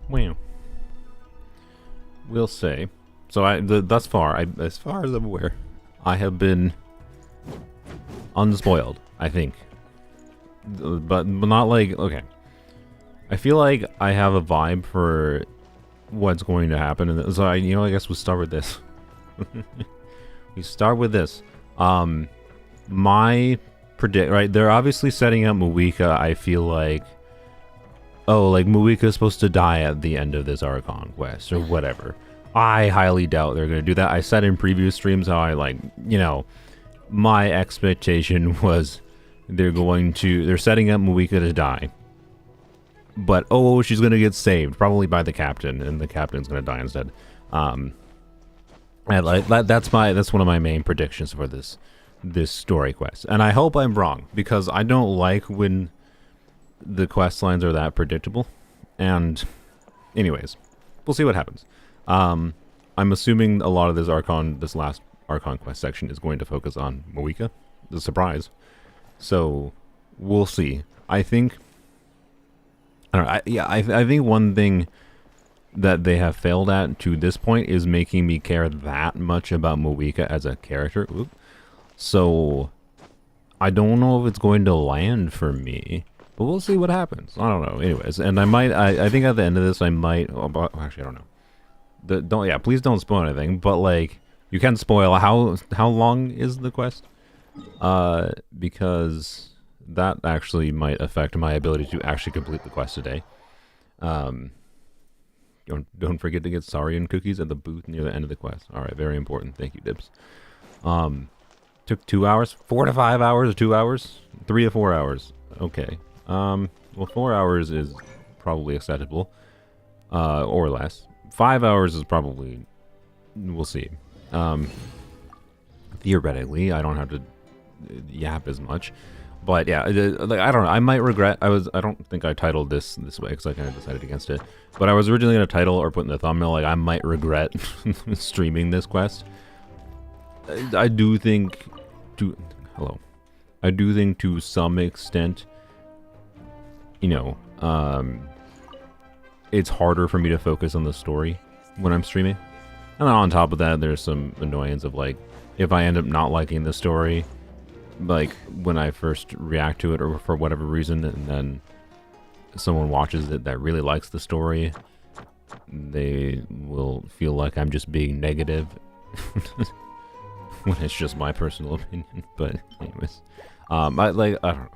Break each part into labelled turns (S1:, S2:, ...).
S1: Well, we'll say. So thus far, as far as I'm aware, I have been unspoiled, I think. But not like, okay. I feel like I have a vibe for what's going to happen. And so I guess we'll start with this. We start with this. My right, they're obviously setting up Mawika. I feel like, oh, like Mawika is supposed to die at the end of this Archon quest or whatever. I highly doubt they're going to do that. I said in previous streams how I my expectation was they're setting up Mawika to die. But oh, she's going to get saved, probably by the captain, and the captain's going to die instead. And that's one of my main predictions for this story quest. And I hope I'm wrong, because I don't like when the quest lines are that predictable. And anyways, we'll see what happens. I'm assuming a lot of this last Archon quest section is going to focus on Mawika, the surprise. So we'll see. I think I think one thing that they have failed at to this point is making me care that much about Mawika as a character. Oop. So I don't know if it's going to land for me, but we'll see what happens. I don't know. Anyways, and I think at the end of this I might. Oh, actually, I don't know. Please don't spoil anything. But like, you can spoil how long is the quest? Because that actually might affect my ability to actually complete the quest today. Don't forget to get Saurian cookies at the booth near the end of the quest. All right, very important. Thank you, Dibs. Took 2 hours, 4 to 5 hours, or 2 hours, 3 to 4 hours. Okay. Well, 4 hours is probably acceptable, or less. 5 hours is probably, we'll see. Theoretically, I don't have to yap as much. But yeah, like, I don't know. I might regret. I don't think I titled this way because I kind of decided against it. But I was originally going to title or put in the thumbnail like I might regret streaming this quest. I do think to some extent, it's harder for me to focus on the story when I'm streaming. And then on top of that, there's some annoyance of like if I end up not liking the story, like when I first react to it or for whatever reason, and then someone watches it that really likes the story, they will feel like I'm just being negative when it's just my personal opinion. But anyways, I don't know.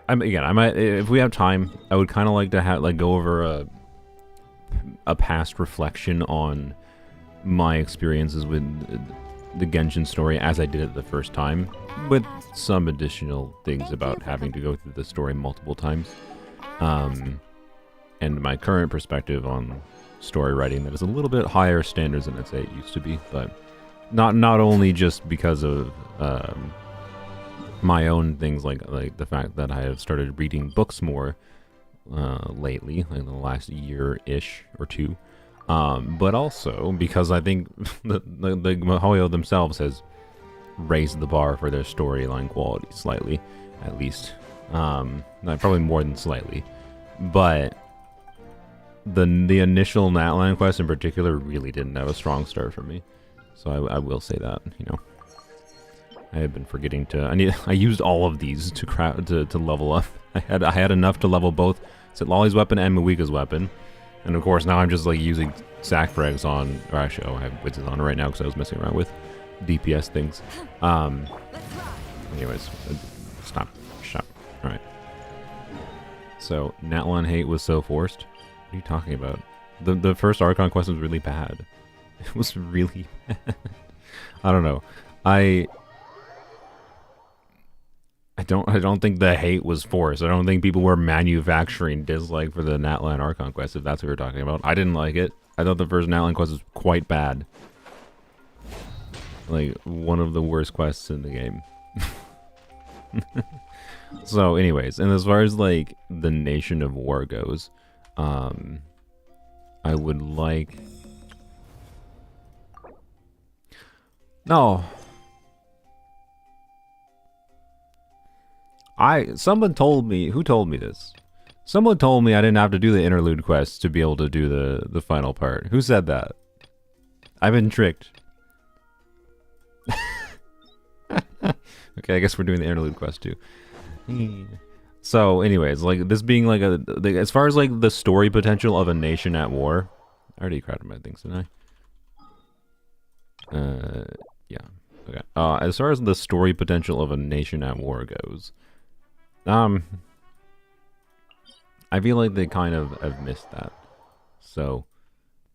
S1: I might, if we have time, I would kind of like to go over a past reflection on my experiences with the Genshin story as I did it the first time, with some additional things about having to go through the story multiple times, and my current perspective on story writing that is a little bit higher standards than I'd say it used to be, but not only just because of my own things like the fact that I have started reading books more lately, like the last year-ish or two. But also because I think the MiHoYo themselves has raised the bar for their storyline quality slightly, at least. Not probably more than slightly, but the initial Natlan quest in particular really didn't have a strong start for me. So I will say that, I had been forgetting to. I used all of these to level up. I had enough to level both Sitlali's weapon and Mawika's weapon. And of course, now I'm just like using sack frags on, or actually, I have Wizzes on right now because I was messing around with DPS things. Anyways, stop. All right. So Natlan hate was so forced. What are you talking about? The first Archon quest was really bad. It was really bad. I don't know. I don't think the hate was forced. I don't think people were manufacturing dislike for the Natlan Archon quest, if that's what we're talking about. I didn't like it. I thought the first Natlan quest was quite bad. Like, one of the worst quests in the game. So, anyways, and as far as, like, the Nation of War goes, I would like... No. Someone told me, who told me this? Someone told me I didn't have to do the interlude quest to be able to do the final part. Who said that? I've been tricked. Okay, I guess we're doing the interlude quest too. So, anyways, like this being like as far as like the story potential of a nation at war. I already crafted my things, didn't I? Yeah. Okay. As far as the story potential of a nation at war goes, I feel like they kind of have missed that. So,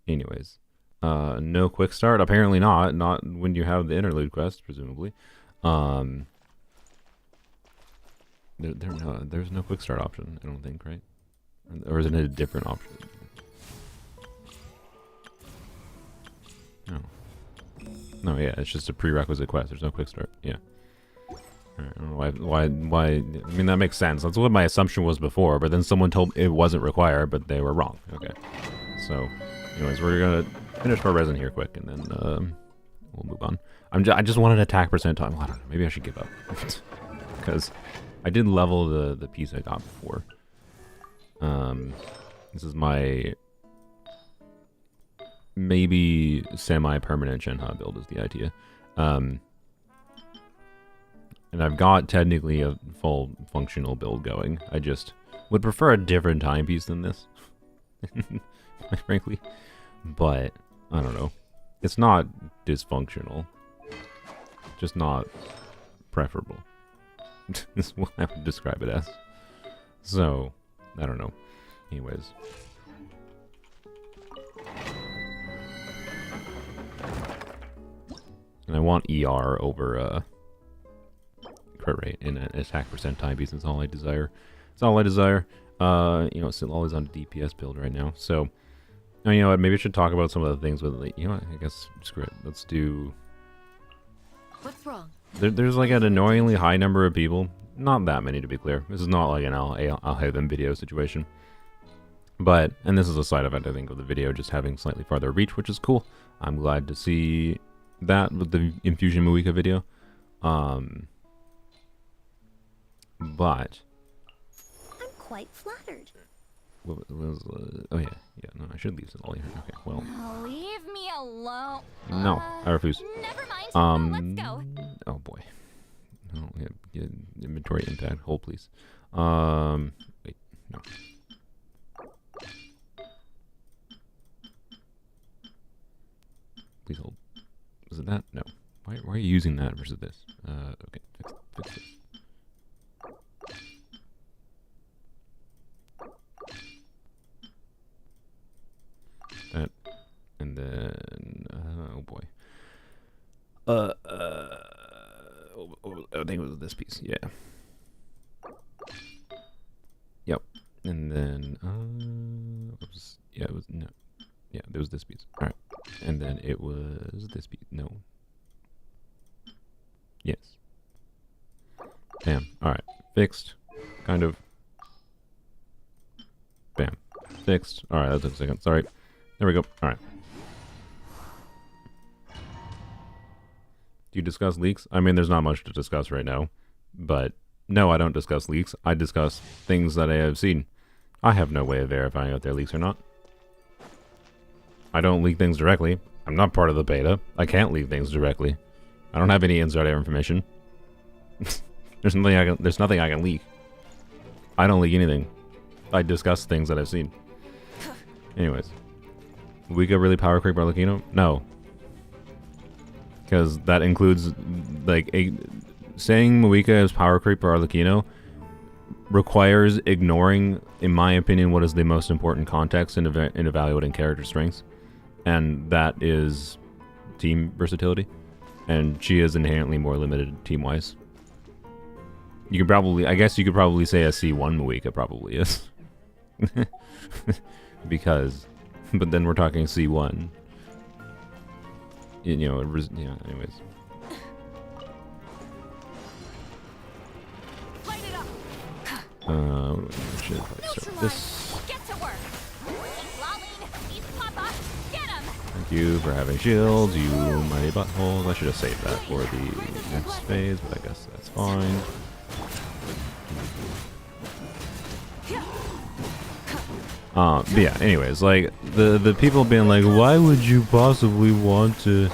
S1: anyways, no quick start. Apparently not. Not when you have the interlude quest, presumably. There's no quick start option. I don't think, right? Or is it a different option? No. No, yeah, it's just a prerequisite quest. There's no quick start. Yeah. I don't know why. I mean, that makes sense. That's what my assumption was before, but then someone told me it wasn't required, but they were wrong. Okay. So, anyways, we're gonna finish our resin here quick, and then we'll move on. I just wanted attack percentile. Well, I don't know. Maybe I should give up because I did level the piece I got before. This is my maybe semi-permanent Shenhe build is the idea. And I've got technically a full functional build going. I just would prefer a different timepiece than this, quite frankly. But, I don't know. It's not dysfunctional. Just not preferable. Is what I would describe it as. So, I don't know. Anyways. And I want ER over, crit rate and an attack percent timepiece. That's all I desire. That's all I desire. You know, still always on a DPS build right now. So, you know what? Maybe I should talk about some of the things with, you know what? I guess screw it. Let's do.
S2: What's wrong?
S1: There's like an annoyingly high number of people. Not that many, to be clear. This is not like an I'll have them video situation. But, and this is a side effect, I think, of the video just having slightly farther reach, which is cool. I'm glad to see that with the Infusion Muika video. But
S2: I'm quite flattered.
S1: what was oh yeah, no, I should leave this all here. Okay, well.
S2: Leave me alone.
S1: No, I refuse.
S2: Never mind. Let's go.
S1: Oh boy. No, yeah, inventory impact. Hold please. Wait, no. Please hold. Was it that? No. Why are you using that versus this? Okay, fix this. That, and then, oh boy. I think it was this piece, yeah. Yep. And then, oops, yeah, it was, no. Yeah, there was this piece. Alright. And then it was this piece. No. Yes. Bam. Alright. Fixed. Kind of. Bam. Fixed. Alright, that took a second. Sorry. There we go. Alright. Do you discuss leaks? I mean, there's not much to discuss right now. But, no, I don't discuss leaks. I discuss things that I have seen. I have no way of verifying if they're leaks or not. I don't leak things directly. I'm not part of the beta. I can't leak things directly. I don't have any insider information. There's nothing I can leak. I don't leak anything. I discuss things that I've seen. Anyways. We could really power creep Arlecchino? No. Because that includes, like, saying Muika is power creep or Arlecchino requires ignoring, in my opinion, what is the most important context in evaluating character strengths. And that is team versatility. And she is inherently more limited team-wise. You could probably, I guess you could probably say a C1 Muika probably is. Because, but then we're talking C1. You know, yeah, anyways. Should probably start with this.
S2: Get to work.
S1: Thank you for having shields, you mighty buttholes. I should have saved that for the next phase, but I guess that's fine. But yeah, anyways, like the people being like, why would you possibly want to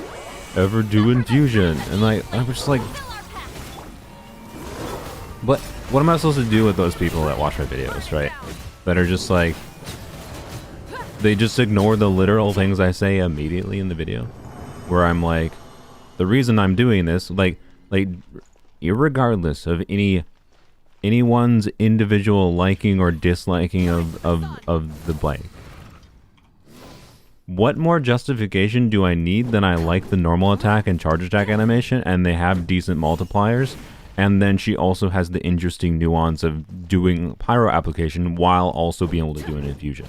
S1: ever do infusion? And like, I was just like, what am I supposed to do with those people that watch my videos, right? That are just like, they just ignore the literal things I say immediately in the video, where I'm like, the reason I'm doing this, like irregardless of anyone's individual liking or disliking of the blank. What more justification do I need than I like the normal attack and charge attack animation, and they have decent multipliers, and then she also has the interesting nuance of doing pyro application while also being able to do an infusion.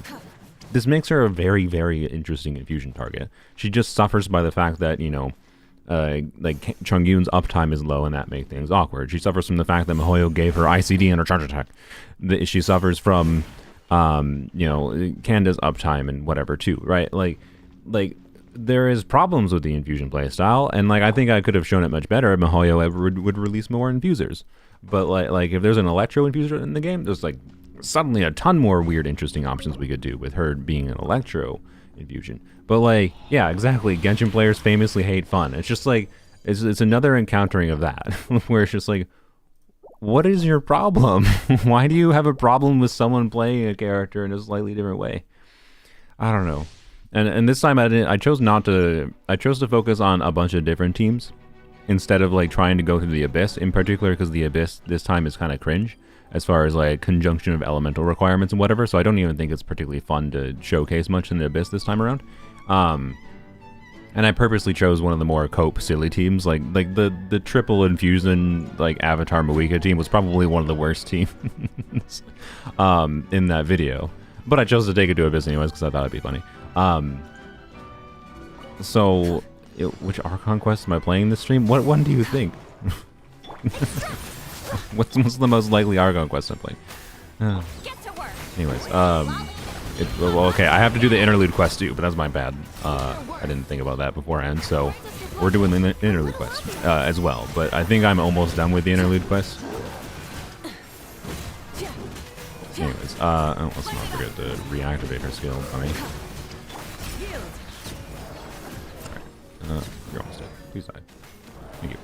S1: This makes her a very, very interesting infusion target. She just suffers by the fact that, you know, like Chongyun's uptime is low, and that makes things awkward. She suffers from the fact that miHoYo gave her ICD and her charge attack. She suffers from, you know, Kanda's uptime and whatever too, right? Like there is problems with the infusion playstyle, and like I think I could have shown it much better if miHoYo would release more infusers. But like if there's an electro infuser in the game, there's like suddenly a ton more weird, interesting options we could do with her being an electro infusion. But like, yeah, exactly. Genshin players famously hate fun. It's just like it's another encountering of that, where it's just like, what is your problem? Why do you have a problem with someone playing a character in a slightly different way? I don't know. And this time I chose to focus on a bunch of different teams instead of like trying to go through the Abyss, in particular because the Abyss this time is kind of cringe as far as like conjunction of elemental requirements and whatever, so I don't even think it's particularly fun to showcase much in the Abyss this time around. And I purposely chose one of the more cope silly teams, like the triple infusion like Avatar Moika team was probably one of the worst teams in that video, but I chose to take it to Abyss anyways because I thought it'd be funny. So which Archon quest am I playing this stream? What one do you think? What's the most likely Archon quest I'm playing? Anyways, well, okay, I have to do the interlude quest too, but that's my bad. I didn't think about that beforehand, so we're doing the interlude quest as well. But I think I'm almost done with the interlude quest. Anyways, let's not forget to reactivate her skill. Alright, you're almost dead. Please die. Thank you.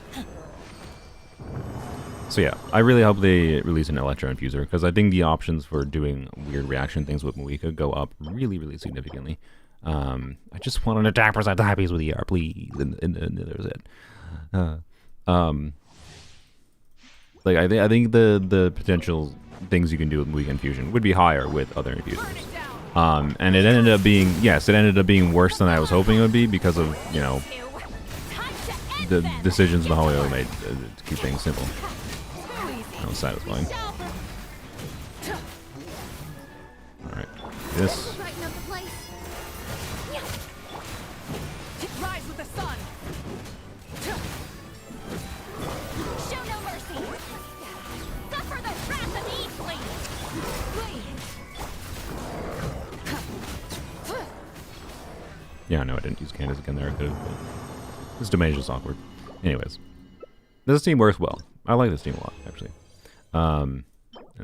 S1: So yeah, I really hope they release an Electro Infuser, because I think the options for doing weird reaction things with Moika go up really, really significantly. I just want an attack percent typies with ER, please, and there's it. Like I think the potential things you can do with Moika Infusion would be higher with other infusers. And it ended up being, yes, it ended up being worse than I was hoping it would be because of, you know, the decisions miHoYo made to keep things simple. That was satisfying. Alright. This. Yeah, no, I didn't use Candace again there. I could have, but this domain is just awkward. Anyways. This team works well. I like this team a lot, actually. And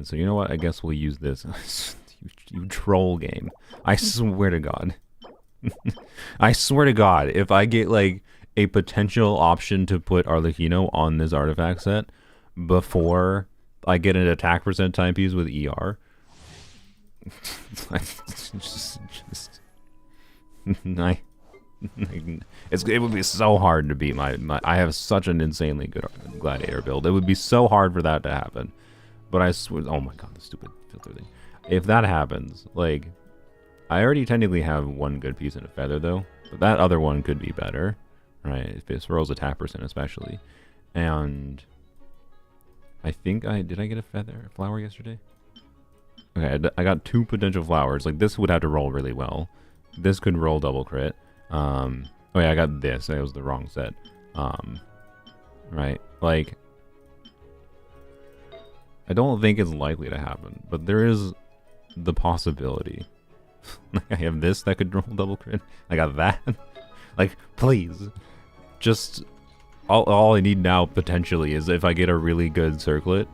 S1: so you know what? I guess we'll use this. you troll game. I swear to God. I swear to God, if I get like a potential option to put Arlecchino on this artifact set before I get an attack percent timepiece with ER, it would be so hard to beat my I have such an insanely good gladiator build. It would be so hard for that to happen. But I swear, oh my God, the stupid filter thing. If that happens, like, I already technically have one good piece and a feather though, but that other one could be better, right? If it rolls attack percent especially. And I think did I get a flower yesterday? Okay, I got 2 potential flowers. Like, this would have to roll really well. This could roll double crit. Oh yeah, I got this. That was the wrong set. Right? Like, I don't think it's likely to happen, but there is the possibility. I have this that could roll double crit. I got that. Like, please. Just all I need now potentially is if I get a really good circlet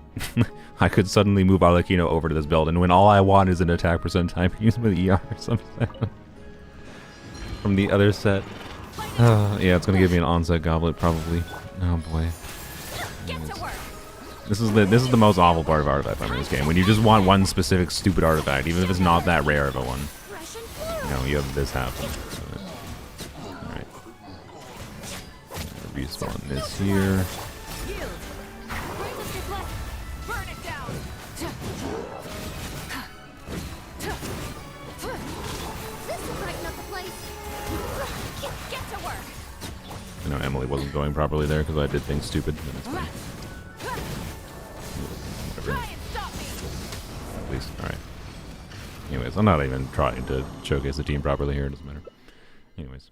S1: I could suddenly move Arlecchino over to this build, and when all I want is an attack percent time use with ER or something from the other set. Yeah, it's gonna give me an onset goblet probably. Oh boy. This is the most awful part of artifact farming in this game. When you just want one specific stupid artifact, even if it's not that rare of a one. You know, you have this happen. Alright. Respawn this here. I know Emily wasn't going properly there because I did things stupid. But it's fine. Whatever. At least, alright. Anyways, I'm not even trying to showcase the team properly here. It doesn't matter. Anyways.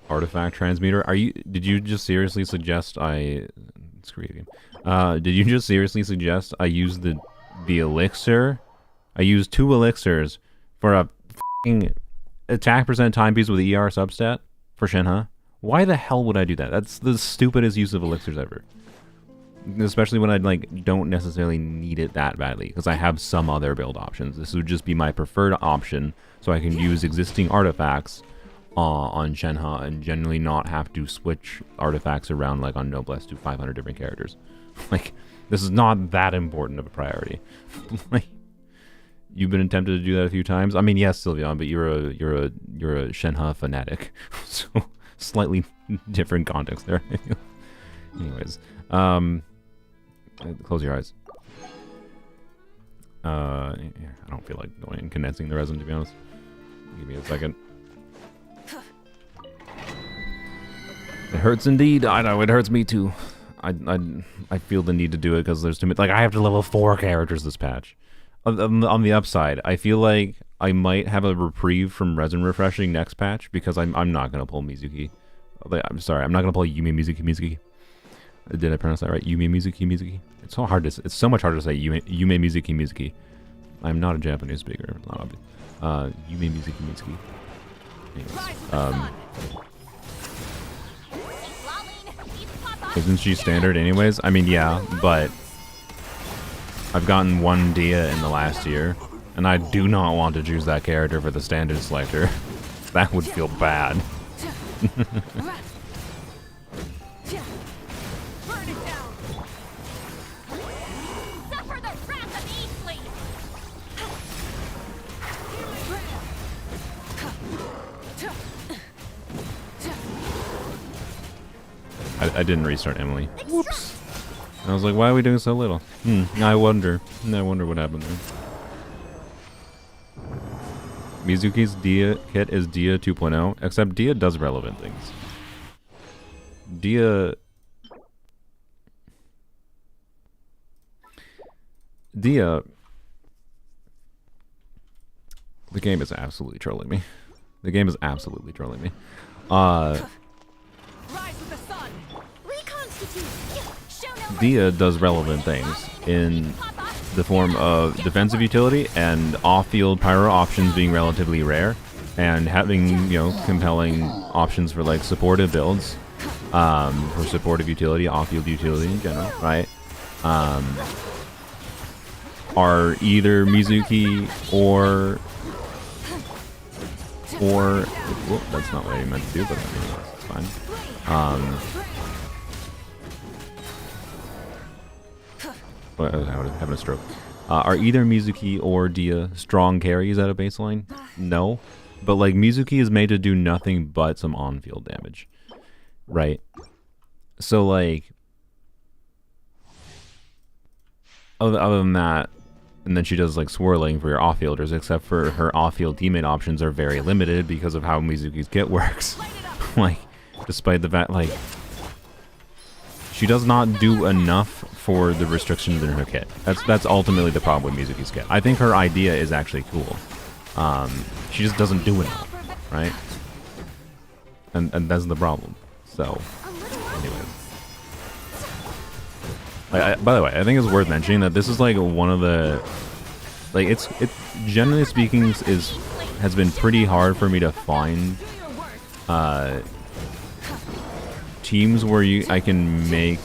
S1: Artifact transmuter. Did you just seriously suggest screw you again. Did you just seriously suggest I use the elixir? I used 2 elixirs for a f***ing attack percent time piece with the ER substat for Shenhe? Why the hell would I do that? That's the stupidest use of elixirs ever. Especially when I don't necessarily need it that badly, because I have some other build options. This would just be my preferred option, so I can use existing artifacts on Shenhe and generally not have to switch artifacts around like on Noblesse to 500 different characters. Like, this is not that important of a priority. Like, you've been tempted to do that a few times. I mean, yes, Sylveon, but you're a Shenhe fanatic, so slightly different context there. Anyways, close your eyes. Yeah, I don't feel like going and condensing the resin, to be honest. Give me a second. It hurts indeed. I know, it hurts me too. I feel the need to do it because there's too many. Like, I have to level 4 characters this patch. On the upside, I feel like I might have a reprieve from resin refreshing next patch because I'm not gonna pull Mizuki. I'm sorry, I'm not gonna pull Yume Mizuki. Did I pronounce that right? Yume Mizuki. It's so hard to. It's so much harder to say Yume Mizuki. I'm not a Japanese speaker. Not obvious. Yume Mizuki. Anyways, isn't she standard anyways? I mean, yeah, but I've gotten 1 Dia in the last year, and I do not want to choose that character for the standard selector. That would feel bad. I didn't restart Emily. Whoops. I was like, why are we doing so little? I wonder what happened there. Mizuki's Dia kit is Dia 2.0, except Dia does relevant things. Dia, the game is absolutely trolling me. Dia does relevant things in the form of defensive utility and off-field pyro options being relatively rare, and having, you know, compelling options for like supportive builds, for supportive utility, off-field utility in general, right? Are either Mizuki or whoop, that's not what I meant to do, but it's fine. I was having a stroke. Are either Mizuki or Dia strong carries at a baseline? No. But, like, Mizuki is made to do nothing but some on-field damage. Right? So, like, other than that, and then she does, like, swirling for your off-fielders, except for her off-field teammate options are very limited because of how Mizuki's kit works. Like, despite the fact, like, she does not do enough for the restrictions in her kit. That's ultimately the problem with Mizuki's kit. I think her idea is actually cool. She just doesn't do enough, right? And that's the problem. So, anyways. By the way, I think it's worth mentioning that this is like one of the, like, it generally speaking has been pretty hard for me to find teams where I can make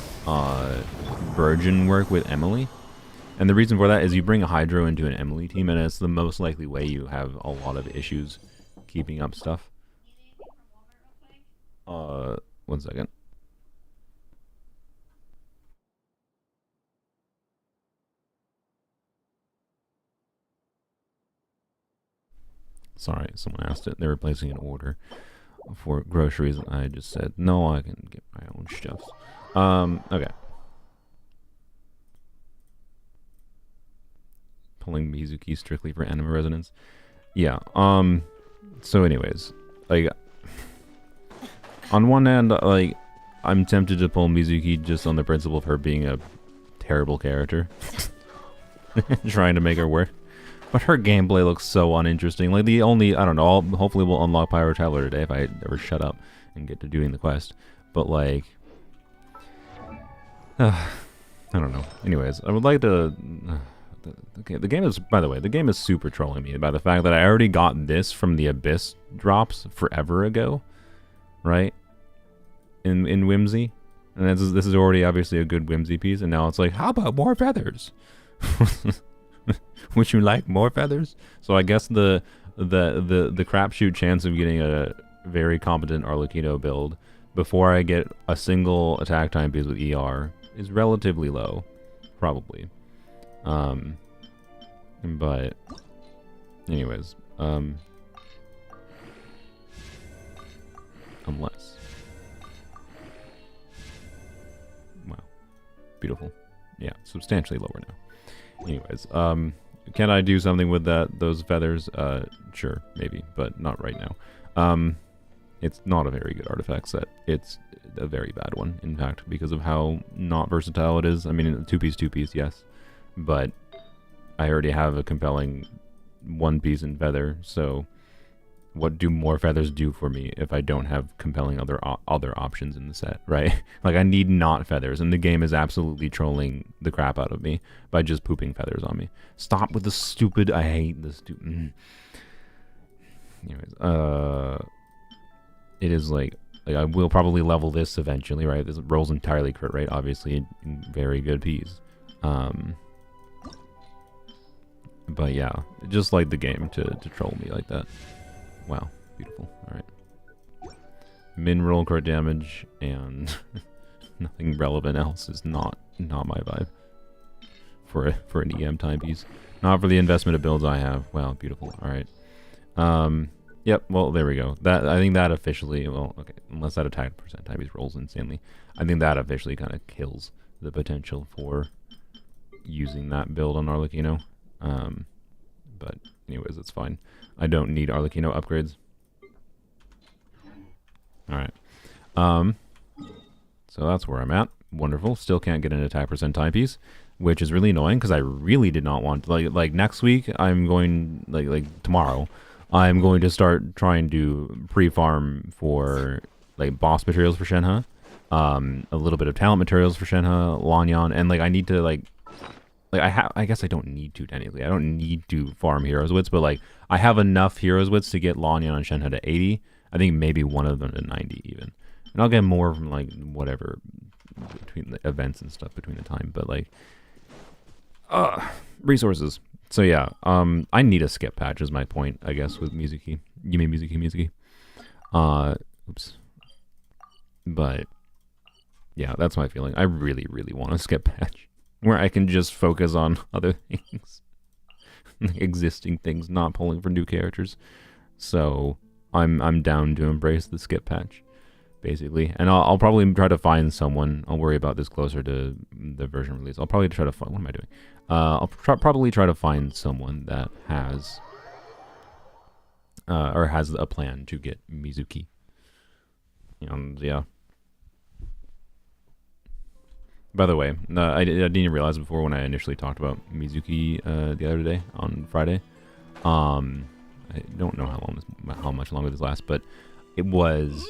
S1: Virgin work with Emily. And the reason for that is you bring a Hydro into an Emily team, and it's the most likely way you have a lot of issues keeping up stuff. 1 second. Sorry, someone asked it. They were placing an order for groceries. I just said, no, I can get my own stuff. Okay. Pulling Mizuki strictly for anime resonance. Yeah, so anyways, like, on one hand, like, I'm tempted to pull Mizuki just on the principle of her being a terrible character. Trying to make her work. But her gameplay looks so uninteresting. Like, the only, I don't know, hopefully we'll unlock Pyro Traveler today if I ever shut up and get to doing the quest. But, like, I don't know. Anyways, I would like to... Okay, the game is, by the way, the game is super trolling me by the fact that I already got this from the Abyss drops forever ago, right? In Whimsy. And this is already obviously a good Whimsy piece, and now it's like, how about more feathers? Would you like more feathers? So I guess the crapshoot chance of getting a very competent Arlecchino build before I get a single attack time piece with ER is relatively low, probably. But anyways, unless, wow, beautiful, yeah, substantially lower now. Anyways, can I do something with those feathers? Sure, maybe, but not right now. It's not a very good artifact set. It's a very bad one, in fact, because of how not versatile it is. I mean, two piece, yes, but I already have a compelling 1 piece in feather, so what do more feathers do for me if I don't have compelling other options in the set, right? Like, I need not feathers, and the game is absolutely trolling the crap out of me by just pooping feathers on me. Stop with the stupid, I hate the stupid... Anyways, it is like I will probably level this eventually, right? This rolls entirely crit rate, obviously, very good piece. But yeah, just like the game to troll me like that. Wow, beautiful. Alright. Mineral crit damage and nothing relevant else is not my vibe. For an EM timepiece. Not for the investment of builds I have. Wow, beautiful. Alright. Yep, well, there we go. That I think that officially, well, okay, unless that attack percent timepiece rolls insanely, I think that officially kind of kills the potential for using that build on Arlecchino. But anyways, it's fine. I don't need Arlecchino upgrades. Alright. So that's where I'm at. Wonderful. Still can't get an attack percent timepiece, which is really annoying because I really did not want to, like next week I'm going, like tomorrow, I'm going to start trying to pre-farm for like boss materials for Shenhe, a little bit of talent materials for Shenhe, Lanyan, and like I need to like I guess I don't need to technically. I don't need to farm Heroes Wits, but like I have enough Heroes Wits to get Lanyan and Shenhe to 80. I think maybe one of them to 90 even. And I'll get more from like whatever between the events and stuff between the time, but like resources. So yeah, I need a skip patch is my point, I guess, with Mizuki. You mean Mizuki. Oops. But yeah, that's my feeling. I really, really want a skip patch where I can just focus on other things. Existing things, not pulling for new characters. So I'm down to embrace the skip patch, basically. And I'll probably try to find someone. I'll worry about this closer to the version release. I'll probably try to find... What am I doing? I'll probably try to find someone that has... or has a plan to get Mizuki. And yeah. By the way, I didn't realize before when I initially talked about Mizuki the other day on Friday. I don't know how much longer this lasts, but it was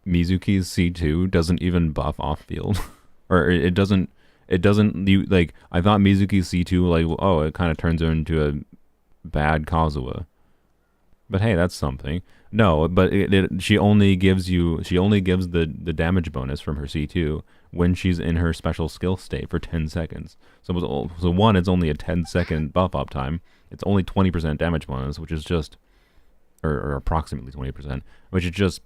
S1: Mizuki's C2 doesn't even buff off field, or it doesn't like I thought Mizuki's C2 like it kind of turns her into a bad Kazuha. But hey, that's something. No, but she only gives the damage bonus from her C2 when she's in her special skill state for 10 seconds. So one, it's only a 10-second buff up time. It's only 20% damage bonus, which is just, or approximately 20%, which is just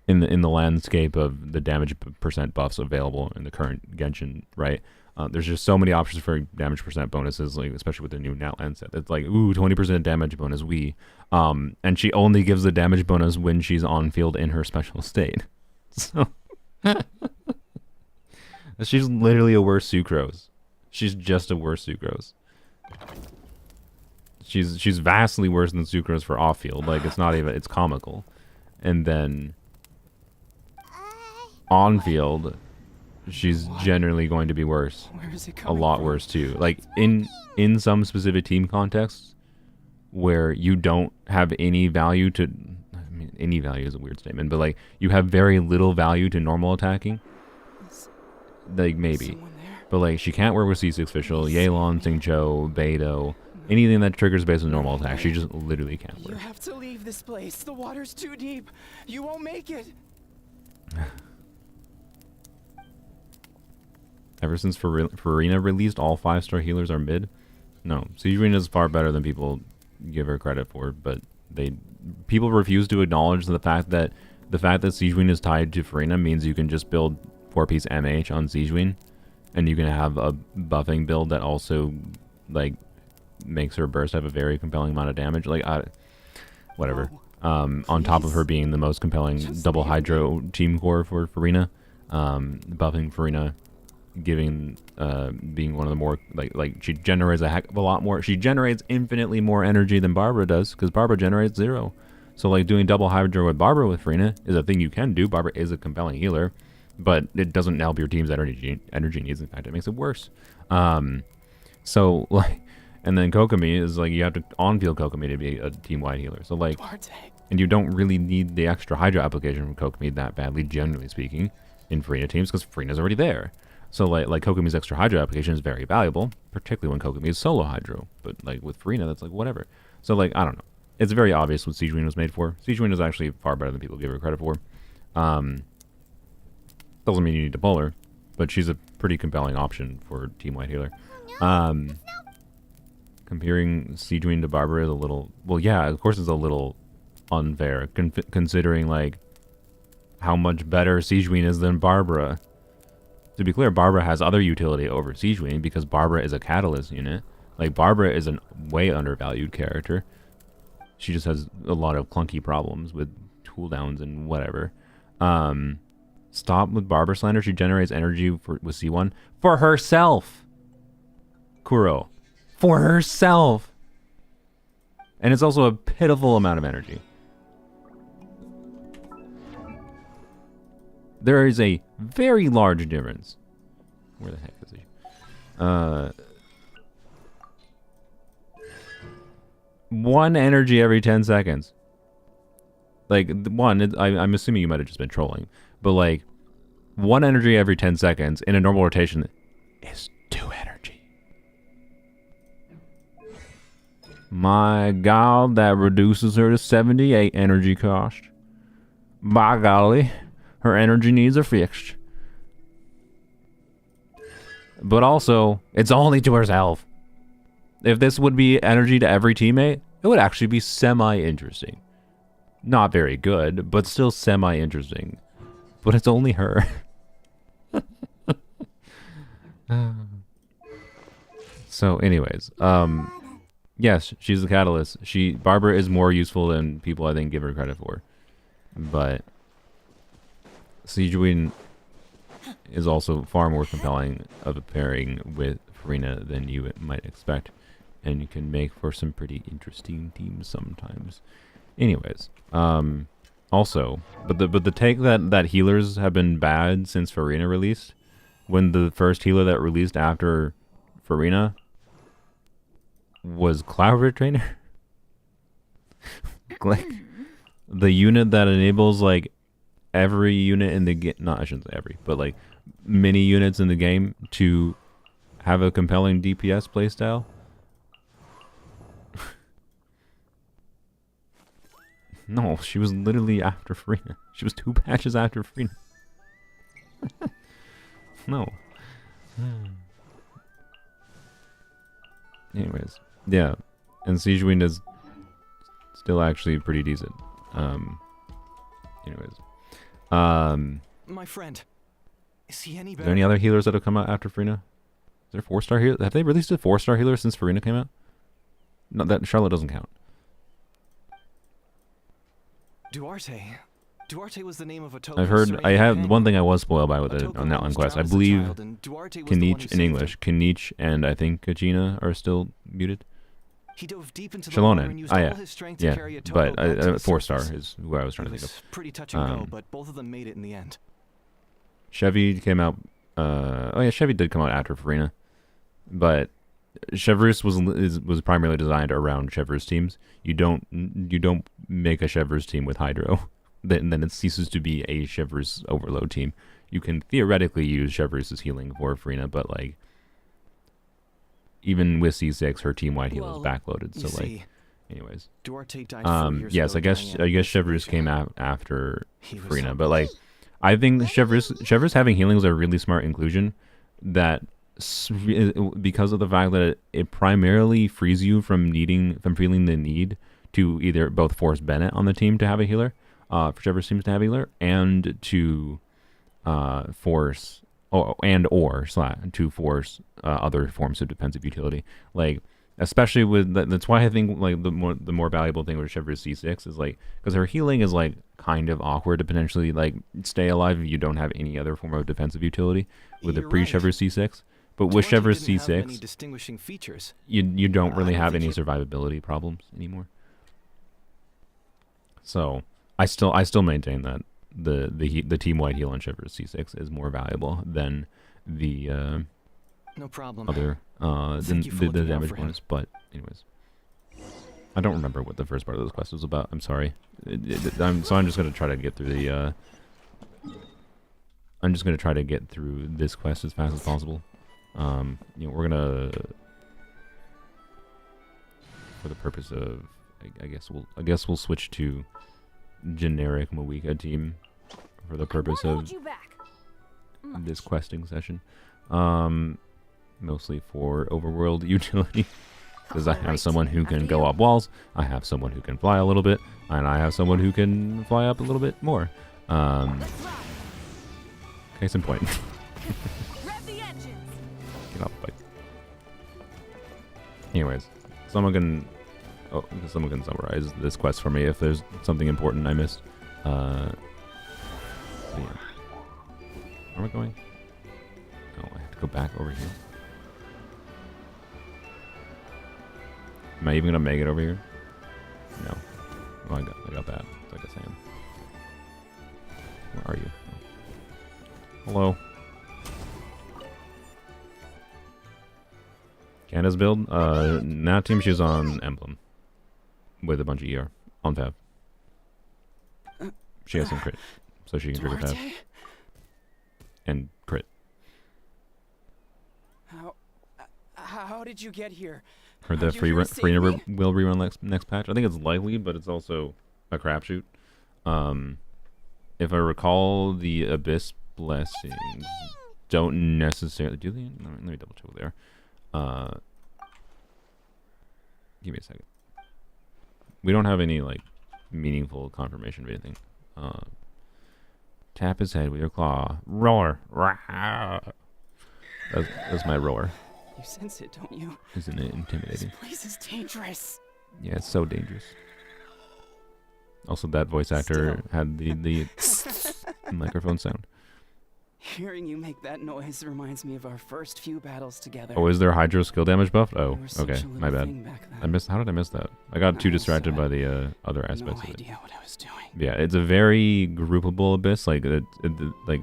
S1: in the landscape of the damage percent buffs available in the current Genshin, right? There's just so many options for damage percent bonuses, like especially with the new Natlan set. It's like, ooh, 20% damage bonus, and she only gives the damage bonus when she's on field in her special state. So she's literally a worse Sucrose. She's just a worse Sucrose. She's vastly worse than Sucrose for off field. Like, it's not even, it's comical. And then on field, she's generally going to be worse. A lot worse too. Like in some specific team contexts where you don't have any value to, I mean, any value is a weird statement, but like you have very little value to normal attacking. Like maybe, but like she can't work with C6 Official, Yelan, Xingqiu, Beidou, anything that triggers based on normal attack. She just literally can't work.
S3: You have to leave this place. The water's too deep. You won't make it.
S1: Ever since Farina released, all 5-star healers are mid. No, Sigewinne is far better than people give her credit for, but people refuse to acknowledge the fact that Sigewinne is tied to Farina means you can just build 4-piece MH on Sigewinne, and you can have a buffing build that also like makes her burst have a very compelling amount of damage. Like whatever. On top of her being the most compelling double Hydro team core for Farina, buffing Farina, being one of the more like she generates a heck of a lot more. She generates infinitely more energy than Barbara does, because Barbara generates 0. So like doing double Hydro with Barbara with Farina is a thing you can do. Barbara is a compelling healer, but it doesn't help your team's energy needs. In fact, it makes it worse. So like, and then Kokomi is like, you have to on-field Kokomi to be a team-wide healer. So like, and you don't really need the extra Hydro application from Kokomi that badly, generally speaking, in Farina teams, because Farina's already there. So like Kokomi's extra Hydro application is very valuable, particularly when Kokomi is solo Hydro. But like with Farina, that's like whatever. So like, I don't know. It's very obvious what Sigewinne was made for. Sigewinne is actually far better than people give her credit for. Doesn't mean you need to pull her, but she's a pretty compelling option for team-wide healer. Comparing Sigewinne to Barbara is a little, well, yeah, of course it's a little unfair, considering like how much better Sigewinne is than Barbara. To be clear, Barbara has other utility over Sigewinne because Barbara is a catalyst unit. Like, Barbara is a way undervalued character. She just has a lot of clunky problems with cooldowns and whatever. Stop with Barbara slander. She generates energy with C1 for herself. Kuro. For herself. And it's also a pitiful amount of energy. There is a very large difference. Where the heck is he? 1 energy every 10 seconds. Like, I'm assuming you might have just been trolling. But, like, 1 energy every 10 seconds in a normal rotation is 2 energy. My God, that reduces her to 78 energy cost. By golly, her energy needs are fixed. But also, it's only to herself. If this would be energy to every teammate, it would actually be semi-interesting. Not very good, but still semi-interesting. But it's only her. So anyways, yes, she's the catalyst. Barbara is more useful than people I think give her credit for. But Sigewinne is also far more compelling of a pairing with Farina than you might expect. And you can make for some pretty interesting teams sometimes. Anyways, also, but the take that healers have been bad since Farina released, when the first healer that released after Farina was Cloud Trainer. Like, the unit that enables like every unit in the game, not I shouldn't say every, but like many units in the game to have a compelling DPS playstyle. No, she was literally after Farina. She was 2 patches after Farina. No. Anyways, yeah, and Sijuin is still actually pretty decent. Anyways,
S3: My friend. Is he any
S1: are
S3: better?
S1: there any other healers that have come out after Farina? Is there 4-star healer? Have they released a 4-star healer since Farina came out? No, that Charlotte doesn't count.
S3: Duarte. Duarte was the name of a
S1: I've heard. I have one thing I was spoiled by with it on Natlan quest. I believe Kanich in English. Kanich and I think Kachina are still muted.
S3: He dove deep into the water and
S1: Shalonen.
S3: used
S1: Oh
S3: all
S1: yeah,
S3: his strength to
S1: yeah.
S3: carry a towboat
S1: But
S3: back to the
S1: 4-star
S3: surface.
S1: is who I was trying
S3: It
S1: to think
S3: was
S1: of.
S3: pretty touch and go, but both of them made it in the end.
S1: Chevy came out. Oh yeah, Chevy did come out after Farina, but Chevreuse was primarily designed around Chevreuse teams. You don't make a Chevreuse team with Hydro, then it ceases to be a Chevreuse overload team. You can theoretically use Chevreuse's healing for Farina, but like even with C6, her team wide heal is backloaded. So like, anyways,
S3: Duarte died 4 years
S1: yes,
S3: ago,
S1: I guess Chevreuse came out after Farina, but like I think Chevreuse having healing is a really smart inclusion that because of the fact that it primarily frees you from feeling the need to either both force Bennett on the team to have a healer, whichever seems to have a healer, and to force other forms of defensive utility. Like especially with that's why I think like the more valuable thing with Chevreuse C6 is like because her healing is like kind of awkward to potentially like stay alive if you don't have any other form of defensive utility with the pre-Chevreuse C6. But with Chevreuse C6, you don't really have any survivability problems anymore. So I still maintain that the team wide heal on Chevreuse C6 is more valuable than the
S3: no problem.
S1: Other the damage bonus. But anyways, I don't remember what the first part of this quest was about. I'm sorry. I'm just gonna try to get through the. I'm just gonna try to get through this quest as fast as possible. We're gonna, for the purpose of, I guess we'll switch to generic Moika team for the purpose of this questing session. Mostly for overworld utility, because I have someone who can go up walls, I have someone who can fly a little bit, and I have someone who can fly up a little bit more. Case in point. Get up, bike. Anyways, someone can summarize this quest for me if there's something important I missed. Yeah. Where am I going? Oh, I have to go back over here. Am I even gonna make it over here? No. Oh, I got that. It's like a sand. Where are you? Oh. Hello. Candace build? Now team she's on Emblem. With a bunch of ER. On Fab. She has some crit. So she can trigger Fab. And crit.
S3: How did you get here?
S1: Heard that free will rerun next patch. I think it's likely, but it's also a crapshoot. If I recall, the Abyss blessings don't necessarily do they. Let me double check what they are. Give me a second. We don't have any like meaningful confirmation of anything. Tap his head with your claw. Roar. That's my roar.
S3: You sense it, don't you?
S1: Isn't it intimidating?
S3: This place is dangerous.
S1: Yeah, it's so dangerous. Also, that voice actor had the microphone sound.
S3: Hearing you make that noise reminds me of our first few battles together.
S1: Oh, is there Hydro skill damage buffed? Oh, okay, my bad. How did I miss that? I got too distracted by the other aspects of it.
S3: No idea what I was doing.
S1: Yeah, it's a very groupable abyss. Like like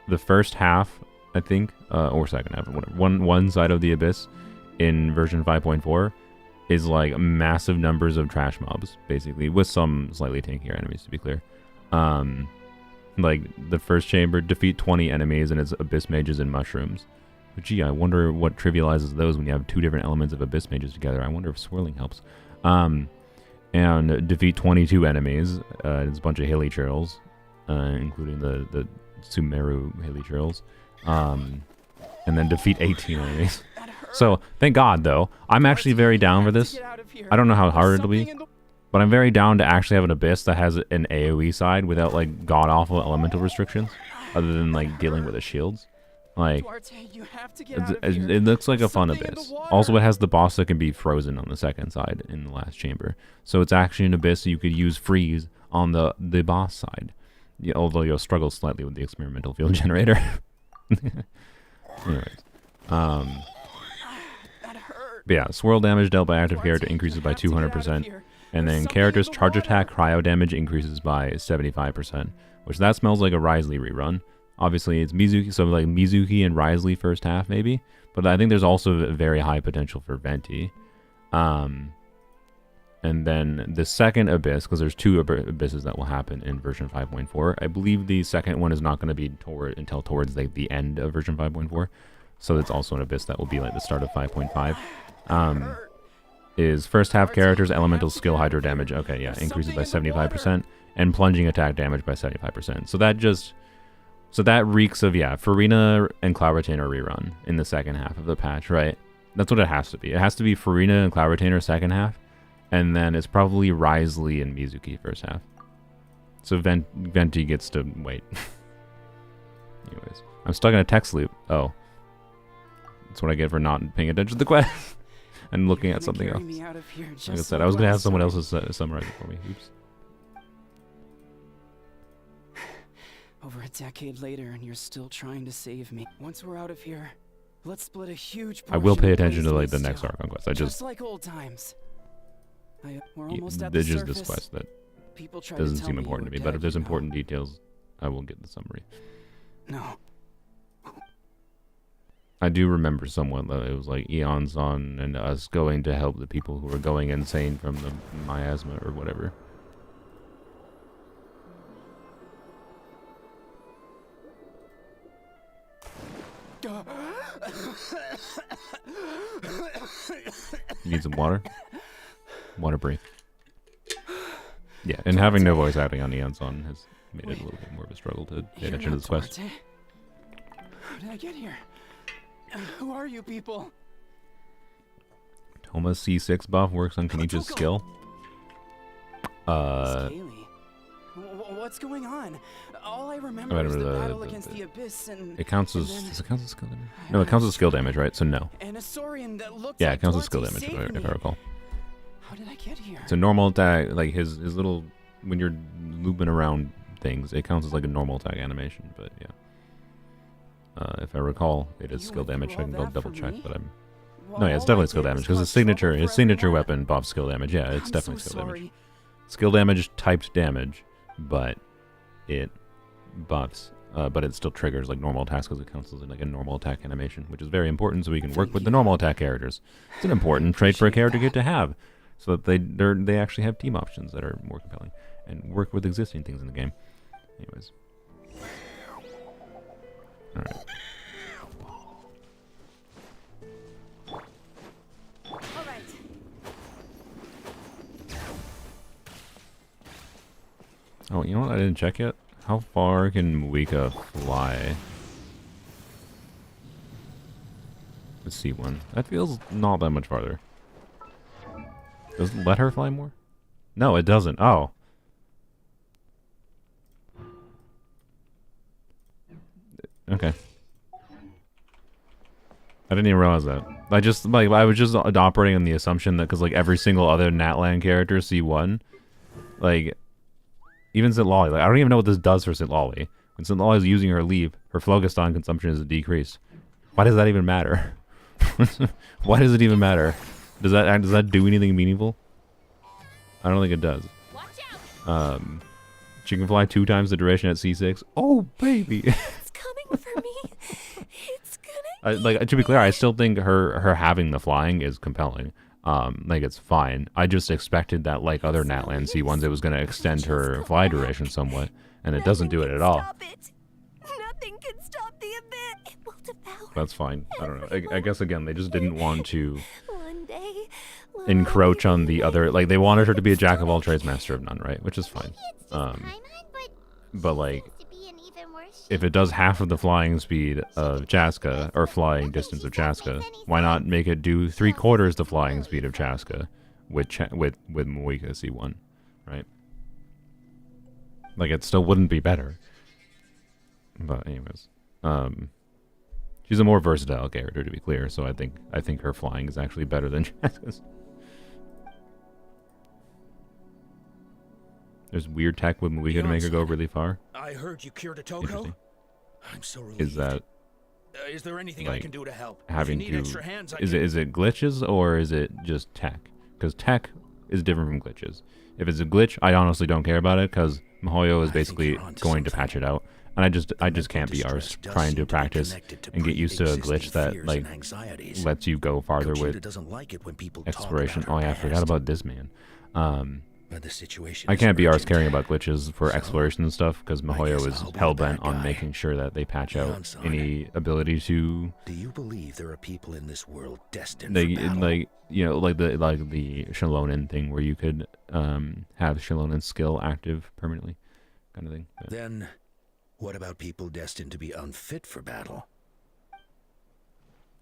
S1: the first half, I think, or second half, whatever. One side of the abyss in version 5.4 is like massive numbers of trash mobs, basically, with some slightly tankier enemies, to be clear. Like the first chamber, defeat 20 enemies and it's abyss mages and mushrooms. But gee, I wonder what trivializes those when you have two different elements of abyss mages together. I wonder if swirling helps. and defeat 22 enemies. It's a bunch of hilichurls, including the Sumeru hilichurls. And then defeat 18 enemies. So, thank God, though. I'm actually very down for this. I don't know how hard it'll be, but I'm very down to actually have an Abyss that has an AoE side without, like, god-awful elemental restrictions, other than, like, dealing with the shields. Like, it looks like a fun Abyss. Also, it has the boss that can be frozen on the second side in the last chamber. So it's actually an Abyss, so you could use freeze on the boss side. Yeah, although you'll struggle slightly with the experimental field generator. Anyways, but yeah, swirl damage dealt by active character increases by 200%, and then character's charge attack cryo damage increases by 75%, which that smells like a Risley rerun. Obviously, it's Mizuki, so like Mizuki and Risley first half maybe, but I think there's also very high potential for Venti. And then the second Abyss, because there's two Abysses that will happen in version 5.4. I believe the second one is not going to be until towards like the end of version 5.4. So it's also an Abyss that will be like the start of 5.5. Is first half character's elemental skill hydro damage. Okay, yeah, increases by 75%, and plunging attack damage by 75%. So that reeks of, yeah, Farina and Cloud Retainer rerun in the second half of the patch, right? That's what it has to be. It has to be Farina and Cloud Retainer second half. And then it's probably Risley and Mizuki first half. So Venti gets to wait. Anyways, I'm stuck in a text loop. Oh. That's what I get for not paying attention to the quest. And looking at something else. Like I said, I was going to have someone else summarize it for me. Oops.
S3: Over a decade later, and you're still trying to save me. Once we're out of here, let's split a huge portion.
S1: I will pay attention to like the next Archon quest.
S3: Just like old times. We're almost at
S1: there's
S3: the
S1: just
S3: surface.
S1: this quest that
S3: People try
S1: doesn't
S3: to tell
S1: seem
S3: me
S1: important to
S3: you
S1: me,
S3: were
S1: but if
S3: dead,
S1: there's
S3: you know.
S1: important details, I will get the summary.
S3: No.
S1: I do remember someone that it was like eons on and us going to help the people who were going insane from the miasma or whatever. You need some water? Water break. Yeah, and having no voice acting on Neon Sun has made it a little bit more of a struggle to pay attention to this quest.
S3: How did I get here? Who are you people?
S1: Toma's C6 buff works on Kenichi's skill.
S3: Scaly. What's going on? All I remember is the battle against the Abyss and...
S1: It counts as... Does it count as skill damage? No, it counts as skill damage, right? So no.
S3: And a Saurian that looks
S1: Yeah,
S3: like
S1: it counts as
S3: Duarte
S1: skill damage,
S3: saved
S1: if I
S3: me.
S1: recall.
S3: How did I get here?
S1: It's a normal attack, like his little... When you're looping around things, it counts as like a normal attack animation, but yeah. If I recall, it is
S3: You
S1: skill
S3: went through
S1: damage. I
S3: all
S1: can
S3: that
S1: go
S3: for
S1: double check,
S3: me?
S1: but I'm...
S3: Well,
S1: No, yeah, it's
S3: all I
S1: definitely skill
S3: did
S1: damage,
S3: was
S1: because
S3: cause
S1: his
S3: trouble
S1: signature
S3: for
S1: weapon buffs skill damage. Yeah, it's
S3: I'm
S1: definitely
S3: so
S1: skill damage.
S3: sorry.
S1: Skill damage typed damage, but it buffs, but it still triggers like normal attacks because it counts as like a normal attack animation, which is very important so we can work with the normal attack characters. It's an important trait for a character to have, so that they actually have team options that are more compelling and work with existing things in the game. Anyways, all right.
S2: All right.
S1: Oh, you know what? I didn't check yet. How far can Muika fly? Let's see one. That feels not that much farther. Does it let her fly more? No, it doesn't. Oh. Okay. I didn't even realize that. I was just operating on the assumption that because like every single other Natlan character C1, like even Zitlali, like I don't even know what this does for Zitlali. When Zitlali is using her leap, her phlogiston consumption is decreased. Why does that even matter? Why does it even matter? Does that do anything meaningful? I don't think it does.
S2: Watch out.
S1: She can fly 2 times the duration at C6. Oh baby.
S2: It's coming for me. It's gonna.
S1: Like to be clear, I still think her having the flying is compelling. Like it's fine. I just expected that like other Natlan C1s, it was going to extend her fly duration somewhat, and it doesn't do it at all.
S2: Stop it. Nothing can stop the abyss. It will devour.
S1: That's fine. I don't know. I guess again they just didn't want to.
S2: One day,
S1: encroach on the other. Like, they wanted her to be a jack of all trades, master of none, right? Which is fine. But like, if it does half of the flying speed of Chaska, or flying distance of Chaska, why not make it do 3/4 the flying speed of Chaska with Moika C1, right? Like, it still wouldn't be better. But anyways, she's a more versatile character, to be clear. So I think her flying is actually better than Chaska's. There's weird tech with Moika to make her go really far.
S4: I heard you cured a Toko. I'm so relieved.
S1: Is that
S4: is there anything I can do to help?
S1: Having
S4: if you need extra hands,
S1: is it glitches or is it just tech? Because tech is different from glitches. If it's a glitch, I honestly don't care about it because Mihoyo is basically going to patch it out, and I just can't be arsed trying to practice and get used to a glitch that like lets you go farther with exploration. Oh yeah, I forgot about this man. I can't be arsed caring about glitches for exploration and stuff because Mihoyo is hellbent on making sure that they patch out any ability to.
S4: Do you believe there are people in this world destined
S1: for
S4: battle?
S1: Like, you know, like the Shalonen thing where you could have Shalonen's skill active permanently, kind of thing. But
S4: then, what about people destined to be unfit for battle?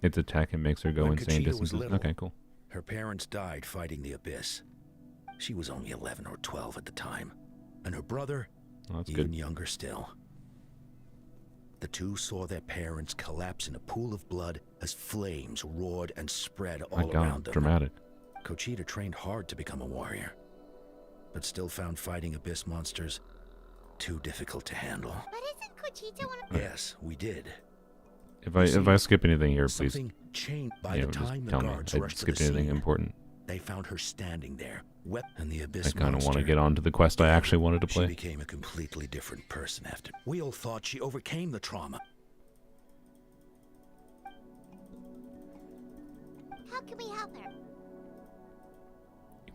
S1: It's a tech and makes her go insane distances. Okay, cool.
S4: Her parents died fighting the Abyss. She was only 11 or 12 at the time, and her brother, even younger still. The two saw their parents collapse in a pool of blood as flames roared and spread all around them.
S1: Dramatic.
S4: Kochita trained hard to become a warrior, but still found fighting Abyss monsters too difficult to handle.
S2: But isn't Kochita one of...
S4: Yes, we did.
S1: If I skip anything here, please.
S4: Changed by the time
S1: tell me. I skipped anything important.
S4: They found her standing there, and the Abyss
S1: I kind of want to get on to the quest I actually wanted to play.
S4: She became a completely different person after. We all thought she overcame the trauma.
S2: How can we help her?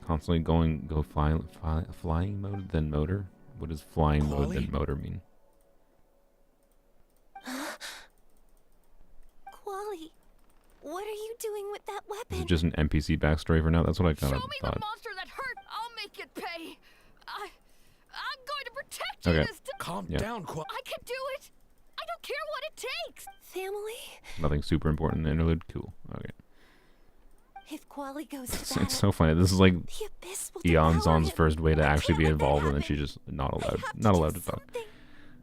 S1: Constantly go flying mode then motor? What does flying mode then motor mean?
S2: Quali, what are you doing with that weapon?
S1: Is it just an NPC backstory for now? That's what I kind of thought.
S5: Show me the monster that hurt. I'll make it pay. I'm going to protect you this time.
S4: Calm down, Quali.
S5: I can do it. I don't care what it takes.
S2: Family?
S1: Nothing super important. Interlude. Cool. Okay.
S2: If Quali goes to battle,
S1: It's so funny. This is like
S2: the Abyss will
S1: Eonzon's first way to actually be involved, and then she's just not allowed to talk.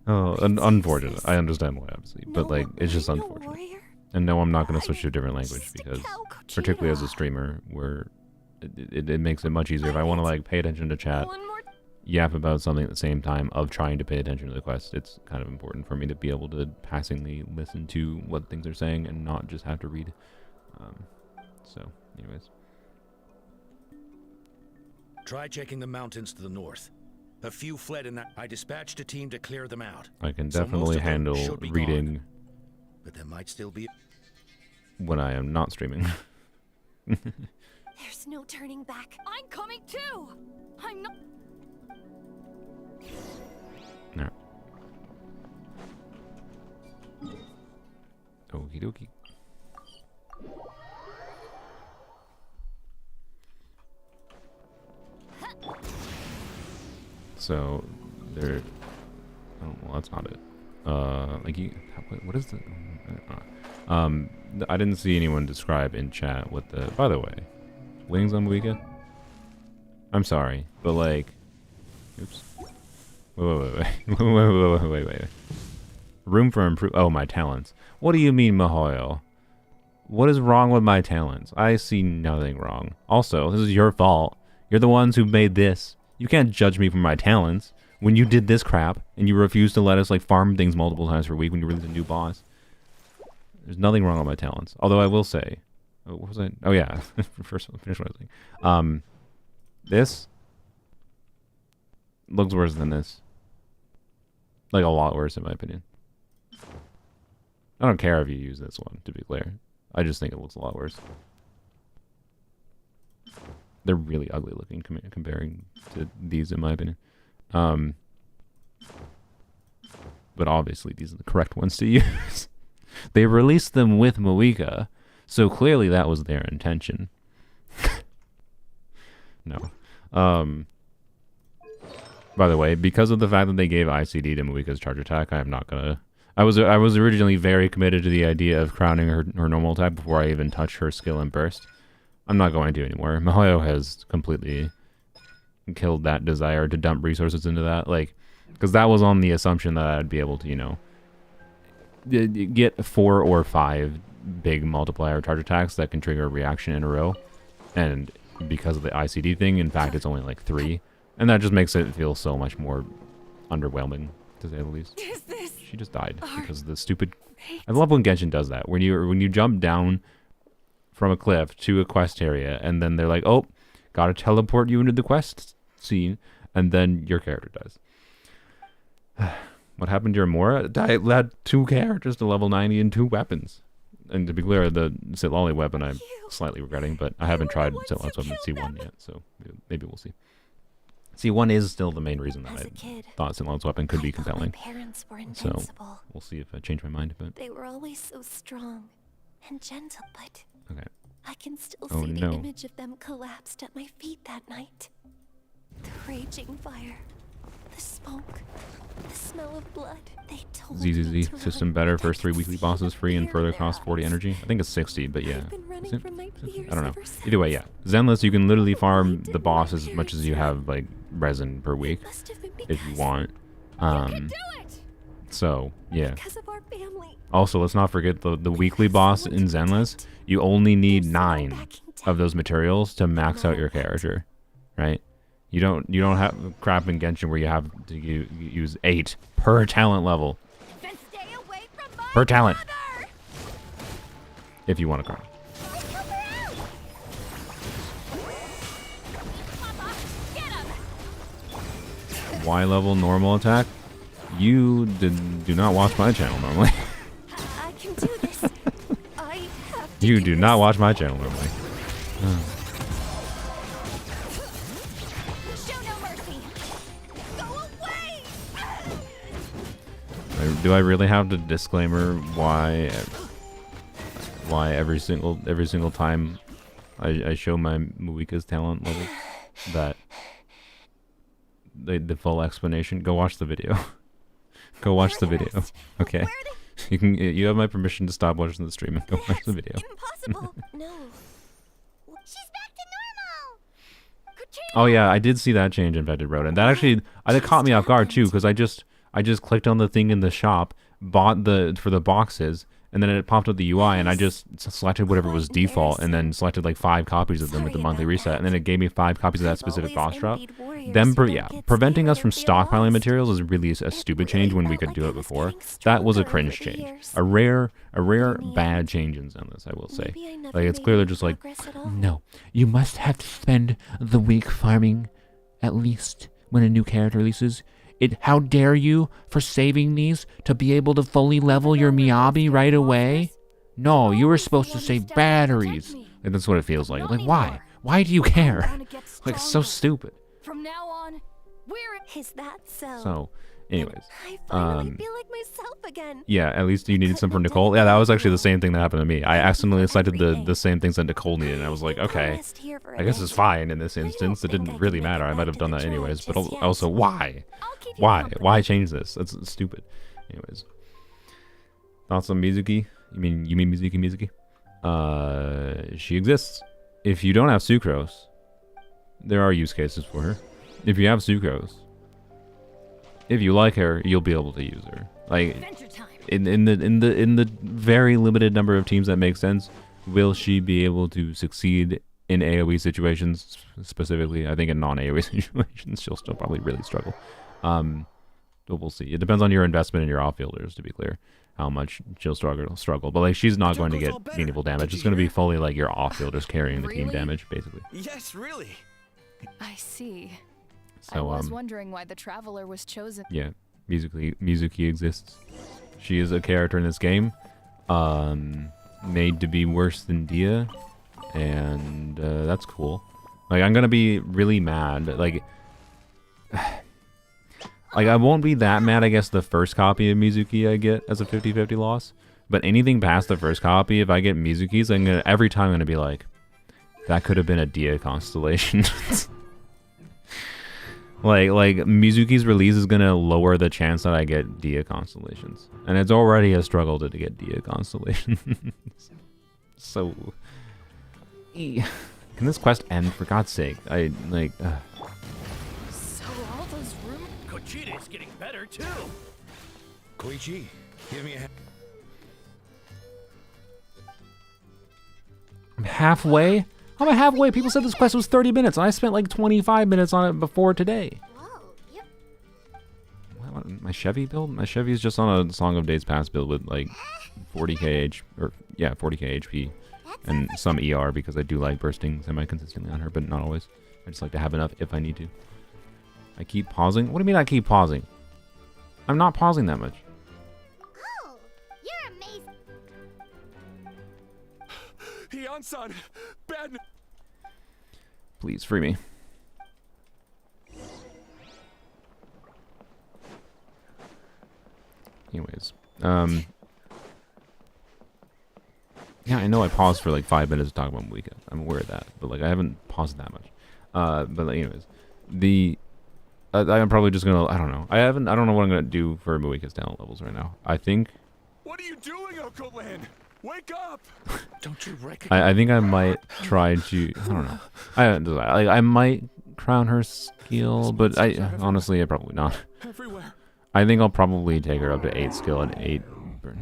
S1: Oh, unfortunate. I understand why, obviously, but like it's just unfortunate. And no, I'm not going to switch to a different language because, particularly as a streamer, where it makes it much easier if I want to like pay attention to chat, yap about something at the same time of trying to pay attention to the quest. It's kind of important for me to be able to passingly listen to what things are saying and not just have to read. So, anyways.
S4: Try checking the mountains to the north. A few fled and I dispatched a team to clear them out.
S1: I can definitely handle reading,
S4: but there might still be
S1: when I am not streaming.
S2: There's no turning back.
S5: I'm coming too. I'm not.
S1: No. Okie dokie. So there. Oh well, that's not it. Like you. What is the? I didn't see anyone describe in chat what the. By the way, wings on Moika. I'm sorry, but like, oops. Wait. Room for improvement. Oh, my talents. What do you mean, Mihoyo? What is wrong with my talents? I see nothing wrong. Also, this is your fault. You're the ones who made this. You can't judge me for my talents. When you did this crap, and you refused to let us like farm things multiple times per week when you released a new boss. There's nothing wrong with my talents. Although I will say, what was I? Oh yeah, first finish what I was saying. This looks worse than this. Like a lot worse in my opinion. I don't care if you use this one, to be clear. I just think it looks a lot worse. They're really ugly looking comparing to these in my opinion. But obviously these are the correct ones to use. They released them with Moika, so clearly that was their intention. No. By the way, because of the fact that they gave ICD to Muika's charge attack, I am not gonna. I was originally very committed to the idea of crowning her normal attack before I even touched her skill and burst. I'm not going to anymore. Mihoyo has completely killed that desire to dump resources into that, like, because that was on the assumption that I'd be able to, you know, get 4 or 5 big multiplier charge attacks that can trigger a reaction in a row, and because of the ICD thing, in fact, it's only like 3. And that just makes it feel so much more underwhelming, to say the least. She just died because the stupid... I love when Genshin does that. When you jump down from a cliff to a quest area, and then they're like, oh, gotta teleport you into the quest scene, and then your character dies. What happened to your Mora? It led 2 characters to level 90 and 2 weapons. And to be clear, the Sitlali weapon I'm slightly regretting, but I haven't tried Sitlali's weapon C1 yet, so maybe we'll see. C1 is still the main reason that I thought Sitlali's weapon could be compelling. So we'll see if I change my mind. But
S2: they were always so strong and gentle, but
S1: okay.
S2: I can still see the image of them collapsed at my feet that night. The raging fire, the smoke, the smell of blood. They told me
S1: ZZZ
S2: to
S1: system
S2: run,
S1: better.
S2: but I
S1: First 3
S2: was
S1: weekly bosses free and further cost 40 energy. I think it's 60, but yeah.
S2: I've been running
S1: Is it?
S2: from my fears
S1: I don't know.
S2: ever since.
S1: Either way, yeah. Zenless, you can literally farm the boss as much as you have like resin per week
S2: Must have been
S1: if you
S2: because-
S1: want. So yeah.
S2: because of our family.
S1: Also, let's not forget the weekly boss in Zenless. You only need 9 of those materials to max out your character, right? You don't have crap in Genshin where you have to use 8 per talent level.
S5: Then stay away from my
S1: Per talent.
S5: brother!
S1: If you want to cry.
S5: Help her out! Papa, get him!
S1: Y level normal attack. You do not watch my channel normally.
S2: I can do this. I have to
S1: You
S2: do
S1: do
S2: this.
S1: not watch my channel normally.
S5: Show no mercy! Go away!
S1: Do I really have to disclaimer why every single time I show my Muika's talent levels that the full explanation? Go watch the video. Go watch the video. Okay. You have my permission to stop watching the stream and go watch the video.
S2: Impossible. No.
S5: She's back to normal! Good change!
S1: Oh yeah, I did see that change in Vetted Road, and that actually that caught me off guard too, because I just clicked on the thing in the shop, bought for the boxes, and then it popped up the UI, and I just selected whatever was default, and then selected like 5 copies of them with the monthly reset, and then it gave me 5 copies of that specific boss drop. Preventing us from stockpiling materials is really a stupid change when we could do it before. That was a cringe change, a rare bad change in Zenless, I will say. Like it's clearly just like, no, you must have to spend the week farming, at least when a new character releases. How dare you for saving these to be able to fully level your Miyabi right away? No, you were supposed to save batteries. And that's what it feels like. Like, why? Why do you care? Like, it's so stupid.
S5: From now on, we're...
S2: Is that so?
S1: So, anyways.
S2: I finally feel like myself again.
S1: Yeah, at least you needed some for Nicole. Yeah, that was actually the same thing that happened to me. I accidentally selected the same things that Nicole needed, and I was like, okay, I guess it's fine in this instance. It didn't really matter. I might have done that anyways, but also, why? Why change this? That's stupid. Anyways. Thoughts on Mizuki? You mean Mizuki? She exists. If you don't have Sucrose, there are use cases for her. If you have Sucrose, if you like her, you'll be able to use her. Like in the very limited number of teams that make sense, will she be able to succeed in AoE situations specifically? I think in non-AoE situations, she'll still probably really struggle. But we'll see. It depends on your investment in your off-fielders, to be clear, how much she'll struggle. But like, she's not going to get meaningful damage. It's going to be fully like your off-fielders carrying the team damage, basically.
S6: Yes, really.
S5: I see.
S1: So,
S5: I was wondering why the Traveler was chosen.
S1: Yeah, Mizuki exists. She is a character in this game, made to be worse than Dia, and that's cool. Like, I'm gonna be really mad. Like I won't be that mad, I guess, the first copy of Mizuki I get as a 50-50 loss. But anything past the first copy, if I get Mizuki's, every time I'm gonna be like, That could have been a Dia constellation. like Mizuki's release is gonna lower the chance that I get Dia constellations, and it's already a struggle to get Dia constellations. So, can this quest end for God's sake? I like.
S5: So all those rooms.
S6: Koichi's getting better too.
S4: Koichi, give me a.
S1: I'm halfway. I'm halfway. People said this quest was 30 minutes, and I spent like 25 minutes on it before today.
S2: Whoa, yep.
S1: My Chevy build? My Chevy is just on a Song of Days Past build with like 40k HP and some ER because I do like bursting semi-consistently on her, but not always. I just like to have enough if I need to. I keep pausing? What do you mean I keep pausing? I'm not pausing that much.
S2: Oh, you're amazing.
S6: Hyun-san, bad.
S1: Please, free me. Anyways, yeah, I know I paused for like 5 minutes to talk about Moika. I'm aware of that, but like I haven't paused that much. But like, anyways, I'm probably just gonna. I don't know. I don't know what I'm gonna do for Moika's talent levels right now. I think.
S6: What are you doing, Oko Land? Wake up!
S4: Don't you recognize?
S1: I think I might try to. I don't know. I might crown her skill, but honestly, I probably not.
S6: Everywhere.
S1: I think I'll probably take her up to 8 skill and 8.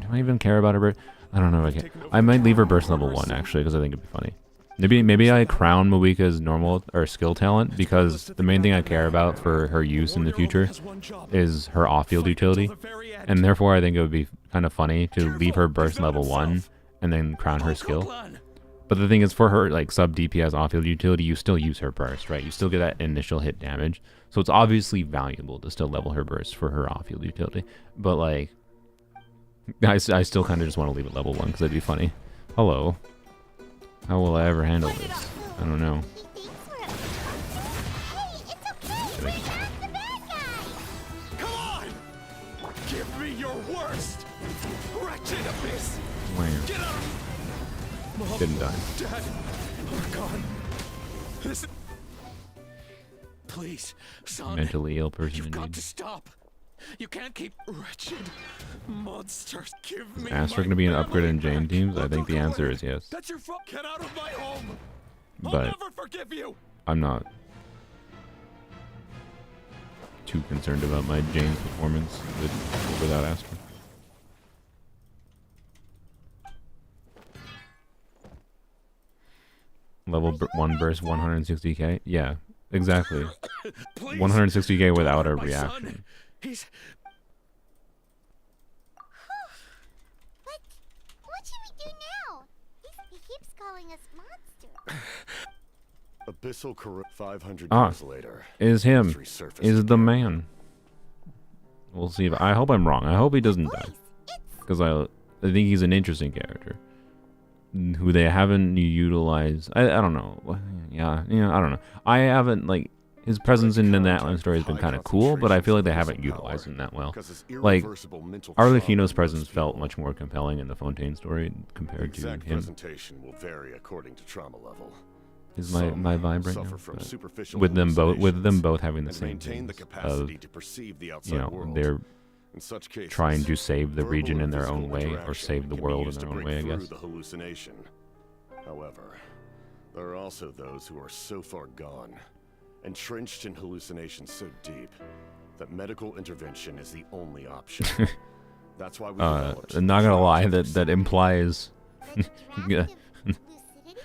S1: Do I even care about her burst? I don't know. I might leave her burst level 1 actually because I think it'd be funny. Maybe I crown Moika's normal or skill talent because the main thing I care about for her use in the future is her off-field utility, and therefore I think it would be kind of funny to leave her burst level 1 and then crown her skill. But the thing is, for her like sub DPS off-field utility, you still use her burst, right? You still get that initial hit damage, so it's obviously valuable to still level her burst for her off-field utility. But like, I still kind of just want to leave it level 1 because that'd be funny. Hello. How will I ever handle this? I don't know.
S6: Come on! Give me your worst! Wretched abyss!
S1: Wham.
S6: Get out! Mom,
S1: Didn't die.
S6: Dad, Archon. Listen. Please, son.
S1: Mentally ill person
S6: You've got
S1: indeed.
S6: to stop. You can't keep wretched monsters. Give me.
S1: Ask for
S6: my
S1: going to be an
S6: family
S1: upgrade in Jane
S6: back.
S1: teams? I think the answer is yes.
S6: That's your fault. Get out of my home. I'll
S1: But
S6: never forgive you.
S1: I'm not too concerned about my Jane's performance without asking. Level 1 burst 160k? Yeah, exactly.
S6: Please,
S1: 160k without a
S6: my
S1: reaction.
S6: son. He's.
S2: What should we do now? He keeps calling us monsters.
S7: Abyssal corrupt 500
S1: Ah,
S7: years later.
S1: is him.
S7: it's resurfaced
S1: Is the
S7: again.
S1: man. We'll see. I hope I'm wrong. I hope he doesn't die. Because I think he's an interesting character. Who they haven't utilized. I don't know. Yeah, I don't know. I haven't, like, his presence in the Natlan story has been kind of cool, but I feel like they haven't utilized him that well. Like, Arlecchino's presence felt much more compelling in the Fontaine story compared to
S7: Exact
S1: him.
S7: presentation will vary according to trauma level.
S1: Is my vibe right
S7: suffer
S1: now?
S7: from
S1: But
S7: superficial
S1: with them
S7: hallucinations
S1: both having the
S7: and
S1: same
S7: maintain the
S1: things of,
S7: capacity to perceive the outside
S1: you know,
S7: world.
S1: they're
S7: In such cases,
S1: trying to save the
S7: verbal
S1: region in
S7: and
S1: their own
S7: physical
S1: way, or
S7: interaction
S1: save the
S7: can be
S1: world in
S7: used to
S1: their own
S7: break
S1: way, I
S7: through
S1: guess.
S7: the hallucination. However, there are also those who are so far gone, entrenched in hallucinations so deep, that medical intervention is the only option. That's why we developed
S1: Not gonna lie,
S7: the
S1: that implies yeah,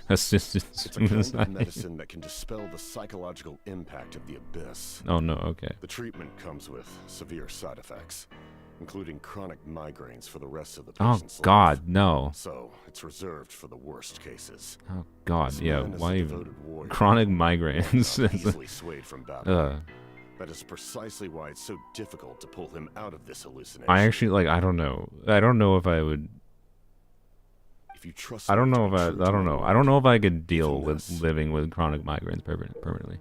S1: assisted
S7: It's a kind of
S1: suicide.
S7: medicine that can dispel the psychological impact of the abyss.
S1: Oh no, okay.
S7: The treatment comes with severe side effects, including chronic migraines for the rest of the
S1: Oh
S7: patient's life.
S1: god, no.
S7: So, it's reserved for the worst cases.
S1: Oh god,
S7: This
S1: yeah,
S7: man is a
S1: why even?
S7: devoted warrior,
S1: Chronic
S7: not
S1: migraines.
S7: easily swayed from battle.
S1: uh,
S7: That is precisely why it's so difficult to pull him out of this hallucination.
S1: I actually, like, I don't know. I don't know if I would.
S7: If you trust
S1: I don't
S7: me to
S1: know
S7: be
S1: if I.
S7: true
S1: I
S7: to
S1: don't
S7: my
S1: know.
S7: word,
S1: I don't know if I could deal
S7: even
S1: with
S7: this.
S1: living with chronic migraines permanently.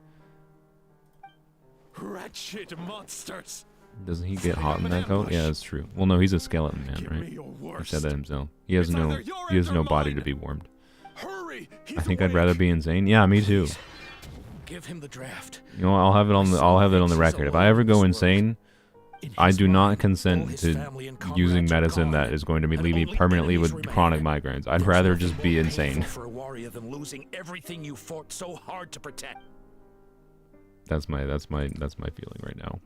S6: Wretched monsters.
S1: Doesn't he get hot in that coat? Yeah, that's true. Well, no, he's a skeleton man,
S6: Give me
S1: right?
S6: your
S1: He
S6: worst.
S1: said that himself. He has
S6: It's
S1: no.
S6: either yours
S1: He has
S6: or
S1: no body to
S6: mine.
S1: be warmed.
S6: Hurry!
S1: I think I'd rather be insane. Yeah, me too.
S6: Give him the draft.
S1: You know, I'll have it on the record. If I ever go insane, I do not consent to using medicine that is going to leave me permanently with chronic migraines. I'd rather just be insane.
S6: For a warrior than losing everything you fought so hard to protect.
S1: That's my feeling right now.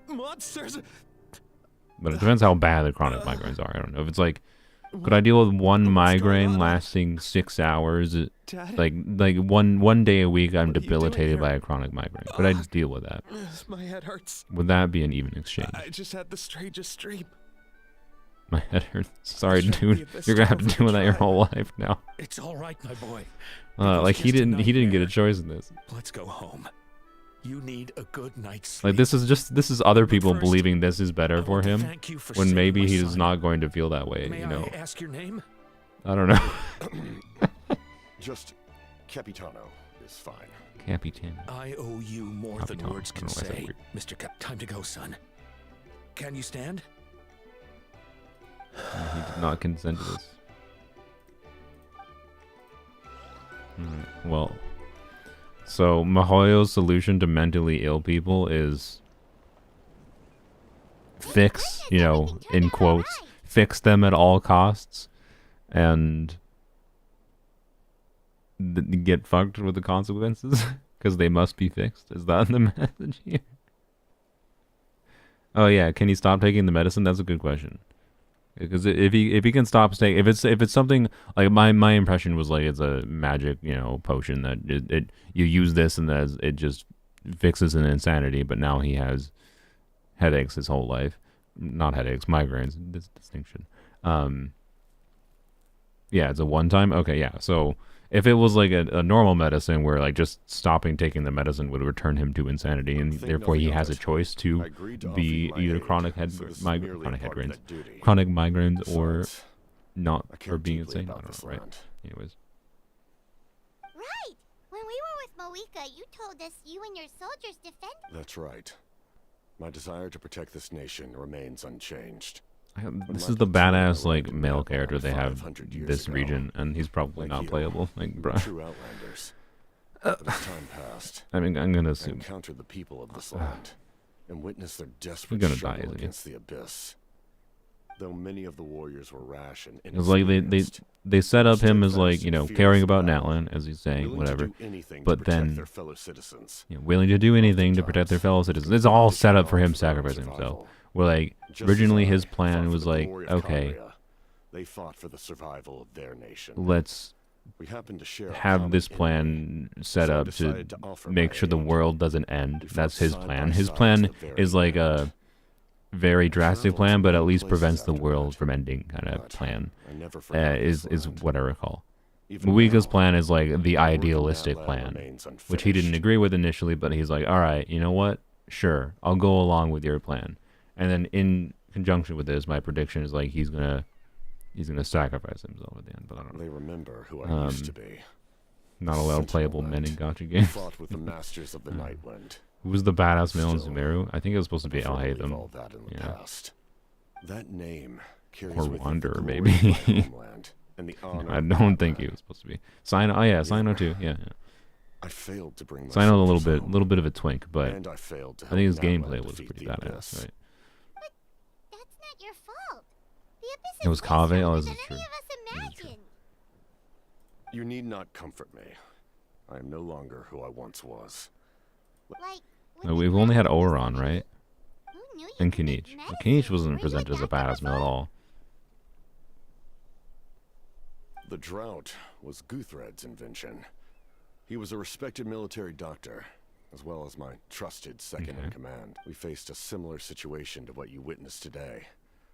S6: Monsters.
S1: But it depends how bad the chronic migraines are. I don't know if it's like, could I deal with one migraine lasting 6 hours? Like one day a week, I'm debilitated by a chronic migraine. Could I just deal with that?
S6: My head hurts.
S1: Would that be an even exchange?
S6: I just had the strangest dream.
S1: My head hurts. Sorry, dude. You're gonna have to deal with that your whole life now.
S6: It's all right, my boy.
S1: Like he didn't get a choice in this.
S6: Let's go home. You need a good night's sleep.
S1: Like this is other people believing this is better for him, when maybe he is not going to feel that way. You know.
S6: May I ask your name?
S1: I don't know.
S7: Just Capitano is fine.
S1: Capitan.
S6: I owe you more than words can say, Mr. Time to go, son. Can you stand?
S1: He did not consent to this. Well, so Mihoyo's solution to mentally ill people is fix, you know, in quotes, fix them at all costs, and get fucked with the consequences because they must be fixed. Is that the message here? Oh yeah, can he stop taking the medicine? That's a good question. Because if he can stop taking, if it's something like my impression was like it's a magic, you know, potion that you use this and it just fixes an insanity. But now he has headaches his whole life, not headaches, migraines. This distinction. Yeah, it's a one time. Okay, yeah. So if it was like a normal medicine where like just stopping taking the medicine would return him to insanity, and therefore he has a choice to be either chronic migraines or not, or being insane. I don't know, right? Anyways.
S8: Right. When we were with Moika, you told us you and your soldiers defend.
S7: That's right. My desire to protect this nation remains unchanged.
S1: This is the badass like male character they have this region, and he's probably not playable. Like, bro.
S7: True outlanders. As time passed,
S1: I mean, I'm gonna assume.
S7: I encountered the people of this land and witnessed their desperate
S1: die,
S7: struggle against the abyss. Though many of the warriors were rash and
S1: it was like they set up him as like, you know, caring about Natlan, as he's saying, whatever. But then, you know, willing to do anything to protect their fellow citizens. It's all set up for him sacrificing himself. Where like originally his plan was like, okay,
S7: they fought for the survival of their nation.
S1: Let's have this plan set up to make sure the world doesn't end. That's his plan. His plan is like a very drastic plan, but at least prevents the world from ending kind of plan. Is what I recall. Muika's plan is like the idealistic plan, which he didn't agree with initially, but he's like, all right, you know what? Sure, I'll go along with your plan. And then in conjunction with this, my prediction is like he's gonna sacrifice himself at the end. But I don't know.
S7: They remember who I used to be.
S1: Not allowed playable men in gacha games.
S7: Fought with the masters of the Nightwind.
S1: Who was the badass male in Sumeru? I think it was supposed to be Alhaitham.
S7: Yeah. That name carries
S1: or Wanderer, maybe. I don't think he was supposed to be. Sino. Oh yeah, Sino too. Yeah.
S7: I failed to bring
S1: Sino a little bit of a twink, but
S7: I think
S1: his gameplay was pretty badass, right?
S8: That's not your fault. The abyss
S1: it was Kaveh. Oh, this is true.
S7: You need not comfort me. I am no longer who I once was.
S1: No, we've only had Oron, right? And Kinich. Well, Kinich wasn't presented as a badass male at all.
S7: The drought was Guthred's invention. He was a respected military doctor, as well as my trusted second in command. We faced a similar situation to what you witnessed today.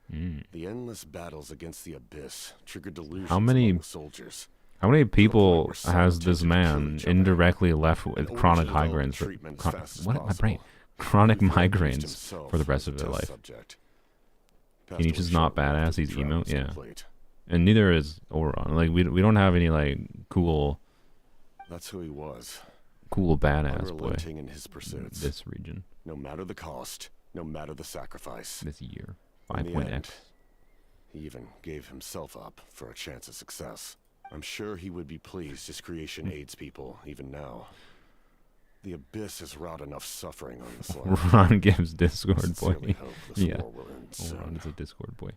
S7: The endless battles against the abyss triggered delusions among the soldiers.
S1: How many people has this man indirectly left with chronic migraines chronic migraines for the rest of their life? Kinich is not badass. He's emo. Yeah. And neither is Oron. Like we don't have any like cool.
S7: That's who he was.
S1: Cool badass boy.
S7: In his pursuits.
S1: This region.
S7: No matter the cost, no matter the sacrifice.
S1: This year. 5.x.
S7: He even gave himself up for a chance of success. I'm sure he would be pleased his creation aids people, even now. The Abyss has wrought enough suffering on this land.
S1: Ron gives Discord boy. Yeah. Oron is a Discord boy.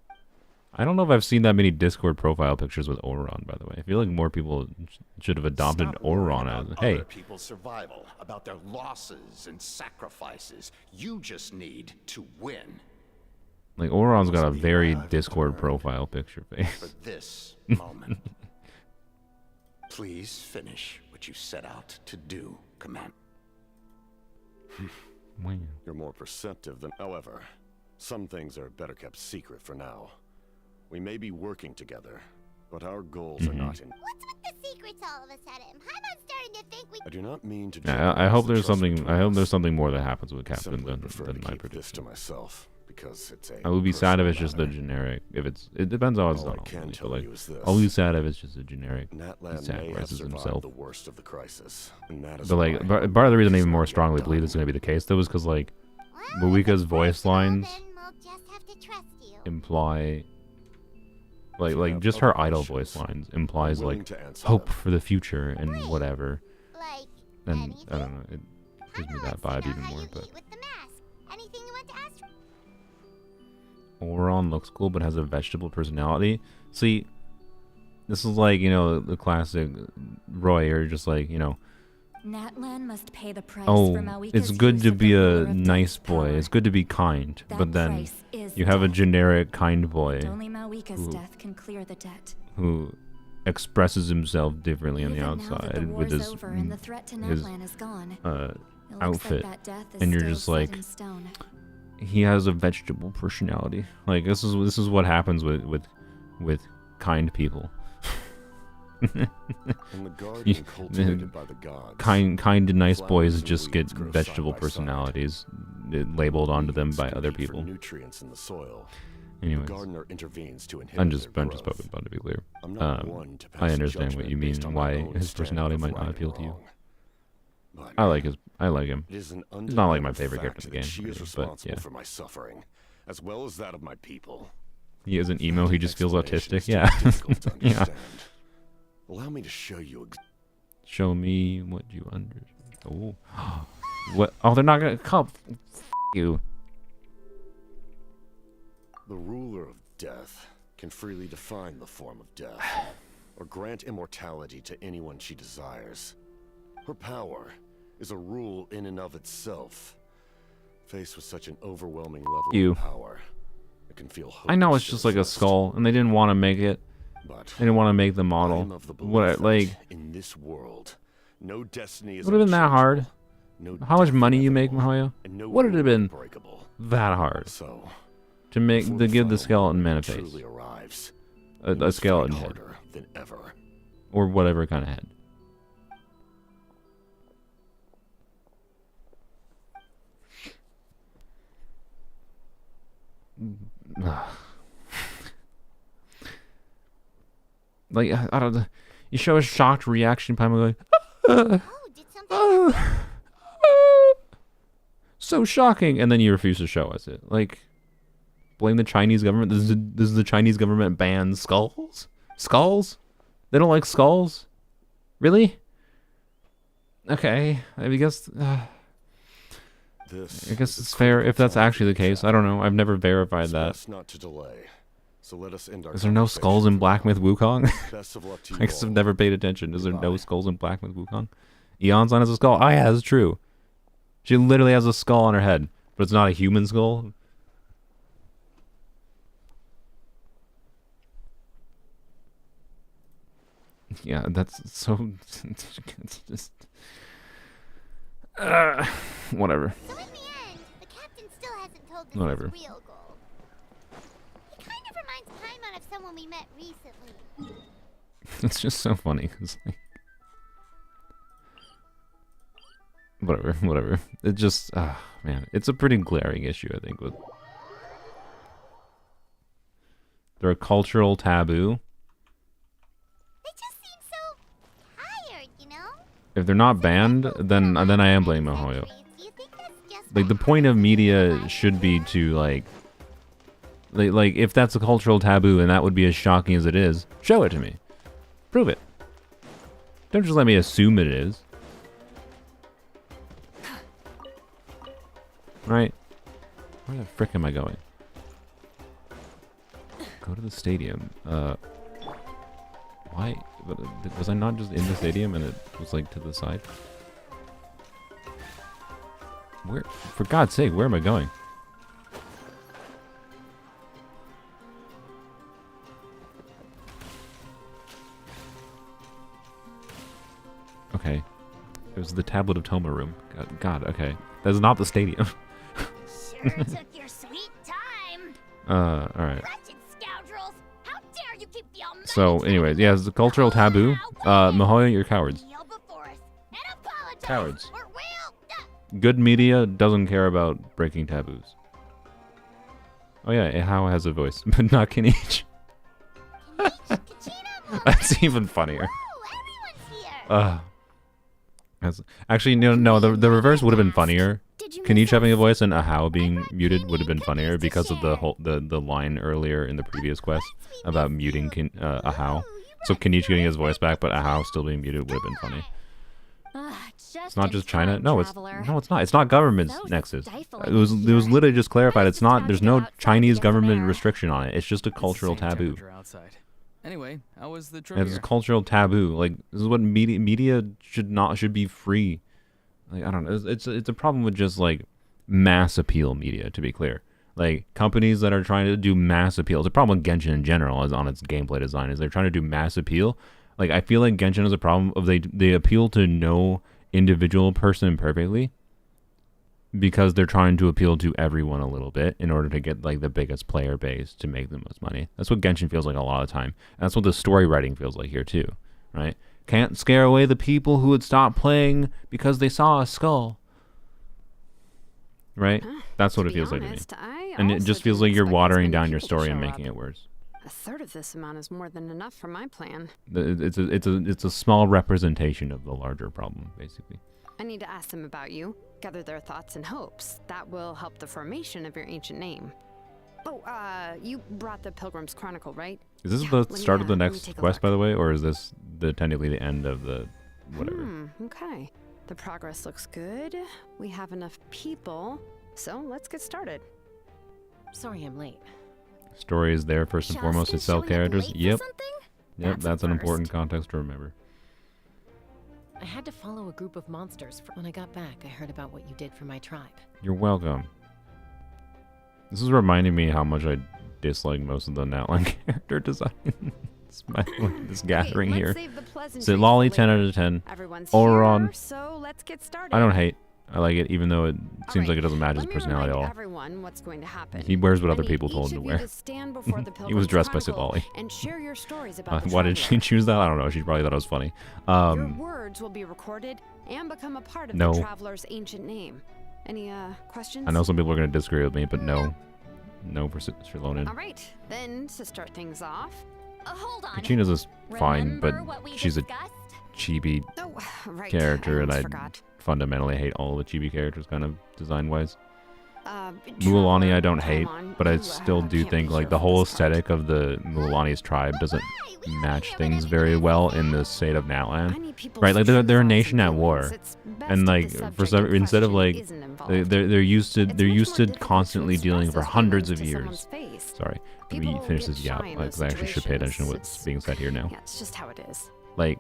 S1: I don't know if I've seen that many Discord profile pictures with Oron, by the way. I feel like more people should have adopted Oron as, hey.
S6: Other people's survival, about their losses and sacrifices. You just need to win.
S1: Like, Oron's got a very Discord profile picture face.
S6: For this moment. Please finish what you set out to do, Command.
S7: You're more perceptive than... However, some things are better kept secret for now. We may be working together, but our goals are not in...
S8: What's with the secrets all of a sudden? I'm starting to think we...
S7: I do not mean to...
S1: Yeah, I hope there's something... I hope there's something more that happens with Captain than my
S7: keep
S1: prediction.
S7: this to myself, because it's a...
S1: I would be sad if it's just a generic... If it's... It depends on how it's done. But like, I'll be sad if it's just a generic...
S7: Natlan
S1: sacrifices himself.
S7: The worst of the crisis, and that is
S1: but like, part of the reason I even more strongly believe it's going to be the case, though, is because like, Muika's voice lines imply... Like just her idle voice lines implies like hope for the future and whatever. And I don't know, it gives me that vibe even more. But Oron looks cool but has a vegetable personality. See, this is like, you know, the classic Roy, or just like, you know,
S2: Natlan must pay the price
S1: oh,
S2: for Mawika's
S1: it's good
S2: use
S1: to
S2: of
S1: be
S2: the
S1: a
S2: lure of
S1: nice
S2: death's
S1: boy.
S2: power.
S1: It's good to be kind,
S2: That
S1: but then
S2: price is
S1: you have a
S2: death.
S1: generic kind boy
S2: Only Mawika's death can clear the debt.
S1: who expresses himself differently on the
S2: Even now that
S1: outside
S2: the
S1: with
S2: war's
S1: his
S2: over and the threat to
S1: his
S2: Natlan is gone, it looks
S1: outfit,
S2: like that death is
S1: and you're
S2: still
S1: just
S2: set
S1: like,
S2: in stone.
S1: he has a vegetable personality. Like this is what happens with kind people.
S7: And the garden cultivated by the gods.
S1: Kind and nice boys just get
S7: weeds grow
S1: vegetable
S7: side by side.
S1: personalities labeled onto them by other
S7: Compete for
S1: people.
S7: nutrients in the soil.
S1: Anyways,
S7: The gardener intervenes to inhibit
S1: I'm just
S7: their
S1: poking
S7: growth.
S1: about to be clear.
S7: I'm not one to
S1: I
S7: pass
S1: understand what
S7: judgment
S1: you mean.
S7: based on
S1: Why
S7: my own
S1: his
S7: standard
S1: personality
S7: of
S1: might not
S7: right
S1: appeal
S7: and
S1: to you.
S7: wrong. But
S1: I like him.
S7: it is an
S1: He's not like my
S7: undeniable
S1: favorite
S7: fact
S1: character in the
S7: that
S1: game,
S7: she is
S1: really, but
S7: responsible
S1: yeah.
S7: for my suffering, as well as that of my people.
S1: He isn't emo. He just feels
S7: Explanation
S1: autistic.
S7: is too
S1: Yeah.
S7: difficult to
S1: Yeah.
S7: understand. Allow me to show you.
S1: Show me what you understand. Oh, what? Oh, they're not gonna come. F you.
S7: The ruler of death can freely define the form of death, or grant immortality to anyone she desires. Her power is a rule in and of itself. Faced with such an overwhelming level of power, it can feel hopeless.
S1: I know it's just like a skull, and they didn't want to make it.
S7: But
S1: They didn't want to make the model. What, like,
S7: in this world, no destiny is
S1: would have been that hard?
S7: no
S1: How much
S7: death
S1: money you make,
S7: inevitable,
S1: Mahoyo?
S7: and no
S1: Would it have
S7: rule
S1: been
S7: unbreakable.
S1: that hard
S7: So,
S1: to make
S7: before
S1: to give the
S7: final
S1: skeleton man a
S7: moment
S1: face,
S7: truly arrives,
S1: a
S7: we must
S1: skeleton
S7: fight
S1: head,
S7: harder than ever.
S1: or whatever kind of head? Like, I don't know. You show a shocked reaction, Paimon going,
S8: Oh, did something
S1: so shocking, and then you refuse to show us it. Like, blame the Chinese government. This is the Chinese government bans skulls? Skulls? They don't like skulls? Really? Okay, I guess it's fair if that's actually the case. I don't know. I've never verified that.
S7: Best not to delay. So let us end our
S1: Is there no skulls in Black Myth Wukong?
S7: Best of luck to you
S1: I guess I've
S7: all.
S1: never paid attention. Is there no
S7: Goodbye.
S1: skulls in Black Myth Wukong? Eon's on has a skull. Oh yeah, that's true. She literally has a skull on her head, but it's not a human skull. Yeah, that's so. It's just. Whatever.
S8: So in the end, the captain still hasn't told us
S1: Whatever.
S8: his real goal. He kind of reminds Paimon of someone we met recently.
S1: It's just so funny. 'Cause, like, whatever. It just, man, it's a pretty glaring issue, I think. With they're a cultural taboo.
S8: They just seem so tired, you know?
S1: If they're not banned, then I am blaming Mahoyo.
S8: Do you think that's just
S1: Like, the point of media should be to, like, Like, if that's a cultural taboo and that would be as shocking as it is, show it to me. Prove it. Don't just let me assume it is. Right? Where the frick am I going? Go to the stadium. Why? Was I not just in the stadium and it was like to the side? Where? For God's sake, where am I going? Okay. It was the Tablet of Toma room. God, okay. That's not the stadium.
S8: Sure took your sweet time.
S1: Alright.
S8: Wretched scoundrels! How dare you keep the almighty
S1: So, anyways, yeah, it's a cultural taboo. Mahoya, you're cowards.
S8: kneel before us and apologize,
S1: Cowards.
S8: or we'll...
S1: Good media doesn't care about breaking taboos. Oh yeah, How has a voice, but not Kinich. That's even funnier. Actually, no, the reverse would have been funnier. Kinich having a voice and Ahau being muted would have been funnier because of the line earlier in the previous quest about muting Ahau. So Kinich getting his voice back, but Ahau still being muted would have been funny. It's not just China. No, it's not. It's not government nexus. It was literally just clarified. It's not. There's no Chinese government restriction on it. It's just a cultural taboo.
S3: Anyway, how was the trip?
S1: It's a cultural taboo. Like, this is what media should be free. Like, I don't know. It's a problem with just like mass appeal media. To be clear, like companies that are trying to do mass appeal. It's a problem with Genshin in general, as on its gameplay design, is they're trying to do mass appeal. Like, I feel like Genshin has a problem of they appeal to no individual person perfectly because they're trying to appeal to everyone a little bit in order to get like the biggest player base to make the most money. That's what Genshin feels like a lot of the time. And that's what the story writing feels like here too, right? Can't scare away the people who would stop playing because they saw a skull. Right? That's what it feels like to me. And it just feels like you're watering down your story and making it worse.
S9: A third of this amount is more than enough for my plan.
S1: It's a small representation of the larger problem, basically.
S9: I need to ask them about you, gather their thoughts and hopes. That will help the formation of your ancient name. Oh, you brought the Pilgrim's Chronicle, right?
S1: Is this the start of the next quest, by the way, or is this technically the end of the whatever?
S9: Okay. The progress looks good. We have enough people, so let's get started.
S10: Sorry I'm late.
S1: Story is there first and foremost. It's cell characters. Yep, that's an important context to remember.
S10: I had to follow a group of monsters. When I got back, I heard about what you did for my tribe.
S1: You're welcome. This is reminding me how much I dislike most of the Natlan character design. This gathering here. So Lolly, 10 out of 10. Oron,
S9: so let's get started.
S1: I don't hate. I like it, even though it seems like it doesn't match his personality at all.
S9: What's going to happen.
S1: He wears what other people told him to wear. He was dressed by Silali.
S9: And share your stories about
S1: why did she choose that? I don't know. She probably thought it was funny.
S9: Your words will be recorded and become a part of the traveler's ancient name. Any questions?
S1: I know some people are going to disagree with me, but no. No for Lonin.
S9: All right, then to start things off.
S8: Hold on.
S1: Kachina's is fine, but she's a chibi character, and I fundamentally hate all the chibi characters, kind of design-wise. Mualani I don't hate, but I still do think like the whole aesthetic of the Mualani's tribe doesn't match things very well in the state of Natlan, right? Like they're a nation at war, and like for some instead of like they're used to constantly dealing for hundreds of years. Sorry, let me finish this yap because I actually should pay attention to what's being said here now.
S9: Yeah, it's just how it is.
S1: Like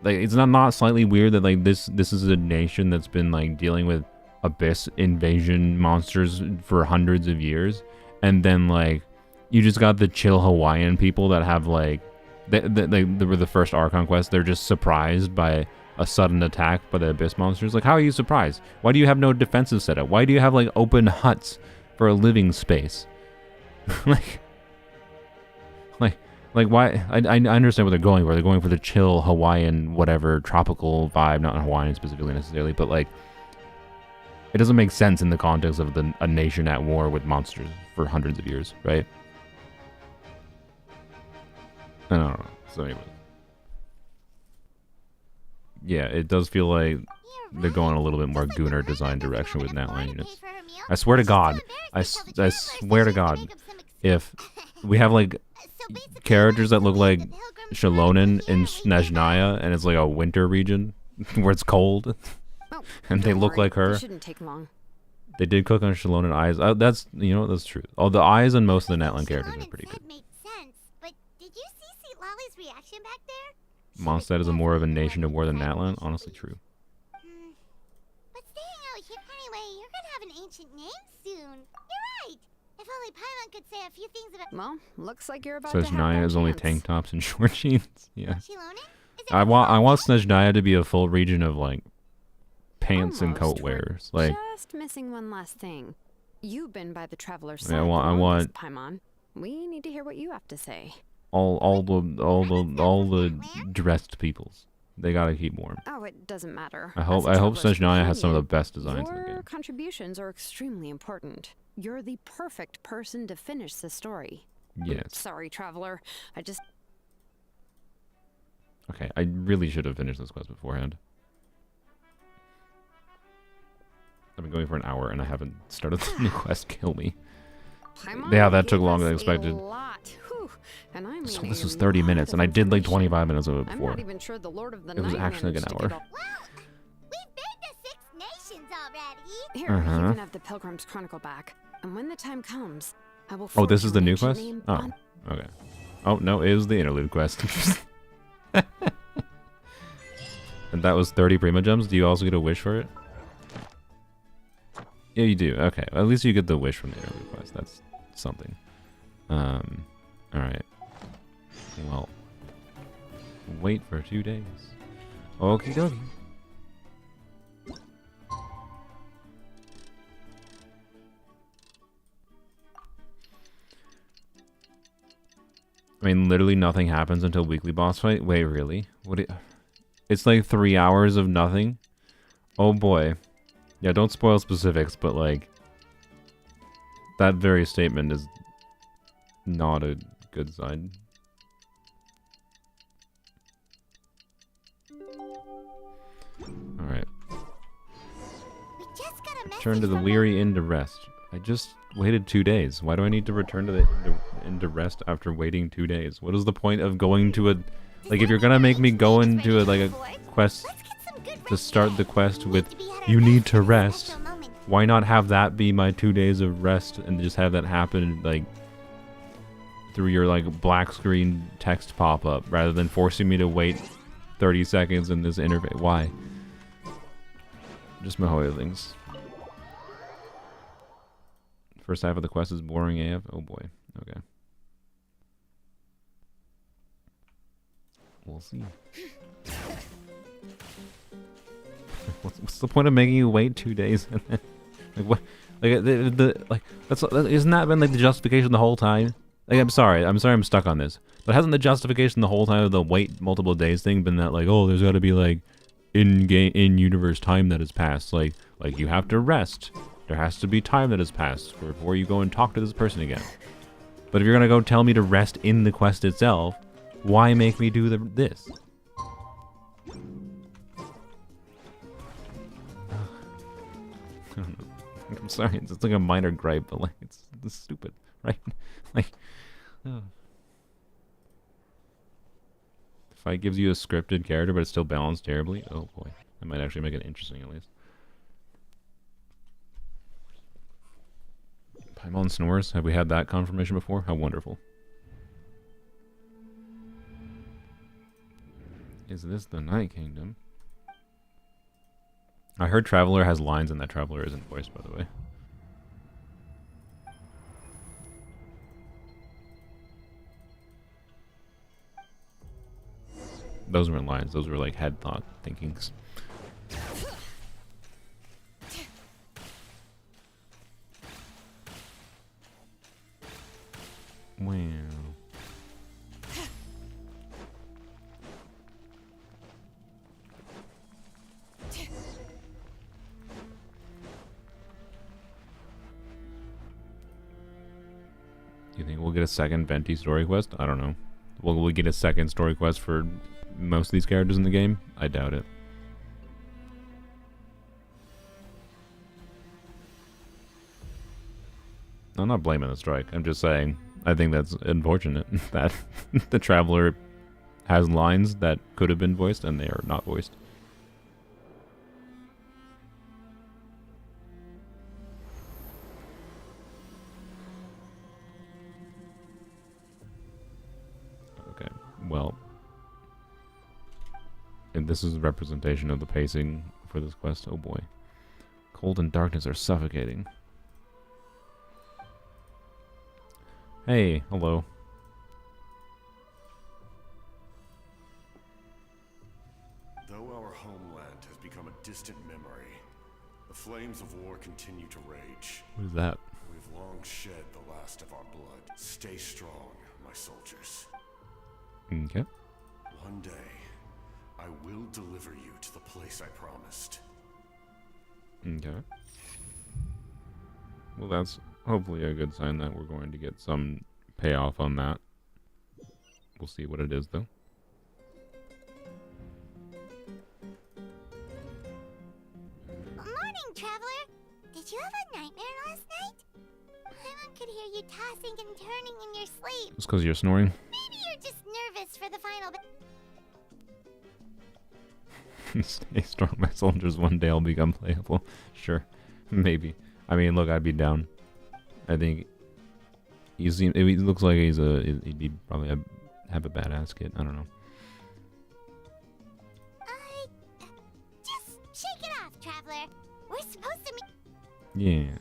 S1: it's not slightly weird that like this is a nation that's been like dealing with abyss invasion monsters for hundreds of years, and then like you just got the chill Hawaiian people that have like they were the first Archon quest. They're just surprised by a sudden attack by the abyss monsters. Like, how are you surprised? Why do you have no defensive setup? Why do you have like open huts for a living space? like why? I understand what they're going for. They're going for the chill Hawaiian whatever tropical vibe, not Hawaiian specifically necessarily, but like it doesn't make sense in the context of a nation at war with monsters for hundreds of years, right? I don't know. So anyway. Yeah, it does feel like they're going a little bit more Gunnar design direction with Natlan units. I swear to God, I swear to God, if we have like characters that look like Shalonen in Snezhnaya, and it's like a winter region where it's cold, and they look like her.
S9: Shouldn't take long.
S1: They did cook on Shalonen eyes. That's that's true. Oh, the eyes and most of the Natlan characters are pretty good.
S8: Made sense, but did you see St. Lolly's reaction back there?
S1: Mondstadt is more of a nation of war than Natlan. Honestly, true.
S8: But staying out here anyway, you're gonna have an ancient name soon. You're right. If only Paimon could say a few things about.
S9: Well, looks like you're about
S1: So
S9: to have
S1: Snezhnaya
S9: that
S1: is only
S9: chance.
S1: tank tops and short jeans. Yeah.
S8: Shilonen?
S1: I want Snezhnaya to be a full region of like pants and
S9: Almost.
S1: coat
S9: We're
S1: wearers. Like
S9: just missing one last thing. You've been by the traveler's
S1: Yeah,
S9: side
S1: I
S9: the
S1: want-
S9: longest, Paimon. We need to hear what you have to say.
S1: all the dressed peoples. They gotta keep warm.
S9: Oh, it doesn't matter.
S1: I hope
S9: As a traveler's
S1: Snezhnaya has some of the
S9: companion,
S1: best designs in the
S9: Your
S1: game.
S9: contributions are extremely important. You're the perfect person to finish the story.
S1: Yes.
S9: Sorry, traveler. I just
S1: Okay, I really should have finished this quest beforehand. I've been going for an hour and I haven't started the new quest. Kill me.
S9: Paimon
S1: Yeah, that took
S9: gave
S1: longer than
S9: us
S1: expected.
S9: A lot. Whew. And I mean
S1: So
S9: a
S1: this was 30
S9: lot
S1: minutes,
S9: of
S1: and I did like
S9: information.
S1: 25 minutes of it
S9: I'm
S1: before.
S9: not even sure the Lord of the
S1: It was
S9: Night
S1: actually like
S9: managed
S1: an
S9: to
S1: hour.
S9: get all-
S8: Well, we've been to 6 nations already.
S9: Here,
S1: Uh-huh.
S9: you can have the Pilgrim's Chronicle back. And when the time comes, I will
S1: Oh, this
S9: forge
S1: is the
S9: your
S1: new
S9: ancient
S1: quest?
S9: name
S1: Oh,
S9: on-
S1: okay. Oh, no, it was the interlude quest. And that was 30 Prima Gems. Do you also get a wish for it? Yeah, you do. Okay, at least you get the wish from the interlude quest. That's something. Alright. Well, wait for 2 days. Okie dokie. I mean, literally nothing happens until weekly boss fight? Wait, really? It's like 3 hours of nothing? Oh boy. Yeah, don't spoil specifics, but like... that very statement is not a good sign. Alright.
S8: We just got a message
S1: Return to the
S8: from
S1: weary inn to rest. I just waited 2 days. Why do I need to return to the inn to rest after waiting 2 days? What is the point of going to a... like, if you're gonna make me go into a, like, a quest to start the quest with, you need to rest, why not have that be my 2 days of rest and just have that happen, like, through your, like, black screen text pop-up, rather than forcing me to wait 30 seconds in this interface? Why? Just Mahoya things. First half of the quest is boring AF. Oh boy. Okay. We'll see. What's the point of making you wait 2 days? Like what? Like isn't that been like the justification the whole time? Like I'm sorry I'm stuck on this. But hasn't the justification the whole time of the wait multiple days thing been that like, oh, there's got to be like in universe time that has passed, like you have to rest. There has to be time that has passed before you go and talk to this person again. But if you're gonna go tell me to rest in the quest itself, why make me do this? I'm sorry, it's like a minor gripe, but like it's stupid, right? Like, fight gives you a scripted character, but it's still balanced terribly. Oh boy, that might actually make it interesting at least. Paimon snores. Have we had that confirmation before? How wonderful. Is this the Night Kingdom? I heard Traveler has lines and that Traveler isn't voiced, by the way. Those weren't lines, those were like head thought thinkings. Wow. You think we'll get a second Venti story quest? I don't know. Will we get a second story quest for most of these characters in the game? I doubt it. I'm not blaming the strike. I'm just saying I think that's unfortunate that the Traveler has lines that could have been voiced and they are not voiced. Okay, well, and this is a representation of the pacing for this quest. Oh boy. Cold and darkness are suffocating. Hey, hello.
S7: Though our homeland has become a distant memory, the flames of war continue to rage.
S1: What is that?
S7: We've long shed the last of our blood. Stay strong, my soldiers.
S1: Okay.
S7: One day, I will deliver you to the place I promised.
S1: Okay. Well, that's hopefully a good sign that we're going to get some payoff on that. We'll see what it is, though.
S8: Morning, Traveler. Did you have a nightmare last night? Paimon could hear you tossing and turning in your sleep.
S1: Just because you're snoring?
S8: Maybe you're just nervous for the final
S1: Stay strong, my soldiers. One day I'll become playable. Sure. Maybe. I mean, look, I'd be down. I think it looks like he'd be probably have a badass kid. I don't know.
S8: Just shake it off, Traveler. We're supposed to meet.
S1: Yeah.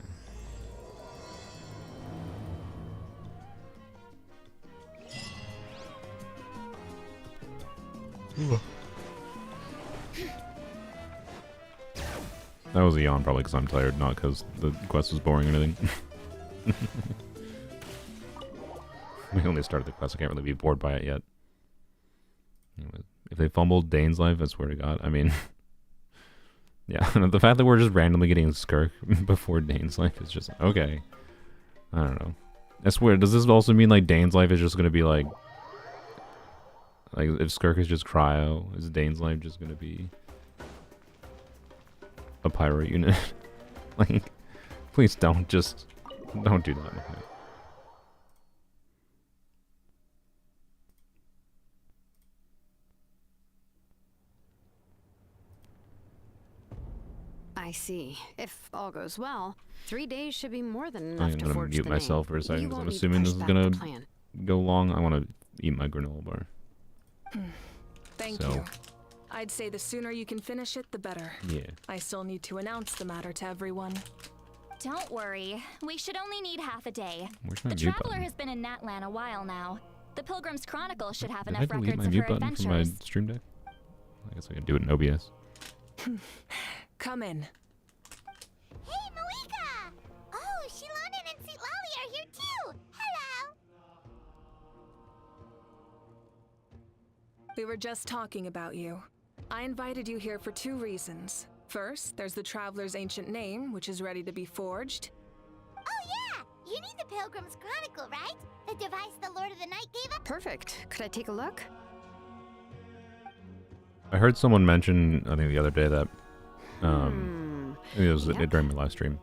S1: That was a yawn, probably because I'm tired, not because the quest was boring or anything. We only started the quest, I can't really be bored by it yet. If they fumbled Dane's life, I swear to God, I mean... yeah, the fact that we're just randomly getting Skirk before Dane's life is just... okay. I don't know. I swear, does this also mean, like, Dane's life is just gonna be, like... like, if Skirk is just cryo, is Dane's life just gonna be... a pyro unit? Like, please don't do that.
S9: I see. If all goes well, 3 days should be more than enough
S1: I'm
S9: to
S1: gonna
S9: forge
S1: mute
S9: the
S1: myself
S9: name.
S1: for a second
S9: You
S1: because I'm
S9: won't need to
S1: assuming this
S9: push
S1: is
S9: back
S1: gonna
S9: the plan.
S1: go long. I want to eat my granola bar.
S11: Thank you. I'd say the sooner you can finish it, the better.
S1: Yeah.
S11: I still need to announce the matter to everyone.
S12: Don't worry. We should only need half a day.
S1: Where's my
S12: The
S1: mute
S12: Traveler
S1: button?
S12: has been in Natlan a while now. The Pilgrim's Chronicle should have
S1: Did I
S12: enough
S1: delete
S12: records
S1: my
S12: of
S1: mute
S12: her
S1: button from my
S12: adventures.
S1: stream deck? I guess I can do it in OBS.
S11: Come in.
S8: Hey, Malika! Oh, Shilonen and Sitlali are here too! Hello!
S11: We were just talking about you. I invited you here for 2 reasons. First, there's the Traveler's ancient name, which is ready to be forged.
S8: Oh yeah! You need the Pilgrim's Chronicle, right? The device the Lord of the Night gave us?
S9: Perfect. Could I take a look?
S1: I heard someone mention, I think the other day, that I think it was during my live stream.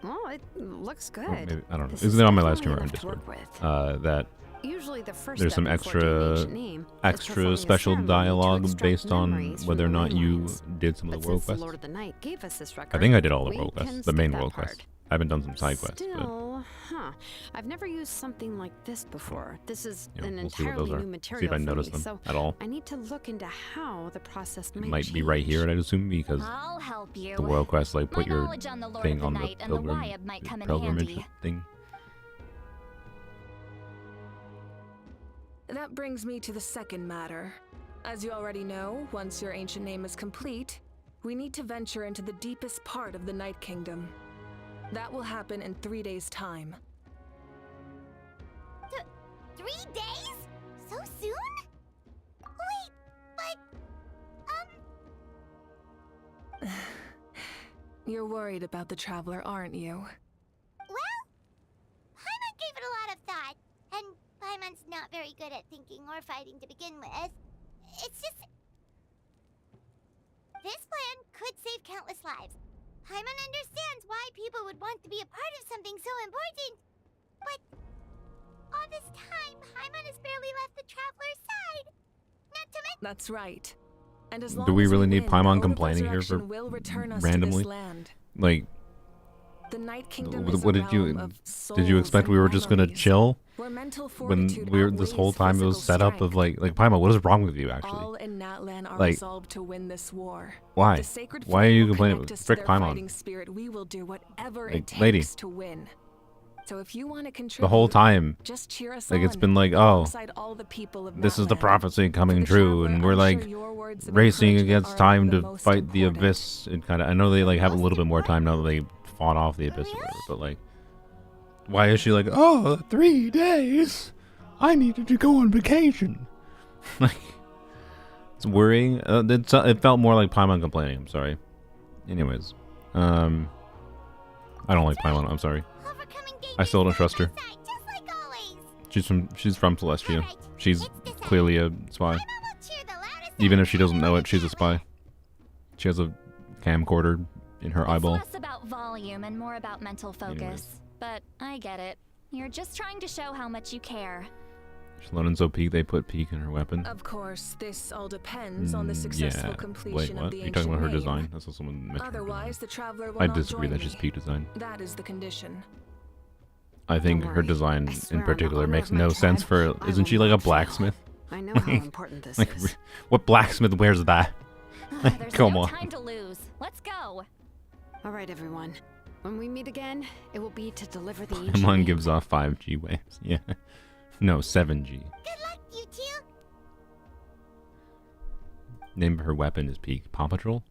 S9: Well, it looks good.
S1: Or maybe, I don't know.
S9: This
S1: Is
S9: is
S1: it on my live stream
S9: definitely
S1: or on
S9: enough to
S1: Discord?
S9: work with.
S1: That
S9: Usually the first
S1: there's
S9: step
S1: some
S9: in forging an
S1: extra
S9: ancient name is performing a
S1: special
S9: ceremony to
S1: dialogue
S9: extract
S1: based on
S9: memories
S1: whether or
S9: from the
S1: not you
S9: lines.
S1: did some of
S9: But
S1: the world
S9: since the
S1: quests.
S9: Lord of the Night gave us this record,
S1: I think I did all the
S9: we
S1: world
S9: can
S1: quests, the
S9: skip
S1: main
S9: that
S1: world
S9: part.
S1: quests. I haven't done some side quests, but
S9: Still, I've never used something like this before. This is
S1: you know,
S9: an
S1: we'll see what
S9: entirely
S1: those are.
S9: new material
S1: See if I
S9: for
S1: notice
S9: me,
S1: them
S9: so
S1: at all.
S9: I need to look into how the process
S1: It might be right here, I'd assume, because
S12: I'll help you.
S1: the world quest, like, put
S12: My
S1: your
S12: knowledge on the Lord
S1: thing
S12: of the
S1: on the
S12: Night and the
S1: pilgrim,
S12: Wyab might come in
S1: pilgrimage
S12: handy.
S1: thing.
S11: That brings me to the second matter. As you already know, once your ancient name is complete, we need to venture into the deepest part of the Night Kingdom. That will happen in 3 days' time.
S8: 3 days? So soon? Wait, but,
S11: You're worried about the Traveler, aren't you?
S8: well, Paimon gave it a lot of thought, and Paimon's not very good at thinking or fighting to begin with. It's just... this plan could save countless lives. Paimon understands why people would want to be a part of something so important. But all this time, Paimon has barely left the Traveler's side. Not to mention...
S11: That's right. And as long
S1: Do we
S11: as
S1: really need
S11: win,
S1: Paimon
S11: the
S1: complaining here for
S11: will return us
S1: randomly?
S11: To this land.
S1: Like,
S11: the Night Kingdom
S1: what did you expect we were just gonna chill when we were this whole time it was set up of like Paimon, what is wrong with you actually?
S11: All in Natlan are
S1: like,
S11: resolved to win this war.
S1: Why?
S11: The sacred
S1: Why are you
S11: flame will
S1: complaining?
S11: connect us to
S1: Frick
S11: their
S1: Paimon.
S11: fighting spirit. We will do whatever
S1: Like,
S11: it takes
S1: lady.
S11: to win. So if you want to contribute,
S1: The whole time,
S11: just cheer us
S1: like
S11: on,
S1: it's been like, oh,
S11: alongside all the people of
S1: this is the
S11: Natlan.
S1: prophecy coming true, and we're like racing against time to fight the abyss. And kind of, I know they like have a little bit more time now that they fought off the abyss, or whatever, but like, why is she like, oh, 3 days? I needed to go on vacation. Like, it's worrying. It felt more like Paimon complaining. I'm sorry. Anyways, I don't like Paimon. I'm sorry. I still don't trust her. She's from Celestia. She's clearly a spy. Even if she doesn't know it, she's a spy. She has a camcorder in her eyeball.
S12: It's less about volume and more about mental focus.
S1: Anyways.
S12: But I get it. You're just trying to show how much you care.
S1: Shalonen's so peak, they put peak in her weapon.
S11: Of course, this all depends on the successful
S1: Yeah.
S11: completion
S1: Wait,
S11: of
S1: what?
S11: the
S1: You're
S11: ancient
S1: talking about her
S11: name.
S1: design? That's what someone mentioned.
S11: Otherwise, the traveler will
S1: I
S11: not
S1: disagree.
S11: join
S1: That's just
S11: me.
S1: peak design.
S11: That is the condition.
S1: I think her design in particular makes no sense for. Isn't she like a blacksmith?
S9: I know how important this
S1: like,
S9: is.
S1: what blacksmith wears that?
S12: There's
S1: Come
S12: no
S1: on.
S12: time to lose. Let's go.
S9: All right, everyone. When we meet again, it will be to deliver the ancient
S1: Paimon
S9: name.
S1: gives off 5G waves. Yeah. No, 7G.
S8: Good luck, you two.
S1: Name of her weapon is Peak. Paw Patrol?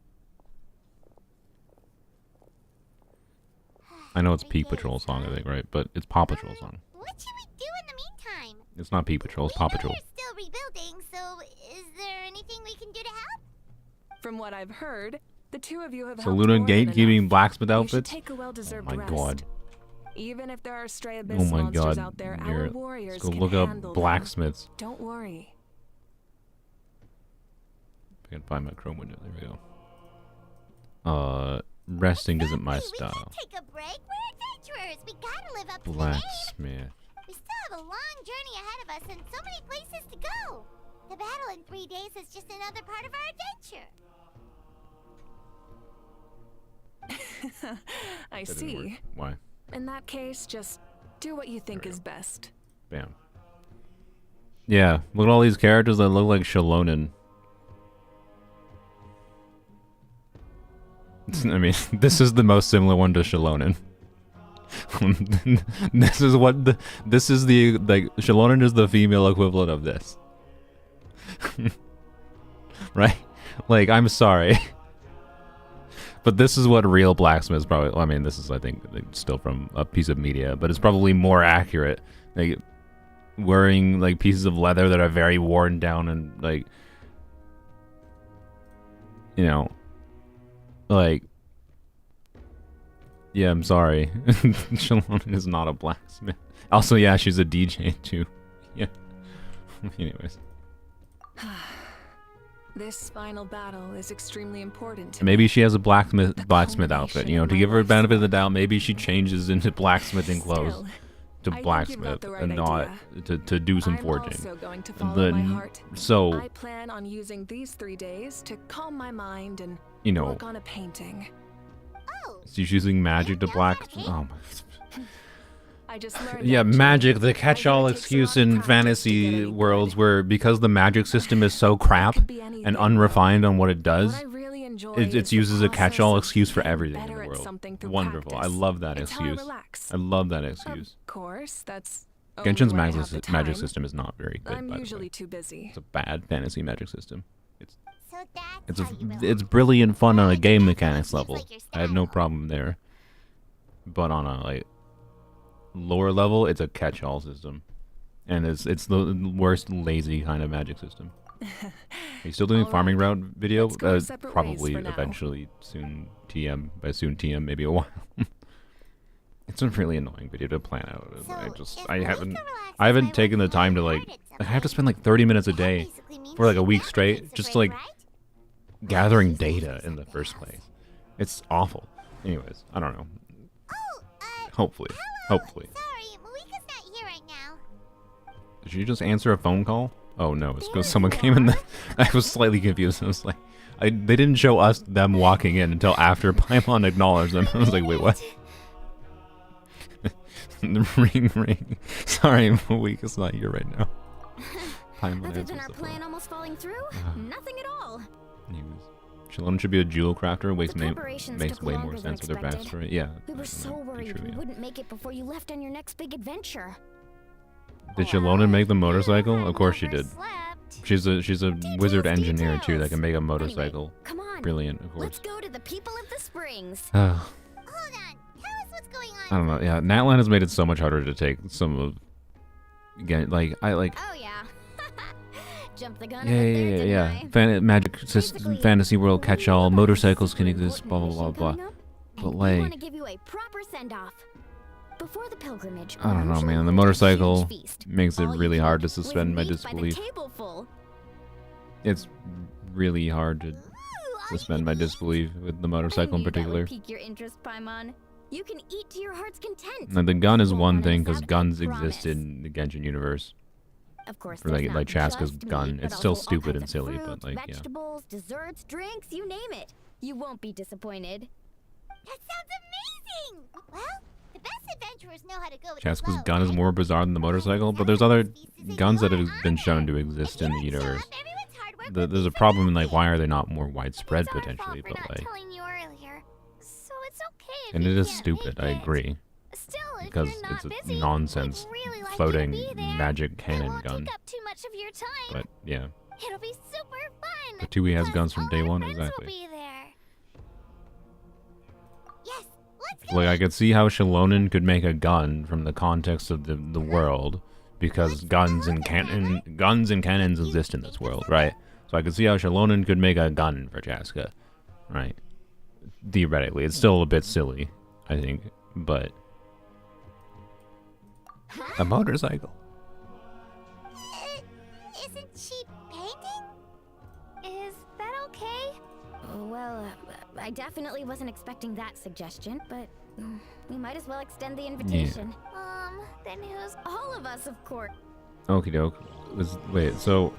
S1: I know it's Peak Patrol song, I think, right? But it's Paw Patrol song.
S8: What should we do in the meantime?
S1: It's not Peak Patrol, it's Paw Patrol.
S8: We're still rebuilding, so is there anything we can do to help?
S11: From what I've heard, the two of you have
S1: So
S11: helped
S1: Luna
S11: more than
S1: gatekeeping
S11: enough.
S1: blacksmith
S11: You should
S1: outfits?
S11: take a
S1: Oh
S11: well-deserved
S1: my
S11: rest.
S1: god.
S11: Even if there are stray
S1: Oh
S11: abyss
S1: my
S11: monsters
S1: god.
S11: out there,
S1: You're-
S11: our warriors
S1: Let's go
S11: can
S1: look
S11: handle
S1: up
S11: them.
S1: blacksmiths.
S11: Don't worry.
S1: I can find my Chrome window. There we go. Resting isn't my style.
S8: Take a break. We're adventurers. We gotta live up to the name.
S1: Blacksmith.
S8: We still have a long journey ahead of us and so many places to go. The battle in 3 days is just another part of our adventure.
S11: I
S1: That didn't work.
S11: see.
S1: Why?
S11: In that case, just do what you think is best.
S1: Bam. Yeah, look at all these characters that look like Shalonen. I mean, this is the most similar one to Shalonen. This is the like Shalonen is the female equivalent of this. Right? Like, I'm sorry. But this is what real blacksmiths probably, well, I mean, this is, I think, still from a piece of media, but it's probably more accurate. Like, wearing, like, pieces of leather that are very worn down and, like, you know, like, yeah, I'm sorry. Shalon is not a blacksmith. Also, yeah, she's a DJ, too. Yeah. Anyways.
S11: This final battle is extremely important to
S1: Maybe
S11: me.
S1: she has a blacksmith outfit, you know, to give her a benefit of the doubt. Maybe she changes into blacksmithing clothes
S11: Still,
S1: to
S11: I think you've got
S1: blacksmith
S11: the right
S1: and not
S11: idea.
S1: to do some
S11: I'm
S1: forging.
S11: also going to follow my heart.
S1: So,
S11: I plan on using these 3 days to calm my mind and
S1: you know,
S11: work on a painting.
S1: she's using magic to black. Oh my.
S11: I just learned
S1: Yeah,
S11: that
S1: magic, the catch-all excuse in fantasy worlds where because the magic system is so crap and unrefined on what it does, it's used as a catch-all excuse for everything in the world. Wonderful. I love that excuse. I love that excuse.
S11: Of course, that's
S1: Genshin's
S11: only when I have the
S1: magic
S11: time.
S1: system is not very good,
S11: I'm
S1: by the
S11: usually
S1: way.
S11: too busy.
S1: It's a bad fantasy magic system.
S8: So that's
S1: It's brilliant fun on a game mechanics level. I have no problem there. But on a like lower level, it's a catch-all system, and it's the worst lazy kind of magic system. Are you still doing farming route video? Probably eventually soon. TM by soon TM maybe a while. It's a really annoying video to plan out. I haven't taken the time to like. I have to spend like 30 minutes a day for like a week straight just like gathering data in the first place. It's awful. Anyways, I don't know.
S8: Oh,
S1: Hopefully.
S8: hello.
S1: Hopefully.
S8: Sorry, Malika's not here right now.
S1: Did you just answer a phone call? Oh no, it's because someone came in. I was slightly confused. I was like, they didn't show us them walking in until after Paimon acknowledged them. I was like, wait, what? Ring. Sorry, Malika's not here right now.
S12: Other than our plan almost falling through, nothing at all.
S1: Shalom should be a jewel crafter. Makes way more
S12: longer
S1: sense
S12: than
S1: with their
S12: expected.
S1: backstory. Yeah.
S12: We were so worried
S1: true,
S12: we
S1: yeah.
S12: wouldn't make it before you left on your next big adventure.
S1: Did Shalona make the motorcycle? Of course she did. She's a wizard engineer too that can make a motorcycle.
S12: Come on.
S1: Brilliant, of course.
S12: Let's go to the people of the springs.
S8: Hold on. Tell us what's going on.
S1: I don't know. Yeah, Natlan has made it so much harder to take some of. Again,
S12: Oh yeah. Jump the gun.
S1: Yeah. Fantasy world catch-all. Motorcycles can exist. Blah blah blah blah. But
S12: We want to give you a proper send-off. Before the pilgrimage,
S1: I don't know,
S12: Archon
S1: man. The
S12: held a
S1: motorcycle
S12: huge feast.
S1: makes it
S12: All you
S1: really
S12: did
S1: hard to
S12: was
S1: suspend my
S12: meat by the
S1: disbelief.
S12: tableful.
S1: It's really hard to suspend my disbelief with the motorcycle in particular.
S12: That would pique your interest, Paimon. You can eat to your heart's content.
S1: Now, the gun is
S12: Hold
S1: one
S12: on a
S1: thing because
S12: sec, I
S1: guns
S12: promise.
S1: exist in the Genshin universe.
S12: Of course,
S1: For
S12: there's
S1: like
S12: not
S1: Chaska's
S12: just
S1: gun.
S12: meat,
S1: It's
S12: but
S1: still
S12: also all
S1: stupid
S12: kinds
S1: and
S12: of
S1: silly,
S12: fruits,
S1: but like yeah.
S12: vegetables, desserts, drinks, you name it. You won't be disappointed.
S8: That sounds amazing. Well, the best adventurers know how to go with
S1: Chaska's
S8: the flow,
S1: gun is
S8: right?
S1: more bizarre than the motorcycle, but there's other guns that have been shown to exist in the universe. There's a problem in like why are they not more widespread potentially, but like,
S8: Telling you earlier, so it's okay if
S1: and
S8: you
S1: it is
S8: can't
S1: stupid.
S8: make
S1: I
S8: it.
S1: agree
S8: Still, if
S1: because
S8: you're not
S1: it's a
S8: busy,
S1: nonsense
S8: we'd really like
S1: floating
S8: you to be there.
S1: magic
S8: It
S1: cannon
S8: won't
S1: gun.
S8: take up too much of your time.
S1: But yeah,
S8: It'll be super fun.
S1: but Tui has
S8: Plus,
S1: guns from
S8: all
S1: day
S8: our
S1: one.
S8: friends
S1: Exactly.
S8: Will be there. Yes, let's go.
S1: Like I could see how Shalonen could make a gun from the context of the world, because guns and cannons exist in this world, right? So I could see how Shalonen could make a gun for Chaska, right? Theoretically, it's still a bit silly, I think, but a motorcycle.
S8: Isn't she painting?
S12: Is that okay? Well, I definitely wasn't expecting that suggestion, but we might as well extend the invitation.
S8: Then who's...
S12: All of us, of course.
S1: Okie doke. Wait, so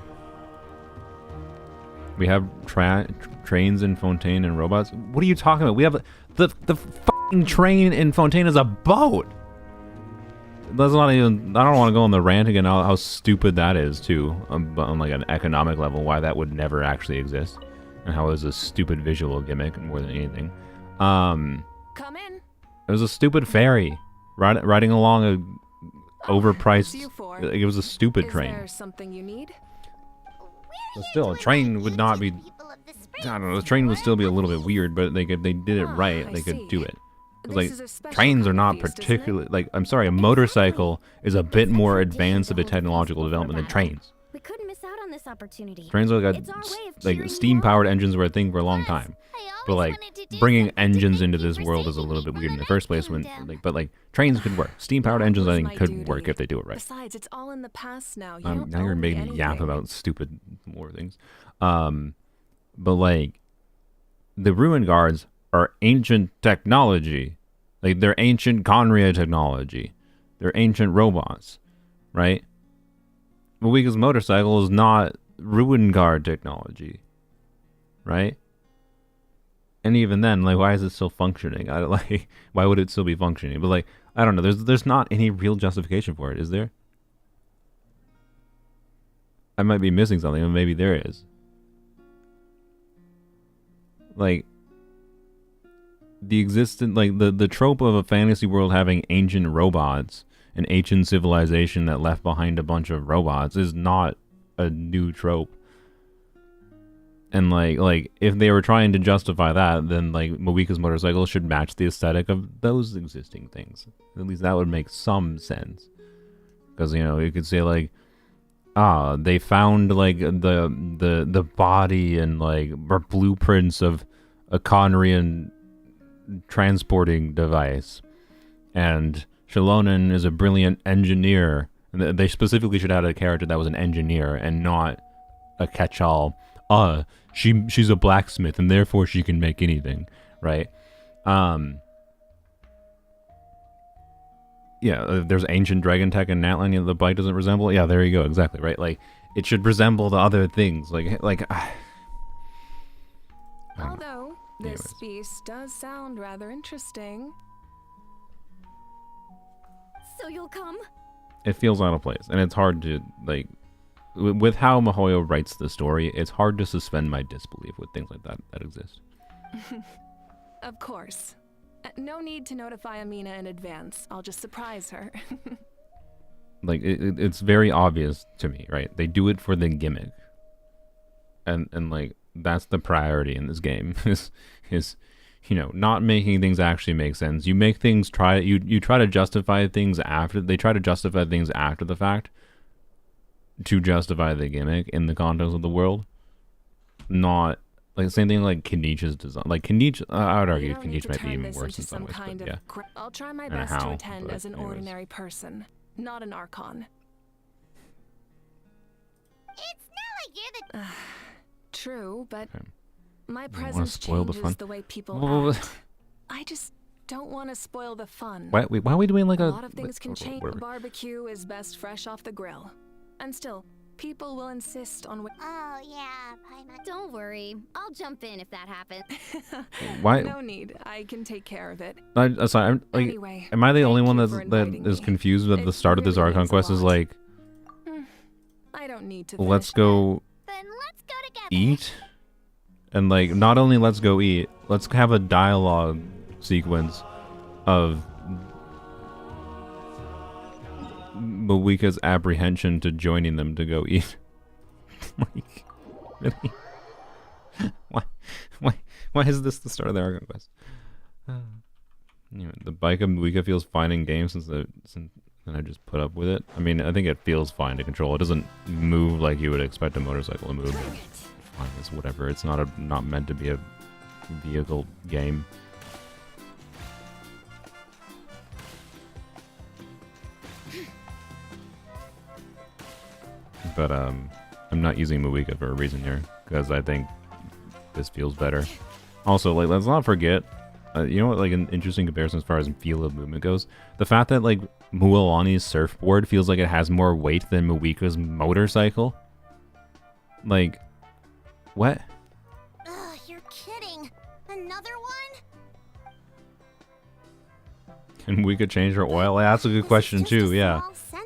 S1: we have trains in Fontaine and robots? What are you talking about? We have the fucking train in Fontaine is a boat. That's not even. I don't want to go on the rant again. How stupid that is too, but on like an economic level, why that would never actually exist, and how it was a stupid visual gimmick more than anything.
S11: Come in.
S1: It was a stupid ferry riding along a overpriced.
S11: You four.
S1: It was a stupid train.
S11: Is there something you need?
S1: But still, a train would not be. I don't know. The train would still be a little bit weird, but if they did it right,
S11: I
S1: they could
S11: see.
S1: do it.
S11: This
S1: Like
S11: is a special
S1: trains are
S11: kind
S1: not
S11: of feast, isn't it?
S1: particularly like. I'm sorry, a motorcycle is a bit more advanced of a technological development than trains.
S12: We couldn't miss out on this opportunity.
S1: Trains are
S12: It's our way of
S1: like
S12: cheering you
S1: steam-powered
S12: on.
S1: engines were a thing for a long time. But like bringing engines into this world is a little bit weird in the first place. But like trains could work. Steam-powered engines I think could work if they do it right.
S11: Besides, it's all in the past now. You
S1: Now
S11: don't
S1: you're
S11: owe me
S1: making me yap
S11: anything.
S1: about stupid more things. But like the Ruin Guards are ancient technology. Like they're ancient Conria technology. They're ancient robots, right? Malika's motorcycle is not Ruin Guard technology, right? And even then, like, why is it still functioning? I don't like. Why would it still be functioning? But like, I don't know. There's not any real justification for it, is there? I might be missing something, but maybe there is. Like, the existent, like the trope of a fantasy world having ancient robots, an ancient civilization that left behind a bunch of robots, is not a new trope. And like if they were trying to justify that, then like Malika's motorcycle should match the aesthetic of those existing things. At least that would make some sense. Because you could say like, they found like the body and like blueprints of a Conrian transporting device, and Shalonen is a brilliant engineer. And they specifically should have had a character that was an engineer and not a catch-all. She's a blacksmith and therefore she can make anything, right? Yeah, there's ancient dragon tech in Natlan, the bike doesn't resemble. Yeah, there you go, exactly, right? Like, it should resemble the other things.
S11: Although, this piece does sound rather interesting.
S12: So you'll come?
S1: It feels out of place, and it's hard to, like, with how Mihoyo writes the story, it's hard to suspend my disbelief with things like that exist.
S11: Of course. No need to notify Amina in advance. I'll just surprise her.
S1: Like, it's very obvious to me, right? They do it for the gimmick. And like, that's the priority in this game, is you know, not making things actually make sense. You make things you try to justify things after, they try to justify things after the fact to justify the gimmick in the context of the world. Not, like, the same thing like Kenichi's design. Like, Kenichi, I would argue Kenichi might be even worse in some ways, but yeah.
S11: I'll try my best to attend as an ordinary person, not an Archon.
S8: It's not like you're the...
S11: True, but my
S1: don't wanna
S11: presence
S1: spoil the
S11: changes
S1: fun.
S11: the way people act. I just don't want to spoil the fun.
S1: Why are we doing like
S11: a
S1: a
S11: lot of things can change.
S1: whatever.
S11: Barbecue is best fresh off the grill. And still, people will insist on
S8: Oh, yeah, Paimon.
S12: Don't worry. I'll jump in if that happens.
S1: Why?
S11: No need. I can take care of it.
S1: Sorry, I'm, like,
S11: Anyway,
S1: am I the only one
S11: thank you
S1: that
S11: for inviting
S1: is
S11: me.
S1: confused at the
S11: It
S1: start of this
S11: really
S1: Archon
S11: means a
S1: quest? Is
S11: lot.
S1: like,
S11: I don't need to
S1: let's
S11: finish
S1: go
S8: Then let's go together.
S1: eat, and like, not only let's go eat, let's have a dialogue sequence of Mawika's apprehension to joining them to go eat. Like, really? Why is this the start of the Archon quest? Anyway, the bike of Mawika feels fine in game since I just put up with it. I mean, I think it feels fine to control. It doesn't move like you would expect a motorcycle to move. It's fine, it's whatever. It's not meant to be a vehicle game. But I'm not using Mawika for a reason here, because I think this feels better. Also, like, let's not forget, you know what, like, an interesting comparison as far as feel of movement goes? The fact that, like, Mualani's surfboard feels like it has more weight than Mawika's motorcycle. Like, what?
S8: Ugh, you're kidding. Another one?
S1: Can Mawika change her oil? Yeah, that's a good question too, yeah.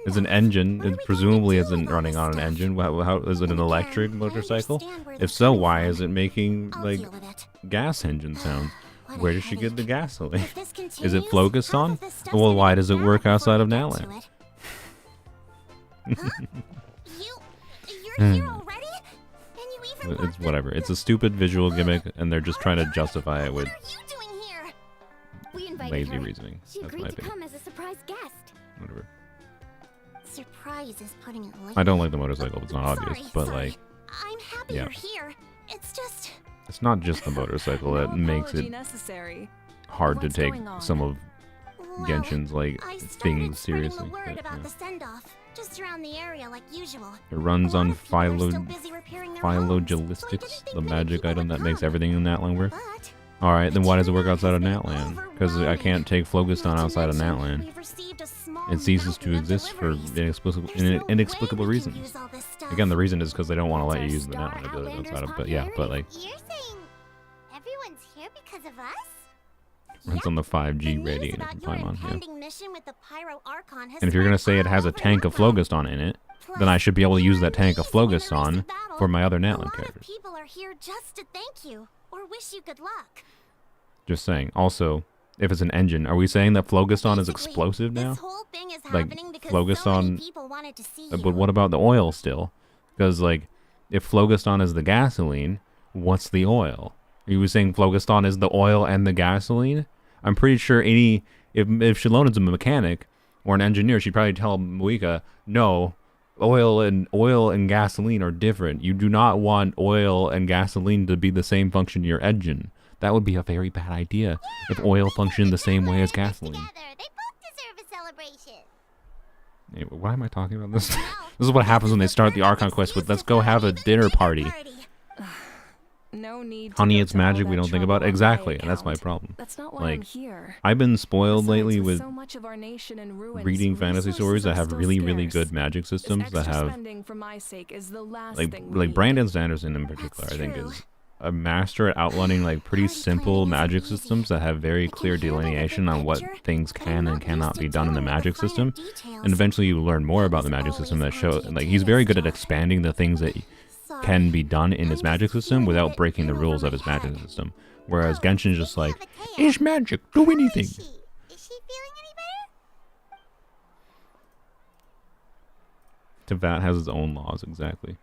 S1: It's an engine. It presumably isn't running on an engine. How is it an electric motorcycle? If so, why is it making, like, gas engine sounds? Where does she get the gasoline? Is it Phlogiston? Well, why does it work outside of Natlan?
S8: You're here already? And you even
S1: It's whatever. It's a stupid visual gimmick, and they're just trying to justify it with
S12: We invited
S1: lazy
S12: her.
S1: reason.
S12: She
S1: That's
S12: agreed
S1: my
S12: to
S1: opinion.
S12: come as a surprise guest.
S1: Whatever.
S8: Surprise is putting it lightly.
S1: I don't like the motorcycle. It's not obvious, but like,
S8: I'm happy
S1: yeah.
S8: you're here. It's just
S1: It's not just the motorcycle that makes it
S11: necessary.
S1: hard to
S11: What's
S1: take
S11: going on?
S1: some of Genshin's like
S8: I started
S1: things
S8: spreading
S1: seriously.
S8: the word
S1: but,
S8: about
S1: yeah.
S8: the send-off, just around the area like usual.
S1: It runs on
S8: People are still busy repairing their homes,
S1: phylogelistics, the magic item that makes everything in Natlan work. Alright, then why does it work outside of Natlan? Because I can't take Phlogiston outside of Natlan. It ceases to exist for inexplicable reasons. Again, the reason is because they don't want to let you use the Natlan ability outside of, but yeah, but like,
S8: You're saying everyone's here because of us?
S1: runs on the 5G radiator from Paimon, yeah.
S8: Pending mission with the Pyro Archon has
S1: And if you're gonna say it has a tank of Phlogiston in it, then I should be able to use that tank of Phlogiston for my other Natlan characters.
S8: people are here just to thank you or wish you good luck.
S1: Just saying. Also, if it's an engine, are we saying that Phlogiston is explosive now? Like, Phlogiston... But what about the oil still? Because, like, if Phlogiston is the gasoline, what's the oil? Are you saying Phlogiston is the oil and the gasoline? I'm pretty sure if Shallona's a mechanic or an engineer, she'd probably tell Mawika, no, oil and gasoline are different. You do not want oil and gasoline to be the same function in your engine. That would be a very bad idea if oil functioned the same way as gasoline.
S8: They both deserve a celebration.
S1: Anyway, why am I talking about this? This is what happens when they start the Archon quest with, let's go have a dinner party.
S11: No need.
S1: Honey, it's magic we don't think about. Exactly, and that's my problem.
S11: That's not why
S1: like,
S11: I'm here.
S1: I've been spoiled
S11: Besides,
S1: lately with
S11: so much of our nation in ruins,
S1: reading fantasy stories that have really, really good magic systems that have
S11: for my sake is the last
S1: like
S11: thing we
S1: Brandon Sanderson in particular. I think is a master at outlining like pretty simple magic systems that have very clear delineation on what things can and cannot be done in the magic system, and eventually you learn more about the magic system that show like he's very good at expanding the things that can be done in his magic system without breaking the rules of his magic system. Whereas Genshin's just like, it's magic, do anything.
S8: Is she feeling any better?
S1: Tavat has its own laws, exactly.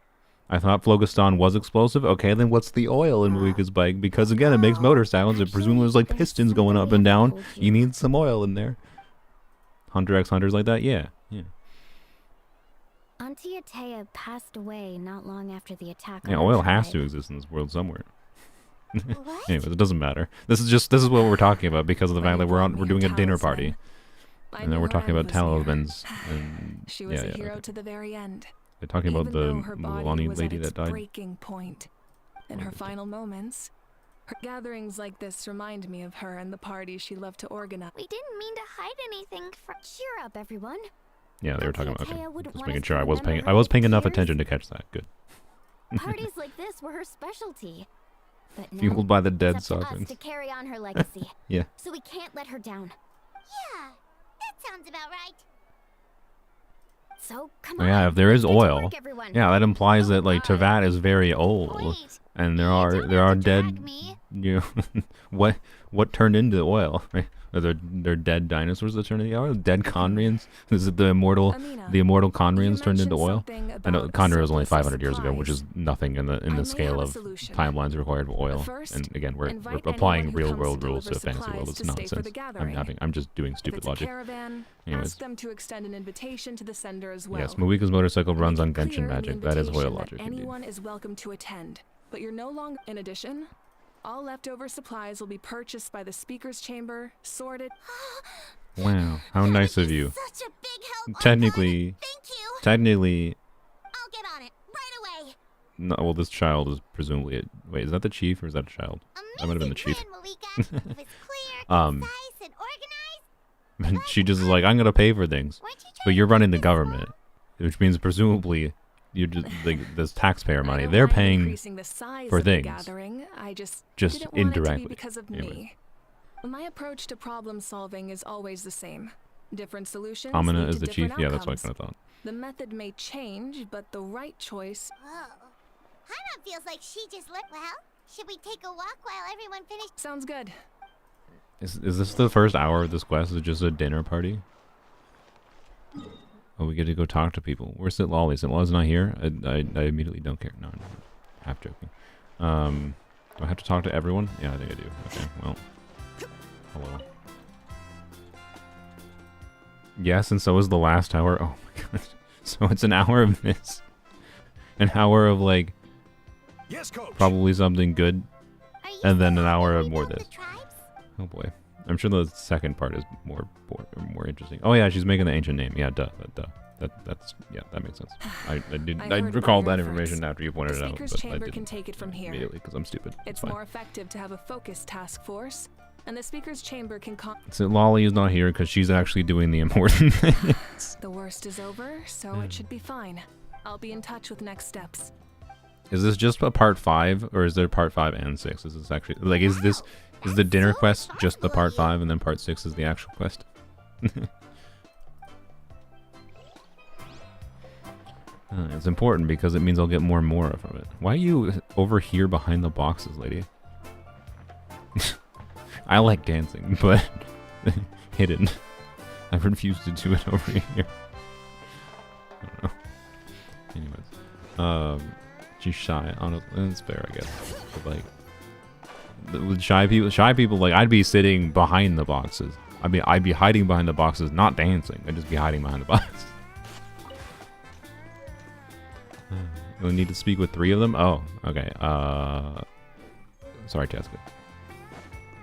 S1: I thought Phlogiston was explosive. Okay, then what's the oil in Marika's bike? Because again, it makes motor sounds. It presumably there's like pistons going up and down. You need some oil in there. Hunter x Hunters like that? Yeah.
S12: Auntie Atea passed away not long after the attack.
S1: Yeah, oil has to exist in this world somewhere. Anyways, it doesn't matter. This is what we're talking about because of the fact that we're doing a dinner party. And then we're talking about talismans. And
S11: she was a hero to the very end.
S1: They're talking about the Mulani lady that died.
S11: Breaking point. In her final moments, her gatherings like this remind me of her and the parties she loved to organize.
S12: We didn't mean to hide anything. Cheer up, everyone.
S1: Yeah, they were talking about. Okay, just making sure I was paying enough attention to catch that. Good.
S12: Parties like this were her specialty. But now,
S1: fueled by the dead
S12: it's up to us
S1: sovereigns.
S12: to carry on her legacy.
S1: Yeah.
S12: So we can't let her down.
S8: Yeah, that sounds about right.
S12: So come
S1: Oh,
S12: on.
S1: yeah, if there is oil,
S12: work, everyone.
S1: yeah, that implies that like Tavat is very old, and there are dead. You know, what turned into the oil? Right? Are there dead dinosaurs that turned into oil? Dead Conrians? Is it the immortal Conrians turned into oil? I know Conria was only 500 years ago, which is nothing in the scale of timelines required for oil. And again, we're applying real world rules to a fantasy world. It's nonsense. I'm just doing stupid logic. Anyways.
S11: Ask them to extend an invitation to the sender as well.
S1: Yes, Muika's motorcycle runs on Genshin
S11: Clear in the
S1: magic. That is oil
S11: invitation
S1: logic.
S11: that
S1: Indeed.
S11: anyone is welcome to attend, but you're no longer. In addition, all leftover supplies will be purchased by the speaker's chamber, sorted.
S1: Wow, how nice of you.
S8: Such a big help.
S1: Technically,
S8: Technically, I'll get on it right away.
S1: no. Well, this child is presumably. Wait, is that the chief or is that a child? That might have been the chief.
S8: And organized.
S1: She just is like, I'm gonna pay for things, but you're running the government, which means presumably you're just like this taxpayer money. They're paying for things, just indirectly.
S11: Because of me. My approach to problem solving is always the same. Different solutions.
S1: Amina
S11: lead
S1: is
S11: to
S1: the chief.
S11: different
S1: Yeah, that's what I
S11: outcomes.
S1: kind of thought.
S11: The method may change, but the right choice.
S8: Whoa. Haima feels like she just looked well. Should we take a walk while everyone finishes?
S11: Sounds good.
S1: Is this the first hour of this quest? Is it just a dinner party? Oh, we get to go talk to people. Where's Sitlolly? Sitlolly's not here? I immediately don't care. No, I'm half joking. Do I have to talk to everyone? Yeah, I think I do. Okay, well. Hello. Yes, and so is the last hour. Oh my god. So it's an hour of this. An hour of like...
S6: Yes, coach.
S1: Probably something good. And then an hour of more of this. Oh boy. I'm sure the second part is more interesting. Oh yeah, she's making the ancient name. Yeah, duh. That's yeah, that makes sense. I recalled that information after you pointed it out, but I didn't
S11: can take it from here.
S1: immediately because I'm stupid.
S11: It's
S1: fine.
S11: more effective to have a focused task force, and the speaker's chamber can.
S1: So Lolly is not here because she's actually doing the important things.
S11: The worst is over, so it should be fine. I'll be in touch with next steps.
S1: Is this just a part 5, or is there part 5 and 6? Is this actually like is the dinner quest just the part 5 and then part 6 is the actual quest? It's important because it means I'll get more and more from it. Why are you over here behind the boxes, lady? I like dancing, but hidden. I refuse to do it over here. I don't know. Anyways, she's shy. Honestly, it's fair, I guess. But like, with shy people, like I'd be sitting behind the boxes. I'd be hiding behind the boxes, not dancing. I'd just be hiding behind the boxes. We need to speak with 3 of them? Oh, okay. Sorry, Chaska.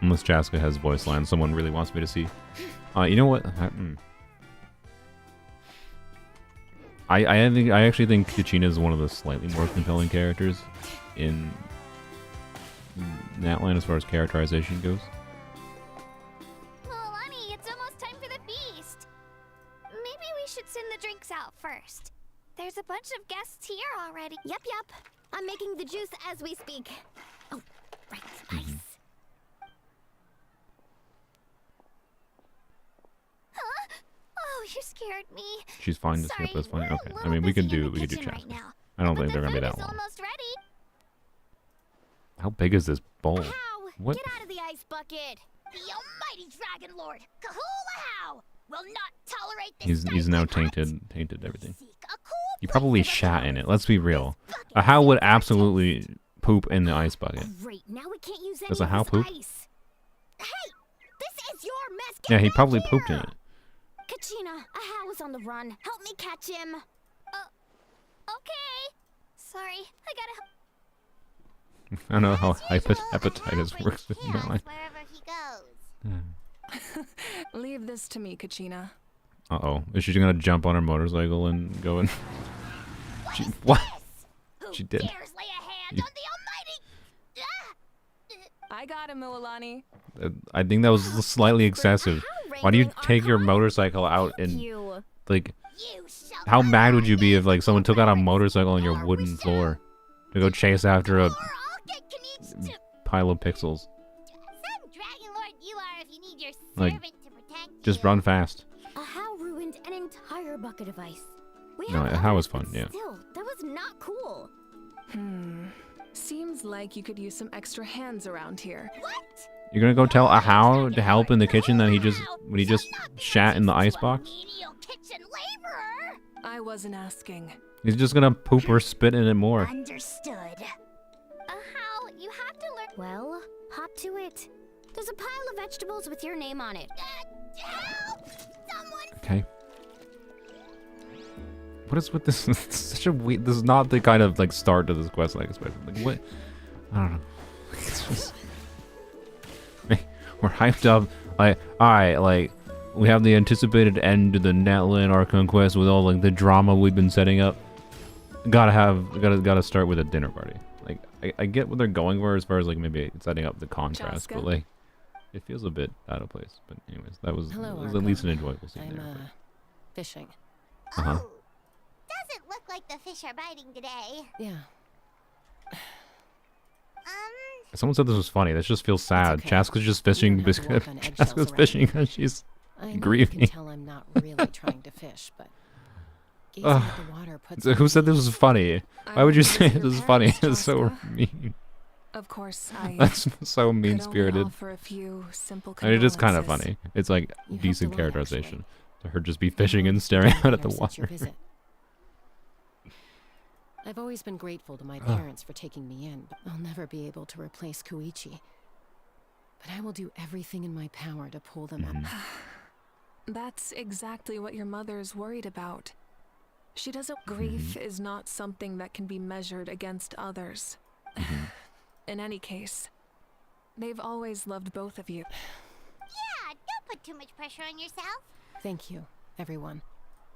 S1: Unless Chaska has voice line someone really wants me to see. You know what? I actually think Kachina is one of the slightly more compelling characters in Natlan as far as characterization goes.
S2: Milani, it's almost time for the feast. Maybe we should send the drinks out first. There's a bunch of guests here already.
S12: Yep. I'm making the juice as we speak. Oh, right, nice.
S2: Huh? Oh, you scared me.
S1: She's fine to skip. That's fine. Okay. I mean, we could do chats.
S2: Right now.
S1: I don't think they're gonna be that long.
S2: Almost ready.
S1: How big is this bowl?
S12: How?
S1: What?
S12: Get out of the ice bucket.
S8: The almighty Dragon Lord, Kahula How, will not tolerate this.
S1: He's now tainted everything. You probably shat in it. Let's be real. A How would absolutely poop in the ice bucket.
S12: Great, now we can't use any
S1: Does a
S12: of
S1: How
S12: this
S1: poop?
S12: ice. Hey, this is your mess.
S1: Yeah, he probably pooped in it.
S12: Kachina, a How is on the run. Help me catch him.
S2: Okay. Sorry, I gotta.
S1: I don't know how hepatitis works in your life.
S8: Wherever he goes.
S11: Leave this to me, Kachina.
S1: Uh-oh. Is she gonna jump on her motorcycle and go and... What? She did.
S8: Dares lay a hand on the almighty.
S11: I got him, Milani.
S1: I think that was slightly excessive. Why do you take your motorcycle out and... Like... How mad would you be if, like, someone took out a motorcycle on your wooden floor to go chase after a pile of pixels?
S8: Some Dragon Lord you are if you need your
S1: Like,
S8: servant to protect you.
S1: just run fast.
S12: A How ruined an entire bucket of ice.
S1: No, a How was fun, yeah.
S12: Still, that was not cool.
S11: Seems like you could use some extra hands around here.
S8: What?
S1: You're gonna go tell a How to help in the kitchen that he just shat in the icebox?
S8: Menial kitchen laborer.
S11: I wasn't asking.
S1: He's just gonna poop or spit in it more.
S8: Understood.
S2: How? You have to learn.
S12: Well, hop to it. There's a pile of vegetables with your name on it.
S8: Help! Someone.
S1: Okay. What is with this? It's such a weird. This is not the kind of like start to this quest like expected. Like what? I don't know. It's just we're hyped up. Like all right, like we have the anticipated end to the Natlan Archon quest with all like the drama we've been setting up. Gotta start with a dinner party. Like I get what they're going for as far as like maybe setting up the contrast, but like it feels a bit out of place. But anyways, that was at least an enjoyable scene there.
S10: I'm fishing.
S1: Uh-huh.
S8: Doesn't look like the fish are biting today.
S10: Yeah.
S1: Someone said this was funny. This just feels sad.
S10: Okay.
S1: Chaska's just fishing. Chaska's fishing because she's grieving.
S10: You can tell I'm not really trying to fish, but gazing at the water puts
S1: So who said this was funny? Why would you say this is funny? It's so mean.
S11: Of course,
S1: That's so mean-spirited. And it is kind of funny. It's like decent characterization. To her just be fishing and staring out at the water.
S10: I've always been grateful to my parents for taking me in, but I'll never be able to replace Koichi. But I will do everything in my power to pull them up.
S11: That's exactly what your mother's worried about. She doesn't. Grief is not something that can be measured against others. In any case, they've always loved both of you.
S8: Yeah, don't put too much pressure on yourself.
S10: Thank you, everyone.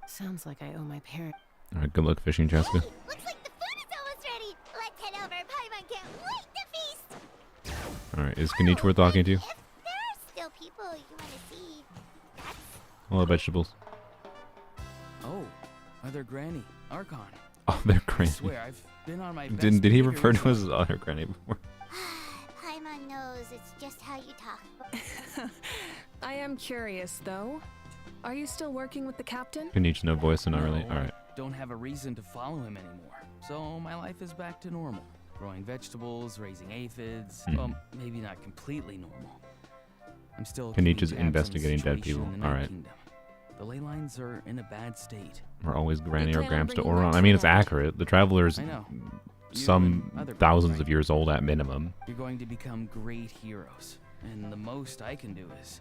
S10: Sounds like I owe my parents.
S1: Alright, good luck fishing, Chaska.
S8: Hey, looks like the food is almost ready. Let's head over. Paimon can't wait to feast.
S1: Alright, is Kenichi worth talking to?
S8: If there are still people you want to see, that's...
S1: All the vegetables.
S3: Oh, other Granny, Archon.
S1: Oh, they're Granny.
S3: I swear, I've been on my best
S1: Did he refer to
S3: behavior
S1: us as other Granny before?
S8: Paimon knows it's just how you talk.
S11: I am curious, though. Are you still working with the captain?
S1: Kenichi, no voice and not really.
S3: No,
S1: Alright.
S3: I don't have a reason to follow him anymore. So my life is back to normal. Growing vegetables, raising aphids. Well, maybe not completely normal. I'm still
S1: Kenichi's investigating dead people. Alright.
S3: The ley lines are in a bad state.
S1: We're always Granny or Gramps to Oron. I mean, it's accurate. The Traveler's some thousands of years old at minimum.
S3: You're going to become great heroes. And the most I can do is...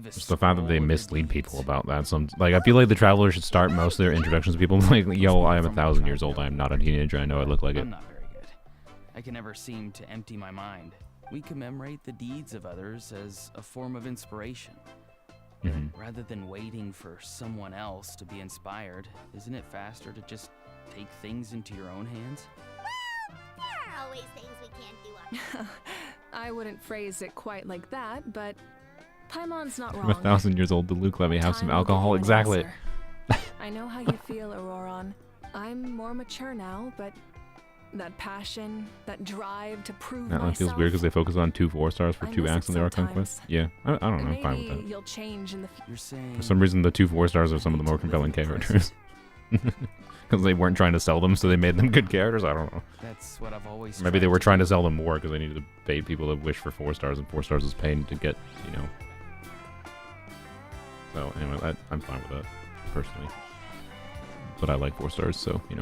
S1: Just the fact that they mislead people about that. Like, I feel like the Traveler should start most of their introductions to people like, yo, I am 1,000 years old. I am not a teenager. I know I look like it.
S3: I'm not very good. I can never seem to empty my mind. We commemorate the deeds of others as a form of inspiration. Rather than waiting for someone else to be inspired, isn't it faster to just take things into your own hands?
S8: Well, there are always things we can't do.
S11: I wouldn't phrase it quite like that, but Paimon's not
S1: I'm
S11: wrong.
S1: 1,000 years old. The Luke, let me have some
S11: Time will give
S1: alcohol.
S11: you an
S1: Exactly.
S11: answer. I know how you feel, Auroron. I'm more mature now, but that passion, that drive to prove
S1: That one feels
S11: myself,
S1: weird because they focus on 2 4-stars for
S11: I
S1: 2
S11: miss
S1: acts
S11: it
S1: in the Archon
S11: sometimes.
S1: quest. Yeah, I don't know. I'm fine with
S11: Maybe
S1: that.
S11: you'll change in the
S3: You're saying
S1: For some reason, the 2 4-stars are some of the more compelling characters. Because they weren't trying to sell them, so they made them good characters. I don't know.
S3: that's what I've always
S1: Maybe they
S3: tried
S1: were
S3: to
S1: trying
S3: do.
S1: to sell them more because they needed to pay people to wish for 4 stars, and 4 stars is paid to get, you know. So anyway, I'm fine with that personally. But I like 4 stars, so you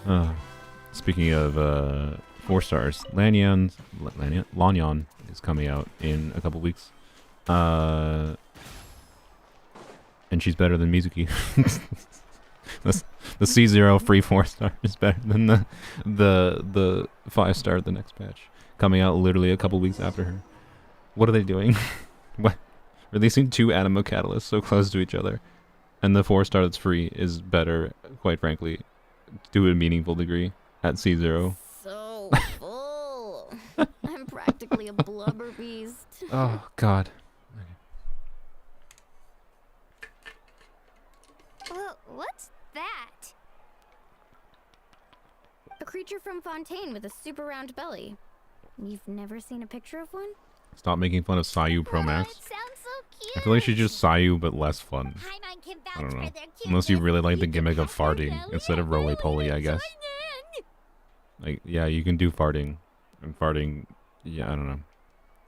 S1: know. Speaking of 4 stars, Lanyan is coming out in a couple weeks. And she's better than Mizuki. The C0 free 4-star is better than the 5-star the next patch. Coming out literally a couple weeks after her. What are they doing? What? Releasing 2 Animo catalysts so close to each other. And the 4-star that's free is better, quite frankly, to a meaningful degree, at C0.
S12: So full. I'm practically a blubber beast.
S1: Oh, God.
S12: What's that? A creature from Fontaine with a super round belly. You've never seen a picture of one?
S1: Stop making fun of Sayu Pro Max.
S8: It sounds so cute.
S1: I feel like she's just Sayu, but less fun.
S8: Paimon can
S1: I
S8: vouch
S1: don't know.
S8: for their
S1: Unless you
S8: cuteness.
S1: really like the
S8: can
S1: gimmick of
S8: pet their
S1: farting
S8: belly
S1: instead of
S8: and
S1: roly-poly, I guess.
S8: join in.
S1: Like, yeah, you can do farting. And farting, yeah, I don't know.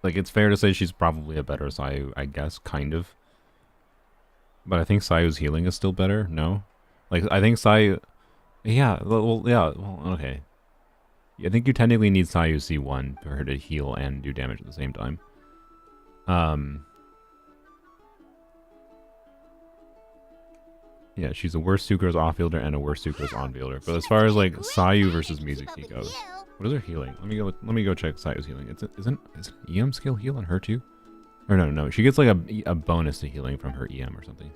S1: Like, it's fair to say she's probably a better Sayu, I guess, kind of. But I think Sayu's healing is still better, no? Like, I think Sayu... Yeah, okay. I think you technically need Sayu C1 for her to heal and do damage at the same time. Yeah, she's a worse Sucrose off-fielder and a worse Sucrose on-fielder. But as far as, like, Sayu versus Mizuki goes... What is her healing? Let me go check Sayu's healing. Isn't EM skill heal on her too? Or no. She gets like a bonus to healing from her EM or something.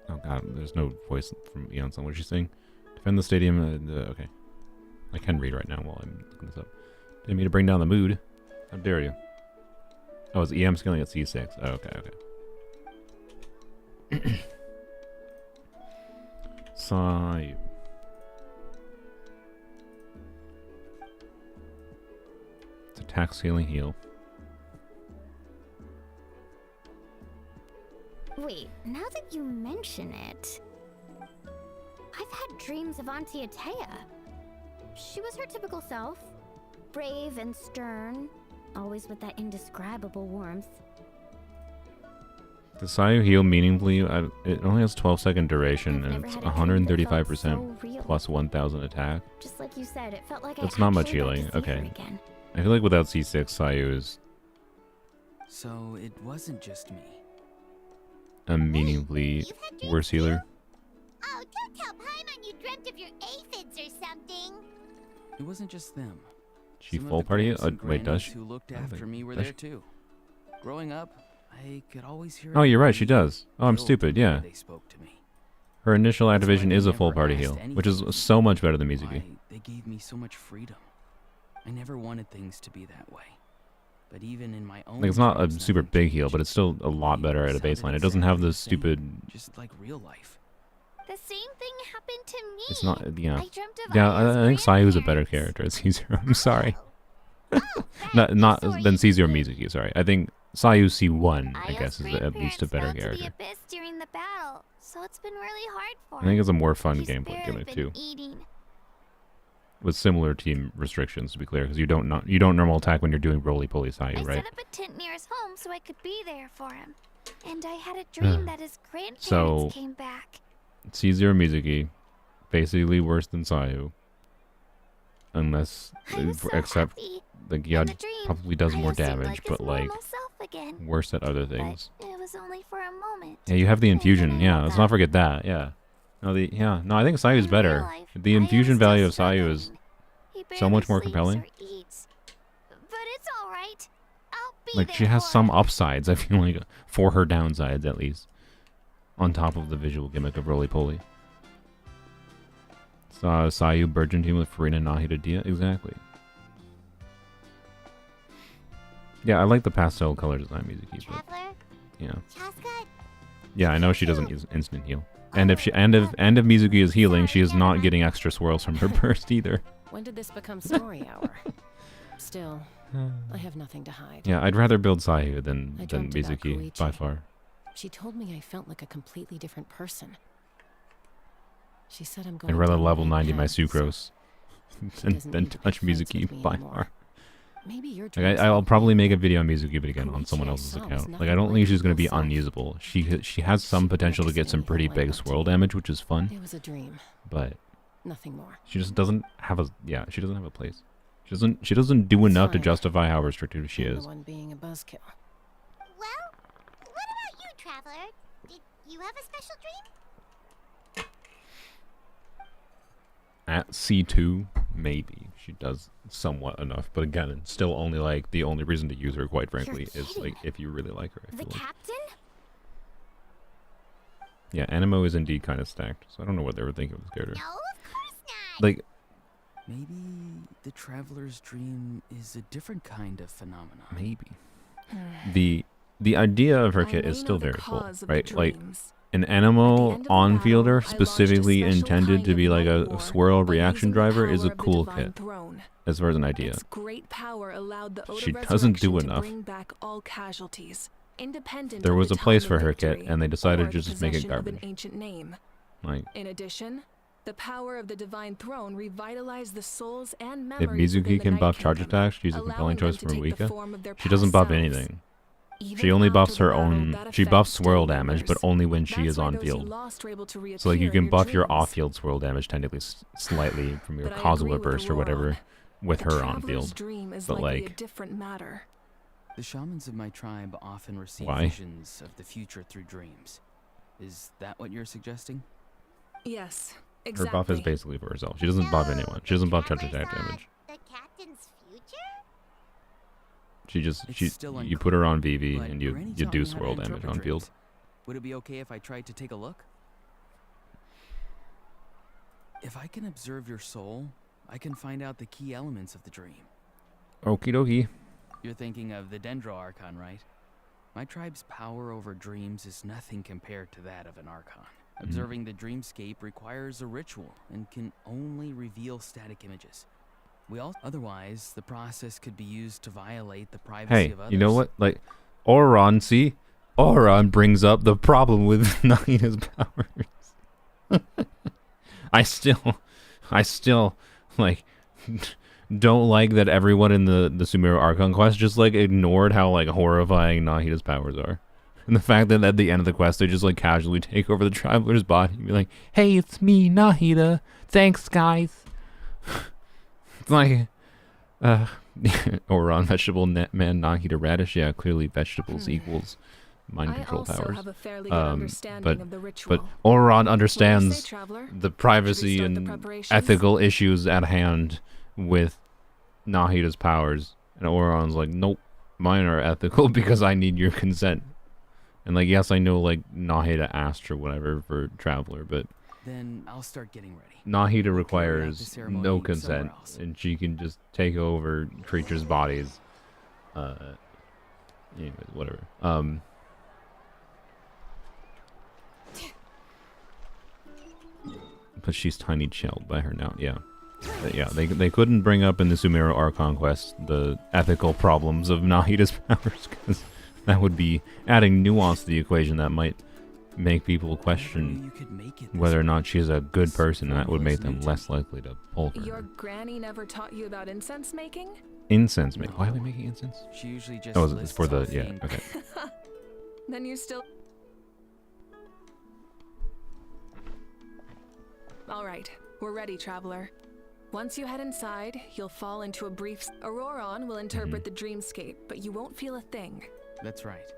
S1: Oh god, there's no voice from Eon Sun. What is she saying? Defend the stadium. Okay. I can read right now while I'm looking this up. Didn't mean to bring down the mood. How dare you? Oh, it's EM scaling at C6. Oh, okay. Sayu. It's attack, scaling, heal.
S12: Wait, now that you mention it, I've had dreams of Auntie Atea. She was her typical self, brave and stern, always with that indescribable warmth.
S1: Does Sayu heal meaningfully? It only has 12-second duration, and it's 135% plus 1,000 attack.
S12: Just like you said, it felt like
S1: That's
S12: I
S1: not much
S12: actually got to
S1: healing.
S12: see her
S1: Okay.
S12: again.
S1: I feel like without C6, Sayu is
S3: So it wasn't just me.
S1: a meaningfully worse healer.
S8: Oh, don't tell Paimon you dreamt of your aphids or something.
S3: It wasn't just them.
S1: She
S3: Some of
S1: full
S3: the
S1: party?
S3: grands and
S1: Wait, does
S3: grannies
S1: she?
S3: who looked
S1: I don't
S3: after
S1: think-
S3: me were
S1: does
S3: there
S1: she?
S3: too. Growing up, I could always hear.
S1: Oh, you're right, she
S3: everybody
S1: does. Oh, I'm
S3: guilt
S1: stupid,
S3: the way
S1: yeah.
S3: They spoke to me.
S1: Her initial
S3: That's why
S1: activation
S3: they
S1: is a
S3: never
S1: full party
S3: asked
S1: heal, which is
S3: anything.
S1: so much better than Mizuki.
S3: Why, they gave me so much freedom. I never wanted things to be that way. But even in my own
S1: Like, it's not a
S3: dreams,
S1: super
S3: nothing
S1: big heal,
S3: changed.
S1: but it's still a lot better at a
S3: Sounded
S1: baseline. It doesn't have
S3: exactly
S1: the
S3: same,
S1: stupid...
S3: just like real life.
S8: The same thing happened to me.
S1: It's not, yeah.
S8: I dreamt of
S1: Yeah,
S8: Aya's
S1: I think Sayu's a better
S8: grandparents.
S1: character at C0. I'm sorry.
S8: Bad,
S1: not
S8: sorry.
S1: than C0 Mizuki, sorry. I think Sayu C1, I
S8: Aya's
S1: guess, is at least a
S8: grandparents
S1: better
S8: fell to
S1: character.
S8: the abyss during the battle, so it's been really hard for
S1: I think
S8: him.
S1: it's a more fun
S8: His
S1: gameplay
S8: spirit
S1: gimmick
S8: been
S1: too,
S8: eating.
S1: with similar team restrictions to be clear, because you don't normal attack when you're doing roly-poly Sayu,
S8: I
S1: right?
S8: set up a tent near his home so I could be there for him. And I had a dream that his grandparents
S1: So-
S8: came back.
S1: C0 Mizuki, basically worse than Sayu, unless
S8: I was so
S1: except
S8: happy.
S1: like
S8: In
S1: Yad
S8: the dream,
S1: probably does more
S8: Aya seemed
S1: damage,
S8: like his
S1: but like
S8: normal self again.
S1: worse at other things.
S8: But it was only for a moment.
S1: Yeah, you have the
S8: And then
S1: infusion.
S8: I
S1: Yeah,
S8: woke
S1: let's
S8: up.
S1: not forget that. Yeah. No, I think Sayu's
S8: In real
S1: better.
S8: life,
S1: The
S8: Aya
S1: infusion
S8: was still
S1: value of Sayu is
S8: struggling. He
S1: so much more
S8: barely
S1: compelling.
S8: sleeps or eats. But it's all right. I'll be
S1: Like,
S8: there
S1: she has
S8: for
S1: some
S8: him.
S1: upsides, I feel like, for her downsides at least. On top of the visual gimmick of roly-poly. Sayu Virgin team with Farina, Nahida, Dia. Exactly. Yeah, I like the pastel color design Mizuki. But, yeah. Yeah, I know she doesn't use instant heal. And if Mizuki is healing, she is not getting extra swirls from her burst either.
S10: When did this become story hour? Still, I have nothing to hide.
S1: Yeah, I'd rather build Sayu than Mizuki, by far.
S10: She told me I felt like a completely different person. She said I'm going
S1: I'd rather
S10: down
S1: level
S10: the
S1: 90
S10: path,
S1: my Sucrose than touch Mizuki by far.
S10: Maybe you're
S1: Like I'll probably make a video on Mizuki, but again on someone else's account. Like I don't think she's going to be unusable. She has some potential to get some pretty big swirl damage, which is fun.
S10: It was a dream.
S1: But
S10: nothing more.
S1: She just doesn't have a she doesn't have a place. She doesn't do enough to justify how restricted she is.
S10: The one being a buzzkill.
S8: Well, what about you, Traveler? Did you have a special dream?
S1: At C2, maybe she does somewhat enough, but again, it's still only like the only reason to use her, quite frankly, is like if you really like her. I feel
S12: The
S1: like.
S12: captain?
S1: Yeah, Animo is indeed kind of stacked, so I don't know what they were thinking of this character.
S8: No, of course not.
S1: Like,
S3: maybe the traveler's dream is a different kind of phenomenon.
S1: Maybe. The idea of her kit is still very cool, right? Like an Animo on-fielder specifically intended to be like a swirl reaction driver is a cool kit, as far as an idea. She doesn't do enough. There was a place for her kit, and they decided to just make it garbage. Like,
S11: in addition, the power of the divine throne revitalized the souls and
S1: if
S11: memories
S1: Mizuki can buff charge attacks, she's a compelling choice for Moika. She doesn't buff anything. She only buffs her own. She buffs swirl damage, but only when she is on field. So like you can buff your off-field swirl damage technically slightly from your Kazuha burst or whatever with her on field. But like,
S3: the shamans of my tribe often receive
S1: Why?
S3: visions of the future through dreams. Is that what you're suggesting?
S11: Yes,
S1: her
S11: exactly.
S1: buff is basically for herself. She doesn't buff anyone. She doesn't buff charge attack damage.
S8: The captain's future?
S1: She just you put her on VV and you do swirl damage on field.
S3: Would it be okay if I tried to take a look? If I can observe your soul, I can find out the key elements of the dream.
S1: Okie dokie.
S3: You're thinking of the Dendro Archon, right? My tribe's power over dreams is nothing compared to that of an Archon. Observing the dreamscape requires a ritual and can only reveal static images. Otherwise, the process could be used to violate the privacy of others.
S1: You know what? Like, Auron, see? Auron brings up the problem with Nahida's powers. I still, like, don't like that everyone in the Sumeru Archon quest just, like, ignored how, like, horrifying Nahida's powers are. And the fact that at the end of the quest, they just, like, casually take over the Traveler's body and be like, hey, it's me, Nahida. Thanks, guys. It's like, Auron, vegetable, man, Nahida, radish. Yeah, clearly vegetables equals mind control powers.
S11: Have a fairly good understanding of the ritual.
S1: But Auron understands
S11: Say, Traveler?
S1: the privacy and ethical issues at hand with Nahida's powers. And Auron's like, nope, mine are ethical because I need your consent. And like, yes, I know like Nahida asked or whatever for Traveler, but
S3: then I'll start getting ready.
S1: Nahida requires no consent, and she can just take over creatures' bodies. Anyways, whatever. But she's tiny shelled by her now. Yeah. But yeah, they couldn't bring up in the Sumeru Archon quest the ethical problems of Nahida's powers, because that would be adding nuance to the equation that might make people question whether or not she's a good person, and that would make them less likely to pull for
S11: Your
S1: her.
S11: granny never taught you about incense making?
S1: Incense making? Why are we making incense?
S3: She usually just
S1: Oh, it's for the, yeah, okay.
S11: Then you still... Alright, we're ready, Traveler. Once you head inside, you'll fall into a brief... Auroron will interpret the dreamscape, but you won't feel a thing.
S3: That's right.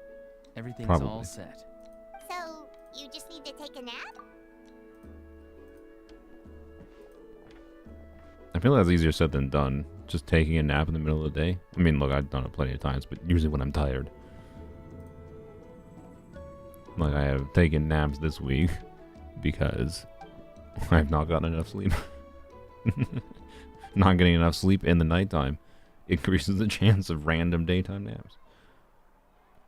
S3: Everything's
S1: Probably.
S3: all set.
S8: So, you just need to take a nap?
S1: I feel that's easier said than done. Just taking a nap in the middle of the day. I mean, look, I've done it plenty of times, but usually when I'm tired. Like, I have taken naps this week because I've not gotten enough sleep. Not getting enough sleep in the nighttime increases the chance of random daytime naps.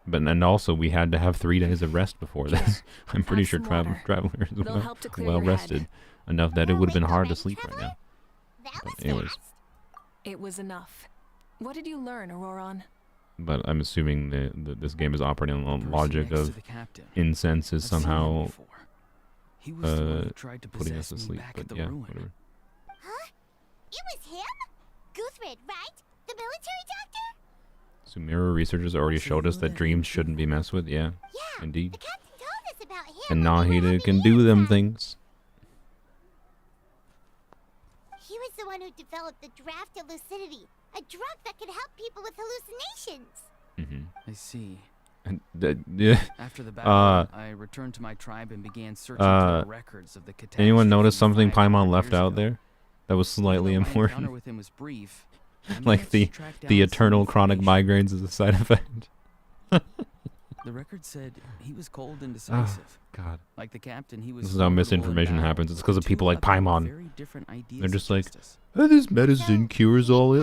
S1: But and also we had to have 3 days of rest before this. I'm pretty sure travelers were well rested enough that it would have been hard to sleep right now. But anyways.
S11: It was enough. What did you learn, Auroron?
S1: But I'm assuming that this game is operating on the logic of incense is somehow putting us to sleep. But yeah, whatever.
S8: Huh? It was him? Guthred, right? The military doctor?
S1: Sumera researchers already showed us that dreams shouldn't be messed with. Yeah, indeed.
S8: The captain told us about him.
S1: And Nahida can do them things.
S8: He was the one who developed the draft of lucidity, a drug that could help people with hallucinations.
S3: I see.
S1: And, yeah.
S3: After the battle, I returned to my tribe and began searching for the records of the catastrophe.
S1: Anyone notice something Paimon left out there that was slightly important?
S3: My with him was brief.
S1: Like the eternal chronic migraines as a side effect.
S3: The record said he was cold and decisive.
S1: God.
S3: Like the captain, he was.
S1: This is how misinformation happens. It's because of people like Paimon. They're just like, oh, this medicine cures all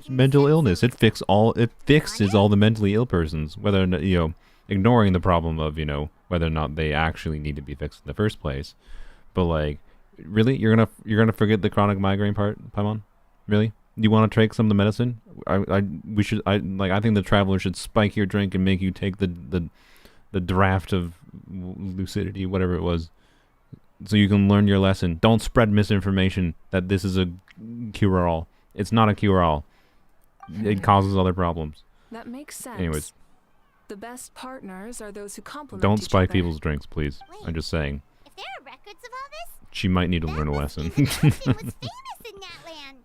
S1: mental illness. It fixes all the mentally ill persons. Whether or not, ignoring the problem of whether or not they actually need to be fixed in the first place. But like, really, you're gonna forget the chronic migraine part, Paimon? Really? You want to take some of the medicine? I think the traveler should spike your drink and make you take the draft of lucidity, whatever it was, so you can learn your lesson. Don't spread misinformation that this is a cure-all. It's not a cure-all. It causes other problems.
S11: That makes sense.
S1: Anyways.
S11: The best partners are those who complement
S1: Don't
S11: each
S1: spike
S11: other.
S1: people's drinks, please. I'm just saying.
S8: If there are records of all this,
S1: She might need to learn a lesson.
S8: the captain was famous in Natlan.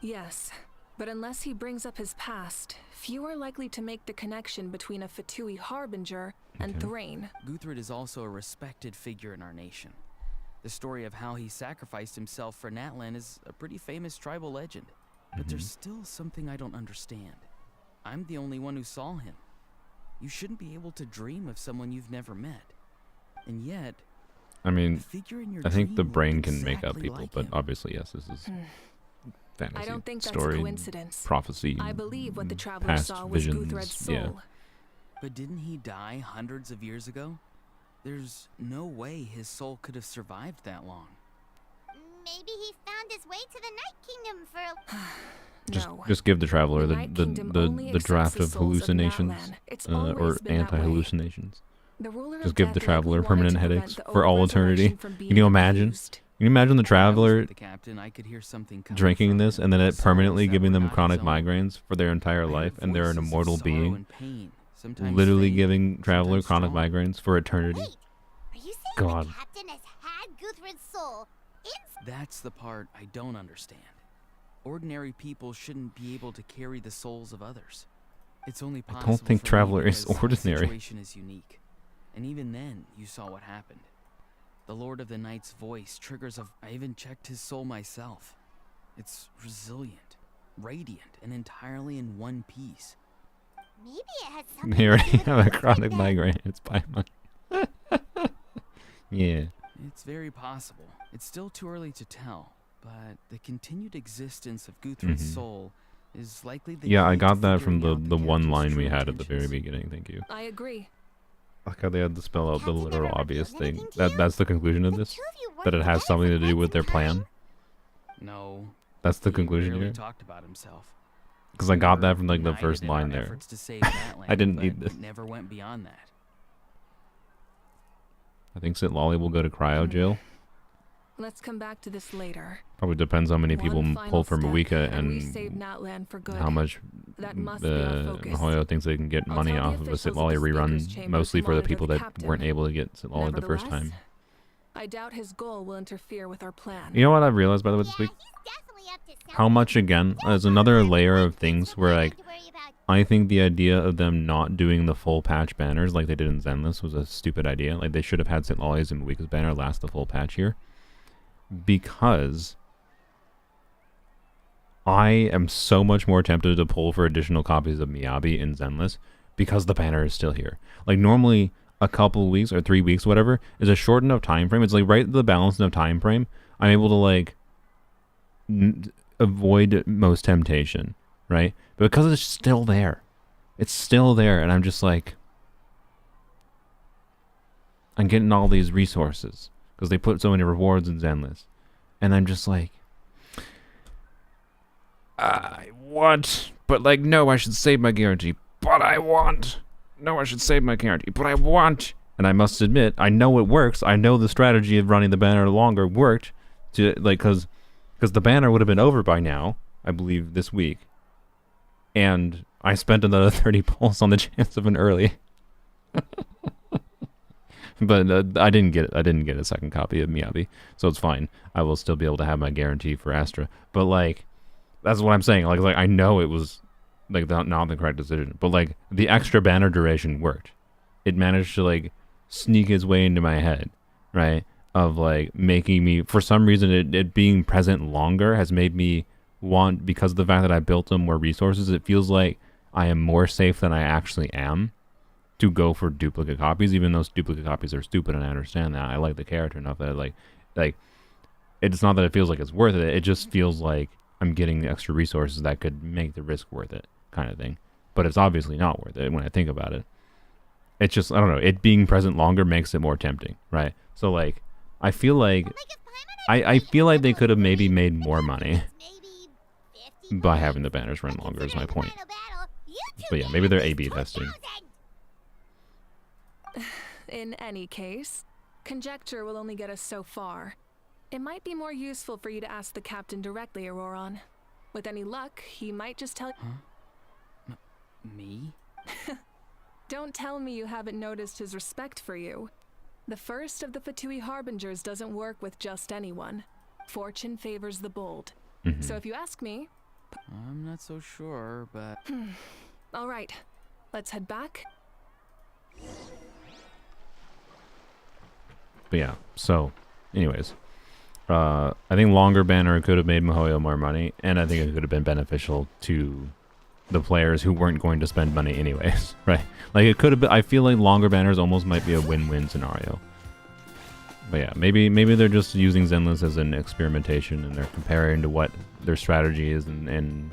S11: Yes, but unless he brings up his past, few are likely to make the connection between a Fatui harbinger and Thrain.
S3: Guthred is also a respected figure in our nation. The story of how he sacrificed himself for Natlan is a pretty famous tribal legend. But there's still something I don't understand. I'm the only one who saw him. You shouldn't be able to dream of someone you've never met. And yet,
S1: I mean,
S3: the figure in your
S1: I think the
S3: dream
S1: brain
S3: looked
S1: can make up
S3: exactly
S1: people,
S3: like
S1: but
S3: him.
S1: obviously, yes, this is fantasy,
S11: I don't think that's
S1: story,
S11: a coincidence.
S1: prophecy,
S11: I believe what the traveler
S1: past
S11: saw was
S1: visions,
S11: Guthred's soul.
S1: yeah.
S3: But didn't he die hundreds of years ago? There's no way his soul could have survived that long.
S8: Maybe he found his way to the Night Kingdom for
S1: Just give the traveler
S11: The Night Kingdom only
S1: the
S11: accepts
S1: draft
S11: the
S1: of
S11: souls of
S1: hallucinations,
S11: Natlan. It's
S1: or
S11: always been that way.
S1: anti-hallucinations.
S11: The ruler of
S1: Just give the
S11: death
S1: traveler
S11: likely
S1: permanent
S11: wanted to
S1: headaches
S11: prevent the
S1: for all
S11: over-resurrection
S1: eternity.
S11: from
S1: Can
S11: being
S1: you imagine?
S11: abused.
S1: Can you imagine the traveler
S3: The captain, I could hear something coming
S1: drinking
S3: from
S1: this
S3: him.
S1: and then it
S3: Souls
S1: permanently
S3: that
S1: giving
S3: were
S1: them
S3: not
S1: chronic
S3: his own.
S1: migraines for their entire
S3: I heard
S1: life, and they're an
S3: voices of
S1: immortal
S3: sorrow
S1: being,
S3: and pain, sometimes
S1: literally
S3: faint,
S1: giving traveler
S3: sometimes
S1: chronic
S3: strong.
S1: migraines for eternity.
S8: Wait, are you saying
S1: God.
S8: the captain has had Guthred's soul in?
S3: That's the part I don't understand. Ordinary people shouldn't be able to carry the souls of others. It's only
S1: I
S3: possible
S1: don't think
S3: for me
S1: Traveler is
S3: because
S1: ordinary.
S3: The situation is unique. And even then, you saw what happened. The Lord of the Night's voice triggers I even checked his soul myself. It's resilient, radiant, and entirely in one piece.
S8: Maybe it has something
S1: They
S8: to
S1: already
S8: do with
S1: have a
S8: Guthred
S1: chronic
S8: then.
S1: migraine. It's Paimon. Yeah.
S3: It's very possible. It's still too early to tell, but the continued existence of Guthred's soul is likely the
S1: Yeah, I
S3: key
S1: got
S3: to
S1: that from
S3: figuring
S1: the
S3: out
S1: one
S3: captain's
S1: line we
S3: true
S1: had at the very
S3: intentions.
S1: beginning. Thank you.
S11: I agree.
S1: Like how they had to spell out the
S8: Captain
S1: literal
S8: never
S1: obvious
S8: revealed
S1: thing.
S8: anything to you?
S1: That's the conclusion of
S8: The
S1: this.
S8: two of you worked
S1: That it has
S8: together
S1: something
S8: for
S1: to do
S8: quite
S1: with their
S8: some
S1: plan.
S8: time.
S3: No.
S1: That's the
S3: he
S1: conclusion
S3: barely
S1: here.
S3: talked about himself.
S1: Because I got that from like the
S3: United
S1: first
S3: in our
S1: line there.
S3: efforts to save Natlan,
S1: I didn't
S3: but
S1: need this.
S3: it never went beyond that.
S1: I think Sit Lolly will go to cryo jail.
S11: Let's come back to this later.
S1: Probably depends how many people
S11: One final
S1: pull for
S11: step,
S1: Mawika
S11: and we save
S1: and
S11: Natlan for good.
S1: how much
S11: That must be our focus.
S1: Hoyo thinks they can get
S11: I'll
S1: money
S11: tell the
S1: off of a
S11: officials
S1: Sit
S11: of
S1: Lolly
S11: the Speaker's
S1: rerun,
S11: Chamber
S1: mostly
S11: to
S1: for the
S11: monitor
S1: people
S11: the
S1: that
S11: captain.
S1: weren't able to get Sit Lolly the first
S11: Nevertheless,
S1: time.
S11: I doubt his goal will interfere with our plan.
S1: You know what I've realized, by the way, this
S8: Yeah,
S1: week?
S8: he's definitely up to something.
S1: How much, again, as another layer of things where, like,
S8: To worry about.
S1: I think the idea of them not doing the full patch banners like they did in Zenless was a stupid idea. Like, they should have had St. Lolly's and Mawika's banner last the full patch here. Because I am so much more tempted to pull for additional copies of Miyabi in Zenless because the banner is still here. Like, normally a couple weeks or 3 weeks, whatever, is a short enough time frame. It's like right at the balance enough time frame. I'm able to, like, avoid most temptation, right? But because it's still there. It's still there, and I'm just like, I'm getting all these resources because they put so many rewards in Zenless, and I'm just like, I want, but like, no, I should save my guarantee, but I want. No, I should save my guarantee, but I want. And I must admit, I know it works. I know the strategy of running the banner longer worked, to like, because the banner would have been over by now, I believe, this week, and I spent another 30 pulse on the chance of an early. But I didn't get it. I didn't get a second copy of Miyabi, so it's fine. I will still be able to have my guarantee for Astra. But like, that's what I'm saying. Like I know it was like not the correct decision, but like the extra banner duration worked. It managed to like sneak its way into my head, right? Of like making me, for some reason, it being present longer has made me want, because of the fact that I built them more resources, it feels like I am more safe than I actually am to go for duplicate copies, even though duplicate copies are stupid, and I understand that. I like the character enough that like it's not that it feels like it's worth it. It just feels like I'm getting the extra resources that could make the risk worth it, kind of thing. But it's obviously not worth it when I think about it. It's just, I don't know, it being present longer makes it more tempting, right? So like, I feel like I feel like they could have maybe made more money by having the banners run longer, is my point. But yeah, maybe they're A/B testing.
S11: In any case, conjecture will only get us so far. It might be more useful for you to ask the captain directly, Auroron. With any luck, he might just tell...
S3: Huh? Me?
S11: Don't tell me you haven't noticed his respect for you. The first of the Fatui Harbingers doesn't work with just anyone. Fortune favors the bold. So if you ask me...
S3: I'm not so sure, but...
S11: All right, let's head back.
S1: But yeah, so, anyways. I think longer banner could have made Mihoyo more money, and I think it could have been beneficial to the players who weren't going to spend money anyways, right? Like, it could have been, I feel like longer banners almost might be a win-win scenario. But yeah, maybe they're just using Zenless as an experimentation, and they're comparing to what their strategy is in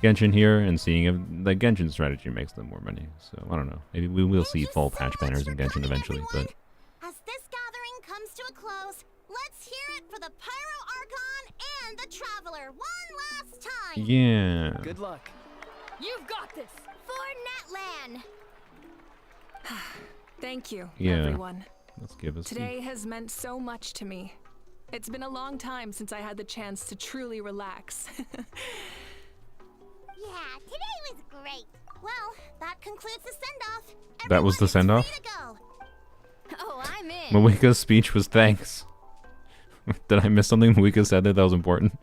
S1: Genshin here, and seeing if the Genshin strategy makes them more money. So, I don't know. Maybe we will see full patch banners in Genshin eventually, but...
S8: As this gathering comes to a close, let's hear it for the Pyro Archon and the Traveler one last time!
S1: Yeah.
S3: Good luck.
S5: You've got this!
S8: For Natlan!
S11: Thank you,
S1: Yeah.
S11: everyone.
S1: Let's give us
S11: Today has meant so much to me. It's been a long time since I had the chance to truly relax.
S8: Yeah, today was great. Well, that concludes the send-off.
S1: That was the send-off?
S8: Oh, I'm in.
S1: Mawika's speech was thanks. Did I miss something Mawika said that was important?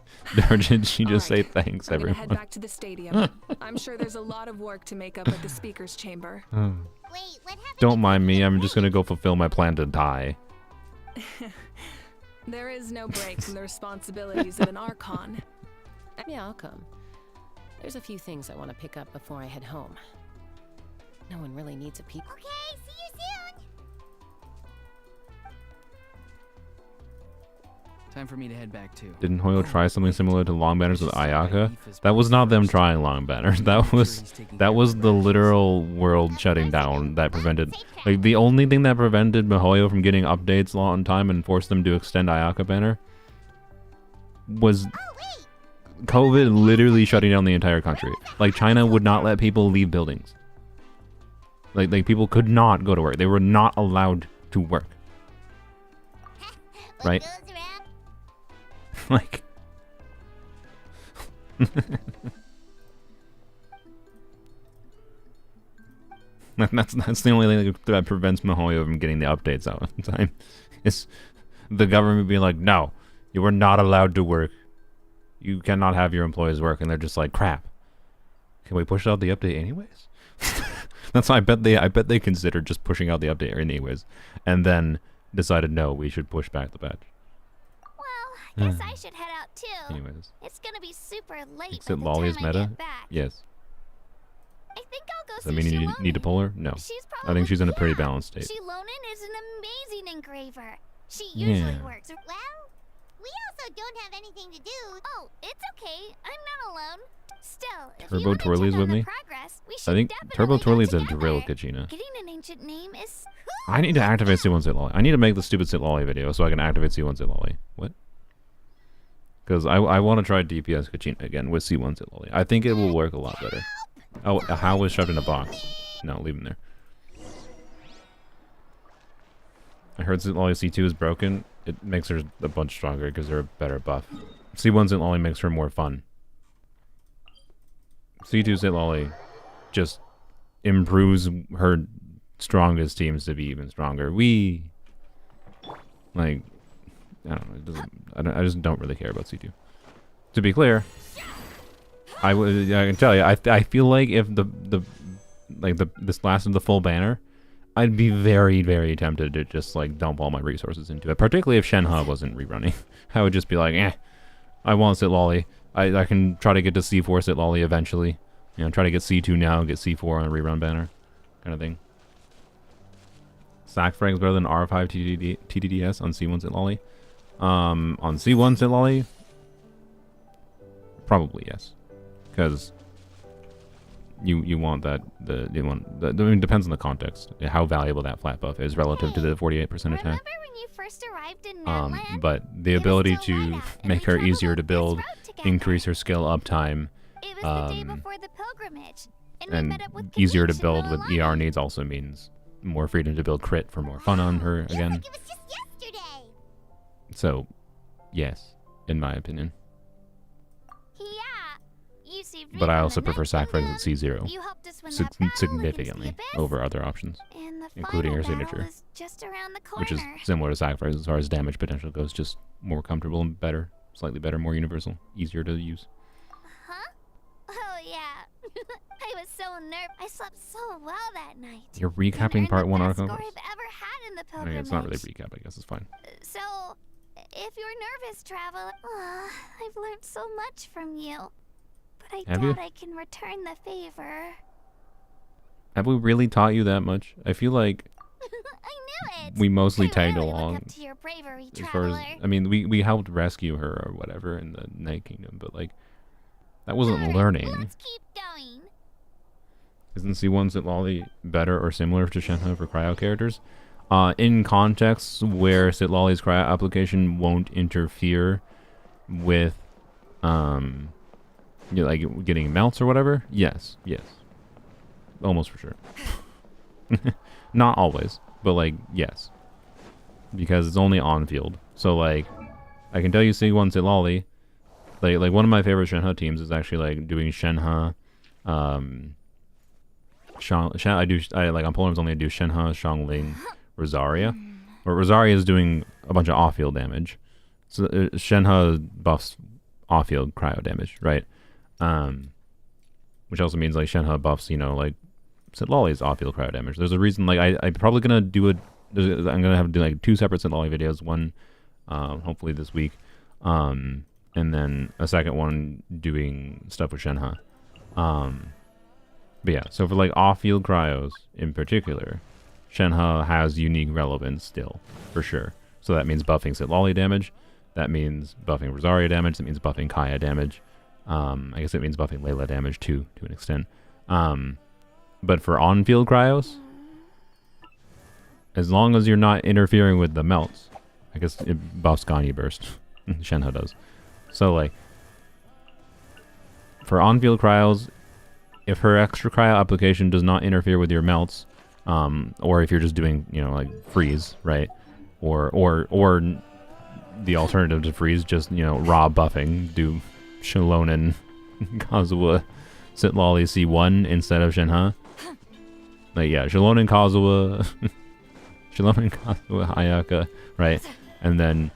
S1: Or did she just say thanks,
S11: I'm gonna
S1: everyone?
S11: head back to the stadium. I'm sure there's a lot of work to make up at the speaker's chamber.
S8: Wait, what happened?
S1: Don't mind me, I'm just gonna go fulfill my plan to die.
S11: There is no break from the responsibilities of an Archon.
S10: Yeah, I'll come. There's a few things I want to pick up before I head home. No one really needs a peek.
S8: Okay, see you soon.
S3: Time for me to head back too.
S1: Didn't Hoyo try something similar to long banners with Ayaka? That was not them trying long banners. That was the literal world shutting down that prevented, like, the only thing that prevented Mihoyo from getting updates on time and forced them to extend Ayaka banner was COVID literally shutting down the entire country. Like, China would not let people leave buildings. Like people could not go to work. They were not allowed to work. Right? Like, that's the only thing that prevents Mihoyo from getting the updates out in time. Is the government being like, no, you are not allowed to work. You cannot have your employees work, and they're just like, crap. Can we push out the update anyways? That's why I bet they considered just pushing out the update anyways, and then decided no, we should push back the patch.
S8: Well, I guess I should head out too.
S1: Anyways.
S8: It's gonna be super late
S1: Exit
S8: by the
S1: Lolly is
S8: time I
S1: meta?
S8: get back.
S1: Yes.
S8: I think I'll go
S1: Does that
S8: see
S1: mean you
S8: Shilonen.
S1: need to pull her? No.
S8: She's
S1: I think she's in a pretty balanced state.
S8: Shilonen is an amazing engraver. She usually
S1: Yeah.
S8: works. Well, we also don't have any anything to do.
S2: Oh, it's okay. I'm not alone. Still, if
S1: Turbo
S2: you want to
S1: Twirly's
S2: check
S1: with
S2: on
S1: me?
S2: the progress, we should
S1: I think
S2: definitely
S1: Turbo
S2: go
S1: Twirly's a
S2: together.
S1: drill Kachina.
S2: Getting an ancient name is...
S1: I need to activate C1 Sit Lolly. I need to make the stupid Sit Lolly video so I can activate C1 Sit Lolly. What? Because I want to try DPS Kachina again with C1 Sit Lolly. I think it will work a lot better. Oh, a How was shoved in a box. No, leave him there. I heard Sit Lolly C2 is broken. It makes her a bunch stronger because they're a better buff. C1 Sit Lolly makes her more fun. C2 Sit Lolly just improves her strongest teams to be even stronger. Like, I don't know. It doesn't. I just don't really care about C2. To be clear, I can tell you. I feel like if this lasted the full banner, I'd be very, very tempted to just like dump all my resources into it. Particularly if Shenhe wasn't rerunning, I would just be like, I want Sit Lolly. I can try to get to C4 Sit Lolly eventually. You know, try to get C2 now, get C4 on a rerun banner, kind of thing. Sack frag's better than R5 TDDS on C1 Sit Lolly. On C1 Sit Lolly, probably yes, because you want that I mean, it depends on the context, how valuable that flat buff is relative to the 48% attack.
S2: Remember when you first arrived in Natlan?
S1: But the ability to make her easier to build, increase her skill uptime,
S2: It was the day before the pilgrimage, and we
S1: and
S2: met up with
S1: easier to
S2: Kanish
S1: build
S2: and
S1: with
S2: Lolani.
S1: ER needs also means more freedom to build crit for more fun on her again.
S8: Like it was just yesterday.
S1: So, yes, in my opinion.
S2: Yeah, you saved me
S1: But I
S2: from
S1: also
S2: the
S1: prefer
S2: Night
S1: sack frags
S2: Kingdom.
S1: at C0
S2: You helped us win that battle against
S1: significantly
S2: the Abyss,
S1: over other options,
S2: and the
S1: including
S2: final
S1: her signature,
S2: battle is just around the corner.
S1: which is similar to sack frags as far as damage potential goes, just more comfortable and better, slightly better, more universal, easier to use.
S2: Huh? Oh yeah. I was so nervous. I slept so well that night.
S1: You're recapping part 1
S2: Archon.
S1: Archon?
S2: Score I've ever had in the
S1: I mean,
S2: pilgrimage.
S1: it's not really recap, I guess it's fine.
S2: So, if you're nervous, traveler, I've learned so much from you. But I
S1: Have
S2: doubt
S1: you?
S2: I can return the favor.
S1: Have we really taught you that much? I feel like
S2: I knew it.
S1: we mostly
S2: I
S1: tagged
S2: really look
S1: along.
S2: up to your bravery,
S1: As far as,
S2: traveler.
S1: I mean, we helped rescue her or whatever in the Night Kingdom, but like, that wasn't learning.
S2: Let's keep going.
S1: Isn't C1 Sit Lolly better or similar to Shenhe for cryo characters? In contexts where Sit Lolly's cryo application won't interfere with, you know, like getting melts or whatever, yes. Almost for sure. Not always, but like, yes. Because it's only on field. So like, I can tell you C1 Sit Lolly, like one of my favorite Shenhe teams is actually like doing Shenhe, I like on Polearms only I do Shenhe, Xiangling, Rosaria. Or Rosaria is doing a bunch of off-field damage. So Shenhe buffs off-field cryo damage, right? Which also means like Shenhe buffs, you know, like Sit Lolly's off-field cryo damage. There's a reason, like I'm probably gonna do I'm gonna have to do like 2 separate Sit Lolly videos. One, hopefully this week, and then a second one doing stuff with Shenhe. But yeah, so for like off-field cryos in particular, Shenhe has unique relevance still, for sure. So that means buffing Sit Lolly damage. That means buffing Rosaria damage. That means buffing Kaya damage. I guess it means buffing Layla damage too, to an extent. But for on-field cryos, as long as you're not interfering with the melts, I guess it buffs Ganyu Burst. Shenhe does. So like, for on-field cryos, if her extra cryo application does not interfere with your melts, or if you're just doing, you know, like freeze, right? Or the alternative to freeze, just, you know, raw buffing, do Shalonen, Kazuha, Sit Lolly C1 instead of Shenhe. Like, yeah, Shalonen, Kazuha, Shalonen, Kazuha, Hayaka, right? And then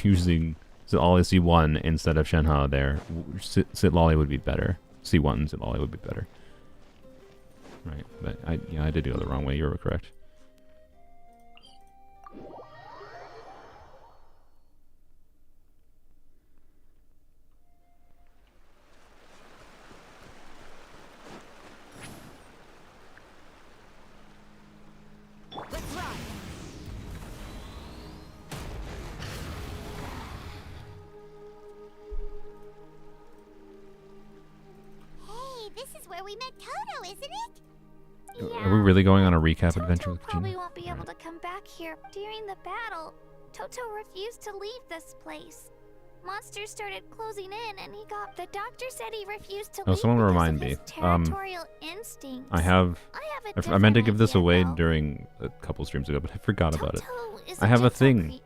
S1: using Sit Lolly C1 instead of Shenhe there, Sit Lolly would be better. C1 Sit Lolly would be better. Right, but I did go the wrong way. You were correct.
S8: we met Toto, isn't it?
S1: Are we really going on a recap adventure with
S8: Probably
S1: Gina?
S8: won't be able to come back here. During the battle, Toto refused to leave this place. Monsters started closing in, and the doctor said he refused to leave
S1: someone
S8: because
S1: remind
S8: of
S1: me.
S8: his territorial instincts.
S1: I meant to give this away during a couple streams ago, but I forgot about it. I have a thing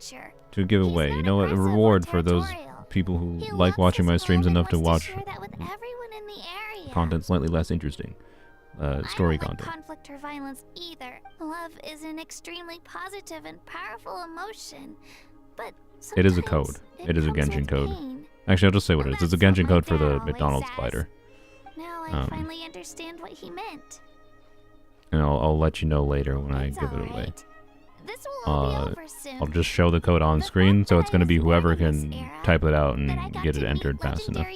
S1: to give away. You know what? A reward for those people who like watching my streams enough to watch content slightly less interesting. Story content.
S8: Conflict or violence either. Love is an extremely positive and powerful emotion, but
S1: it is a code. It is a Genshin code. Actually, I'll just say what it is. It's a Genshin code for the McDonald's glider.
S8: Now I finally understand what he meant.
S1: And I'll let you know later when I give it away.
S8: This will all be over soon.
S1: I'll just show the code on screen, so it's going to be whoever can type it out and get it entered fast enough.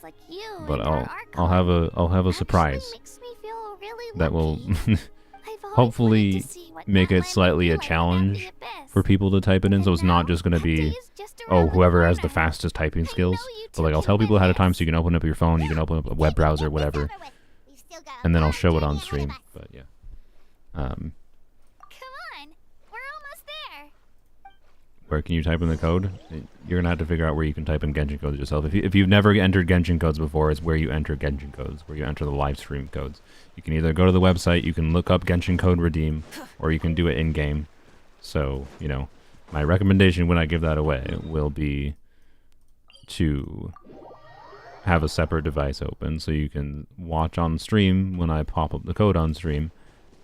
S8: Like
S1: but I'll have a surprise that will hopefully make it slightly a challenge for people to type it in, so it's not just going to be whoever has the fastest typing skills. But like I'll tell people ahead of time so you can open up your phone, you can open up a web browser, whatever, and then I'll show it on stream. But yeah. Where can you type in the code? You're gonna have to figure out where you can type in Genshin codes yourself. If you've never entered Genshin codes before, it's where you enter Genshin codes, where you enter the live stream codes. You can either go to the website, you can look up Genshin code redeem, or you can do it in game. So my recommendation when I give that away will be to have a separate device open so you can watch on stream when I pop up the code on stream,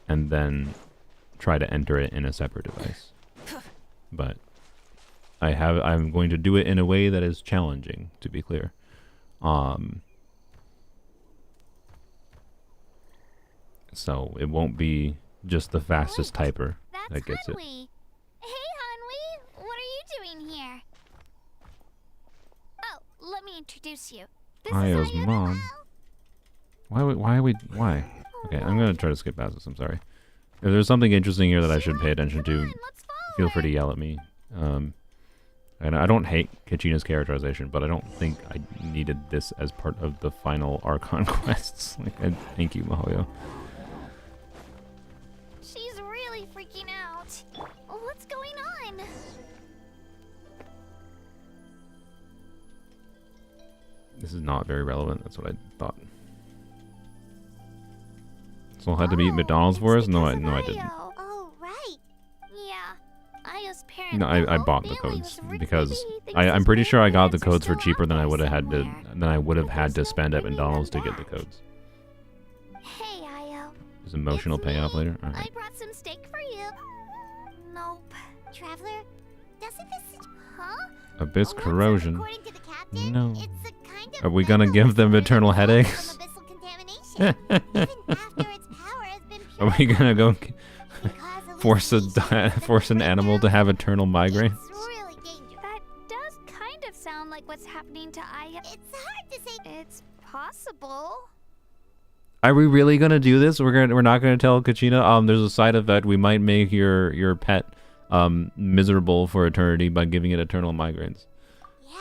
S1: and then try to enter it in a separate device. But I'm going to do it in a way that is challenging, to be clear. So it won't be just the fastest typer that gets it.
S8: Hey, Hanwi, what are you doing here? Oh, let me introduce you.
S1: Io's mom. Why? Okay, I'm gonna try to skip past this. I'm sorry. If there's something interesting here that I should pay attention to, feel free to yell at me. And I don't hate Kachina's characterization, but I don't think I needed this as part of the final Archon quests. Thank you, Mahoyo.
S8: She's really freaking out. What's going on?
S1: This is not very relevant. That's what I thought. So I had to meet McDonald's for us? No, I didn't.
S8: Oh, right. Yeah. Io's parents.
S1: No, I bought the codes because I'm pretty sure I got the codes for cheaper than I would have had to spend at McDonald's to get the codes.
S8: Hey, Io.
S1: There's emotional payoff later. All
S8: I
S1: right.
S8: brought some steak for you. Nope. Traveler, doesn't this? Huh?
S1: Abyss corrosion.
S8: According to the captain,
S1: No.
S8: it's a kind of
S1: Are we gonna give them eternal headaches?
S8: Even after its power has been
S1: Are we gonna go force an animal to have eternal migraines?
S8: really dangerous. That does kind of sound like what's happening to Aya. It's hard to say. It's possible.
S1: Are we really gonna do this? We're not gonna tell Kachina. There's a side effect. We might make your pet miserable for eternity by giving it eternal migraines.
S8: Yeah,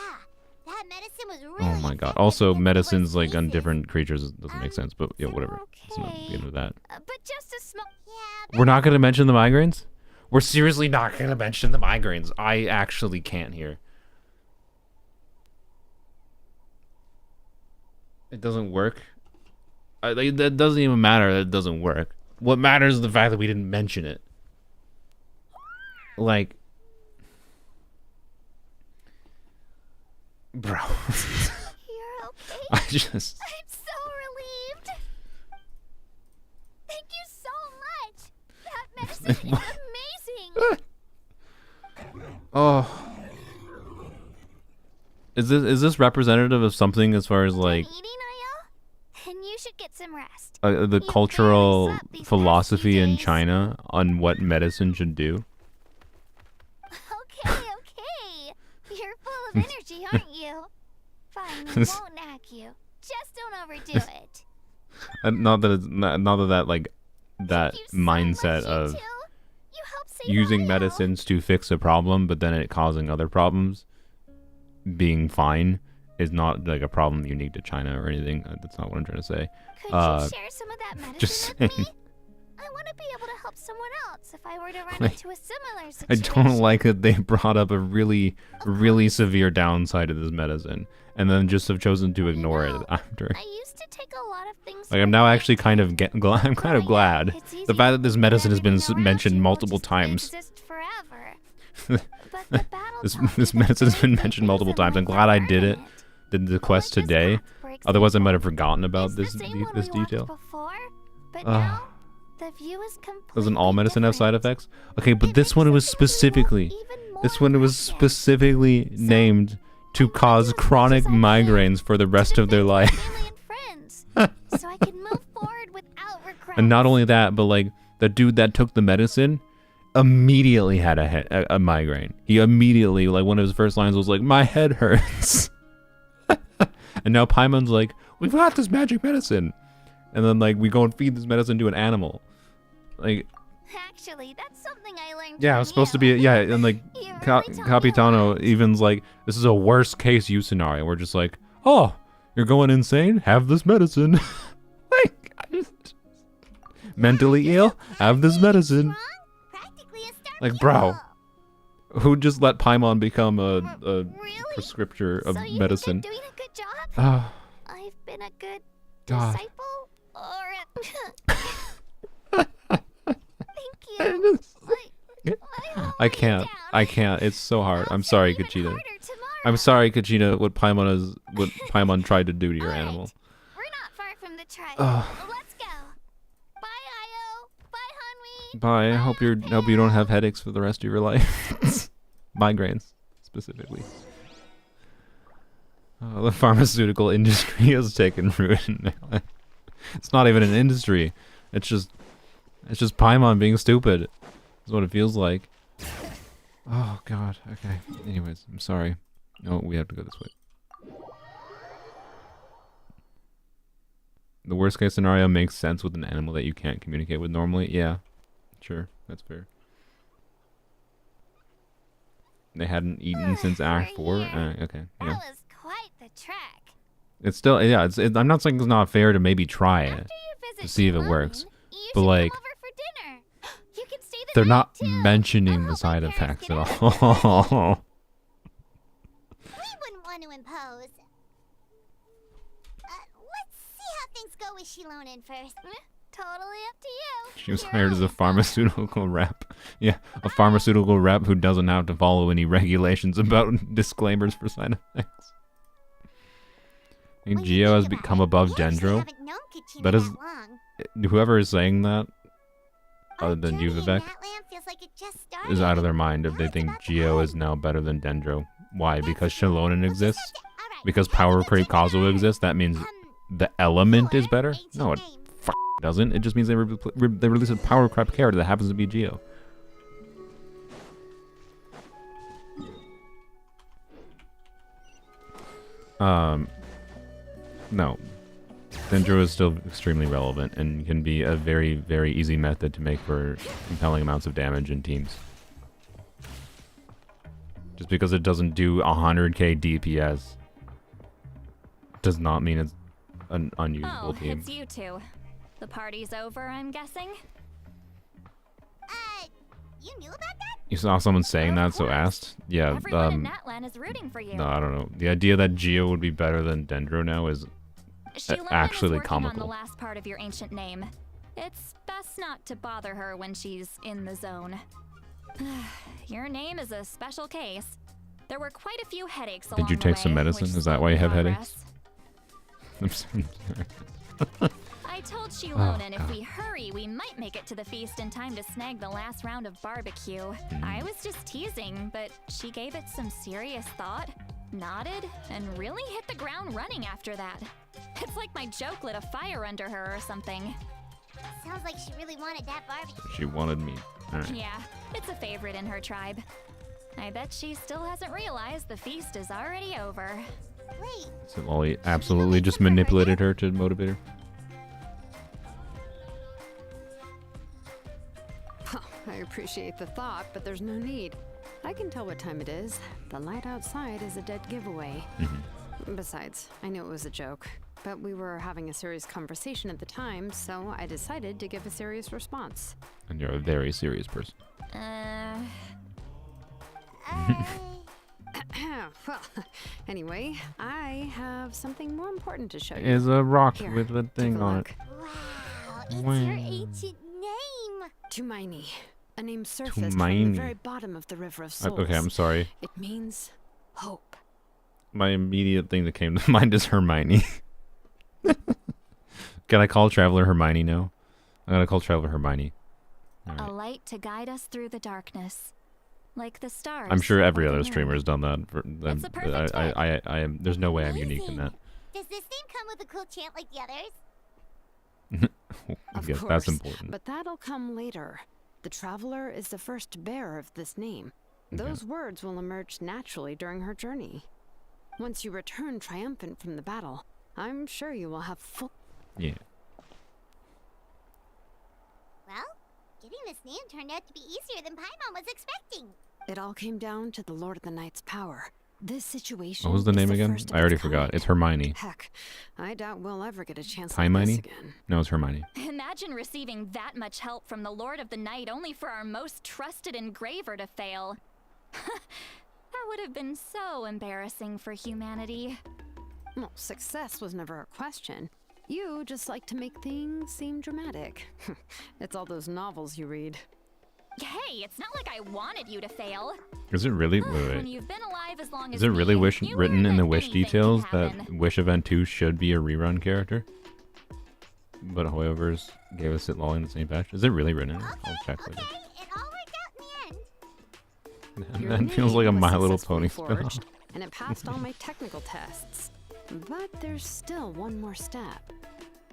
S8: that medicine was really.
S1: Oh my god. Also, medicines like on different creatures doesn't make sense, but yeah, whatever. Let's not get into that.
S8: But just a small. Yeah.
S1: We're not gonna mention the migraines? We're seriously not gonna mention the migraines. I actually can't hear. It doesn't work. That doesn't even matter that it doesn't work. What matters is the fact that we didn't mention it. Like, bro.
S8: You're okay.
S1: I just.
S8: I'm so relieved. Thank you so much. That medicine is amazing.
S1: Oh. Is this representative of something as far as like
S8: Eating, Aya? And you should get some rest.
S1: the
S8: You
S1: cultural
S8: barely slept these past
S1: philosophy
S8: few
S1: in
S8: days.
S1: China on what medicine should do?
S8: Okay. You're full of energy, aren't you? Fine, we won't nag you. Just don't overdo it.
S1: Not that that
S8: Thank you so
S1: mindset
S8: much, you
S1: of
S8: two. You helped save
S1: using
S8: Io.
S1: medicines to fix a problem, but then it causing other problems, being fine, is not like a problem unique to China or anything. That's not what I'm trying to say.
S8: Could you share some of that medicine
S1: just
S8: with
S1: saying.
S8: me? I want to be able to help someone else if I were to run
S1: Like,
S8: into a similar
S1: I
S8: situation.
S1: don't like that they brought up a really, really severe downside of this medicine, and then just have chosen to ignore it after.
S8: I used to take a lot of things.
S1: Like, I'm now actually kind of I'm kind of glad the fact that this medicine has been mentioned multiple times. This medicine has been mentioned multiple times. I'm glad I did the quest today. Otherwise, I might have forgotten about this detail. Doesn't all medicine have side effects? Okay, but this one was specifically named to cause chronic migraines for the rest of their life. And not only that, but like the dude that took the medicine immediately had a migraine. He immediately, like, one of his first lines was like, "My head hurts." And now Paimon's like, "We've got this magic medicine," and then like we go and feed this medicine to an animal. Like,
S8: actually, that's something I learned.
S1: yeah, it's supposed to be, yeah, and like Capitano even's like, "This is a worst case use scenario." We're just like, "Oh, you're going insane? Have this medicine." Like, mentally ill? Have this medicine. Like, bro, who just let Paimon become a prescriptor of medicine?
S8: Doing a good job. I've been a good disciple, or thank you.
S1: I can't. It's so hard. I'm sorry, Kachina. I'm sorry, Kachina. What Paimon tried to do to your animal.
S8: We're not far from the tribe. Let's go. Bye, Io. Bye, Hanwi.
S1: Bye. I hope you don't have headaches for the rest of your life. Migraines, specifically. The pharmaceutical industry has taken root. It's not even an industry. It's just Paimon being stupid. That's what it feels like. Oh god. Okay. Anyways, I'm sorry. No, we have to go this way. The worst case scenario makes sense with an animal that you can't communicate with normally. Yeah. Sure. That's fair. They hadn't eaten since Act 4. Okay. Yeah.
S8: That was quite the trek.
S1: It's still, yeah. I'm not saying it's not fair to maybe try it to see if it works, but like, they're not mentioning the side effects at all.
S8: We wouldn't want to impose. Let's see how things go with Shilonen first. Totally up to you.
S1: She was hired as a pharmaceutical rep. Yeah, a pharmaceutical rep who doesn't have to follow any regulations about disclaimers for side effects. I think Geo has become above Dendro. That is, whoever is saying that, other than you, Vivek, is out of their mind if they think Geo is now better than Dendro. Why? Because Shilonen exists? Because Power Creep Kazuo exists? That means the element is better? No, it doesn't. It just means they release a Power Creep character that happens to be Geo. No. Dendro is still extremely relevant and can be a very, very easy method to make for compelling amounts of damage in teams. Just because it doesn't do 100k DPS does not mean it's an unusable team.
S13: It's you two. The party's over, I'm guessing?
S8: You knew about that?
S1: You saw someone saying that, so asked? Yeah,
S13: Everyone in Natlan is rooting for you.
S1: No, I don't know. The idea that Geo would be better than Dendro now is actually comical.
S13: On the last part of your ancient name. It's best not to bother her when she's in the zone. Your name is a special case. There were quite a few headaches along the way.
S1: Did you take some medicine? Is that why you have headaches? I'm sorry.
S13: I told Shilonen if we hurry, we might make it to the feast in time to snag the last round of barbecue. I was just teasing, but she gave it some serious thought, nodded, and really hit the ground running after that. It's like my joke lit a fire under her or something.
S8: Sounds like she really wanted that barbecue.
S1: She wanted me. Right.
S13: Yeah, it's a favorite in her tribe. I bet she still hasn't realized the feast is already over.
S8: Wait.
S1: So Ollie absolutely just manipulated her to motivate her.
S9: I appreciate the thought, but there's no need. I can tell what time it is. The light outside is a dead giveaway. Besides, I knew it was a joke, but we were having a serious conversation at the time, so I decided to give a serious response.
S1: And you're a very serious person.
S9: Well, anyway, I have something more important to show you.
S1: Is a rock
S9: Here,
S1: with a thing on it.
S8: Wow, it's your ancient name.
S9: Tumaini, a name surfaced from
S1: Tumaini.
S9: the very bottom of the River of Souls.
S1: Okay, I'm sorry.
S9: It means hope.
S1: My immediate thing that came to mind is Hermione. Can I call Traveler Hermione now? I'm gonna call Traveler Hermione. All right.
S13: A light to guide us through the darkness. Like the stars.
S1: I'm sure every
S13: or the
S1: other
S13: moon.
S1: streamer has done that.
S13: It's a perfect
S1: I am. There's no way I'm unique in that.
S8: Does this name come with a cool chant like the others?
S9: Of
S1: Yes,
S9: course,
S1: that's important.
S9: but that'll come later. The Traveler is the first bearer of this name. Those words will emerge naturally during her journey. Once you return triumphant from the battle, I'm sure you will have full...
S1: Yeah.
S8: Well, getting this name turned out to be easier than Paimon was expecting.
S9: It all came down to the Lord of the Night's power. This situation
S1: What was the
S9: is
S1: name again?
S9: first of
S1: I already
S9: its
S1: forgot.
S9: kind.
S1: It's Hermione.
S9: Heck, I doubt we'll ever get a chance like
S1: Hermione?
S9: this again.
S1: No, it's Hermione.
S13: Imagine receiving that much help from the Lord of the Night only for our most trusted engraver to fail. That would have been so embarrassing for humanity.
S9: Well, success was never a question. You just like to make things seem dramatic. It's all those novels you read.
S13: Hey, it's not like I wanted you to fail.
S1: Is it really? Wait,
S13: When
S1: wait.
S13: you've been alive as long
S1: Is
S13: as
S1: it really
S13: me,
S1: wish
S13: you
S1: written
S13: learn
S1: in the
S13: that
S1: Wish
S13: anything can
S1: details that
S13: happen.
S1: Wish Event 2 should be a rerun character? But Hoyoverse gave us it all in the same patch. Is it really written? I'll check later.
S8: It all worked out in the end.
S9: Your
S1: That feels like a
S9: name
S1: My
S9: was
S1: Little
S9: successfully
S1: Pony spin-off.
S9: forged, and it passed all my technical tests. But there's still one more step.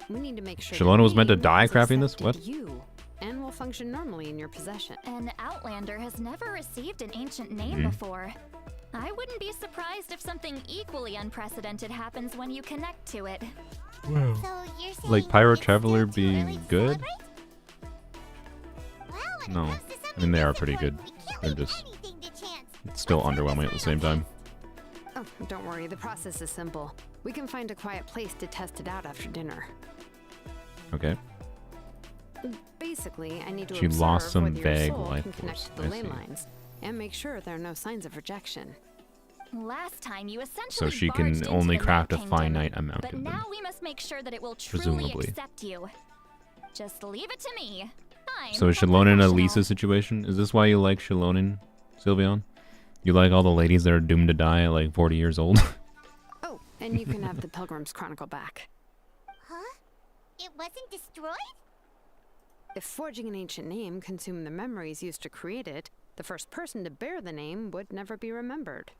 S9: We need to make sure
S1: Shalona
S9: the
S1: was meant to
S9: name
S1: die
S9: has
S1: crafting this?
S9: accepted
S1: What?
S9: You, and will function normally in your possession.
S13: An Outlander has never received an ancient name
S1: Mhm.
S13: before. I wouldn't be surprised if something equally unprecedented happens when you connect to it.
S8: So you're saying
S1: Like Pyro
S8: it's
S1: Traveler
S8: still too early
S1: being
S8: to
S1: good?
S8: celebrate? Well, when it
S1: No.
S8: comes to
S1: I
S8: something
S1: mean, they are
S8: this
S1: pretty good.
S8: important, we can't
S1: They're
S8: leave
S1: just
S8: anything to chance.
S1: it's still
S8: Let's run
S1: underwhelming at the
S8: this
S1: same
S8: final
S1: time.
S9: Oh, don't worry, the process is simple. We can find a quiet place to test it out after dinner.
S1: Okay.
S9: Basically, I need to
S1: She
S9: observe
S1: lost some
S9: whether your
S1: vague
S9: soul
S1: life
S9: can connect
S1: force.
S9: to the
S1: I
S9: ley
S1: see.
S9: lines, and make sure there are no signs of rejection.
S13: Last time you
S1: So
S13: essentially
S1: she
S13: barged
S1: can
S13: into
S1: only
S13: the
S1: craft
S13: Night
S1: a
S13: Kingdom,
S1: finite amount
S13: but
S1: of them.
S13: now we must make sure that it will truly
S1: Presumably.
S13: accept you. Just leave it to me.
S1: So is Shalonen a Lisa situation? Is this why you like Shalonen, Sylveon? You like all the ladies that are doomed to die at like 40 years old?
S9: Oh, and you can have the Pilgrim's Chronicle back.
S8: Huh? It wasn't destroyed?
S9: If forging an ancient name consumed the memories used to create it, the first person to bear the name would never be remembered.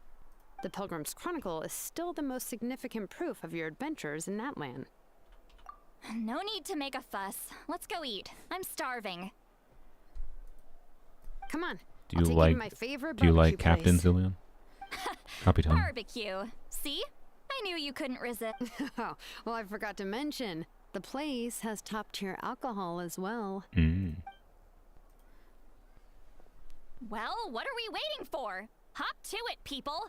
S9: The Pilgrim's Chronicle is still the most significant proof of your adventures in Natlan.
S13: No need to make a fuss. Let's go eat. I'm starving.
S9: Come on.
S1: Do
S9: I'll
S1: you
S9: take
S1: like
S9: you to my favorite
S1: Do you like
S9: barbecue
S1: Captain
S9: place.
S1: Sylveon? Capitan.
S13: Barbecue. See? I knew you couldn't resist.
S9: Oh, well, I forgot to mention, the place has top-tier alcohol as well.
S1: Mm.
S13: Well, what are we waiting for? Hop to it, people.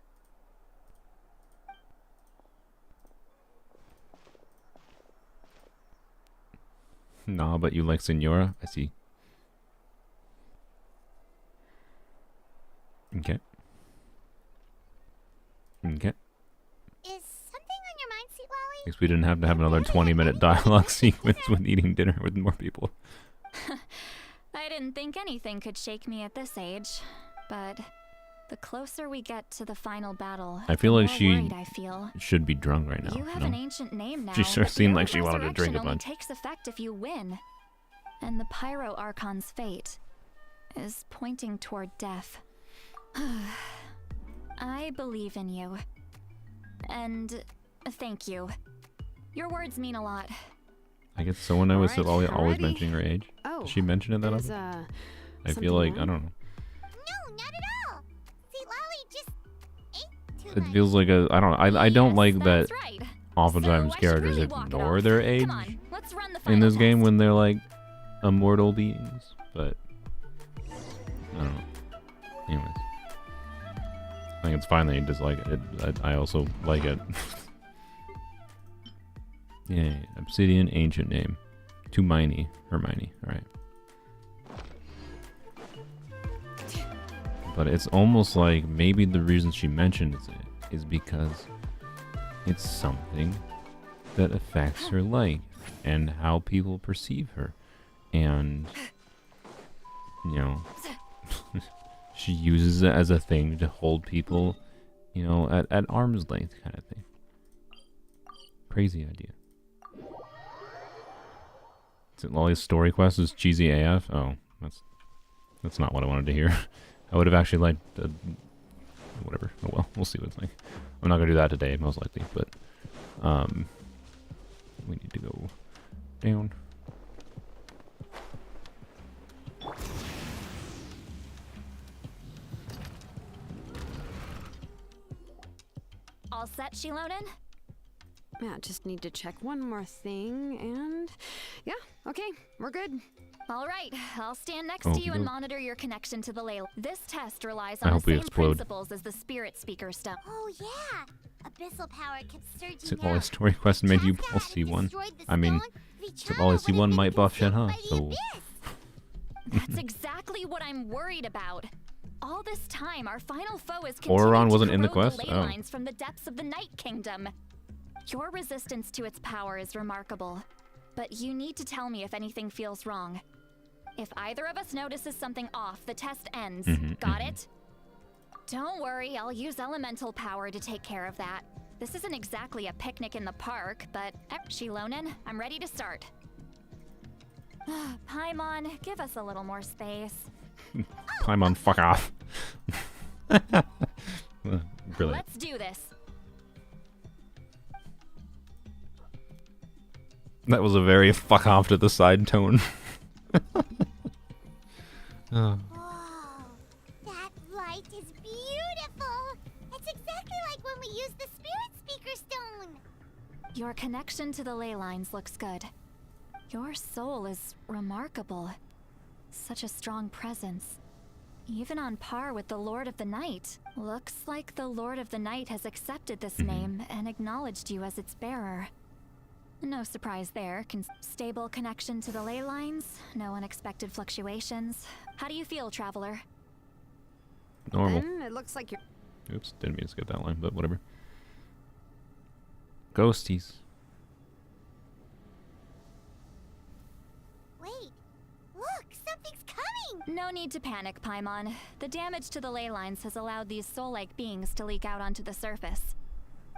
S1: Nah, but you like Senora? I see. Okay. Okay.
S8: Is something on your mind, Sweet Lolly?
S1: Guess we didn't have to have another 20-minute dialogue sequence with eating dinner with more people.
S13: I didn't think anything could shake me at this age, but the closer we get to the final battle,
S1: I feel
S13: the
S1: like
S13: more
S1: she
S13: worried I feel.
S1: should be drunk right now.
S13: You have
S1: no?
S13: an ancient name now.
S1: She sure
S13: but the
S1: seemed
S13: early
S1: like she wanted to drink a
S13: resurrection only
S1: bunch.
S13: takes effect if you win, and the Pyro Archon's fate is pointing toward death. I believe in you, and thank you. Your words mean a lot.
S1: I guess so when I was
S9: Alright,
S1: always
S9: alrighty.
S1: mentioning her age.
S9: Oh,
S1: Did she mention it that
S9: is,
S1: often? I
S9: something
S1: feel like,
S9: wrong?
S1: I don't know.
S8: No, not at all. Sweet Lolly just ate too
S1: It
S8: much.
S1: feels like a, I don't know. I don't
S13: Yes,
S1: like that
S13: that's right.
S1: oftentimes
S13: So I should
S1: characters
S13: really walk it
S1: ignore
S13: off.
S1: their age
S13: Come on, let's run the
S1: in
S13: final
S1: this game
S13: test.
S1: when they're like immortal beings, but I don't know. Anyways. think it's fine that you dislike it. I also like it. Yay. Obsidian ancient name. Hermione. Alright. But it's almost like maybe the reason she mentions it is because it's something that affects her life and how people perceive her. And, you know, she uses it as a thing to hold people, you know, at arm's length kind of thing. Crazy idea. St. Lolly's story quest is cheesy AF? Oh, that's not what I wanted to hear. I would have actually liked whatever. Oh well, we'll see what it's like. I'm not gonna do that today, most likely, but we need to go down.
S13: All set, Shilonen?
S9: Yeah, just need to check one more thing, and yeah, okay, we're good.
S13: All right, I'll stand next to you and monitor your connection to the ley. This test relies on the same principles as the spirit speaker stuff.
S8: Oh yeah, abyssal power kept surging.
S1: St. Lolly's story quest made you all C1. I mean, St. Lolly's C1 might buff Shenhe, so.
S13: That's exactly what I'm worried about. All this time, our final foe is
S1: Oreron wasn't in the quest?
S13: The ley lines from the depths of the Night Kingdom. Your resistance to its power is remarkable, but you need to tell me if anything feels wrong. If either of us notices something off, the test ends. Got it? Don't worry, I'll use elemental power to take care of that. This isn't exactly a picnic in the park, but Shilonen, I'm ready to start. Paimon, give us a little more space.
S1: Paimon, fuck off. Brilliant.
S13: Let's do this.
S1: That was a very fuck off to the side tone.
S8: Whoa, that light is beautiful. It's exactly like when we used the spirit speaker stone.
S13: Your connection to the ley lines looks good. Your soul is remarkable. Such a strong presence. Even on par with the Lord of the Night. Looks like the Lord of the Night has accepted this name and acknowledged you as its bearer. No surprise there. Stable connection to the ley lines, no unexpected fluctuations. How do you feel, Traveler?
S1: Normal.
S9: It looks like you're...
S1: Oops, didn't mean to skip that line, but whatever. Ghosties.
S8: Wait, look, something's coming!
S13: No need to panic, Paimon. The damage to the ley lines has allowed these soul-like beings to leak out onto the surface.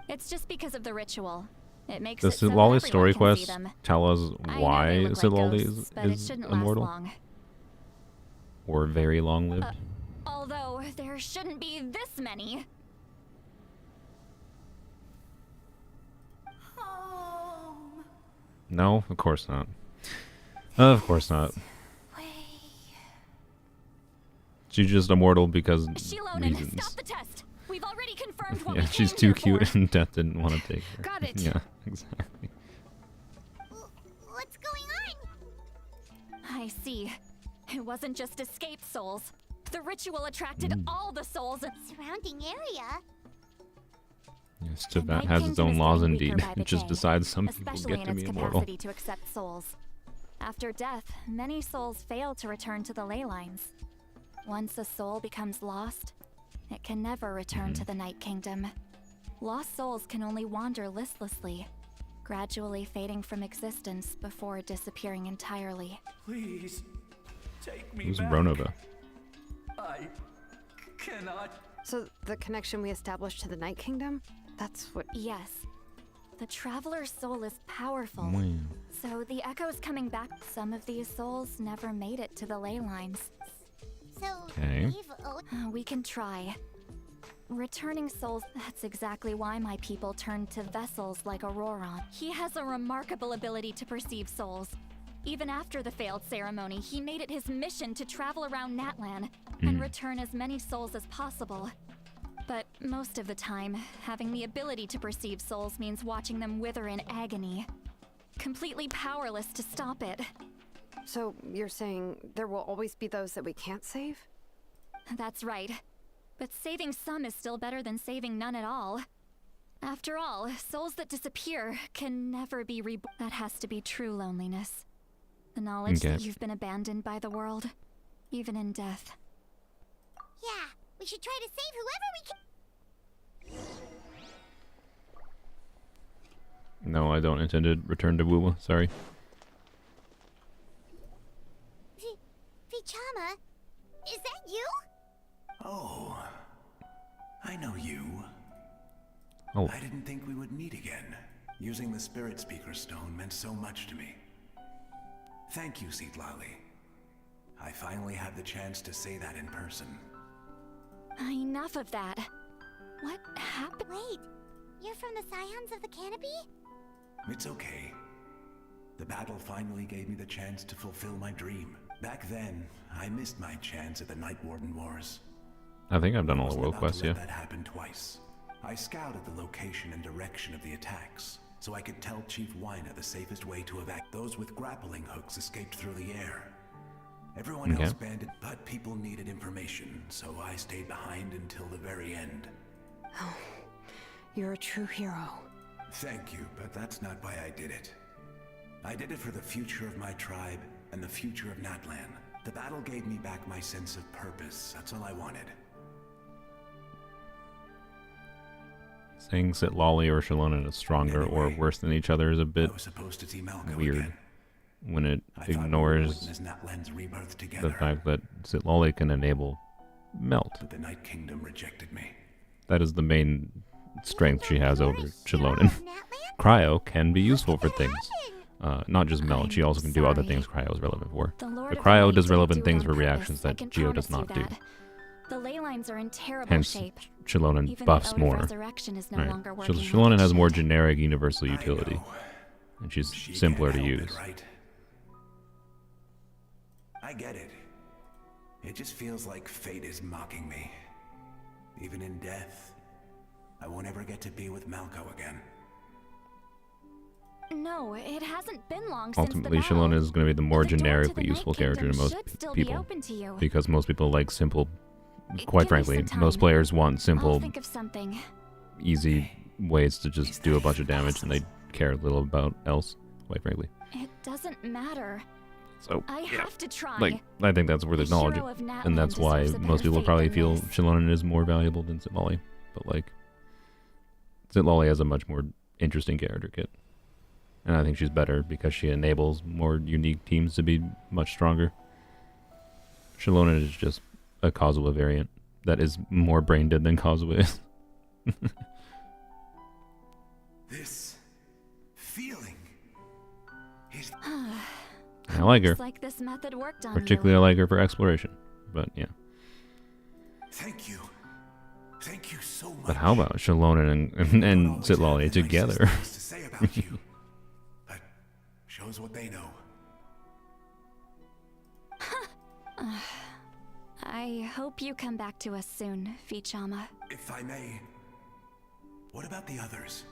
S13: It's just because of the ritual. It makes
S1: Does St. Lolly's story quest tell us why St. Lolly is immortal? Or very long-lived?
S13: Although there shouldn't be this many.
S8: Home.
S1: No, of course not. Of course not. She's just immortal because reasons.
S13: Stop the test. We've already confirmed what
S1: yeah, she's too cute and Death didn't want to take her.
S9: Got it.
S1: Yeah, exactly.
S8: What's going on?
S13: I see. It wasn't just escape souls. The ritual attracted all the souls in
S8: surrounding area.
S1: Yes, Tibet has its own laws indeed. It just decides some people get to be immortal.
S13: Capacity to accept souls. After death, many souls fail to return to the ley lines. Once a soul becomes lost, it can never return to the Night Kingdom. Lost souls can only wander listlessly, gradually fading from existence before disappearing entirely.
S6: Please, take me
S1: Who's
S6: back.
S1: Ronova?
S6: I cannot.
S9: So the connection we established to the Night Kingdom? That's what...
S13: Yes. The Traveler's soul is powerful.
S1: Wow.
S13: So the echoes coming back, some of these souls never made it to the ley lines.
S8: So,
S1: Okay.
S13: We can try. Returning souls, that's exactly why my people turned to vessels like Auroron. He has a remarkable ability to perceive souls. Even after the failed ceremony, he made it his mission to travel around Natlan and return as many souls as possible. But most of the time, having the ability to perceive souls means watching them wither in agony. Completely powerless to stop it.
S9: So you're saying there will always be those that we can't save?
S13: That's right. But saving some is still better than saving none at all. After all, souls that disappear can never be reborn. That has to be true loneliness. The knowledge that you've been abandoned by the world, even in death.
S8: Yeah, we should try to save whoever we can.
S1: No, I don't intend to return to Wuwa, sorry.
S8: Vichama, is that you?
S6: Oh, I know you.
S1: Oh.
S6: I didn't think we would meet again. Using the Spirit Speaker Stone meant so much to me. Thank you, Zitlali. I finally have the chance to say that in person.
S13: Enough of that. What happened?
S8: Wait, you're from the Scions of the Canopy?
S6: It's okay. The battle finally gave me the chance to fulfill my dream. Back then, I missed my chance at the Night Warden Wars.
S1: I think I've done all the world quests, yeah.
S6: That happened twice. I scouted the location and direction of the attacks, so I could tell Chief Wyna the safest way to evacuate. Those with grappling hooks escaped through the air. Everyone else banded, but people needed information, so I stayed behind until the very end.
S9: Oh, you're a true hero.
S6: Thank you, but that's not why I did it. I did it for the future of my tribe and the future of Natlan. The battle gave me back my sense of purpose. That's all I wanted.
S1: Saying Zitlali or Shalonen is stronger or worse than each other is a bit weird when it ignores the fact that Zitlali can enable melt.
S6: But the Night Kingdom rejected me.
S1: That is the main strength she has over Shalonen. Cryo can be useful for things. Not just melt, she also can do other things Cryo is relevant for. But Cryo does relevant things for reactions that Geo does not do.
S13: The ley lines are in terrible
S1: Hence,
S13: shape.
S1: Shalonen buffs more. Right. Shalonen has more generic universal utility. And she's simpler to use.
S6: Right? I get it. It just feels like fate is mocking me. Even in death, I won't ever get to be with Malco again.
S13: No, it hasn't been long
S1: Ultimately,
S13: since the battle.
S1: Shalonen is going to be the more generically useful character to most people. Because most people like simple... Quite frankly, most players want simple, easy ways to just do a bunch of damage, and they care little about else, quite frankly.
S13: It doesn't matter.
S1: So,
S13: I have to try.
S1: Like, I think that's worth acknowledging, and that's why most people probably feel Shalonen is more valuable than Zitlali. But, like, Zitlali has a much more interesting character kit. And I think she's better because she enables more unique teams to be much stronger. Shalonen is just a Kazuha variant that is more brain dead than Kazuha is.
S6: This feeling is
S1: I like her.
S13: Like this method worked on
S1: Particularly I like her for exploration. But yeah.
S6: Thank you. Thank you so much.
S1: But how about Shalonen and Zitlali together?
S6: To say about you, but shows what they know.
S13: I hope you come back to us soon, Vichama.
S6: If I may, what about the others?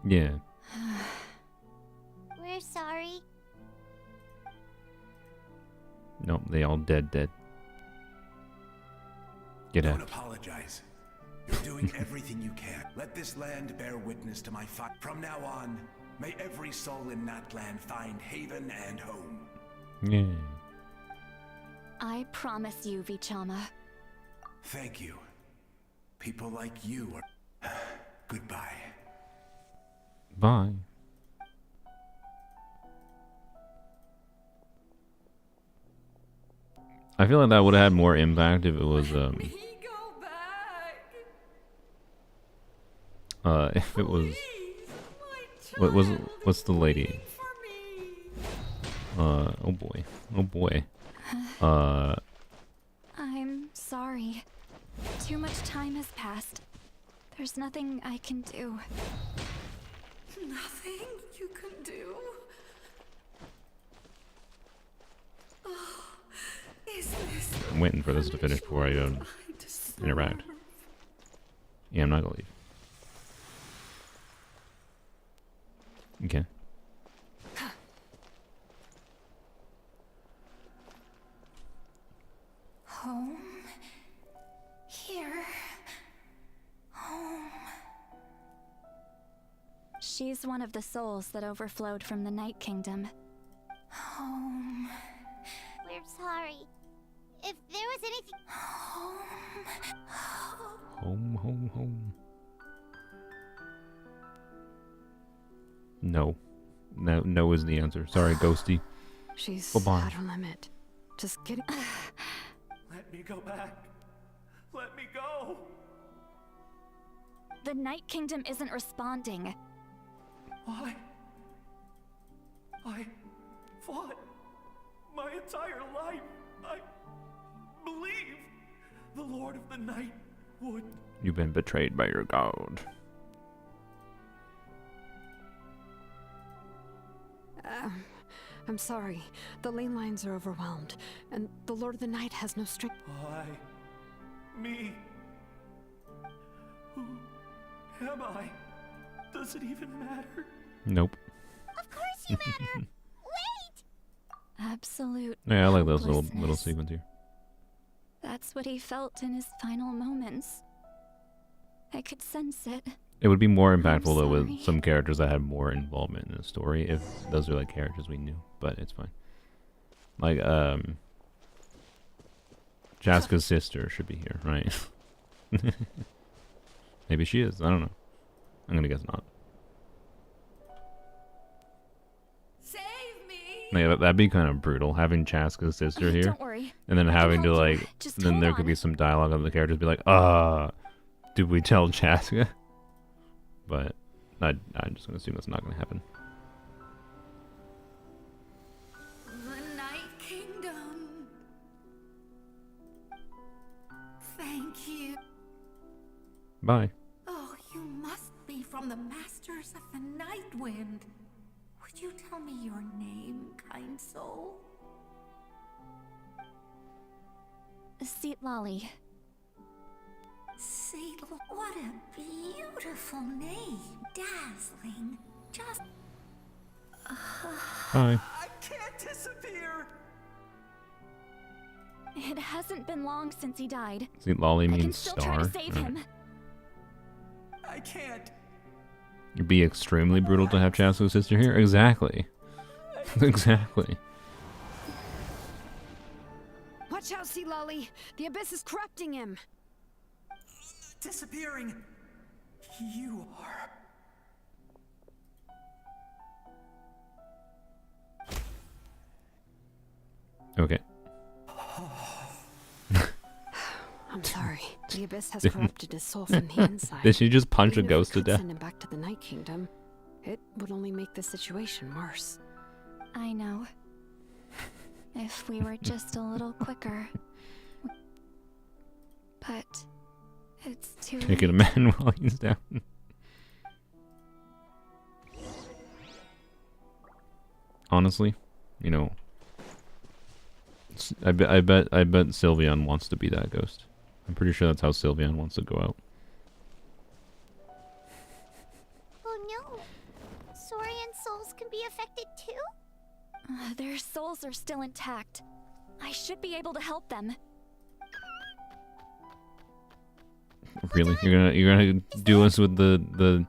S1: Yeah.
S8: We're sorry.
S1: Nope, they all dead. Get out.
S6: Don't apologize. You're doing everything you can. Let this land bear witness to my fight. From now on, may every soul in Natlan find haven and home.
S1: Yeah.
S13: I promise you, Vichama.
S6: Thank you. People like you are... Goodbye.
S1: Bye. I feel like that would have had more impact if it was, if it was... What's the lady? Oh boy.
S13: I'm sorry. Too much time has passed. There's nothing I can do.
S11: Nothing you can do? Oh, is this...
S1: I'm waiting for this to finish before I interact. Yeah, I'm not gonna leave. Okay.
S13: Home? Here? She's one of the souls that overflowed from the Night Kingdom. Home.
S8: We're sorry. If there was anything...
S1: Home. No. No is the answer. Sorry, Ghosty.
S9: She's
S1: Bye-bye.
S9: at her limit. Just kidding.
S6: Let me go back. Let me go.
S13: The Night Kingdom isn't responding.
S6: Why? I fought my entire life. I believe the Lord of the Night would...
S1: You've been betrayed by your god.
S9: I'm sorry. The lane lines are overwhelmed, and the Lord of the Night has no strict...
S6: Why? Me? Who am I? Does it even matter?
S1: Nope.
S8: Of course you matter! Wait!
S13: Absolute
S1: Yeah, I like those little
S13: helplessness.
S1: segments here.
S13: That's what he felt in his final moments. I could sense it.
S1: It would be more impactful though
S13: sorry.
S1: with some characters that had more involvement in the story if those are like characters we knew, but it's fine. Like Jaska's sister should be here, right? Maybe she is. I don't know. I'm gonna guess not.
S5: Save me!
S1: Yeah, that'd be kind of brutal having Chaska's sister here,
S13: Don't worry.
S1: and then having to
S13: help you.
S1: like,
S13: Just
S1: then
S13: hold
S1: there
S13: on.
S1: could be some dialogue of the characters be like, did we tell Chaska? But I'm just gonna assume that's not gonna happen.
S5: The Night Kingdom. Thank you.
S1: Bye.
S5: Oh, you must be from the Masters of the Night Wind. Would you tell me your name, kind soul?
S13: Seat Lolly.
S5: Seedle, what a beautiful name. Dazzling. Just...
S1: Bye.
S6: I can't disappear.
S13: It hasn't been long since he died.
S1: See, Lolly
S13: I can
S1: means
S13: still
S1: star.
S13: try to save
S1: Alright.
S13: him.
S6: I can't.
S1: It'd be extremely brutal to have Chaska's sister here. Exactly. Exactly.
S9: Watch out, Sea Lolly! The Abyss is corrupting him!
S6: Disappearing. You are.
S1: Okay.
S9: I'm sorry. The Abyss has corrupted his soul from the inside.
S1: Did she just punch a
S9: Even if
S1: ghost
S9: we
S1: to
S9: could
S1: death?
S9: send him back to the Night Kingdom, it would only make the situation worse.
S13: I know. If we were just a little quicker. But it's too
S1: Kicking a
S13: late.
S1: man while he's down. Honestly, you know, I bet Sylveon wants to be that ghost. I'm pretty sure that's how Sylveon wants to go out.
S8: Oh no! Saurian souls can be affected too?
S13: Their souls are still intact. I should be able to help them.
S1: Really, you're gonna do us with the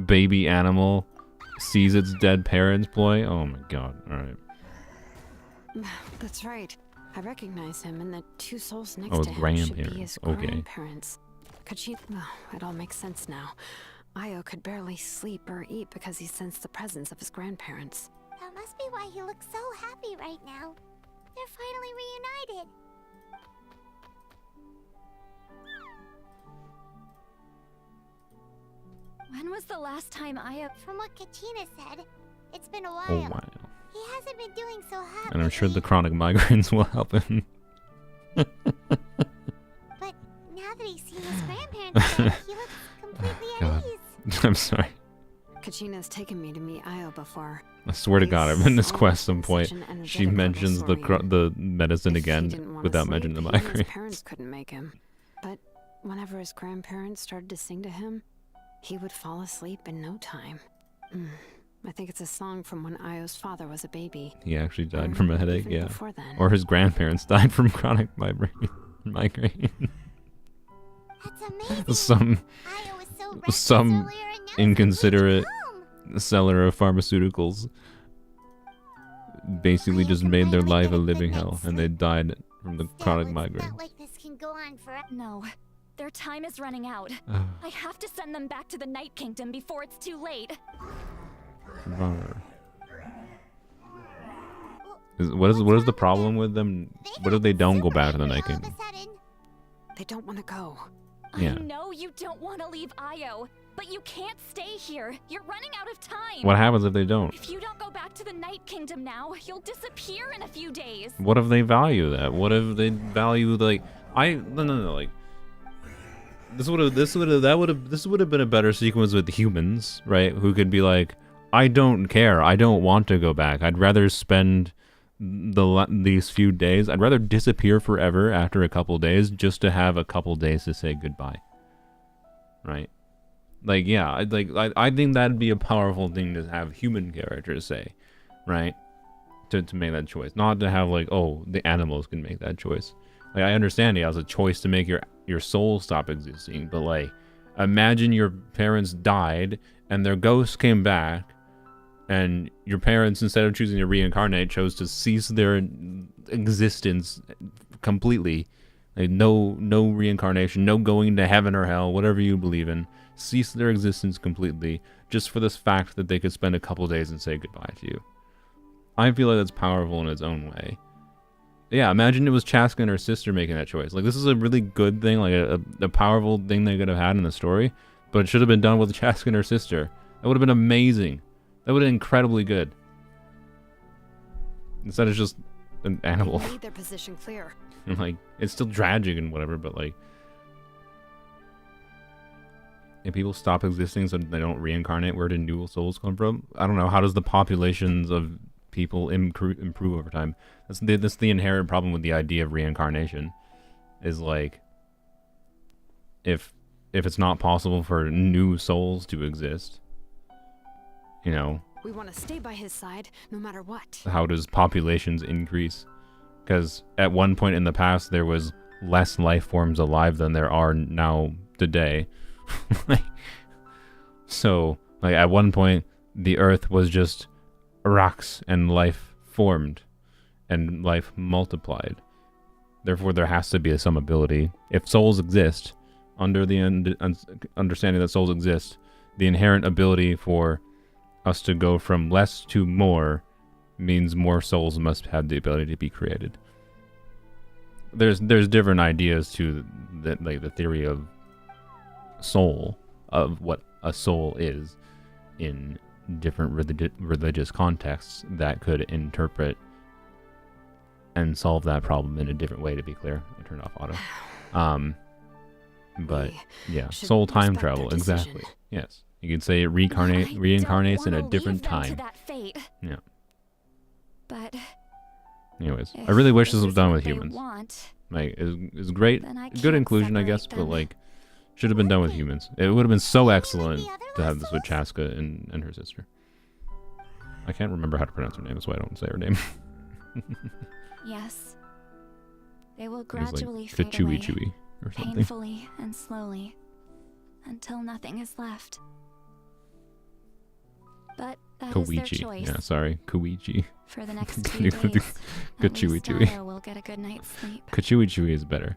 S1: baby animal sees its dead parents ploy? Oh my god! All right.
S9: That's right. I recognize him, and the two souls next
S1: Oh,
S9: to him should be
S1: grandparents.
S9: his
S1: Okay.
S9: grandparents. It all makes sense now. Io could barely sleep or eat because he sensed the presence of his grandparents.
S8: That must be why he looks so happy right now. They're finally reunited.
S13: When was the last time
S8: From what Kachina said, it's been a while.
S1: Oh wow.
S8: He hasn't been doing so hot.
S1: And I'm sure the chronic migraines will help him.
S8: But now that he's seen his grandparents again, he looks completely at
S1: God.
S8: ease.
S1: I'm sorry.
S9: Kachina's taken me to meet Io before.
S1: I swear to God, I'm in this quest some point.
S9: Such an
S1: She
S9: energetic
S1: mentions
S9: Bulbasaurian.
S1: the medicine
S9: If he
S1: again
S9: didn't wanna
S1: without
S9: sleep,
S1: mentioning the
S9: he and his
S1: migraines.
S9: parents couldn't make him. But whenever his grandparents started to sing to him, he would fall asleep in no time. I think it's a song from when Io's father was a baby.
S1: He actually died
S9: Or
S1: from a headache,
S9: even
S1: yeah.
S9: before then.
S1: Or his grandparents died from chronic migraine.
S8: That's amazing.
S1: Some
S8: Io was so restless
S1: some
S8: earlier, and now he's
S1: inconsiderate seller of pharmaceuticals basically just made their life a living hell, and they died from the chronic migraines.
S8: Like this can go on forever.
S13: No, their time is running out. I have to send them back to the Night Kingdom before it's too late.
S1: What is the problem with them? What if they don't go back to the Night Kingdom?
S9: They don't want to go.
S1: Yeah.
S13: I know you don't want to leave Io, but you can't stay here. You're running out of time.
S1: What happens if they don't?
S13: If you don't go back to the Night Kingdom now, you'll disappear in a few days.
S1: What if they value that? What if they value like no like this would have been a better sequence with humans, right? Who could be like, I don't care. I don't want to go back. I'd rather spend these few days. I'd rather disappear forever after a couple days just to have a couple days to say goodbye. Right? Like, yeah, I think that'd be a powerful thing to have human characters say, right? To make that choice. Not to have like, oh, the animals can make that choice. Like, I understand it has a choice to make your soul stop existing, but like, imagine your parents died and their ghosts came back, and your parents, instead of choosing to reincarnate, chose to cease their existence completely. Like, no reincarnation, no going to heaven or hell, whatever you believe in. Cease their existence completely, just for this fact that they could spend a couple days and say goodbye to you. I feel like that's powerful in its own way. Yeah, imagine it was Chaska and her sister making that choice. Like, this is a really good thing, like a powerful thing they could have had in the story, but it should have been done with Chaska and her sister. That would have been amazing. That would have been incredibly good. Instead it's just an animal.
S9: They made their position clear.
S1: Like, it's still tragic and whatever, but like, if people stop existing so they don't reincarnate, where do new souls come from? I don't know. How does the populations of people improve over time? That's the inherent problem with the idea of reincarnation. Is like, if it's not possible for new souls to exist, you know,
S9: we want to stay by his side no matter what.
S1: How does populations increase? Because at one point in the past there was less life forms alive than there are now today. So, like, at one point the earth was just rocks and life formed and life multiplied. Therefore there has to be some ability. If souls exist, under the understanding that souls exist, the inherent ability for us to go from less to more means more souls must have the ability to be created. There's different ideas to the theory of soul, of what a soul is in different religious contexts that could interpret and solve that problem in a different way, to be clear. I turned off auto. But yeah, soul time travel, exactly. Yes. You could say it reincarnates in a different time. Yeah.
S13: But
S1: anyways, I really wish this was done with humans. Like, it's great, good inclusion, I guess, but like, should have been done with humans. It would have been so excellent to have this with Chaska and her sister. I can't remember how to pronounce her name, that's why I don't say her name.
S13: Yes. They will gradually
S1: like
S13: fade away,
S1: Chewy or something.
S13: painfully and slowly, until nothing is left. But that is their choice.
S1: Yeah, sorry, Koichi.
S13: For the next few days, at least Io will get a good night's sleep.
S1: Kachewy is better.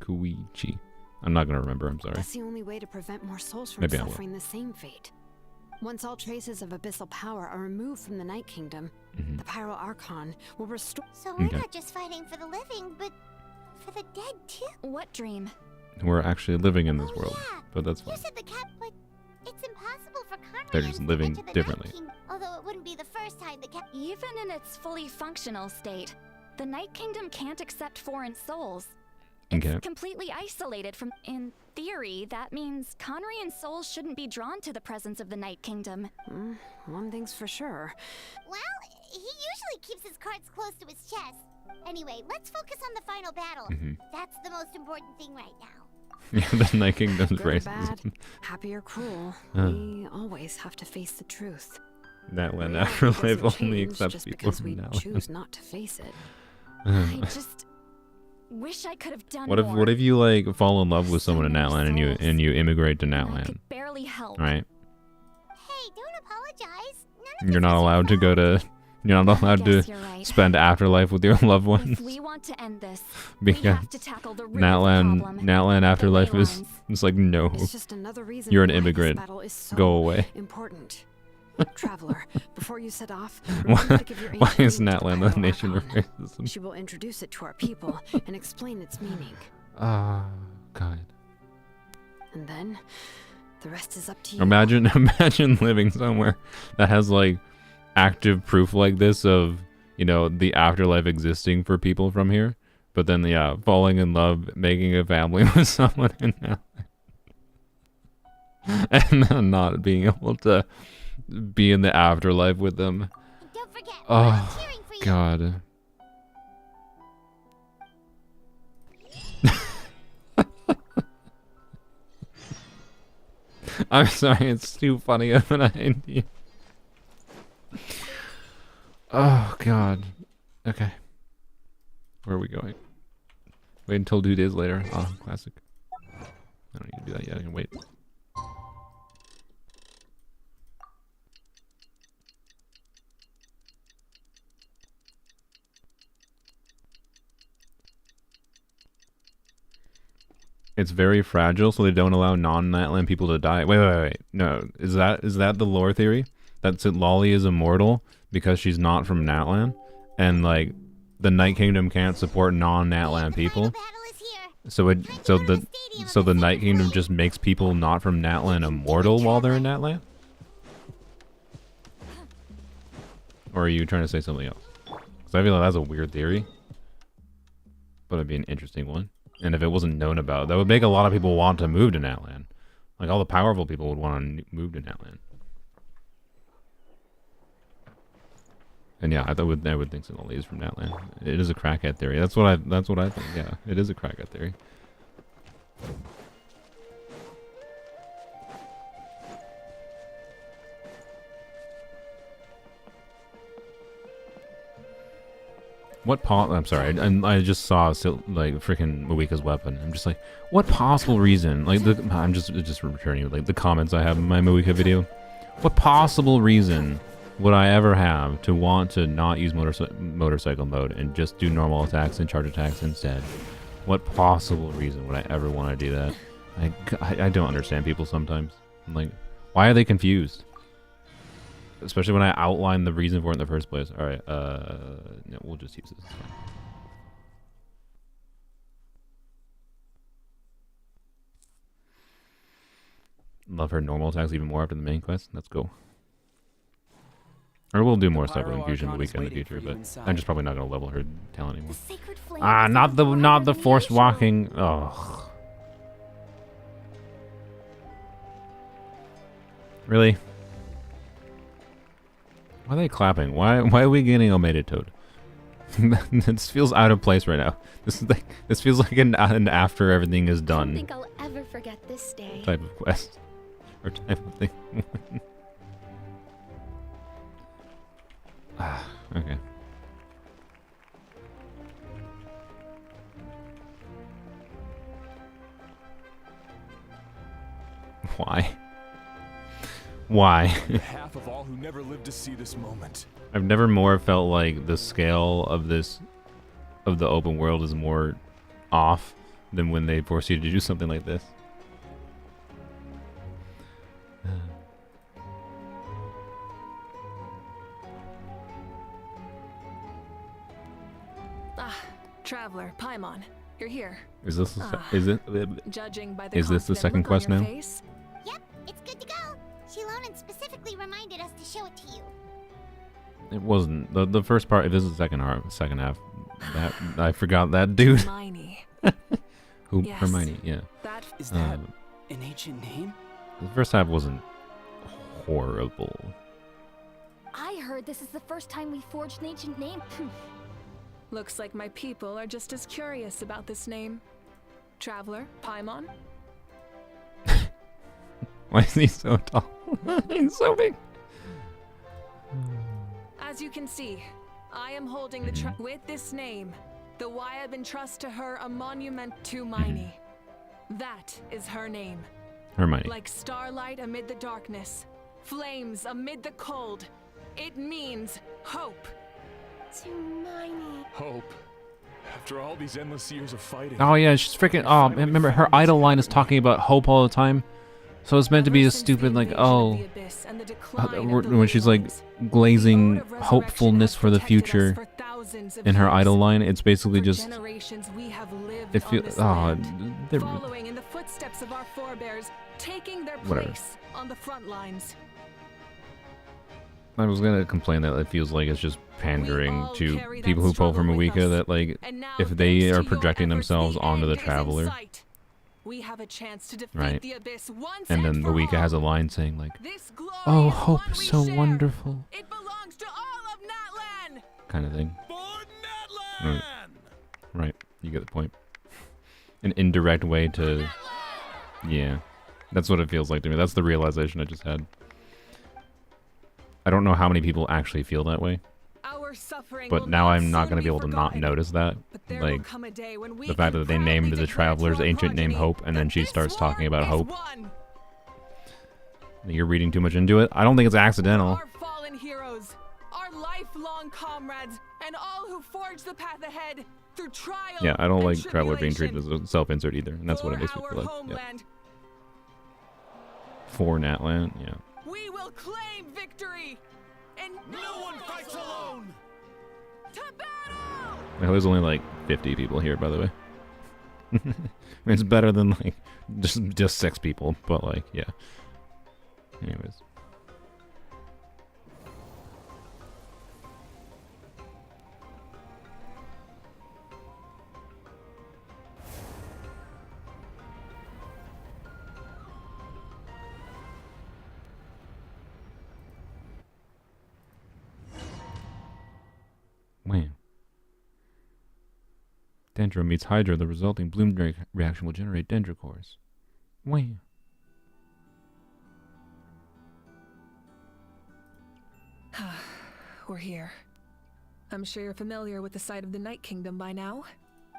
S1: Koichi. I'm not gonna remember, I'm sorry.
S9: That's the only way to prevent more souls from
S1: Maybe
S9: suffering the same fate. Once all traces of abyssal power are removed from the Night Kingdom, the Pyro Archon will restore.
S8: So we're not just fighting for the living, but for the dead too.
S13: What dream?
S1: We're actually living in this world, but that's fine.
S8: You said the cat, but it's impossible for Conrad.
S1: They're just living differently.
S8: Although it wouldn't be the first time the cat.
S13: Even in its fully functional state, the Night Kingdom can't accept foreign souls. It's completely isolated from. In theory, that means Conrian souls shouldn't be drawn to the presence of the Night Kingdom.
S9: One thing's for sure.
S8: Well, he usually keeps his cards close to his chest. Anyway, let's focus on the final battle. That's the most important thing right now.
S1: Yeah, the Night Kingdom's
S9: Good or
S1: racism.
S9: bad, happy or cruel, we always have to face the truth.
S1: Natlan Afterlife only accepts
S9: just
S1: people
S9: because
S1: from
S9: we
S1: Natlan.
S9: choose not to face it.
S13: I just wish I could have done
S1: What
S13: more.
S1: if you like fall in love with someone in Natlan and you immigrate to Natlan?
S13: Barely help.
S1: Right?
S8: Don't apologize.
S1: You're not allowed to go to. You're not allowed to spend afterlife with your loved ones.
S13: If we want to end this,
S1: because
S13: we have to tackle the root of the problem.
S1: Natlan afterlife is it's like no.
S9: It's just another reason
S1: You're an
S9: why this
S1: immigrant.
S9: battle is so
S1: Go away.
S9: Important. Traveler, before you set off,
S1: Why
S9: remember to give your
S1: why is
S9: ancient name
S1: Natlan
S9: to
S1: the nation of
S9: Archon.
S1: racism?
S9: She will introduce it to our people and explain its meaning.
S1: God.
S9: And then the rest is up to you.
S1: Imagine living somewhere that has like active proof like this of, you know, the afterlife existing for people from here, but then falling in love, making a family with someone in Natlan, and then not being able to be in the afterlife with them.
S8: Don't forget,
S1: Oh God. I'm sorry, it's too funny of an idea. Oh God. Okay. Where are we going? Wait until 2 days later. Oh, classic. I don't need to do that yet. I can wait. It's very fragile, so they don't allow non-Natlan people to die. Wait. No, is that the lore theory? That Lolly is immortal because she's not from Natlan, and like the Night Kingdom can't support non-Natlan people. So the Night Kingdom just makes people not from Natlan immortal while they're in Natlan? Or are you trying to say something else? Because I feel like that's a weird theory, but it'd be an interesting one. And if it wasn't known about, that would make a lot of people want to move to Natlan. Like all the powerful people would want to move to Natlan. And yeah, I would think Lolly is from Natlan. It is a crackhead theory. That's what I think. Yeah, it is a crackhead theory. I'm sorry. I just saw like freaking Mawika's weapon. I'm just like, what possible reason? Like I'm just returning like the comments I have in my Mawika video. What possible reason would I ever have to want to not use motorcycle mode and just do normal attacks and charge attacks instead? What possible reason would I ever want to do that? I don't understand people sometimes. I'm like, why are they confused? Especially when I outline the reason for it in the first place. All right, no, we'll just use this. Love her normal attacks even more after the main quest. Let's go. Or we'll do more stuff with Infusion the weekend in the future, but I'm just probably not gonna level her talent anymore. Not the forced walking. Oh, really? Why are they clapping? Why are we getting omitted toad? This feels out of place right now. This feels like an after everything is done.
S2: I don't think I'll ever forget this day.
S1: Type of quest or type of thing. Okay. Why? Why?
S14: Half of all who never lived to see this moment.
S1: I've never more felt like the scale of the open world is more off than when they force you to do something like this.
S11: Traveler, Paimon, you're here.
S1: Is this
S11: Judging by
S1: is this the second quest now?
S8: Yep, it's good to go. Shilonen specifically reminded us to show it to you.
S1: It wasn't the first part. If this is the second half, that I forgot that dude.
S11: Hermione.
S1: Who?
S11: Yes.
S1: Hermione. Yeah.
S15: Is that an ancient name?
S1: The first half wasn't horrible.
S2: I heard this is the first time we forged an ancient name.
S11: Looks like my people are just as curious about this name. Traveler, Paimon?
S1: Why is he so tall? He's so big.
S11: As you can see, I am holding the with this name. The Wyab entrust to her a monument to Miney. That is her name.
S1: Hermione.
S11: Like starlight amid the darkness, Flames amid the cold. It means hope.
S8: To Miney.
S14: Hope. After all these endless years of fighting.
S1: Oh yeah, she's freaking. Oh, remember her idol line is talking about hope all the time. So it's meant to be a stupid like, oh, when she's like glazing hopefulness for the future in her idol line, it's basically just. It feels. Oh,
S11: following in the footsteps of our forebears, taking their place on the front lines.
S1: I was gonna complain that it feels like it's just pandering to people who pull from Awika, that like if they are projecting themselves onto the Traveler, right? And then Awika has a line saying like, "Oh, hope is so wonderful," kind of thing. Right, you get the point. An indirect way to, yeah, that's what it feels like to me. That's the realization I just had. I don't know how many people actually feel that way, but now I'm not going to be able to not notice that. Like, the fact that they named the Traveler's ancient name Hope, and then she starts talking about hope. You're reading too much into it? I don't think it's accidental.
S11: Our fallen heroes, our lifelong comrades, and all who forge the path ahead through trial.
S1: Yeah, I don't like Traveler being treated as a self-insert either, and that's what it makes me feel like. Yeah. For Natlan, yeah.
S11: We will claim victory, and no one fights alone. To battle!
S1: Now, there's only like 50 people here, by the way. I mean, it's better than like just 6 people, but like, yeah. Anyways. Man. Dendro meets Hydra, the resulting bloom reaction will generate dendrocores. Wham.
S11: We're here. I'm sure you're familiar with the site of the Night Kingdom by now.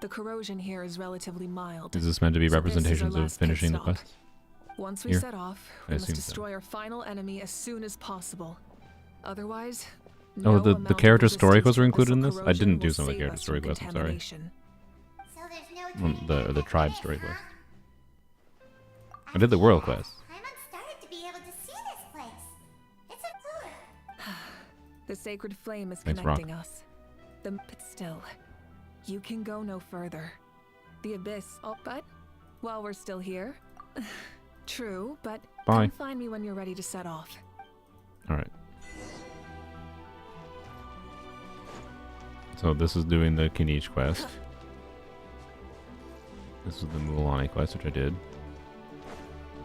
S11: The corrosion here is relatively mild.
S1: Is this meant to be representations of finishing the quest?
S11: Once we set off, we must destroy our final enemy as soon as possible. Otherwise,
S1: oh, the character story quests were included in this? I didn't do some of the character story quests, I'm sorry. The tribe story quest. I did the world quest.
S11: The sacred flame is connecting us. But still, you can go no further. The abyss. Oh, but while we're still here, true. But come find me when you're ready to set off.
S1: All right. So this is doing the Kinich quest. This is the Mulani quest, which I did.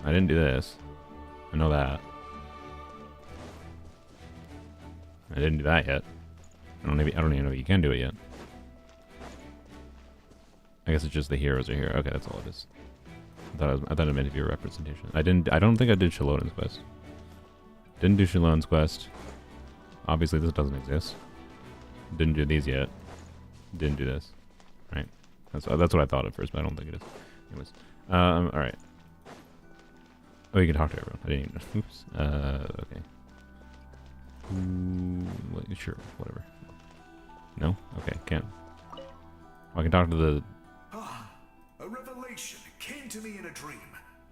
S1: I didn't do this. I know that. I didn't do that yet. I don't even know if you can do it yet. I guess it's just the heroes are here. Okay, that's all it is. I thought it meant to be a representation. I don't think I did Shalon's quest. Didn't do Shalon's quest. Obviously this doesn't exist. Didn't do these yet. Didn't do this. Right. That's what I thought at first, but I don't think it is. Anyways. Alright. Oh, you can talk to everyone. I didn't even know. Oops. Okay. Sure, whatever. No? Okay, can't. Well, I can talk to the...
S6: A revelation came to me in a dream,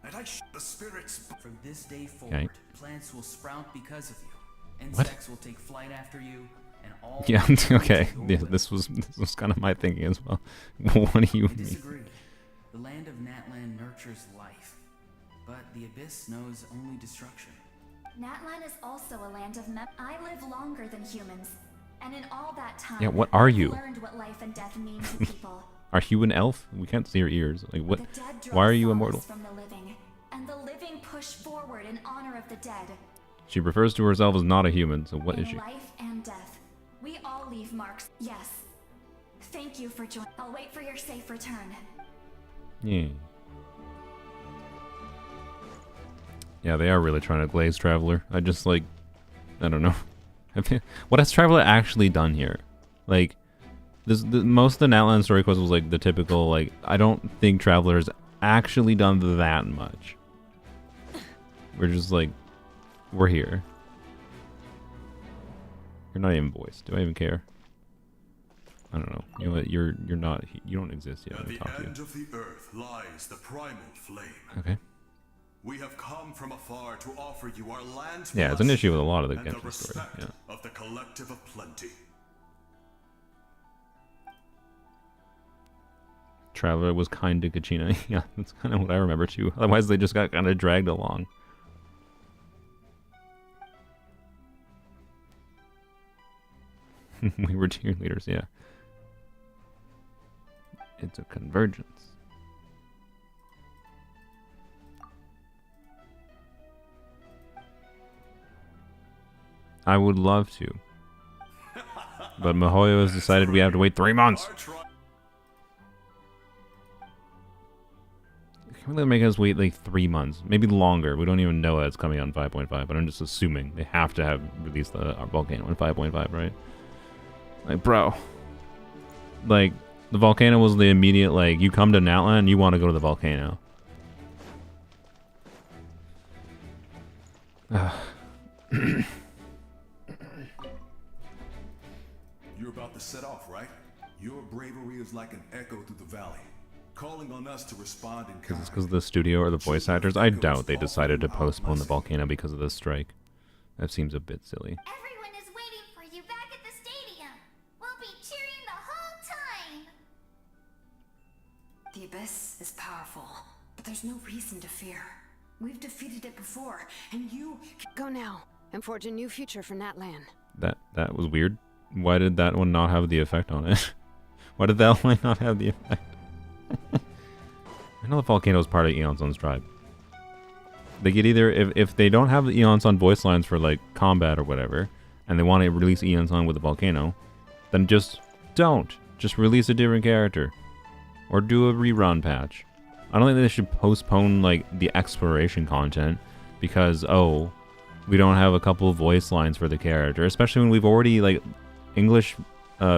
S6: and the spirits...
S16: From this day forward, plants will sprout because of you. Insects will take flight after you, and all...
S1: Yeah, okay. Yeah, this was kind of my thinking as well. What do you mean?
S16: Disagree. The land of Natlan nurtures life, but the abyss knows only destruction.
S13: Natlan is also a land of I live longer than humans, and in all that time,
S1: yeah, what are you?
S13: I've learned what life and death mean to people.
S1: Are you an elf? We can't see your ears. Like what? Why are you immortal?
S13: From the living, and the living push forward in honor of the dead.
S1: She refers to herself as not a human, so what is she?
S13: Life and death, we all leave marks. Yes. Thank you for joining. I'll wait for your safe return.
S1: Yeah. Yeah, they are really trying to glaze Traveler. I just like, I don't know. What has Traveler actually done here? Like, most of the Natlan story quest was like the typical, like, I don't think Traveler has actually done that much. We're just like we're here. You're not even voiced. Do I even care? I don't know. You know what? You're not. You don't exist yet.
S17: At the
S1: talk to
S17: end
S1: you.
S17: of the earth lies the primal flame.
S1: Okay.
S17: We have come from afar to offer you our land's
S1: Yeah, it's an issue with a lot of the
S17: and the
S1: Genshin story.
S17: respect
S1: Yeah.
S17: of the collective of plenty.
S1: Traveler was kind to Kachina. Yeah, that's kind of what I remember too. Otherwise, they just got kind of dragged along. We were cheerleaders, yeah. It's a convergence. I would love to. But Mihoyo has decided we have to wait 3 months. Can they make us wait like 3 months? Maybe longer. We don't even know that it's coming out in 5.5, but I'm just assuming they have to have released our volcano in 5.5, right? Like, bro. Like, the volcano was the immediate, like, you come to Natlan, you want to go to the volcano.
S6: You're about to set off, right? Your bravery is like an echo through the valley, calling on us to respond in
S1: Because it's because of the studio or the voice actors. I doubt they decided to postpone the volcano because of the strike. That seems a bit silly.
S8: Everyone is waiting for you back at the stadium. We'll be cheering the whole time.
S18: The Abyss is powerful, but there's no reason to fear. We've defeated it before, and you
S9: can go now and forge a new future for Natlan.
S1: That was weird. Why did that one not have the effect on it? Why did that one not have the effect? I know the volcano is part of Eonsun's tribe. They could either, if they don't have the Eonsun voice lines for like combat or whatever, and they want to release Eonsun with the volcano, then just don't. Just release a different character. Or do a rerun patch. I don't think they should postpone like the exploration content because, oh, we don't have a couple of voice lines for the character, especially when we've already, like, English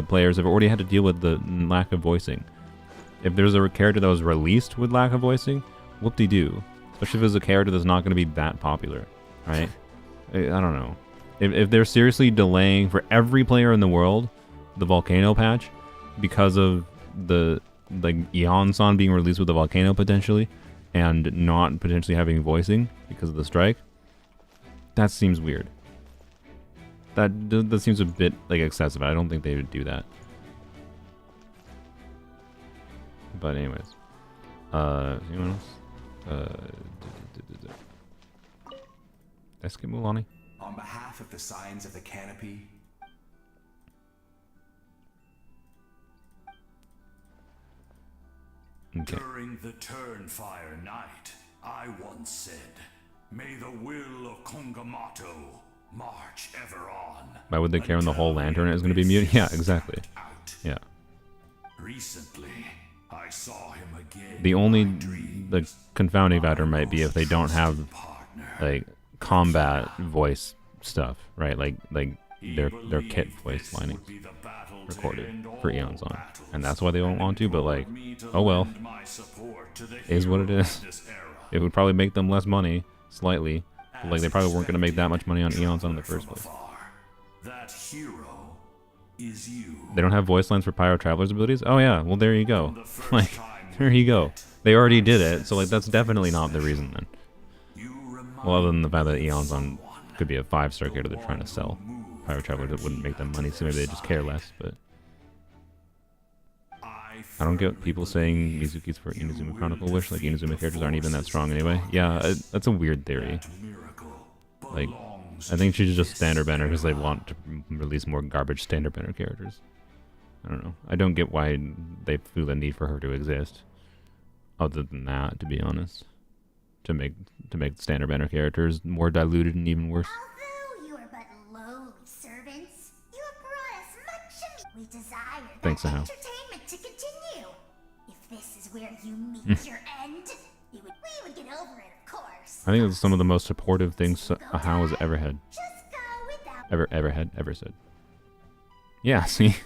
S1: players have already had to deal with the lack of voicing. If there's a character that was released with lack of voicing, whoop-de-doo. Especially if it's a character that's not going to be that popular, right? I don't know. If they're seriously delaying for every player in the world the volcano patch because of the like Eonsun being released with the volcano potentially and not potentially having voicing because of the strike, that seems weird. That seems a bit like excessive. I don't think they would do that. But anyways, anyone else? Did I skip Mulani?
S6: On behalf of the Signs of the Canopy,
S1: okay.
S17: During the Turnfire night, I once said, "May the will of Kongamato march ever on."
S1: Why would they care when the whole lantern is going to be muted? Yeah, exactly. Yeah.
S17: Recently, I saw him again.
S1: The confounding factor might be if they don't have like combat voice stuff, right? Like their kit voice lining recorded for Eonsun, and that's why they don't want to. But like, oh well, is what it is. It would probably make them less money slightly, but like they probably weren't going to make that much money on Eonsun in the first place.
S17: That hero is you.
S1: They don't have voice lines for Pyro Traveler's abilities? Oh yeah, well there you go. Like, there you go. They already did it, so like that's definitely not the reason then. Well, other than the fact that Eonsun could be a 5-star character they're trying to sell. Pyro Travelers, it wouldn't make them money, so maybe they just care less, but I don't get people saying Mizuki's for Inazuma Chronicle Wish, like Inazuma characters aren't even that strong anyway. Yeah, that's a weird theory. Like, I think she's just standard banner because they want to release more garbage standard banner characters. I don't know. I don't get why they feel the need for her to exist. Other than that, to be honest. To make standard banner characters more diluted and even worse.
S8: Although you are but lowly servants, you have brought us much we desire
S1: Thanks,
S8: that
S1: Ahau.
S8: entertainment to continue. If this is where you meet your end, we would get over it, of course.
S1: I think it's some of the most supportive things Ahau has ever had.
S8: Just go without
S1: Ever said. Yeah, see?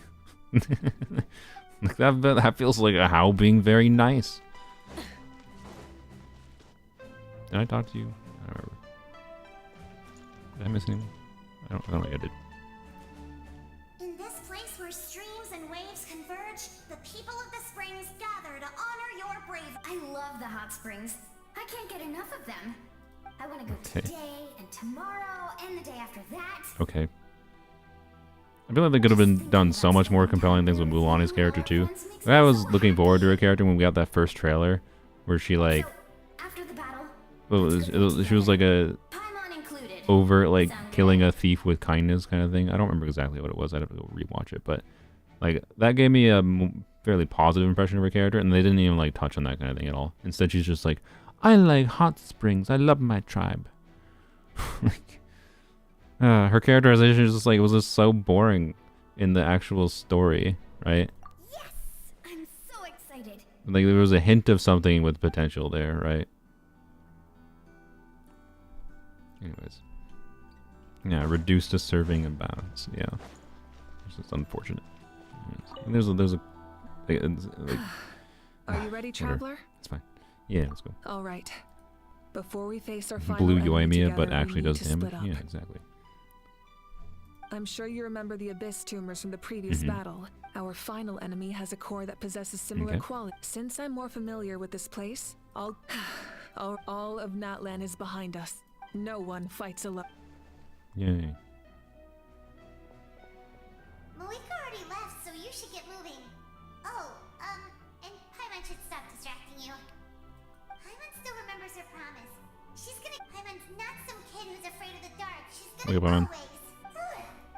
S1: Like that feels like Ahau being very nice. Did I talk to you? I don't remember. Did I miss anyone? I don't think I did.
S8: In this place where streams and waves converge, the people of the springs gather to honor your bravery.
S12: I love the hot springs. I can't get enough of them. I want to go today and tomorrow and the day after that.
S1: Okay. I feel like they could have been done so much more compelling things with Mulani's character too. I was looking forward to her character when we got that first trailer, where she like, she was like a overt like killing a thief with kindness kind of thing. I don't remember exactly what it was. I'd have to go rewatch it, but like that gave me a fairly positive impression of her character, and they didn't even like touch on that kind of thing at all. Instead, she's just like, I like hot springs. I love my tribe. Her characterization is just like, it was just so boring in the actual story, right?
S12: Yes, I'm so excited.
S1: Like there was a hint of something with potential there, right? Anyways, yeah, reduced to serving and balance. Yeah, it's just unfortunate. And there's a like.
S11: Are you ready, traveler?
S1: It's fine. Yeah, let's go.
S11: All right. Before we face our final
S1: Blue
S11: enemy
S1: Yoimiya, but
S11: together,
S1: actually
S11: we need
S1: does
S11: to split
S1: damage.
S11: up.
S1: Yeah, exactly.
S11: I'm sure you remember the Abyss tumors from the previous battle. Our final enemy has a core that possesses similar qualities. Since I'm more familiar with this place, all of Natlan is behind us. No one fights alone.
S1: Yay.
S8: Malika already left, so you should get moving. Oh, and Paimon should stop distracting you. Paimon still remembers her promise. She's gonna. Paimon's not some kid who's afraid of the dark. She's gonna
S1: Look at Paimon.
S8: always.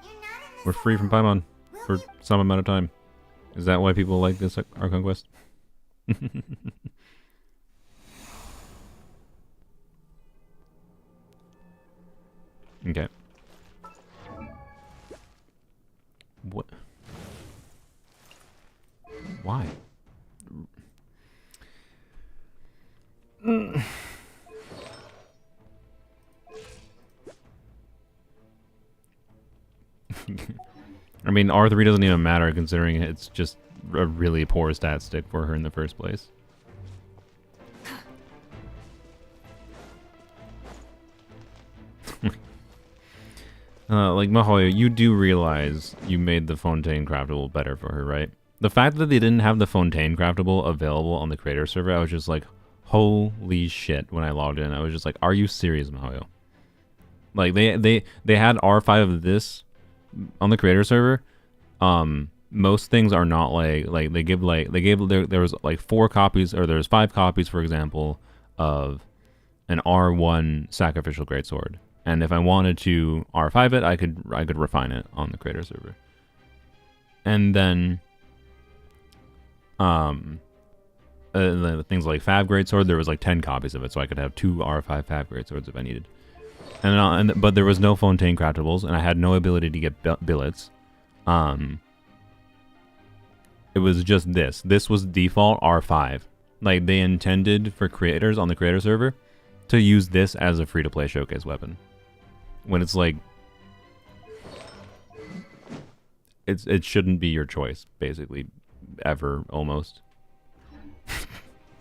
S8: You're not in this.
S1: We're free from Paimon for some amount of time. Is that why people like this Archon quest? Okay. What? Why? I mean, R3 doesn't even matter considering it's just a really poor stat stick for her in the first place. Like, Mahoya, you do realize you made the Fontaine craftable better for her, right? The fact that they didn't have the Fontaine craftable available on the creator server, I was just like, holy shit, when I logged in. I was just like, are you serious, Mahoya? Like, they had R5 of this on the creator server. Most things are not there was like 4 copies, or there's 5 copies, for example, of an R1 sacrificial greatsword. And if I wanted to R5 it, I could refine it on the creator server. And then things like Fab Greatsword, there was like 10 copies of it, so I could have 2 R5 Fab Greatswords if I needed. But there was no Fontaine craftables, and I had no ability to get billets. It was just this. This was default R5. Like, they intended for creators on the creator server to use this as a free-to-play showcase weapon. When it's like, it shouldn't be your choice, basically, ever, almost.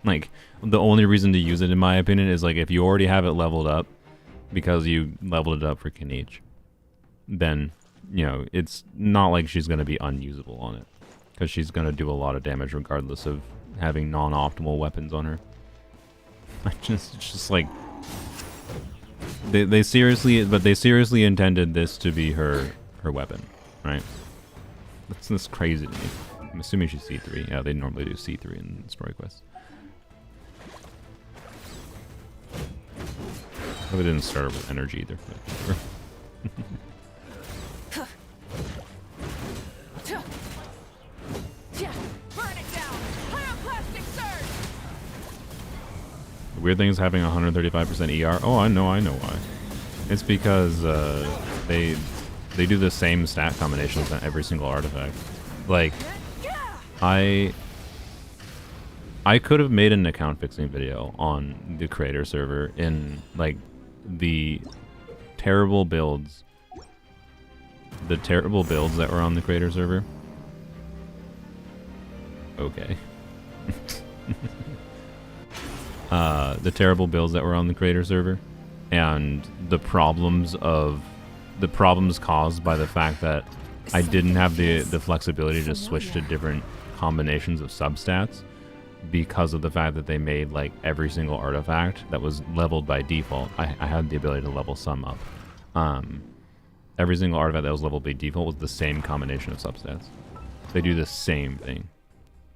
S1: Like, the only reason to use it, in my opinion, is like if you already have it leveled up because you leveled it up for Kinich, then, you know, it's not like she's going to be unusable on it, because she's going to do a lot of damage regardless of having non-optimal weapons on her. It's just like, they seriously intended this to be her weapon, right? That's crazy to me. I'm assuming she's C3. Yeah, they normally do C3 in story quests. Probably didn't start her with energy either. The weird thing is having 135% ER. Oh, I know why. It's because they do the same stat combinations on every single artifact. Like, I could have made an account fixing video on the creator server in like the terrible builds that were on the creator server. Okay. The terrible builds that were on the creator server, and the problems of the problems caused by the fact that I didn't have the flexibility to switch to different combinations of substats because of the fact that they made like every single artifact that was leveled by default. I had the ability to level some up. Every single artifact that was leveled by default was the same combination of substats. They do the same thing.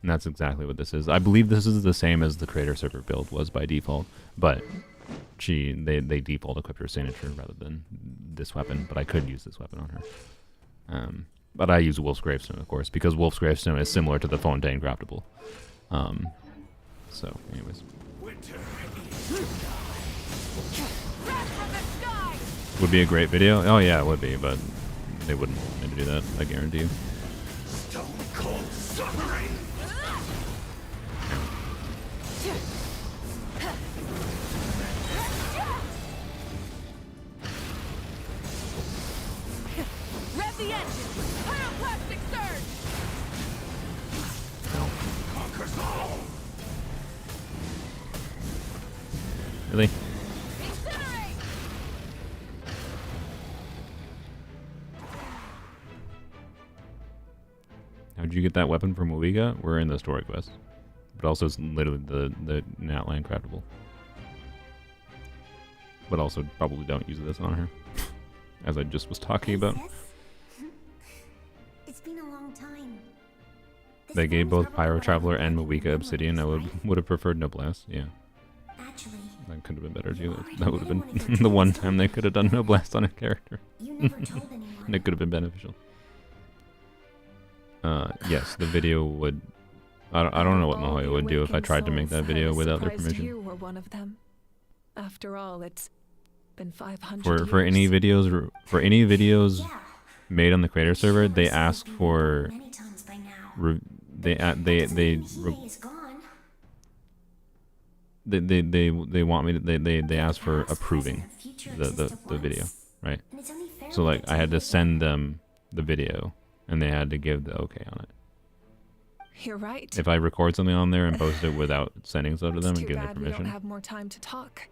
S1: And that's exactly what this is. I believe this is the same as the creator server build was by default, but they default equipped her signature rather than this weapon, but I could use this weapon on her. But I use Wolf's Gravestone, of course, because Wolf's Gravestone is similar to the Fontaine craftable. So, anyways. Would be a great video. Oh yeah, it would be, but they wouldn't want me to do that, I guarantee you.
S17: Stone cold suffering.
S11: Rev the engine! Pyroclastic surge!
S17: Conquers all!
S1: Really? How'd you get that weapon from Wawika? We're in the story quest. But also it's literally the Natlan craftable. But also probably don't use this on her. As I just was talking about.
S8: It's been a long time.
S1: They gave both Pyro Traveler and Wawika Obsidian. I would have preferred Noblesse, yeah.
S8: Actually,
S1: that could have been better too. That would have been the one time they could have done Noblesse on a character.
S8: You never told anyone.
S1: And it could have been beneficial. Yes, the video would... I don't know what Mahoya would do if I tried to make that video without their permission.
S11: You were one of them. After all, it's been 500 years.
S1: For any videos made on the creator server, they ask for they want me to they ask for approving the video, right? So like I had to send them the video and they had to give the okay on it.
S11: You're right.
S1: If I record something on there and post it without sending stuff to them and giving them
S11: We
S1: permission.
S11: don't have more time to talk.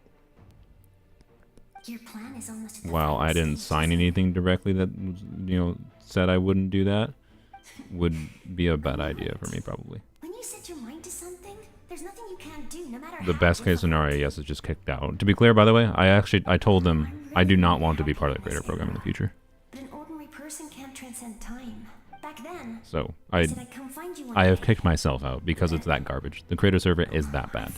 S8: Your plan is almost
S1: While I didn't sign anything directly that, you know, said I wouldn't do that, would be a bad idea for me probably.
S8: When you set your mind to something, there's nothing you can't do, no matter
S1: The best case scenario, yes, is just kicked out. To be clear, by the way, I told them I do not want to be part of the creator program in the future.
S8: But an ordinary person can't transcend time. Back then,
S1: So I have kicked myself out because it's that garbage. The creator server is that bad.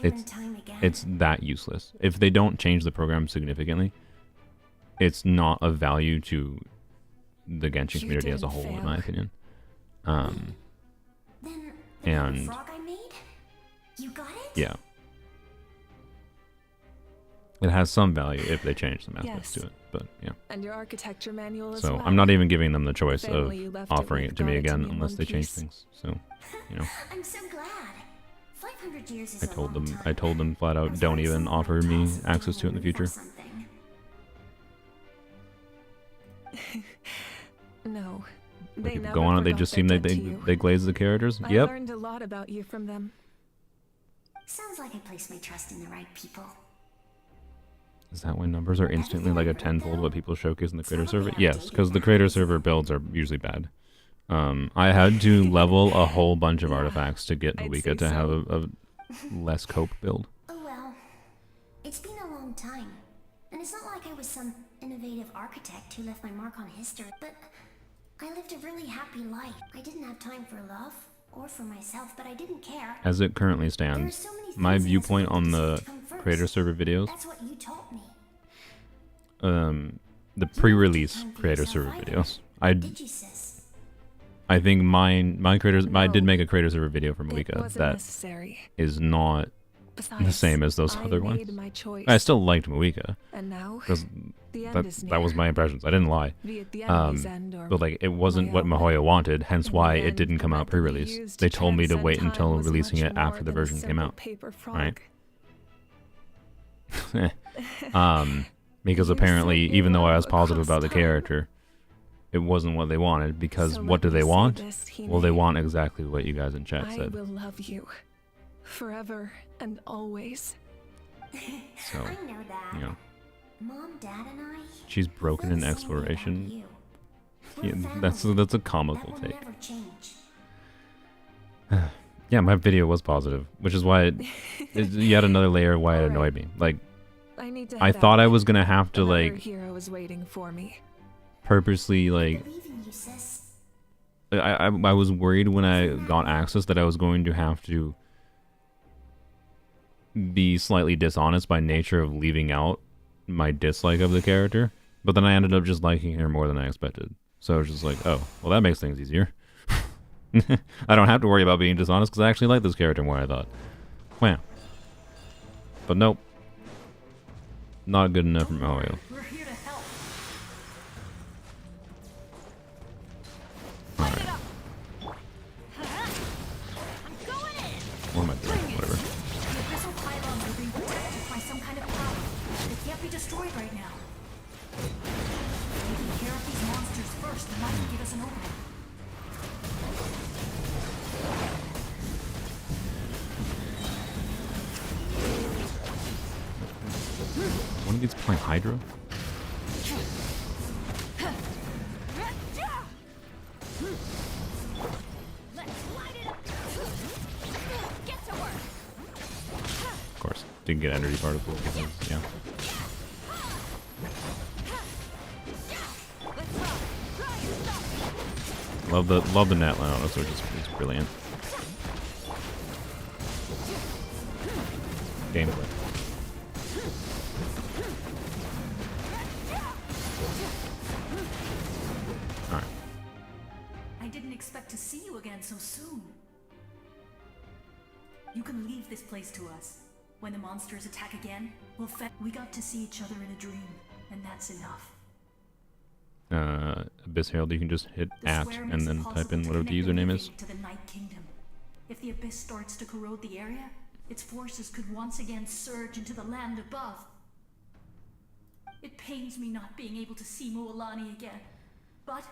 S1: It's that useless. If they don't change the program significantly, it's not of value to the Genshin community as a whole, in my opinion. And yeah, it has some value if they change some aspects to it, but yeah.
S11: And your architecture manual as
S1: So
S11: well.
S1: I'm not even giving them the choice of
S11: Family you left
S1: offering
S11: with
S1: it to me
S11: got
S1: again
S11: in
S1: unless they
S11: one
S1: change
S11: piece.
S1: things. So, you know,
S8: I'm so glad. 500 years is
S1: I told them flat out, don't even offer me access to it in the future.
S11: No.
S1: Like
S11: They
S1: if you
S11: never
S1: go on it, they
S11: forgot
S1: just
S11: their
S1: seem
S11: debt
S1: that
S11: to you.
S1: they glaze the characters.
S11: I
S1: Yep.
S11: learned a lot about you from them.
S8: Sounds like I placed my trust in the right people.
S1: Is that when numbers are instantly like a tenfold what people showcase in the creator server? Yes, because the creator server builds are usually bad. I had to level a whole bunch of artifacts to get Wawika to have a less cope build.
S8: Oh well, it's been a long time. And it's not like I was some innovative architect who left my mark on history, but I lived a really happy life. I didn't have time for love or for myself, but I didn't care.
S1: As it currently stands, my viewpoint on the creator server videos,
S8: That's what you taught me.
S1: the pre-release creator server videos, I think I did make a creator server video for Wawika that is not the same as those other ones. I still liked Wawika because that was my impressions. I didn't lie. But like it wasn't what Mahoya wanted, hence why it didn't come out pre-release. They told me to wait until releasing it after the version came out, right? Because apparently, even though I was positive about the character, it wasn't what they wanted. Because what do they want? Well, they want exactly what you guys in chat
S11: I
S1: said.
S11: will love you forever and always.
S1: So, you know,
S18: Mom, Dad, and I.
S1: She's broken in exploration. Yeah, that's a comical take. Yeah, my video was positive, which is why it's yet another layer of why it annoyed me. Like, I thought I was gonna have to like
S11: hero is waiting for me.
S1: Purposely like. I was worried when I got access that I was going to have to be slightly dishonest by nature of leaving out my dislike of the character, but then I ended up just liking her more than I expected. So I was just like, oh, well, that makes things easier. I don't have to worry about being dishonest because I actually like this character more than I thought. Wow. But nope. Not good enough for Mario. Alright. What am I doing? Whatever.
S18: The abyssal pylons are being protected by some kind of power. They can't be destroyed right now. Taking care of these monsters first might give us an opening.
S1: One of these playing Hydra? Of course, didn't get energy particles because, yeah. Love the Natlan on this, which is brilliant. Gameplay. Alright.
S18: I didn't expect to see you again so soon. You can leave this place to us. When the monsters attack again, we got to see each other in a dream, and that's enough.
S1: Abyss Herald, you can just hit at and then type in whatever the username is.
S18: To the Night Kingdom. If the Abyss starts to corrode the area, its forces could once again surge into the land above. It pains me not being able to see Mualani again, but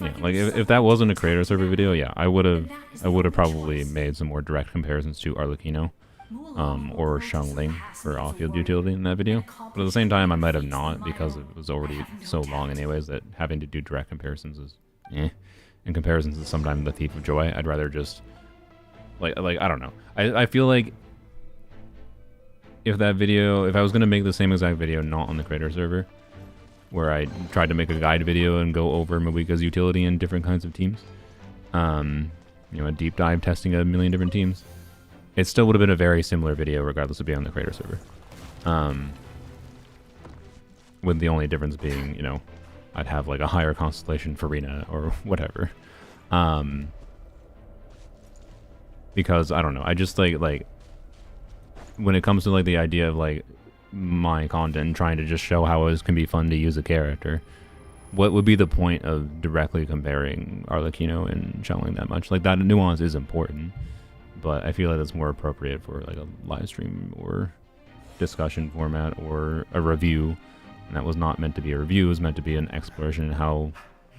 S1: yeah, like if that wasn't a creator server video, yeah, I would have probably made some more direct comparisons to Arlecchino, or Xiangling for off-field utility in that video. But at the same time, I might have not because it was already so long, anyways, that having to do direct comparisons is, in comparisons to sometimes the Thief of Joy, I'd rather just like I don't know. I feel like if I was gonna make the same exact video not on the creator server, where I tried to make a guide video and go over Mawika's utility in different kinds of teams, a deep dive testing a million different teams, it still would have been a very similar video regardless of being on the creator server. With the only difference being, I'd have like a higher constellation Farina or whatever. Because I don't know, I just like when it comes to like the idea of like my content and trying to just show how it can be fun to use a character, what would be the point of directly comparing Arlecchino and Xiangling that much? Like, that nuance is important, but I feel like it's more appropriate for like a live stream or discussion format or a review. And that was not meant to be a review, it was meant to be an exploration in how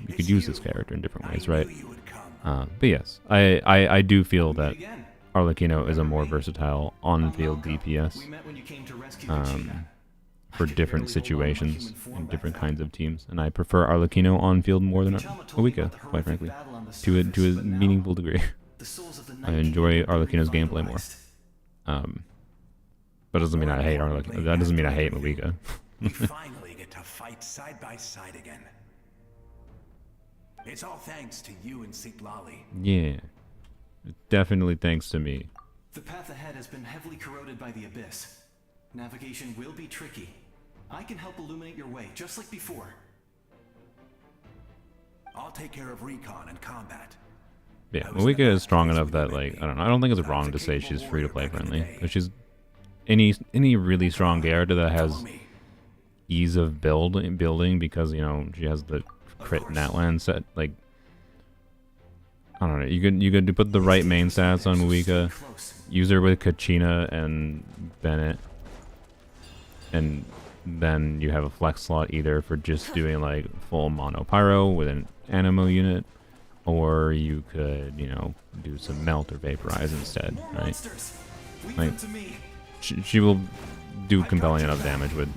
S1: you could use this character in different ways, right? But yes, I do feel that Arlecchino is a more versatile on-field DPS for different situations and different kinds of teams, and I prefer Arlecchino on-field more than Mawika, quite frankly, to a meaningful degree. I enjoy Arlecchino's gameplay more, but doesn't mean I hate Arlecchino. That doesn't mean I hate Mawika.
S6: We finally get to fight side by side again. It's all thanks to you and Citlali.
S1: Yeah. Definitely thanks to me.
S15: The path ahead has been heavily corroded by the Abyss. Navigation will be tricky. I can help illuminate your way, just like before.
S6: I'll take care of recon and combat.
S1: Yeah, Mawika is strong enough that, like, I don't think it's wrong to say she's free-to-play friendly. Because she's any really strong character that has ease of building because, she has the crit Natlan set, like, I don't know, you could put the right main stats on Mawika, use her with Kachina and Bennett, and then you have a flex slot either for just doing like full mono pyro with an animo unit, or you could, do some melt or vaporize instead, right? Like, she will do compelling enough damage with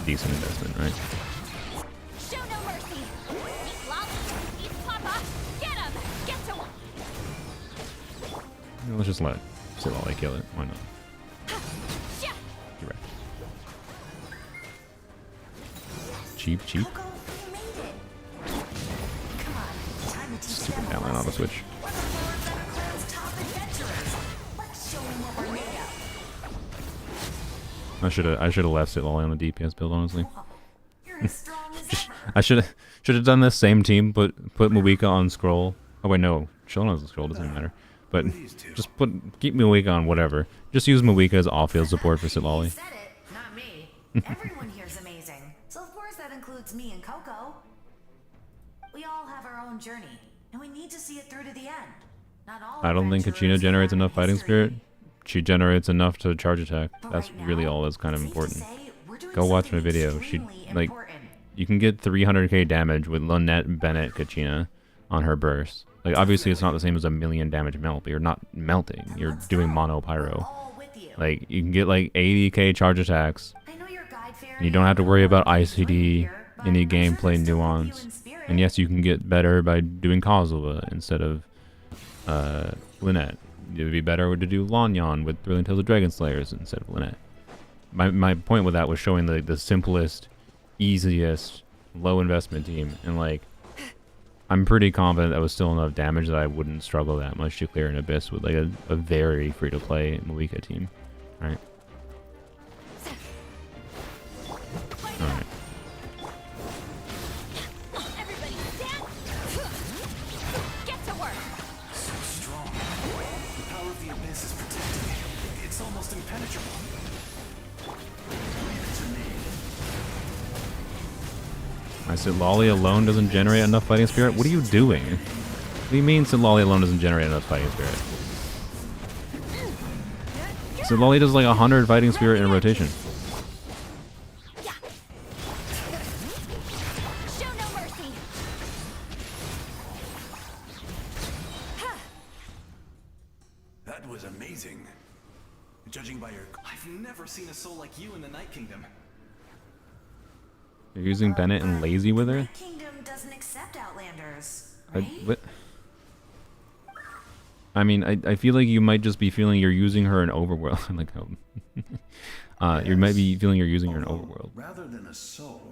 S1: decent investment, right?
S13: Show no mercy. Eat Lolly, eat Papa. Get him. Get to one.
S1: Let's just let Lolly kill it. Why not? You're right. Cheap. Stupid Natlan auto switch. I should have left it Lolly on the DPS build, honestly. I should have done this same team, put Muwika on scroll. Oh wait, no, Shellon's on scroll, doesn't matter. But just keep Muwika on whatever. Just use Muwika as off-field support for Lolly.
S19: Said it, not me. Everyone here's amazing, so of course that includes me and Coco. We all have our own journey, and we need to see it through to the end. Not all.
S1: I don't think Kachina generates enough fighting spirit. She generates enough to charge attack. That's really all that's kind of important. Go watch my video. You can get 300k damage with Lynette Bennett Kachina on her burst. Like, obviously it's not the same as a million damage melt, but you're not melting. You're doing mono pyro. Like, you can get like 80k charge attacks. And you don't have to worry about ICD, any gameplay nuance. And yes, you can get better by doing Kozova instead of Lynette. It would be better to do Lanyon with Thrilling Tales of Dragon Slayers instead of Lynette. My point with that was showing the simplest, easiest, low investment team, and like, I'm pretty confident that was still enough damage that I wouldn't struggle that much to clear an Abyss with like a very free to play Muwika team. Alright. Alright. I said Lolly alone doesn't generate enough fighting spirit? What are you doing? What do you mean Lolly alone doesn't generate enough fighting spirit? Lolly does like 100 fighting spirit in a rotation.
S15: That was amazing. Judging by your... I've never seen a soul like you in the Night Kingdom.
S1: You're using Bennett and Lazy with her?
S19: Kingdom doesn't accept Outlanders,
S1: What? I mean, I feel like you might just be feeling you're using her in Overworld. Like, you might be feeling you're using her in Overworld.
S4: Rather than a soul.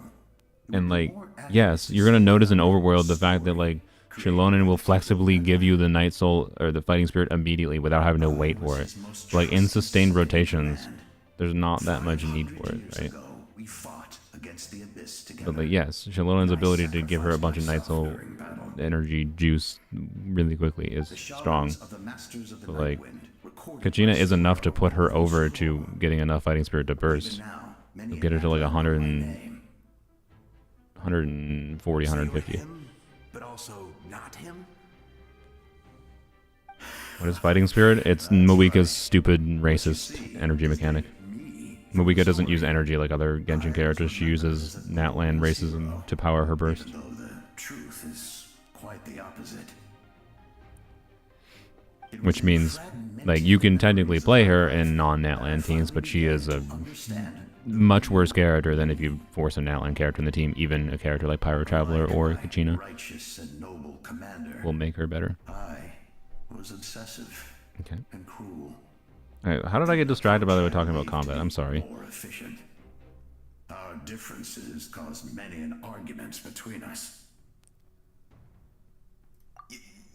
S1: And like, yes, you're gonna notice in Overworld the fact that like Shilonen will flexibly give you the Night Soul or the Fighting Spirit immediately without having to wait for it. Like in sustained rotations, there's not that much need for it, right? But like, yes, Shilonen's ability to give her a bunch of Night Soul energy juice really quickly is strong. But like, Kachina is enough to put her over to getting enough Fighting Spirit to burst. It'll get her to like 140, 150.
S6: But also not him?
S1: What is Fighting Spirit? It's Muwika's stupid racist energy mechanic. Muwika doesn't use energy like other Genshin characters. She uses Natlan racism to power her burst.
S4: The truth is quite the opposite.
S1: Which means, like, you can technically play her in non-Natlan teams, but she is a much worse character than if you force a Natlan character in the team. Even a character like Pyro Traveler or Kachina will make her better.
S4: I was obsessive and cruel.
S1: Alright, how did I get distracted by the way talking about combat? I'm sorry.
S4: More efficient. Our differences caused many an arguments between us.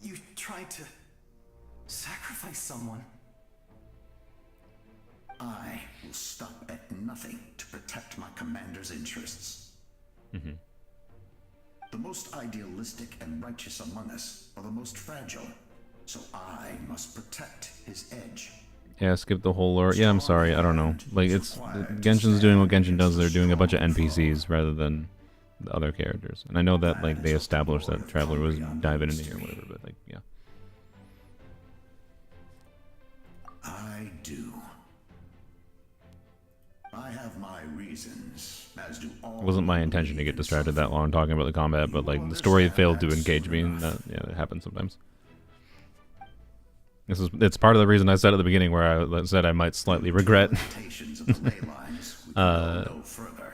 S15: You tried to sacrifice someone.
S4: I will stop at nothing to protect my commander's interests. The most idealistic and righteous among us are the most fragile, so I must protect his edge.
S1: Yeah, skip the whole lore. Yeah, I'm sorry. I don't know. Like, it's Genshin's doing what Genshin does. They're doing a bunch of NPCs rather than the other characters. And I know that like they established that Traveler was diving into here or whatever, but like, yeah.
S4: I do. I have my reasons, as do all.
S1: It wasn't my intention to get distracted that long talking about the combat, but like the story failed to engage me, and that, yeah, it happens sometimes. It's part of the reason I said at the beginning where I said I might slightly regret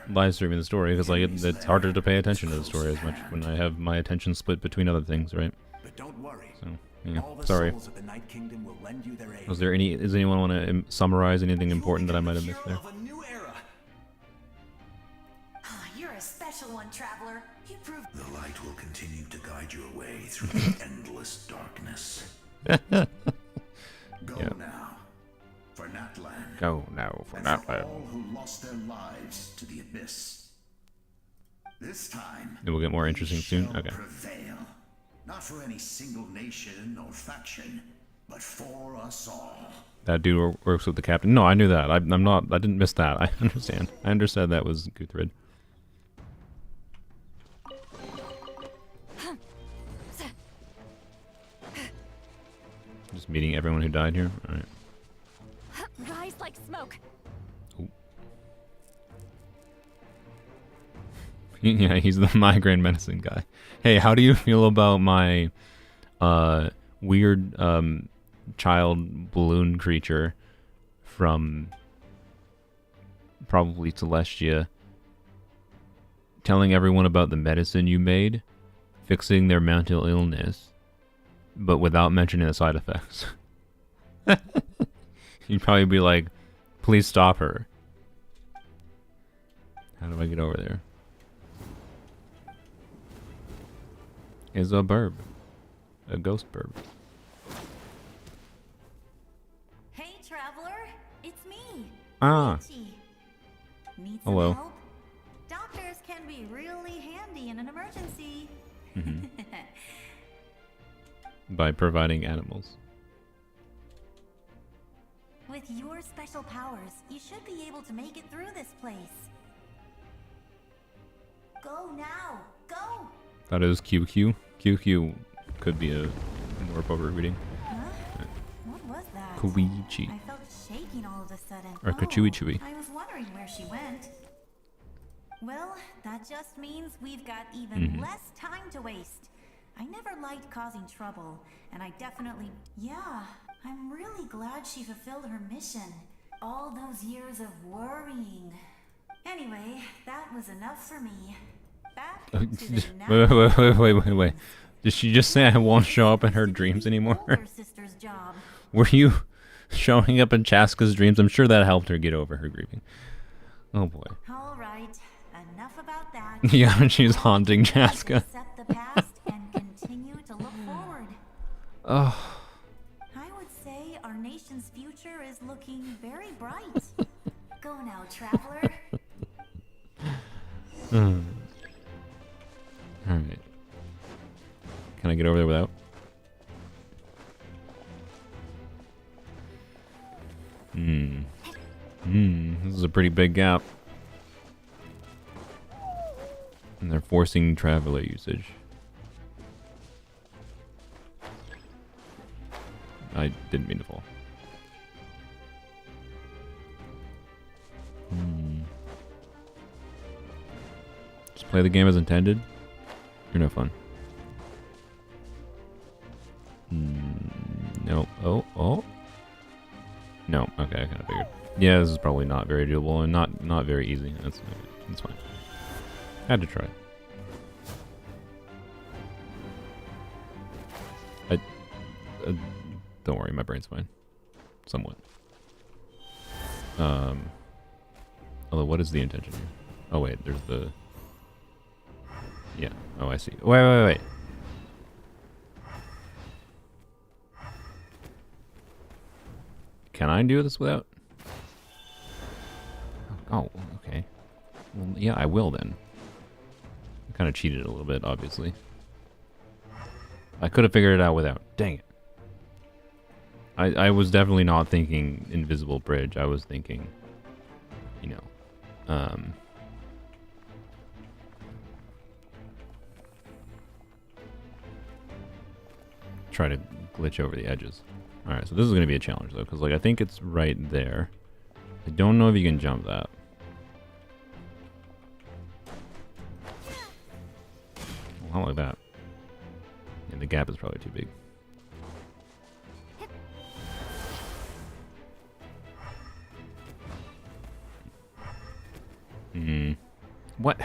S1: live streaming the story because like it's harder to pay attention to the story as much when I have my attention split between other things, right?
S6: But don't worry.
S1: So yeah,
S6: All the
S1: sorry.
S6: souls of the Night Kingdom will lend you their aid.
S1: Was there any? Does anyone want to summarize anything important that I might have missed there?
S19: You're a special one, traveler. You proved
S4: the light will continue to guide your way through the endless darkness. Go now for Natlan.
S1: Go now for
S4: and
S1: Natlan.
S4: For all who lost their lives to the abyss. This time,
S1: it will get more interesting soon. Okay.
S4: Prevail, not for any single nation or faction, but for us all.
S1: That dude works with the captain. No, I knew that. I'm not. I didn't miss that. I understand. I understood that was Guthrid. Just meeting everyone who died here. All right.
S13: Rise like smoke.
S1: Ooh. Yeah, he's the migraine medicine guy. Hey, how do you feel about my weird child balloon creature from probably Celestia telling everyone about the medicine you made, fixing their mental illness, but without mentioning the side effects? You'd probably be like, please stop her. How do I get over there? Is a burb. A ghost burb.
S19: Hey, traveler, it's me.
S1: Ah.
S19: Need some
S1: hello.
S19: help? Doctors can be really handy in an emergency.
S1: Mm-hmm. By providing animals.
S19: With your special powers, you should be able to make it through this place. Go now, go!
S1: That is QQ. QQ could be a more appropriate reading.
S19: Huh? What was that?
S1: Koichi.
S19: I felt shaking all of a sudden.
S1: Or Kachuichui.
S19: I was wondering where she went. Well, that just means we've got even
S1: Mm-hmm.
S19: less time to waste. I never liked causing trouble, and I definitely... Yeah, I'm really glad she fulfilled her mission. All those years of worrying. Anyway, that was enough for me. Back to the
S1: Wait. Did she just say I won't show up in her dreams anymore?
S19: sister's job.
S1: Were you showing up in Chaska's dreams? I'm sure that helped her get over her grieving. Oh boy.
S19: All right, enough about that.
S1: Yeah, she's haunting Chaska.
S19: Accept the past and continue to look forward.
S1: Oh.
S19: I would say our nation's future is looking very bright. Go now, traveler.
S1: Alright. Can I get over there without? This is a pretty big gap. And they're forcing traveler usage. I didn't mean to fall. Just play the game as intended. You're no fun. No. Oh. No. Okay, I kind of figured. Yeah, this is probably not very doable and not very easy. That's fine. Had to try. Don't worry, my brain's fine. Somewhat. Although, what is the intention here? Oh wait, there's the... Yeah. Oh, I see. Wait. Can I do this without? Oh, okay. Well, yeah, I will then. I kind of cheated a little bit, obviously. I could have figured it out without. Dang it. I was definitely not thinking invisible bridge. I was thinking, you know, try to glitch over the edges. Alright, so this is going to be a challenge, though, because, like, I think it's right there. I don't know if you can jump that. Well, not like that. And the gap is probably too big. What?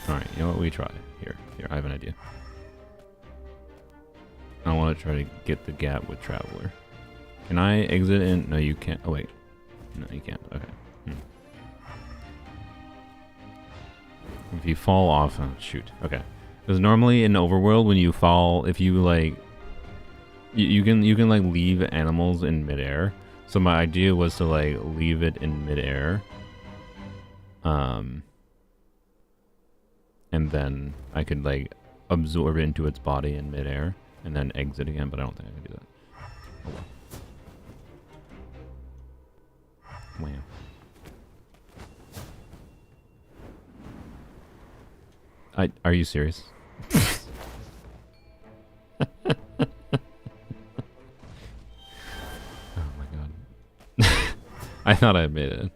S1: Alright, you know what? We try. Here, I have an idea. I want to try to get the gap with Traveler. Can I exit in? No, you can't. Oh, wait. No, you can't. Okay. If you fall off... Oh, shoot. Okay. Because normally in Overworld, when you fall, if you, like... You can, like, leave animals in midair. So my idea was to, like, leave it in midair. And then I could, like, absorb it into its body in midair. And then exit again, but I don't think I can do that. Oh well. Wow. Are you serious? Oh my god. I thought I made it.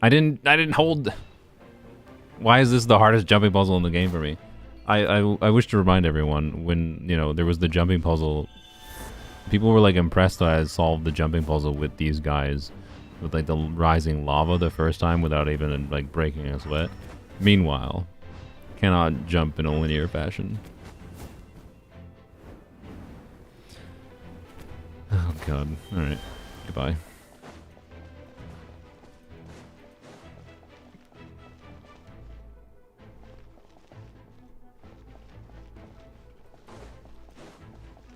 S1: I didn't hold. Why is this the hardest jumping puzzle in the game for me? I wish to remind everyone, when, you know, there was the jumping puzzle, people were like impressed that I had solved the jumping puzzle with these guys, with like the rising lava the first time without even like breaking a sweat. Meanwhile, cannot jump in a linear fashion. Oh god. Alright. Goodbye.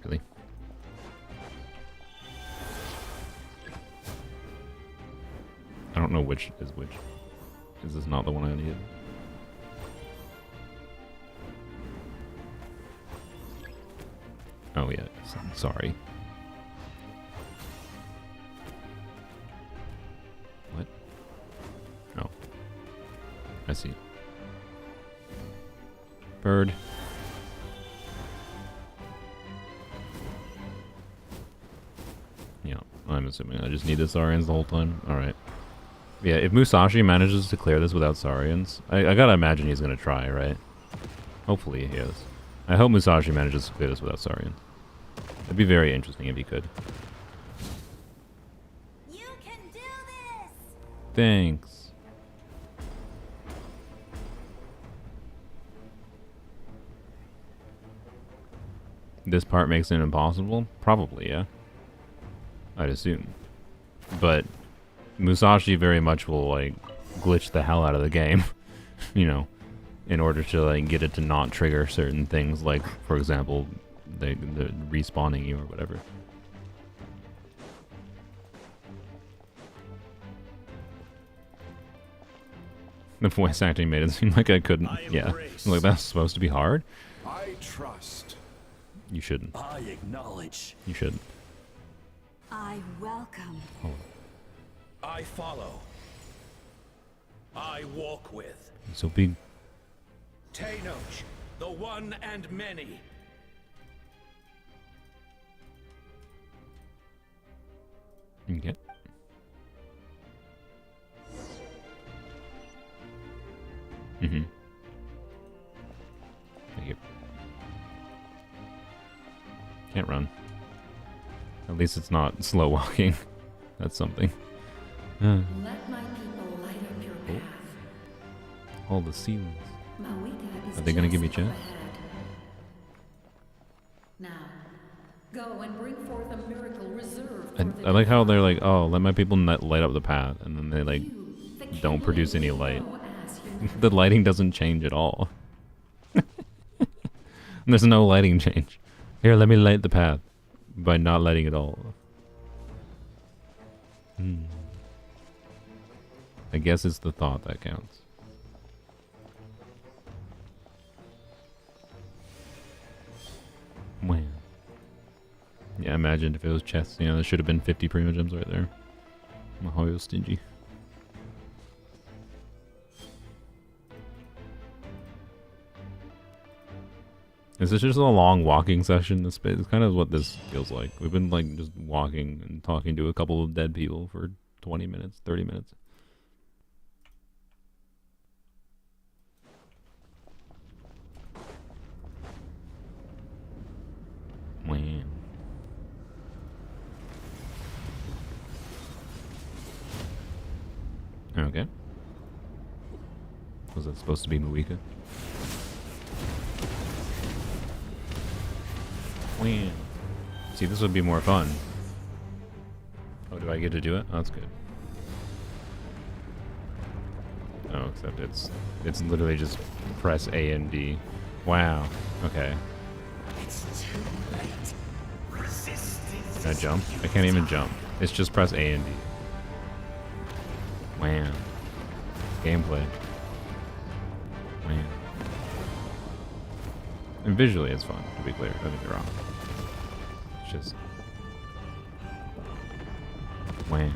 S1: Really? I don't know which is which. Is this not the one I needed? Oh yeah, sorry. What? Oh. I see. Bird. Yeah, I'm assuming I just need the Saurians the whole time. Alright. Yeah, if Musashi manages to clear this without Saurians, I gotta imagine he's gonna try, right? Hopefully he is. I hope Musashi manages to clear this without Saurians. It'd be very interesting if he could.
S8: You can do this!
S1: Thanks. This part makes it impossible? Probably, yeah. I'd assume. But Musashi very much will, like, glitch the hell out of the game, you know, in order to, like, get it to not trigger certain things, like, for example, the respawning you or whatever. The voice acting made it seem like I couldn't. Yeah, like, that's supposed to be hard?
S6: I trust.
S1: You shouldn't.
S17: I acknowledge.
S1: You shouldn't.
S19: I welcome.
S1: Oh.
S17: I follow. I walk with.
S1: So big.
S17: Tenoch, the one and many.
S1: Okay. Mm-hmm. Thank you. Can't run. At least it's not slow walking. That's something.
S18: Let my people light up your path.
S1: All the ceilings.
S18: Mawika is
S1: Are they gonna give me a
S18: just
S1: chance?
S18: up ahead. Now, go and bring forth a miracle reserved for the
S1: I like how they're like, oh, let my people light up the path, and then they like don't produce any light. The lighting doesn't change at all. There's no lighting change. Here, let me light the path by not lighting at all. I guess it's the thought that counts. Man. Yeah, imagine if it was chests. You know, there should have been 50 primo gems right there. Mahoyo stingy. Is this just a long walking session? This is kind of what this feels like. We've been like just walking and talking to a couple of dead people for 20 minutes, 30 minutes. Man. Okay. Was that supposed to be Muika? Wham. See, this would be more fun. Oh, do I get to do it? Oh, that's good. Oh, except it's literally just press A and D. Wow. Okay.
S17: It's too late. Resistance.
S1: Can I jump? I can't even jump. It's just press A and D. Wow. Gameplay. Wow. And visually it's fun, to be clear. Don't get me wrong. It's just... Wow.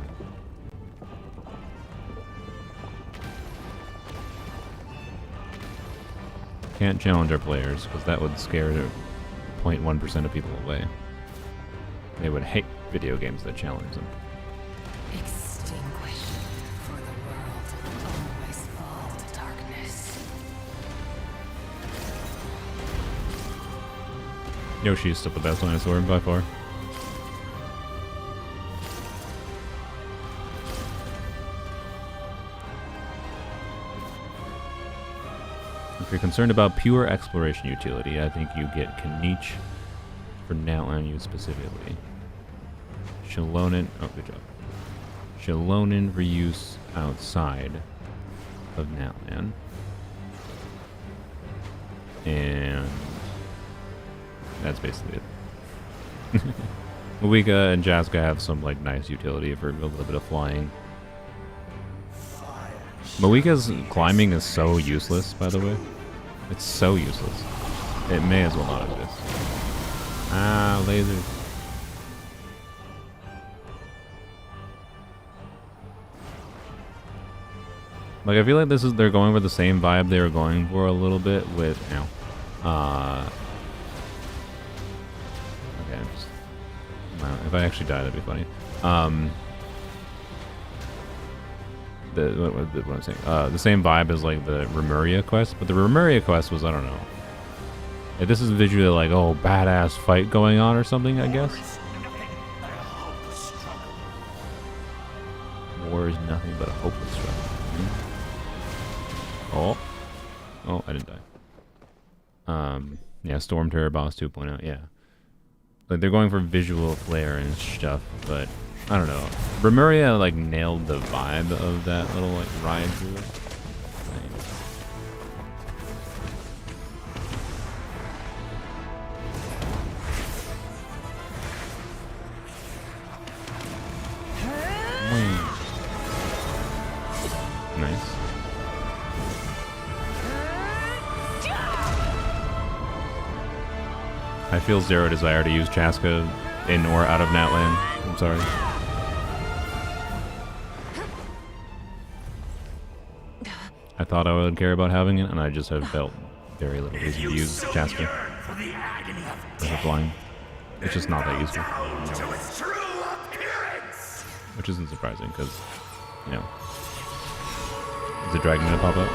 S1: Can't challenge our players, because that would scare 0.1% of people away. They would hate video games that challenge them.
S10: Extinguish, for the world will always fall to darkness.
S1: Yoshi is still the best dinosaur by far. If you're concerned about pure exploration utility, I think you get Kanich for Natlan use specifically. Shalonin, oh good job. Shalonin for use outside of Natlan. And that's basically it. Muika and Jaska have some like nice utility for a little bit of flying. Muika's climbing is so useless, by the way. It's so useless. It may as well not exist. Ah, lasers. Like, I feel like they're going for the same vibe they were going for a little bit with, okay, just, wow, if I actually died, that'd be funny. What I'm saying, the same vibe as like the Remuria quest, but the Remuria quest was, I don't know. Like, this is visually like, oh, badass fight going on or something, I guess. War is nothing but a hopeless struggle. Oh, I didn't die. Yeah, Storm Terror Boss 2.0. Yeah, like they're going for visual flair and stuff, but I don't know. Remuria like nailed the vibe of that little like ride through it. Nice. I feel zero desire to use Chaska in or out of Natlan. I'm sorry. I thought I would care about having it, and I just have felt very little reason to use Chaska for her flying. It's just not that useful. Which isn't surprising, because, you know. Is the dragon gonna pop up?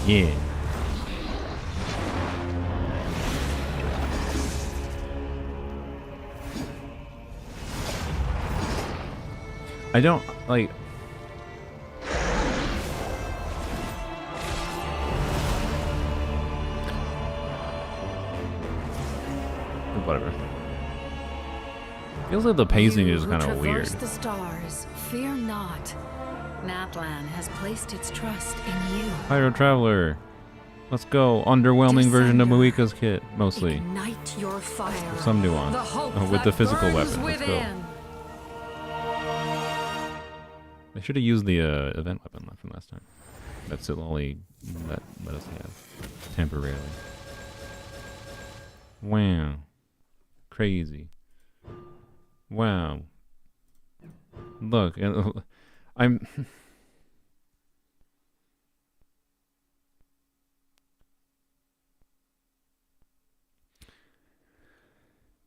S1: Yeah. I don't, like... Whatever. Feels like the pacing is kind of weird.
S10: The stars, fear not. Natlan has placed its trust in you.
S1: Pyro Traveler. Let's go. Underwhelming version of Muika's kit, mostly.
S10: Ignite your fire.
S1: Some nuance. With the physical weapon. Let's go. They should have used the event weapon from last time. That's the only let us have temporarily. Wow. Crazy. Wow. Look, I'm...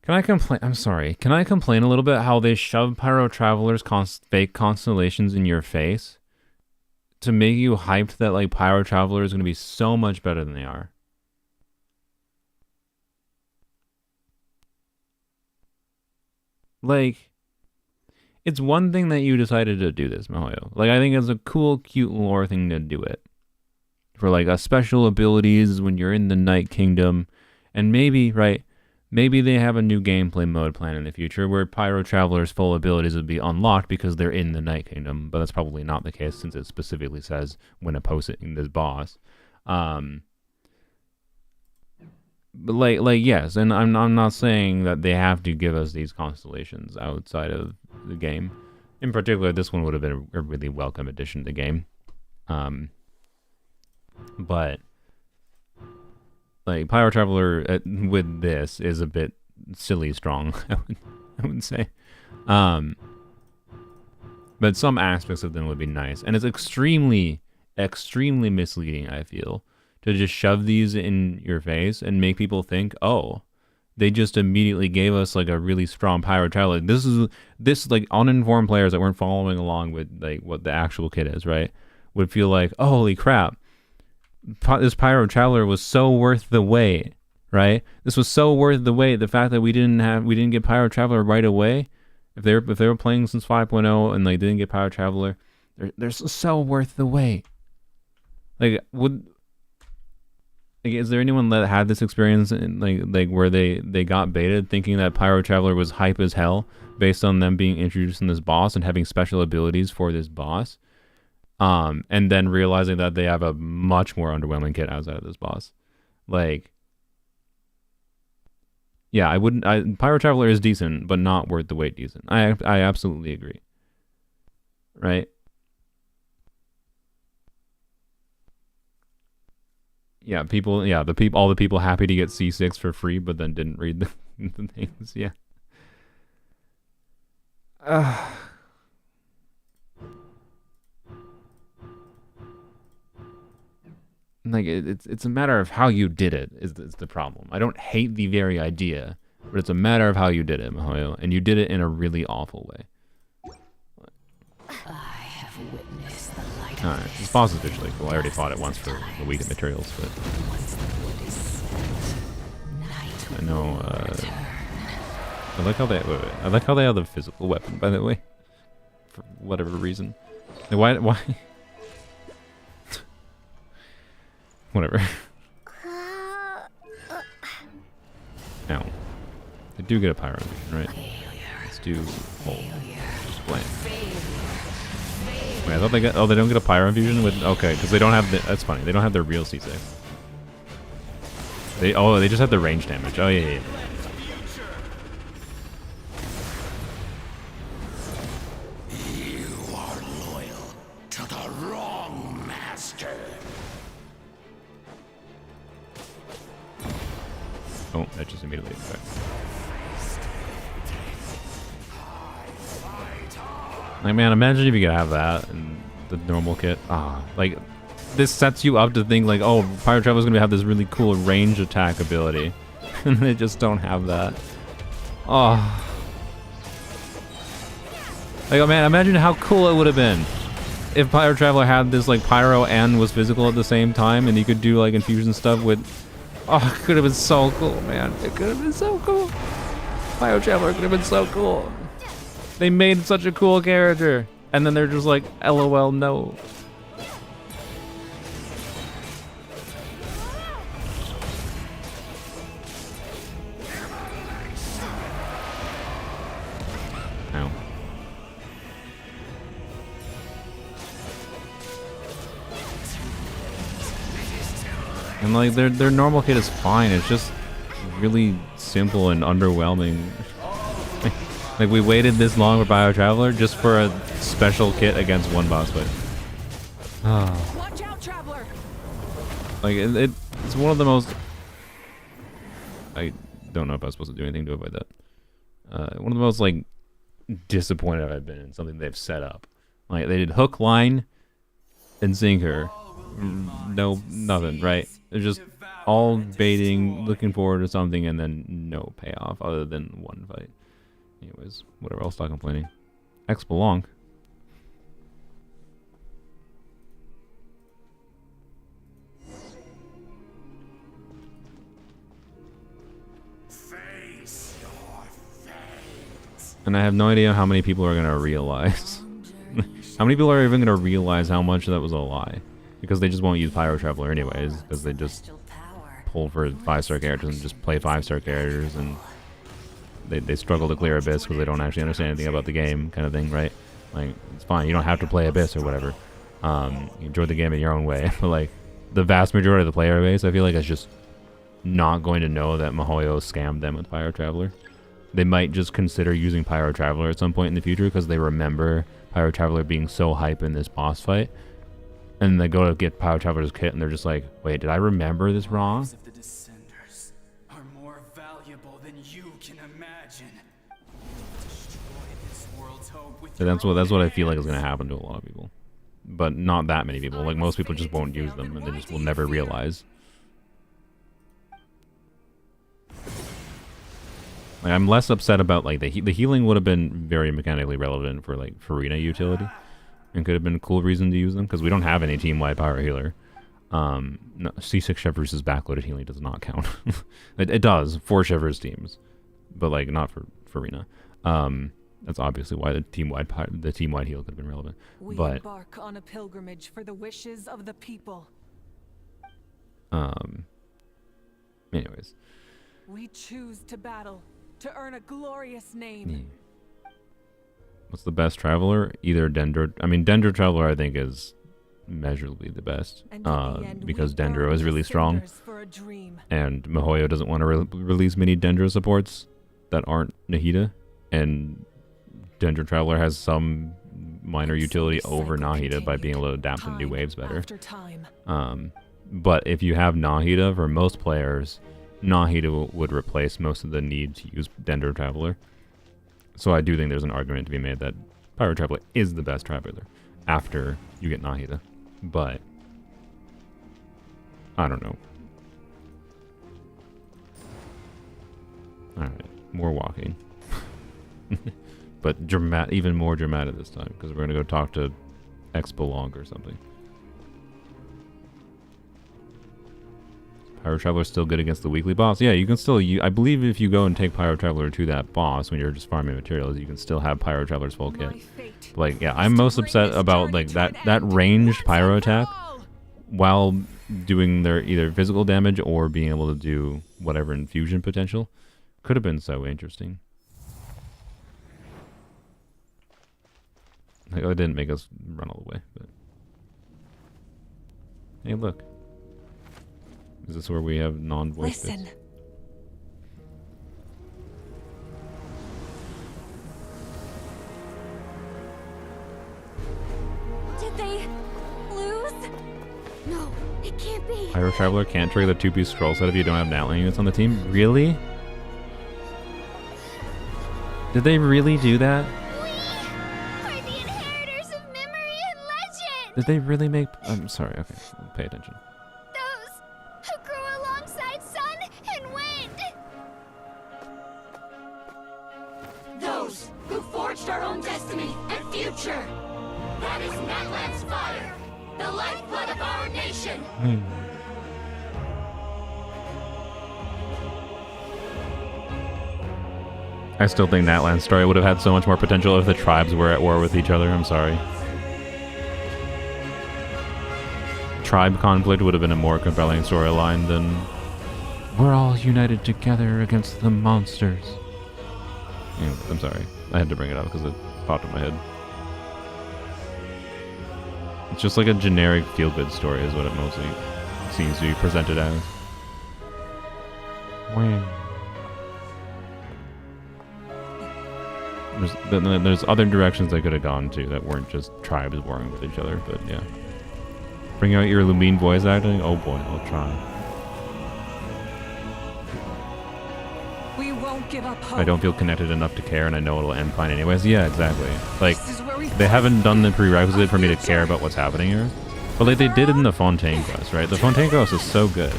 S1: Can I complain? I'm sorry. Can I complain a little bit how they shove Pyro Traveler's fake constellations in your face to make you hyped that like Pyro Traveler is going to be so much better than they are? Like, it's one thing that you decided to do this, Mihoyo. Like, I think it's a cool, cute lore thing to do it. For, like, a special abilities when you're in the Night Kingdom. And maybe, right, maybe they have a new gameplay mode planned in the future where Pyro Traveler's full abilities would be unlocked because they're in the Night Kingdom. But that's probably not the case since it specifically says when opposing this boss. But, like yes, and I'm not saying that they have to give us these constellations outside of the game. In particular, this one would have been a really welcome addition to the game. But like Pyro Traveler with this is a bit silly strong, I would say. But some aspects of them would be nice, and it's extremely misleading, I feel, to just shove these in your face and make people think, oh, they just immediately gave us like a really strong Pyro Traveler. This like uninformed players that weren't following along with like what the actual kit is, right, would feel like, oh, holy crap, this Pyro Traveler was so worth the wait, right? This was so worth the wait. The fact that we didn't get Pyro Traveler right away, if they were playing since 5.0 and they didn't get Pyro Traveler, they're so worth the wait. Like, is there anyone that had this experience in, like where they got baited thinking that Pyro Traveler was hype as hell based on them being introduced in this boss and having special abilities for this boss, and then realizing that they have a much more underwhelming kit outside of this boss? Like, yeah, Pyro Traveler is decent, but not worth the wait decent. I absolutely agree. Right? Yeah, all the people happy to get C6 for free, but then didn't read the things. Yeah. Like it's a matter of how you did it is the problem. I don't hate the very idea, but it's a matter of how you did it, Mihoyo, and you did it in a really awful way.
S10: I have witnessed the light.
S1: Alright, this boss is visually cool. I already fought it once for the weak materials, but I know. I like how they. I like how they have the physical weapon, by the way, for whatever reason. Like, why? Whatever. Now, I do get a pyro vision, right? Let's do whole display. Wait, I thought they got. Oh, they don't get a pyro fusion with. Okay, because they don't have the. That's funny. They don't have their real C6. They just have the range damage. Oh yeah.
S17: You are loyal to the wrong master.
S1: Oh, that just immediately affects. Like, man, imagine if you could have that in the normal kit. Like, this sets you up to think, like, oh, Pyro Traveler's gonna have this really cool range attack ability. And they just don't have that. Oh. Like, oh, man, imagine how cool it would have been if Pyro Traveler had this, like, Pyro and was physical at the same time, and you could do, like, infusion stuff with... Oh, it could have been so cool, man. It could have been so cool. Pyro Traveler could have been so cool. They made such a cool character. And then they're just like, LOL, no. Ow. And like their normal kit is fine. It's just really simple and underwhelming. Like we waited this long for Pyro Traveler just for a special kit against one boss fight. Oh.
S11: Watch out, Traveler.
S1: Like it's one of the most. I don't know if I was supposed to do anything to avoid that. One of the most like disappointed I've been in something they've set up. Like they did hook, line, and sinker. No, nothing. Right? They're just all baiting, looking forward to something, and then no payoff other than one fight. Anyways, whatever, I'll stop complaining. X belong.
S17: Face your fate.
S1: And I have no idea how many people are going to realize. How many people are even going to realize how much that was a lie? Because they just won't use Pyro Traveler anyways, because they just pull for 5-star characters and just play 5-star characters, and they struggle to clear Abyss because they don't actually understand anything about the game, kind of thing, right? Like, it's fine, you don't have to play Abyss or whatever. You enjoy the game in your own way, but like, the vast majority of the player base, I feel like, is just not going to know that MiHoYo scammed them with Pyro Traveler. They might just consider using Pyro Traveler at some point in the future because they remember Pyro Traveler being so hype in this boss fight. And they go to get Pyro Traveler's kit and they're just like, wait, did I remember this wrong?
S16: The Descenders are more valuable than you can imagine. Destroy this world's hope with
S1: So that's what I feel like is going to happen to a lot of people. But not that many people. Like, most people just won't use them and they just will never realize. Like, I'm less upset about, like, the healing would have been very mechanically relevant for, like, Farina utility. And could have been a cool reason to use them, because we don't have any team-wide Pyro Healer. No, C6 Shivers' backloaded healing does not count. it does for Shivers teams, but, like, not for Farina. That's obviously why the team-wide heal could have been relevant.
S11: We
S1: But
S11: embark on a pilgrimage for the wishes of the people.
S1: anyways.
S11: We choose to battle to earn a glorious name.
S1: Yeah. What's the best traveler? Either Dendro. I mean, Dendro Traveler I think is measurably the best, because Dendro is really strong, and MiHoYo doesn't want to release many Dendro supports that aren't Nahida, and Dendro Traveler has some minor utility over Nahida by being able to adapt to new waves better. But if you have Nahida, for most players, Nahida would replace most of the need to use Dendro Traveler. So I do think there's an argument to be made that Pyro Traveler is the best traveler after you get Nahida. But I don't know. Alright, more walking. But even more dramatic this time, because we're going to go talk to Expo Long or something. Pyro Traveler still good against the weekly boss? Yeah, you can still... I believe if you go and take Pyro Traveler to that boss when you're just farming materials, you can still have Pyro Traveler's full kit. Like, yeah, I'm most upset about like that ranged Pyro attack while doing their either physical damage or being able to do whatever infusion potential. Could have been so interesting. Like, it didn't make us run all the way, but... Hey, look. Is this where we have non-voice bits?
S2: Did they lose? No, it can't be.
S1: Pyro Traveler can't trigger the 2-piece scroll set if you don't have Natlan units on the team? Really? Did they really do that?
S2: We are the inheritors of memory and legend.
S1: Did they really make... I'm sorry, okay. Pay attention.
S2: Who grew alongside sun and wind.
S5: Those who forged our own destiny and future. That is Natlan's fire, the lifeblood of our nation.
S1: I still think Natlan's story would have had so much more potential if the tribes were at war with each other. I'm sorry. Tribe conflict would have been a more compelling storyline than we're all united together against the monsters. Anyway, I'm sorry. I had to bring it up because it popped in my head. It's just like a generic feel-good story is what it mostly seems to be presented as. There's other directions they could have gone to that weren't just tribes warring with each other, but yeah. Bring out your Lumine voice acting? Oh boy, I'll try.
S11: We won't give up hope.
S1: I don't feel connected enough to care and I know it'll end fine anyways. Yeah, exactly. Like, they haven't done the prerequisite for me to care about what's happening here. But like they did in the Fontaine quest, right? The Fontaine quest is so good.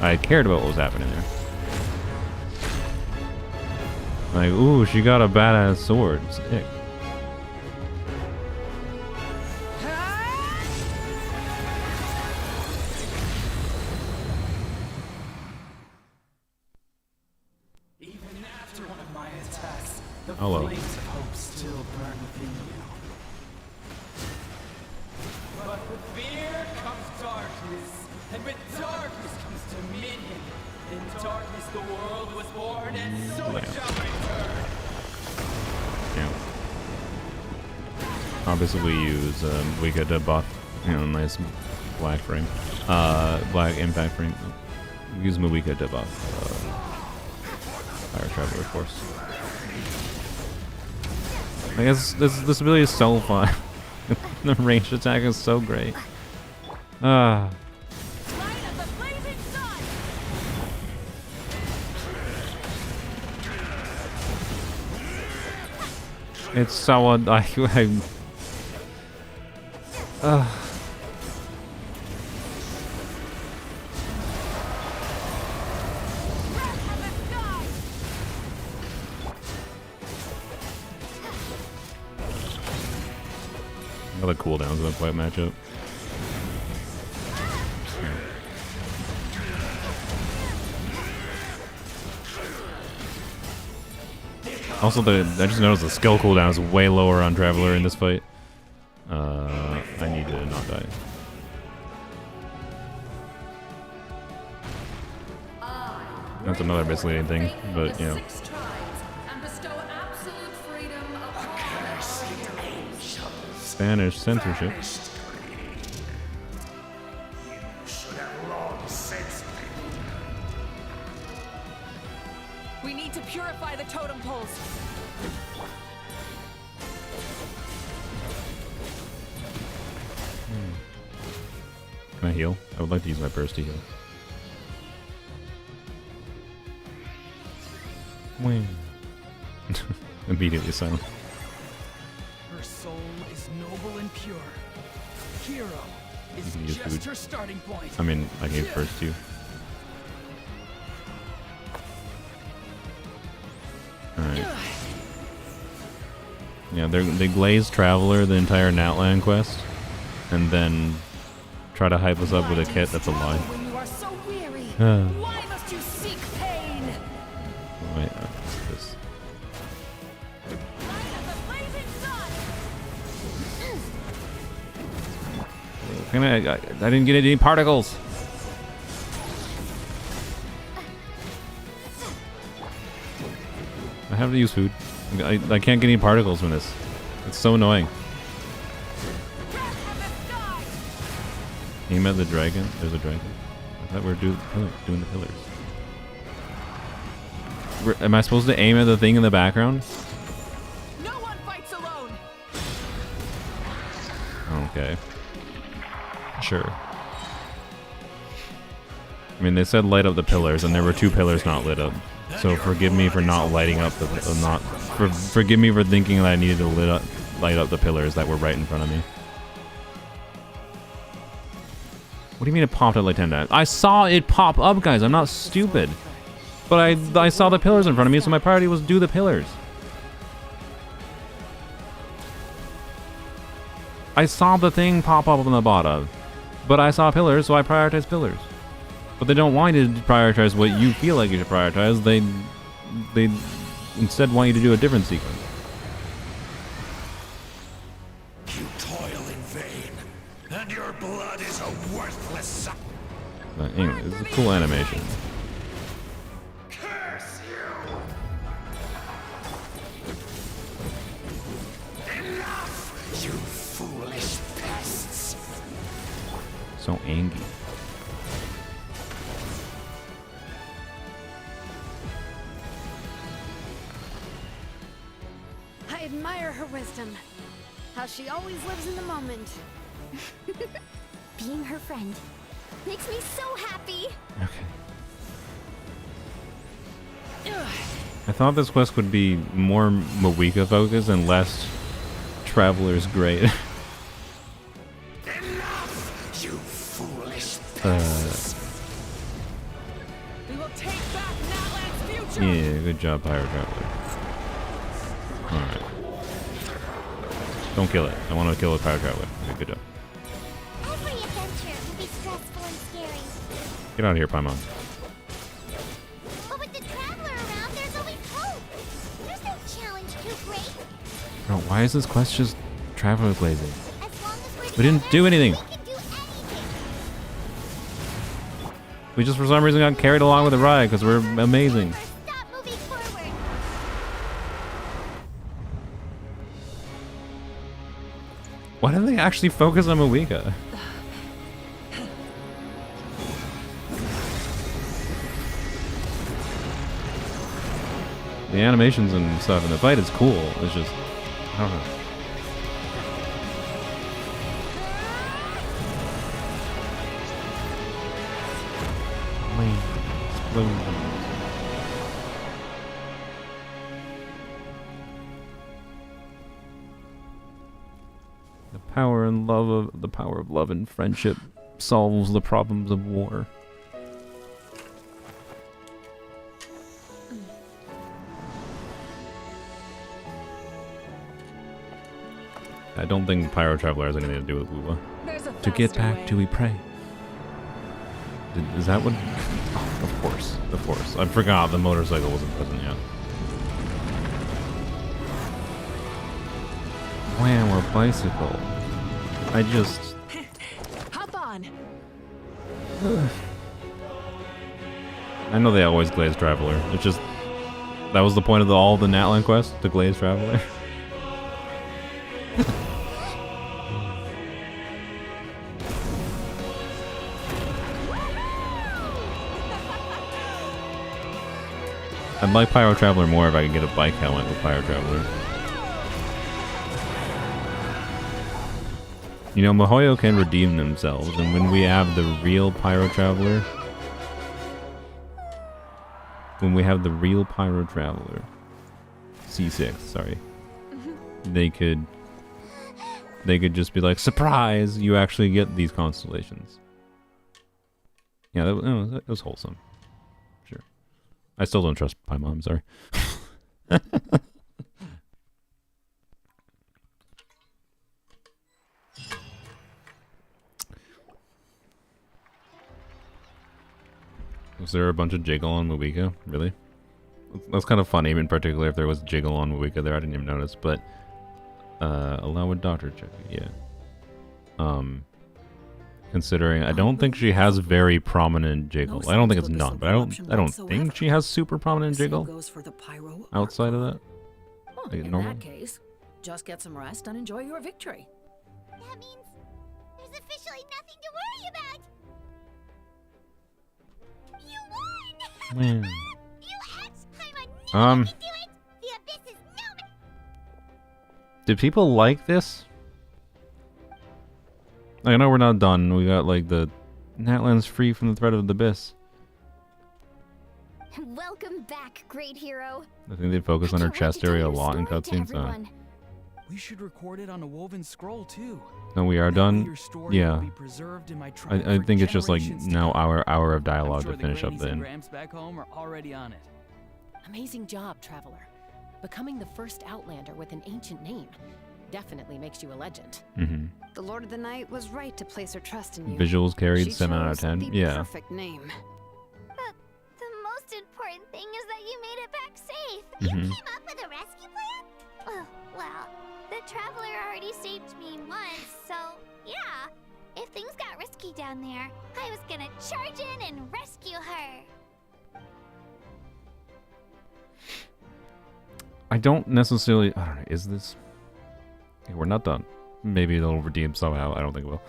S1: I cared about what was happening there. Like, ooh, she got a badass sword. Sick. Hello.
S16: Flames of hope still burn within you. But with fear comes darkness, and with darkness comes dominion. In darkness the world was born, and so it shall return.
S1: Yeah. Obviously we use we get a buff, you know, nice black frame, black impact frame. We use Mawika to buff Fire Traveler, of course. I guess this ability is so fun. The ranged attack is so great. Ah. It's so the cooldowns don't quite match up. Also, I just noticed the skill cooldown is way lower on Traveler in this fight. I need to not die. That's another misleading thing, but you know. Spanish censorship.
S11: We need to purify the totem poles.
S1: Can I heal? I would like to use my burst to heal. Wing. Immediately silent.
S3: Her soul is noble and pure. Hero is
S1: Use
S3: just
S1: food.
S3: her starting point.
S1: I mean, I gave first too. Alright. Yeah, they glaze Traveler the entire Natlan quest, and then try to hype us up with a kit that's a lie.
S11: When you are so weary, why must you seek pain?
S1: Wait, what's this? I didn't get any particles. I have to use food. I can't get any particles from this. It's so annoying. Aim at the dragon. There's a dragon. I thought we were doing the pillars. Am I supposed to aim at the thing in the background?
S11: No one fights alone.
S1: Okay. Sure. I mean, they said light up the pillars, and there were 2 pillars not lit up. So forgive me for not lighting up the forgive me for thinking that I needed to light up the pillars that were right in front of me. What do you mean it popped up like 10 times? I saw it pop up, guys. I'm not stupid. But I saw the pillars in front of me, so my priority was do the pillars. I saw the thing pop up on the bottom, but I saw pillars, so I prioritized pillars. But they don't want you to prioritize what you feel like you should prioritize. They instead want you to do a different sequence.
S17: You toil in vain, and your blood is a worthless.
S1: But anyway, it's a cool animation.
S17: Curse you! Enough, you foolish pests!
S1: So angry.
S9: I admire her wisdom. How she always lives in the moment.
S12: Being her friend makes me so happy.
S1: Okay. I thought this quest would be more Mawika focused and less Traveler's Great.
S17: Enough, you foolish pests!
S11: We will take back Natlan's future.
S1: Yeah, good job, Pirate Traveler. Alright. Don't kill it. I want to kill a Pirate Traveler. Okay, good job.
S8: Every adventure can be stressful and scary.
S1: Get out of here, Paimon.
S8: But with the Traveler around, there's always hope. There's no challenge too
S1: Bro, why is this quest just traveler glazing? We didn't do anything. We just for some reason got carried along with the ride because we're amazing. Why didn't they actually focus on Moika? The animations and stuff in the fight is cool. It's just, I don't know. The power of love and friendship solves the problems of war. I don't think Pyro Traveler has anything to do with Wuwa. To get back to we pray. Is that what? Oh, of course. I forgot the motorcycle wasn't present yet. Wham, a bicycle. I just...
S10: Hop on.
S1: I know they always glaze Traveler. It's just... That was the point of all the Natlan quests, to glaze Traveler. I'd like Pyro Traveler more if I could get a bike helmet with Pyro Traveler. You know, Mihoyo can redeem themselves, and when we have the real Pyro Traveler... C6, sorry. They could just be like, surprise! You actually get these constellations. Yeah, that was wholesome. Sure. I still don't trust Paimon, I'm sorry. Was there a bunch of jiggle on Moika? Really? That's kind of funny, in particular if there was jiggle on Moika there. I didn't even notice, but allow a doctor check. Yeah. Considering I don't think she has very prominent jiggle. I don't think it's none, but I don't think she has super prominent jiggle outside of that.
S20: Well, in that case, just get some rest and enjoy your victory.
S8: That means there's officially nothing to worry about. You won! You Paimon, do it! The Abyss is no...
S1: Did people like this? I know we're not done. We got like the Natlan's free from the threat of the Abyss.
S12: Welcome back, great hero.
S1: I think they focus on her chest area a lot in cutscenes.
S3: We should record it on a woven scroll too.
S1: No, we are done. Yeah. I think it's just like now our hour of dialogue to finish up the end.
S3: Back home are already on it.
S10: Amazing job, Traveler. Becoming the first Outlander with an ancient name definitely makes you a legend.
S1: Mm-hmm.
S9: The Lord of the Night was right to place her trust in you.
S1: Visuals carried
S9: She
S1: 7 out of
S9: chose
S1: 10.
S9: the
S1: Yeah.
S9: Perfect name.
S8: But the most important thing is that you made it back safe.
S1: Mm-hmm.
S8: You came up with a rescue plan? Oh, well, the Traveler already saved me once, so yeah. If things got risky down there, I was gonna charge in and rescue her.
S1: I don't necessarily... I don't know. Is this... Okay, we're not done. Maybe they'll redeem somehow. I don't think it will.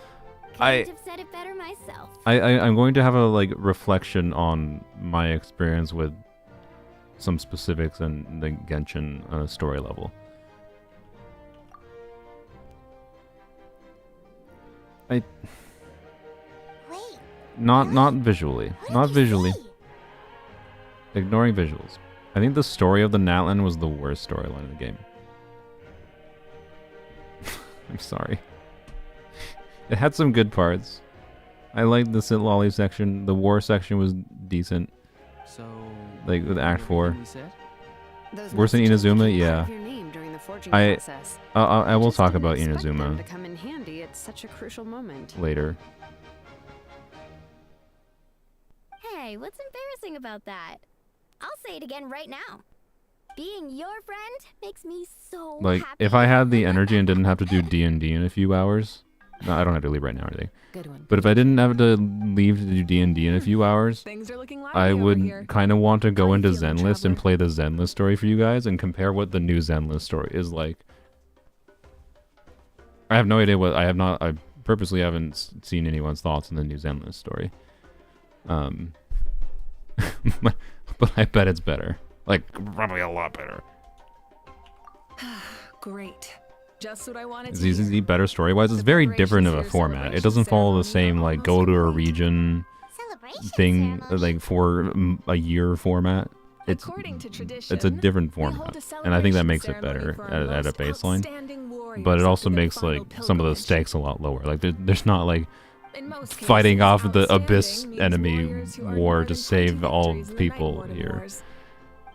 S12: Couldn't have said it better myself.
S1: I'm going to have a like reflection on my experience with some specifics in the Genshin story level.
S8: Wait.
S1: Not visually. Not visually. Ignoring visuals. I think the story of the Natlan was the worst storyline in the game. I'm sorry. It had some good parts. I liked the Sit Lolly section. The war section was decent.
S3: So,
S1: like with Act 4.
S9: Those
S1: Worse than
S9: messages
S1: Inazuma,
S9: became part
S1: yeah.
S9: of your name during the forging process.
S1: I will
S9: Just
S1: talk
S9: didn't
S1: about
S9: expect them
S1: Inazuma
S9: to come in handy at such a crucial moment.
S1: later.
S12: Hey, what's embarrassing about that? I'll say it again right now. Being your friend makes me so
S1: Like,
S12: happy.
S1: if I had the energy and didn't have to do D&D in a few hours... No, I don't have to leave right now or anything.
S11: Good one.
S1: But if I didn't have to leave to do D&D in a few hours, I would kind of want to go into Zenlist and play the Zenlist story for you guys and compare what the new Zenlist story is like. I have no idea what... I purposely haven't seen anyone's thoughts on the new Zenlist story. But I bet it's better. Like, probably a lot better.
S11: Great. Just what I wanted
S1: Is
S11: to hear.
S1: easy better story-wise? It's very different of a format. It doesn't follow the same, like, go to a region thing, like, for a year format. It's a different format. And I think that makes it better at a baseline. But it also makes, like, some of the stakes a lot lower. Like, there's not, like, fighting off the Abyss enemy war to save all people here.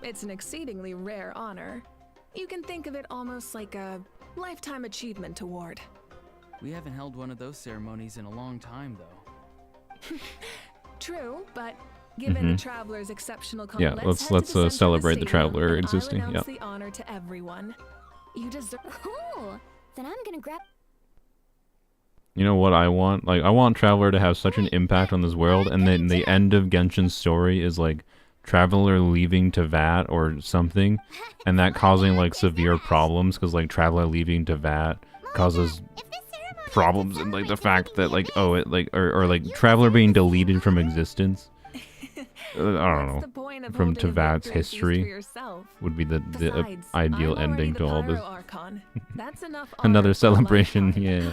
S11: It's an exceedingly rare honor. You can think of it almost like a lifetime achievement award.
S3: We haven't held one of those ceremonies in a long time, though.
S11: True, but given the Traveler's exceptional
S1: Yeah, let's celebrate the Traveler existing. Yeah.
S11: The honor to everyone. You deserve.
S12: Cool. Then I'm gonna grab.
S1: You know what I want? Like, I want Traveler to have such an impact on this world, and then the end of Genshin's story is like Traveler leaving to Vat or something, and that causing like severe problems because like Traveler leaving to Vat causes problems, and like the fact that like or like Traveler being deleted from existence. I don't know. From Tevat's history would be the ideal ending to all this.
S11: That's enough.
S1: Another celebration, yeah.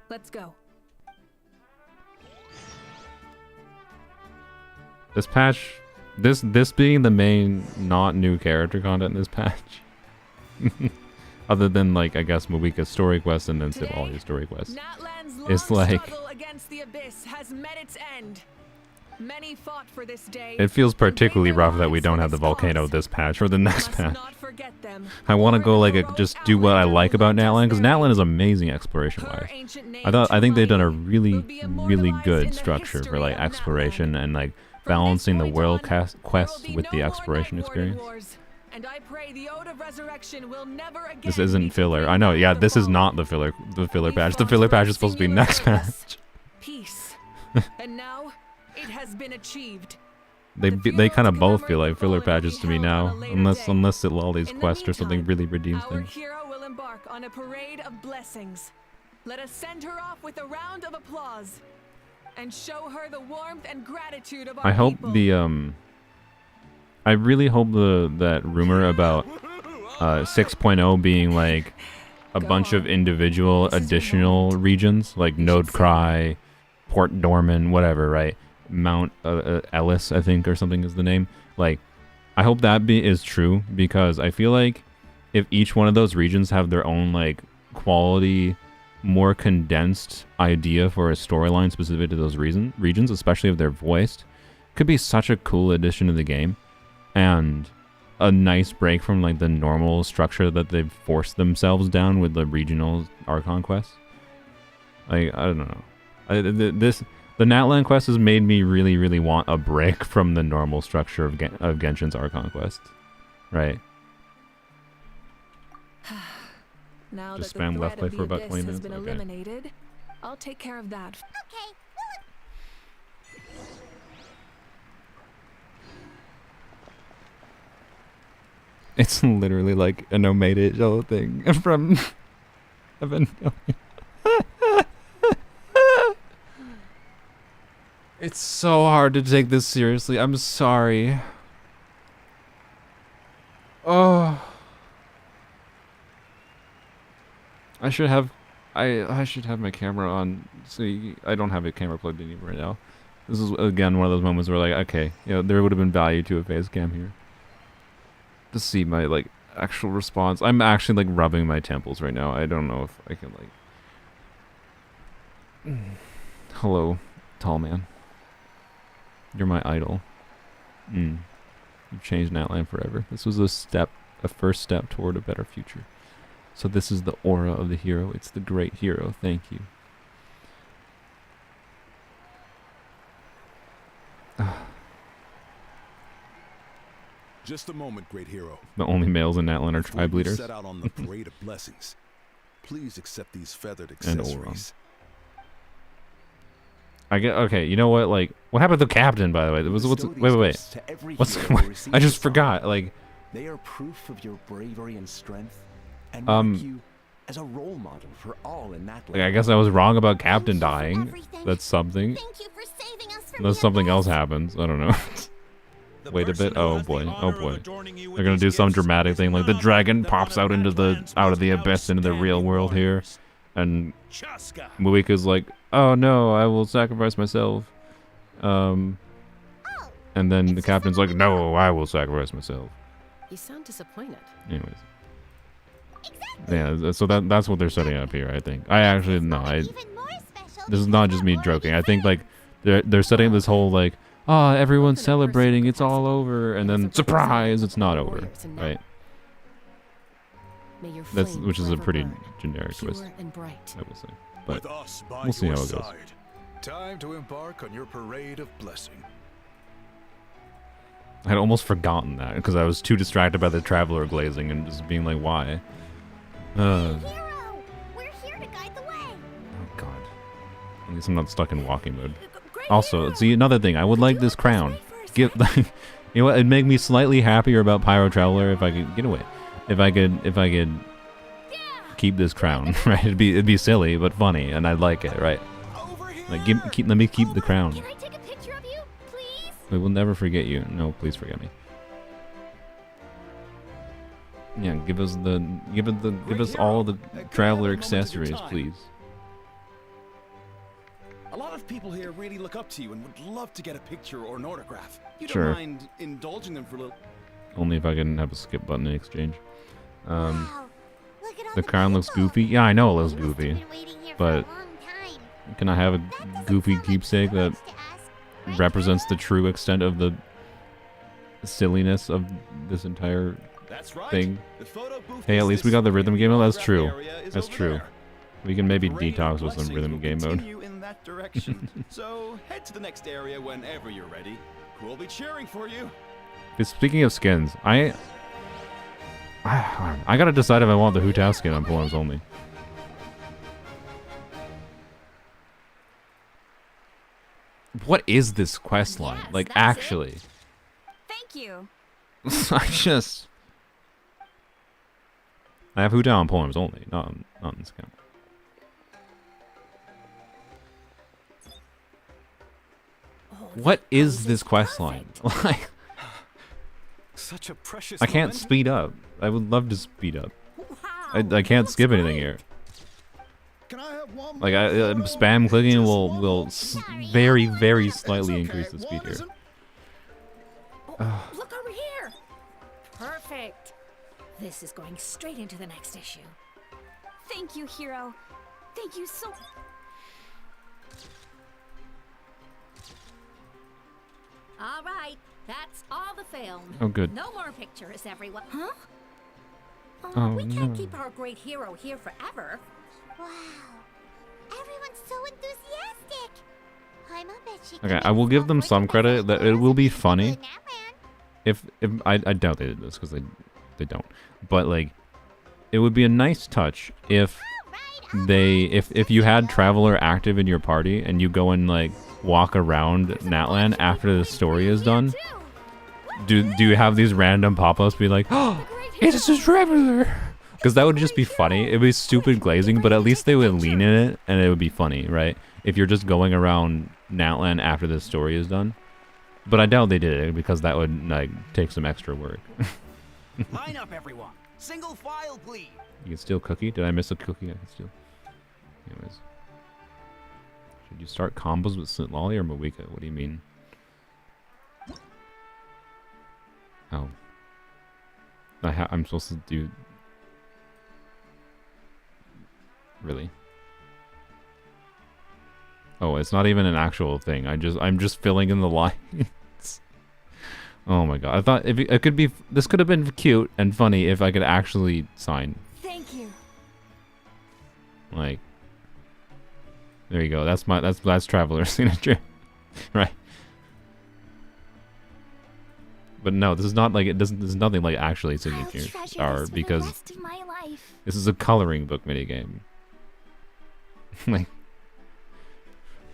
S11: Let's go.
S1: This patch, this being the main not new character content in this patch, other than like I guess Mawika's story quest and then Sivalia's story quest, it's like
S11: against the Abyss has met its end. Many fought for this day.
S1: It feels particularly rough that we don't have the volcano this patch or the next patch. I want to go like just do what I like about Natlan, because Natlan is amazing exploration wise. I think they've done a really good structure for like exploration and like balancing the world quests with the exploration experience. This isn't filler. I know, yeah, this is not the filler patch. The filler patch is supposed to be next patch.
S11: Peace. And now it has been achieved.
S1: They kind of both feel like filler patches to me now, unless Lolly's quest or something really redeems
S11: Our
S1: things.
S11: hero will embark on a parade of blessings. Let us send her off with a round of applause and show her the warmth and gratitude of our
S1: I hope
S11: people.
S1: I really hope that rumor about 6.0 being like a bunch of individual additional regions like Node Cry, Port Dorman, whatever, right? Mount Ellis, I think, or something is the name. Like, I hope that is true, because I feel like if each one of those regions have their own like quality, more condensed idea for a storyline specific to those regions, especially if they're voiced, could be such a cool addition to the game, and a nice break from like the normal structure that they've forced themselves down with the regional Archon quests. Like, I don't know. The Natlan quest has made me really want a break from the normal structure of Genshin's Archon quests. Right.
S11: Now
S1: just
S11: that
S1: spam
S11: the
S1: left
S11: threat
S1: play
S11: of
S1: for
S11: the
S1: about 20
S11: Abyss has
S1: minutes?
S11: been
S1: Okay.
S11: eliminated, I'll take care of that.
S8: Okay.
S1: It's literally like an omitted thing from Evangelion. It's so hard to take this seriously. I'm sorry. Oh. I should have my camera on. See, I don't have a camera plugged in right now. This is again one of those moments where like, okay, you know, there would have been value to a face cam here. To see my like actual response. I'm actually like rubbing my temples right now. I don't know if I can like. Hello, tall man. You're my idol. You changed Natlan forever. This was a first step toward a better future. So this is the aura of the hero. It's the great hero. Thank you.
S21: Just a moment, great hero.
S1: The only males in Natlan are tribe leaders.
S21: Set out on the parade of blessings. Please accept these feathered accessories.
S1: I get okay. You know what? Like, what happened to the captain? By the way, wait. What's I just forgot. Like,
S22: they are proof of your bravery and strength, and mark you as a role model for all in Natlan.
S1: Like, I guess I was wrong about Captain dying. That's something. Unless something else happens. I don't know. Wait a bit. Oh boy. Oh boy. They're gonna do some dramatic thing, like the dragon pops out of the abyss into the real world here, and Muika's like, "Oh no, I will sacrifice myself." And then the captain's like, "No, I will sacrifice myself."
S10: You sound disappointed.
S1: Anyways. Yeah, so that's what they're setting up here, I think. I actually no, this is not just me joking. I think like they're setting this whole like, oh, everyone's celebrating, it's all over, and then surprise, it's not over, right? That's which is a pretty generic twist, I will say. But we'll see how it goes.
S21: Time to embark on your parade of blessing.
S1: I had almost forgotten that because I was too distracted by the traveler glazing and just being like, why?
S8: Hero, we're here to guide the way.
S1: Oh god. At least I'm not stuck in walking mode. Also, see, another thing, I would like this crown. Give, like, you know what? It'd make me slightly happier about Pyro Traveler if I could get away. If I could keep this crown, right? It'd be silly but funny, and I'd like it, right? Like, let me keep the crown.
S8: Can I take a picture of you, please?
S1: We will never forget you. No, please forget me. Yeah, give us all the traveler accessories, please.
S22: A lot of people here really look up to you and would love to get a picture or an autograph. You
S1: Sure.
S22: don't mind indulging them for a little...
S1: Only if I can have a skip button in exchange. The crown looks goofy. Yeah, I know it looks goofy, but can I have a goofy keepsake that represents the true extent of the silliness of this entire thing? Hey, at least we got the rhythm game mode. That's true. That's true. We can maybe detox with some rhythm game mode.
S22: in that direction. So head to the next area whenever you're ready. We'll be cheering for you.
S1: Speaking of skins, I gotta decide if I want the Hu Tao skin on Poems Only. What is this quest line?
S13: Yes,
S1: like,
S13: that's
S1: actually.
S13: Thank you.
S1: I have Hu Tao on Poems Only, not in this account. What is this quest line? Like,
S22: Such a precious
S1: I can't
S22: moment.
S1: speed up. I would love to speed up. I can't skip anything here. Like spam clicking will very, very slightly increase the speed here.
S20: Look over here. Perfect. This is going straight into the next issue.
S13: Thank you, Hero. Thank you so...
S20: All right, that's all the film.
S1: Oh, good.
S20: No more pictures, everyone. Huh?
S1: Oh,
S20: we can't
S1: no.
S20: keep our great hero here forever.
S8: Wow. Everyone's so enthusiastic. Paimon bet she
S1: Okay, I will give them some credit that it will be funny. If I doubt they did this because they don't. But like, it would be a nice touch if if you had Traveler active in your party and you go and like walk around Natlan after the story is done. Do you have these random pop-ups be like, oh, it's a Traveler? Because that would just be funny. It'd be stupid glazing, but at least they would lean in it and it would be funny, right? If you're just going around Natlan after the story is done. But I doubt they did it because that would like take some extra work.
S16: Line up, everyone. Single file, please.
S1: You can steal cookie? Did I miss a cookie? I can steal. Anyways. Should you start combos with Slint Lolly or Mawika? What do you mean? Oh. I'm supposed to do... Really? Oh, it's not even an actual thing. I'm just filling in the lines. Oh my god. I thought it could be... This could have been cute and funny if I could actually sign.
S13: Thank you.
S1: Like... There you go. That's Traveler's signature. Right. But no, this is not like it doesn't. There's nothing like actually signatures are because this is a coloring book minigame. Like,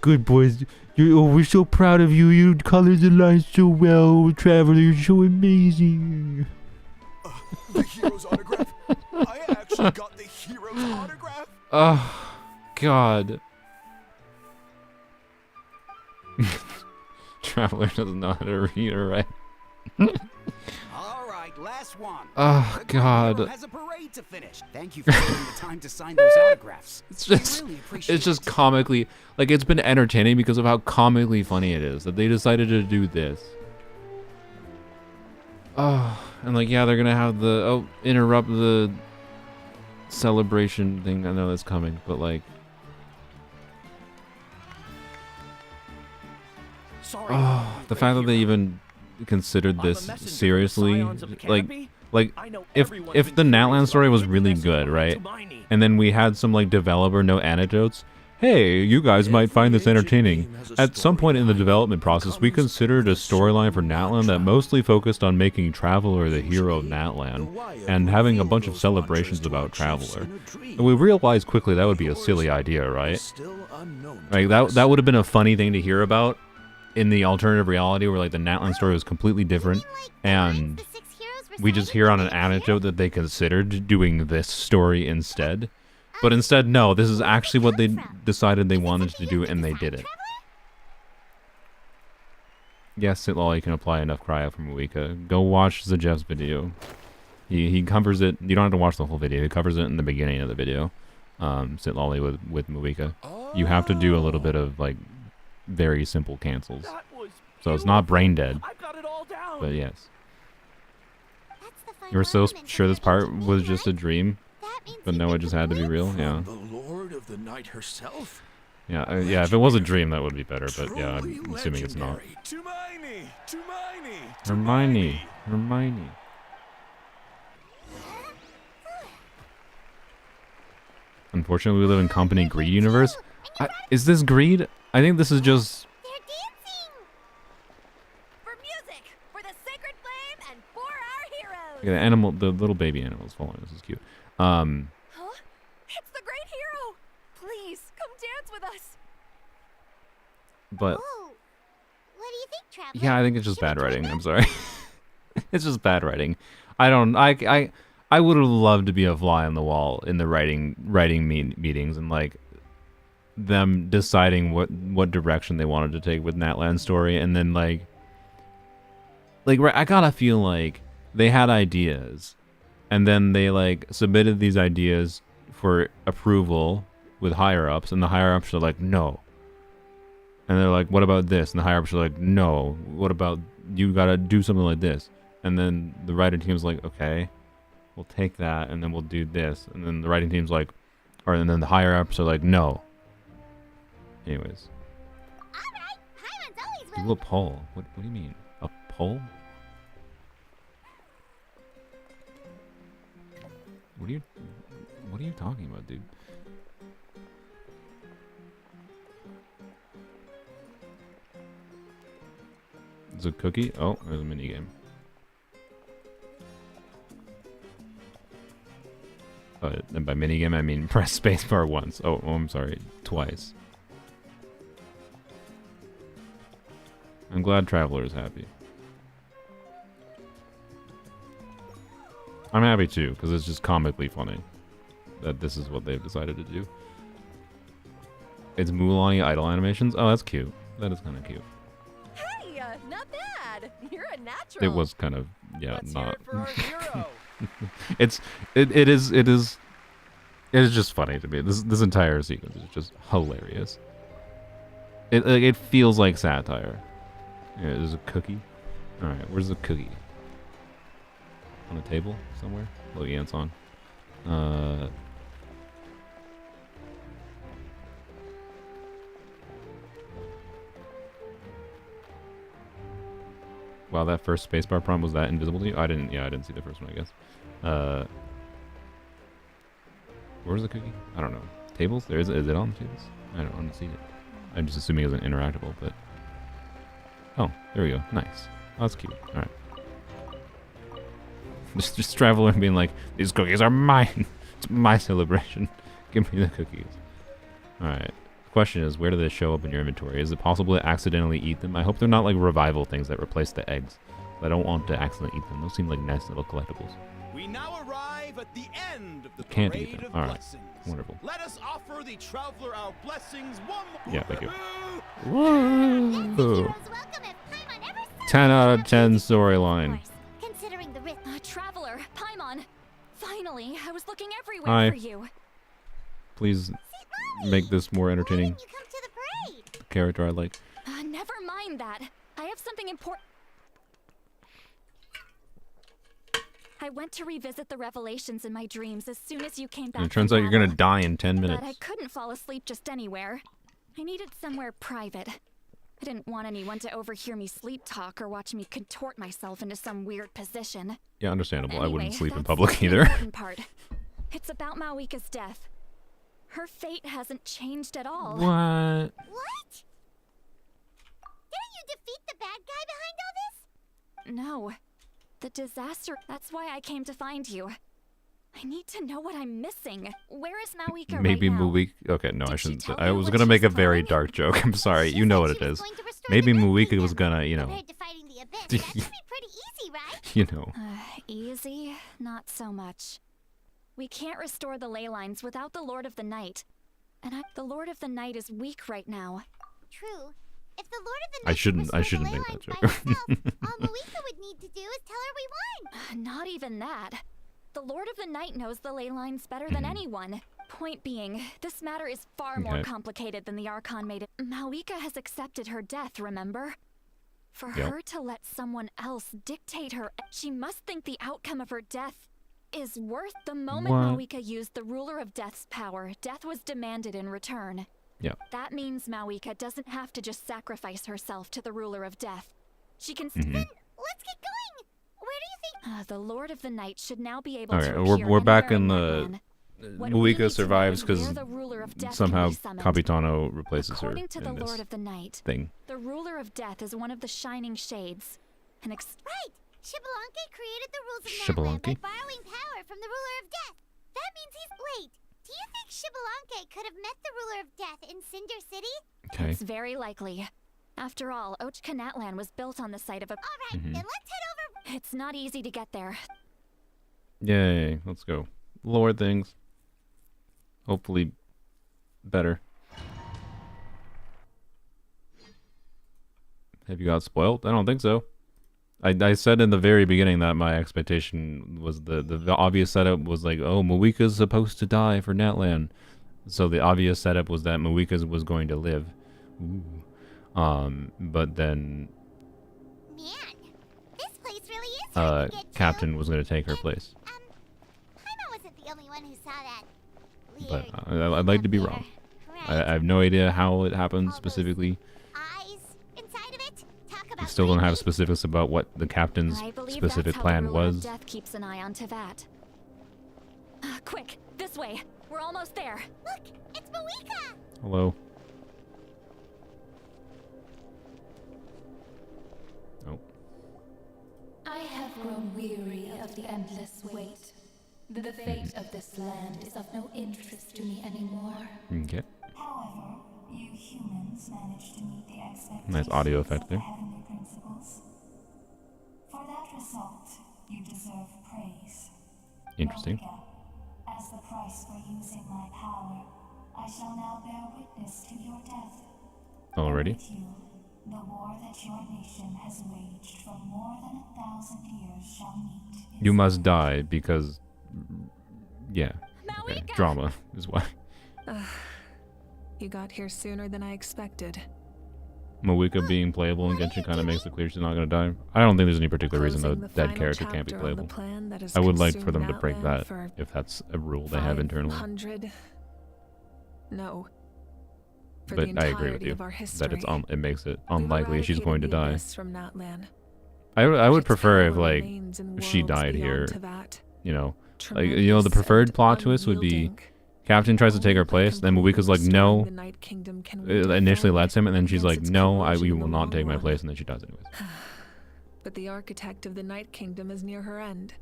S1: good boys, we're so proud of you. You colored the lines so well, Traveler. You're so amazing.
S21: The hero's autograph. I actually got the hero's autograph.
S1: Oh, God. Traveler doesn't know how to read or write.
S7: All right, last one.
S1: Oh, God.
S7: Has a parade to finish. Thank you for taking the time to sign those autographs.
S1: It's just comically, like, it's been entertaining because of how comically funny it is that they decided to do this. Oh, and like, yeah, they're gonna have the interrupt the celebration thing. I know that's coming, but like, the fact that they even considered this seriously, like if the Natlan story was really good, right, and then we had some like developer no anecdotes, hey, you guys might find this entertaining. At some point in the development process, we considered a storyline for Natlan that mostly focused on making Traveler the hero of Natlan and having a bunch of celebrations about Traveler. And we realized quickly that would be a silly idea, right? Like that would have been a funny thing to hear about in the alternative reality where like the Natlan story was completely different, and we just hear on an anecdote that they considered doing this story instead. But instead, no, this is actually what they decided they wanted to do, and they did it. Yes, Sitlolly can apply enough cryo from Muika. Go watch Zajev's video. He covers it. You don't have to watch the whole video. He covers it in the beginning of the video. Sitlolly with Muika. You have to do a little bit of like very simple cancels. So it's not brain dead. But yes. You were so sure this part was just a dream? But no, it just had to be real. Yeah.
S21: The Lord of the Night herself.
S1: Yeah, yeah. If it was a dream, that would be better. But yeah, I'm assuming it's not. Hermione. Unfortunately, we live in Company Greed universe. Is this greed? I think this is just.
S8: They're dancing for music, for the sacred flame, and for our heroes.
S1: Yeah, the little baby animals following. This is cute.
S8: Huh? It's the great hero! Please, come dance with us!
S1: But
S8: Whoa. What do you think, Traveler?
S1: yeah, I think it's just bad writing. I'm sorry. It's just bad writing. I would have loved to be a fly on the wall in the writing meetings and like them deciding what direction they wanted to take with Natlan's story, and then like I gotta feel like they had ideas. And then they like submitted these ideas for approval with higher ups, and the higher ups are like, no. And they're like, what about this? And the higher ups are like, no. What about you gotta do something like this? And then the writing team's like, okay, we'll take that, and then we'll do this. And then the writing team's like, and then the higher ups are like, no. Anyways. Do a poll. What do you mean? A poll? What are you talking about, dude? There's a cookie? Oh, there's a minigame. And by minigame, I mean press spacebar once. Oh, I'm sorry. Twice. I'm glad Traveler is happy. I'm happy too, because it's just comically funny that this is what they've decided to do. It's Mulan idle animations. Oh, that's cute. That is kind of cute.
S8: Hey, not bad. You're a natural.
S1: It was kind of, yeah,
S8: Let's
S1: not.
S8: hear it for our hero.
S1: It is just funny to me. This entire sequence is just hilarious. It feels like satire. Yeah, there's a cookie. All right, where's the cookie? On a table somewhere? Oh, yeah, it's on. Wow, that first spacebar prompt was that invisible to you? I didn't see the first one, I guess. Where's the cookie? I don't know. Tables? Is it on the tables? I don't see it. I'm just assuming it was an interactable, but oh, there we go. Nice. Oh, that's cute. All right. Just traveling and being like, these cookies are mine. It's my celebration. Give me the cookies. Alright. The question is, where do they show up in your inventory? Is it possible to accidentally eat them? I hope they're not like revival things that replace the eggs. I don't want to accidentally eat them. Those seem like nice little collectibles.
S14: We now arrive at the end of the
S1: Can't
S14: parade
S1: eat them.
S14: of
S1: Alright.
S14: blessings.
S1: Wonderful.
S14: Let us offer the traveler our blessings one more.
S1: Yeah, thank you. Woo! 10 out of 10 storyline.
S13: Considering the risk. Traveler, Paimon. Finally, I was looking everywhere
S1: Hi.
S13: for you.
S1: Please make this more entertaining. The character I like.
S13: Never mind that. I have something important. I went to revisit the revelations in my dreams as soon as you came back.
S1: And it turns
S13: from
S1: out you're gonna
S13: battle.
S1: die in 10 minutes.
S13: But I couldn't fall asleep just anywhere. I needed somewhere private. I didn't want anyone to overhear me sleep talk or watch me contort myself into some weird position.
S1: Yeah, understandable. I wouldn't
S13: Anyway,
S1: sleep in
S13: that's
S1: public
S13: the
S1: either.
S13: important part. It's about Mawika's death. Her fate hasn't changed at all.
S1: What?
S8: What? Didn't you defeat the bad guy behind all this?
S13: No. The disaster. That's why I came to find you. I need to know what I'm missing. Where is Mawika
S1: Maybe
S13: right now?
S1: Muika. Okay, no, I shouldn't. I was gonna make a very dark joke. I'm sorry. You know what it is. Maybe Muika was gonna, you know. You know.
S13: Easy? Not so much. We can't restore the ley lines without the Lord of the Night. And the Lord of the Night is weak right now.
S8: True. If the Lord of the Night
S1: I shouldn't make that joke.
S8: all Mawika would need to do is tell her we won.
S13: Not even that. The Lord of the Night knows the ley lines better than anyone. Point being, this matter is far more complicated than the Archon made it. Mawika has accepted her death, remember? For her to let someone else dictate her, she must think the outcome of her death is worth the moment Mawika used the Ruler of Death's power. Death was demanded in return.
S1: Yeah.
S13: That means Mawika doesn't have to just sacrifice herself to the Ruler of Death. She can.
S8: Then let's get going. Where do you think?
S13: The Lord of the Night should now be able
S1: Okay,
S13: to appear
S1: we're back in
S13: anywhere
S1: the.
S13: What
S1: Mawika
S13: we need to
S1: survives
S13: know is
S1: because
S13: where the Ruler of Death
S1: somehow
S13: can be summoned.
S1: Capitano replaces her
S13: According to the
S1: in
S13: Lord
S1: this
S13: of the Night,
S1: thing.
S13: the Ruler of Death is one of the Shining Shades.
S8: Right. Shibalanke created the rules of Natlan by borrowing power from the Ruler of Death. That means he's. Wait. Do you think Shibalanke could have met the Ruler of Death in Cinder City?
S1: Okay.
S13: It's very likely. After all, Ochka Natlan was built on the site of a.
S8: All right, then let's head over.
S13: It's not easy to get there.
S1: Yay! Let's go. Lower things. Hopefully, better. Have you got spoiled? I don't think so. I said in the very beginning that my expectation was the obvious setup was like, oh, Mawika's supposed to die for Natlan. So the obvious setup was that Mawika was going to live. Ooh. But then
S8: This place really is hard to get
S1: Captain was going to take her place.
S8: Paimon wasn't the only one who saw that.
S1: But I'd like to be wrong. I have no idea how it happened specifically. We still don't have specifics about what the captain's
S13: I believe
S1: specific
S13: that's how
S1: plan
S13: the Ruler of
S1: was.
S13: Death keeps an eye on Tevat. Quick, this way. We're almost there.
S8: Look, it's Mawika.
S1: Hello. Oh.
S15: I have grown weary of the endless wait. The fate of this land is of no interest to me anymore.
S1: Okay.
S15: However, you humans managed to meet the expectations
S1: Nice audio effect there.
S15: of the heavenly principles. For that result, you deserve praise.
S1: Interesting.
S15: Mawika, as the price for using my power, I shall now bear witness to your death.
S1: Already.
S15: With you, the war that your nation has waged for more than 1,000 years shall meet.
S1: You must die because, yeah, okay. Drama is why.
S11: You got here sooner than I expected.
S1: Mawika being playable in Genshin kind of makes it clear she's not going to die. I don't think there's any particular reason the dead character can't be playable. I would like for them to break that if that's a rule they have internally.
S11: 500. No. For
S1: But
S11: the
S1: I agree with
S11: entirety
S1: you
S11: of our
S1: that it's
S11: history,
S1: it makes it
S11: we've
S1: unlikely she's going to
S11: eradicated the
S1: die.
S11: abyss from Natlan.
S1: I would
S11: Its
S1: prefer if
S11: power
S1: like
S11: remains in
S1: she
S11: worlds
S1: died
S11: beyond
S1: here.
S11: Tevat.
S1: You know, like the preferred plot twist would be Captain tries to take her place, then Mawika's like no.
S11: The Night Kingdom can
S1: Initially lets him, and then she's like no, you will not take my place, and then she does anyways.
S11: But the architect of the Night Kingdom is near her end.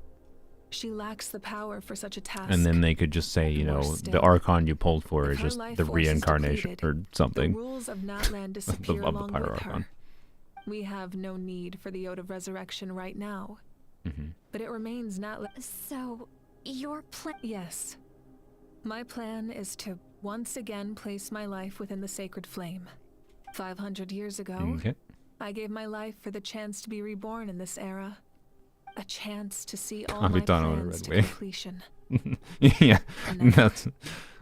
S11: She lacks the power for such a task.
S1: And then they could just say, you know, the Archon you pulled for is just the reincarnation or something.
S11: The rules of Natlan disappear
S1: of the
S11: along
S1: Pyro
S11: with
S1: Archon.
S11: her. We have no need for the Ode of Resurrection right now. But it remains Natlan.
S13: So, your plan?
S11: Yes. My plan is to once again place my life within the sacred flame. 500 years ago, I gave my life for the chance to be reborn in this era. A chance to see all my plans to completion.
S1: Yeah, that's...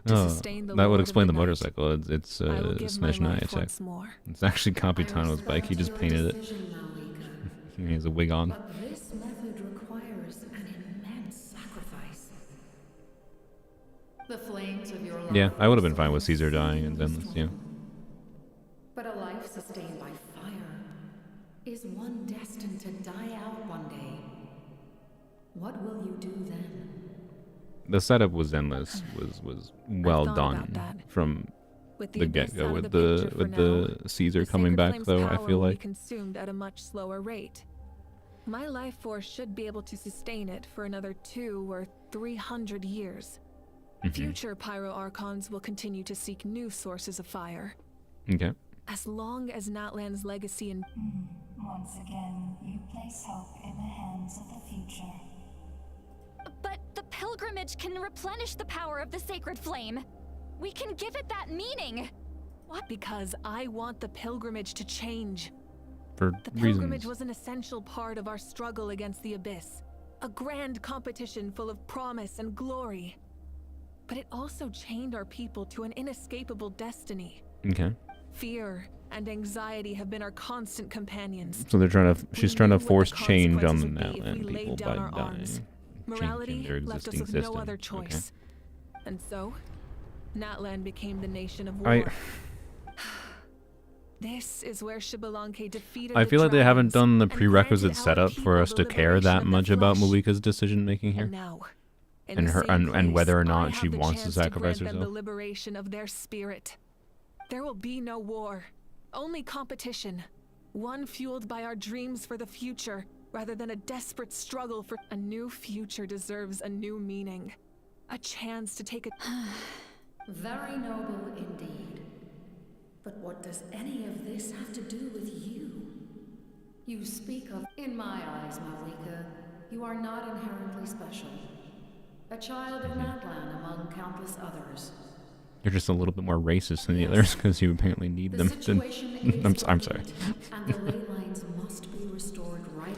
S11: sustain the
S1: that would
S11: Lord
S1: explain
S11: of
S1: the
S11: the
S1: motorcycle. It's Smash
S11: my
S1: 9
S11: life
S1: attack.
S11: once more.
S1: It's actually Capitano's bike. He just painted it. He has a wig on.
S15: But this method requires an immense sacrifice. The flames of your life.
S1: Yeah, I would have been fine with Caesar dying and Zenless, yeah.
S15: But a life sustained by fire is one destined to die out one day. What will you do then?
S1: The setup with Zenless was well done from the get-go with the Caesar coming back, though. I feel like
S11: consumed at a much slower rate. My life force should be able to sustain it for another 200 or 300 years. Future Pyro Archons will continue to seek new sources of fire.
S1: Okay.
S11: As long as Natlan's legacy and
S4: once again, you place hope in the hands of the future.
S13: But the pilgrimage can replenish the power of the sacred flame. We can give it that meaning.
S11: What? Because I want the pilgrimage to change.
S1: For
S11: the pilgrimage
S1: reasons.
S11: was an essential part of our struggle against the abyss. A grand competition full of promise and glory. But it also chained our people to an inescapable destiny.
S1: Okay.
S11: Fear and anxiety have been our constant companions.
S1: So they're trying to. She's trying to force change on the Natlan people by dying.
S11: Morality
S1: their
S11: left us
S1: existing
S11: with
S1: system.
S11: no other choice. And so, Natlan became the nation of war. This is where Xbalanque defeated
S1: I
S11: the
S1: feel like they haven't
S11: dragons
S1: done the
S11: and
S1: prerequisite
S11: granted our
S1: setup for
S11: people
S1: us
S11: the
S1: to care
S11: liberation
S1: that
S11: of the
S1: much about
S11: flesh.
S1: Malika's decision making here,
S11: And now, in
S1: and
S11: the
S1: her
S11: same
S1: and whether or
S11: place, I
S1: not
S11: have
S1: she
S11: the
S1: wants to
S11: chance
S1: sacrifice
S11: grant them the
S1: herself.
S11: liberation of their spirit. There will be no war, only competition. One fueled by our dreams for the future, rather than a desperate struggle for a new future deserves a new meaning. A chance to take a
S15: Very noble indeed. But what does any of this have to do with you? You speak of, in my eyes, Malika, you are not inherently special. A child of Natlan among countless others.
S1: You're just a little bit more racist than the others because you apparently need them. I'm sorry.
S15: And the ley lines must be restored right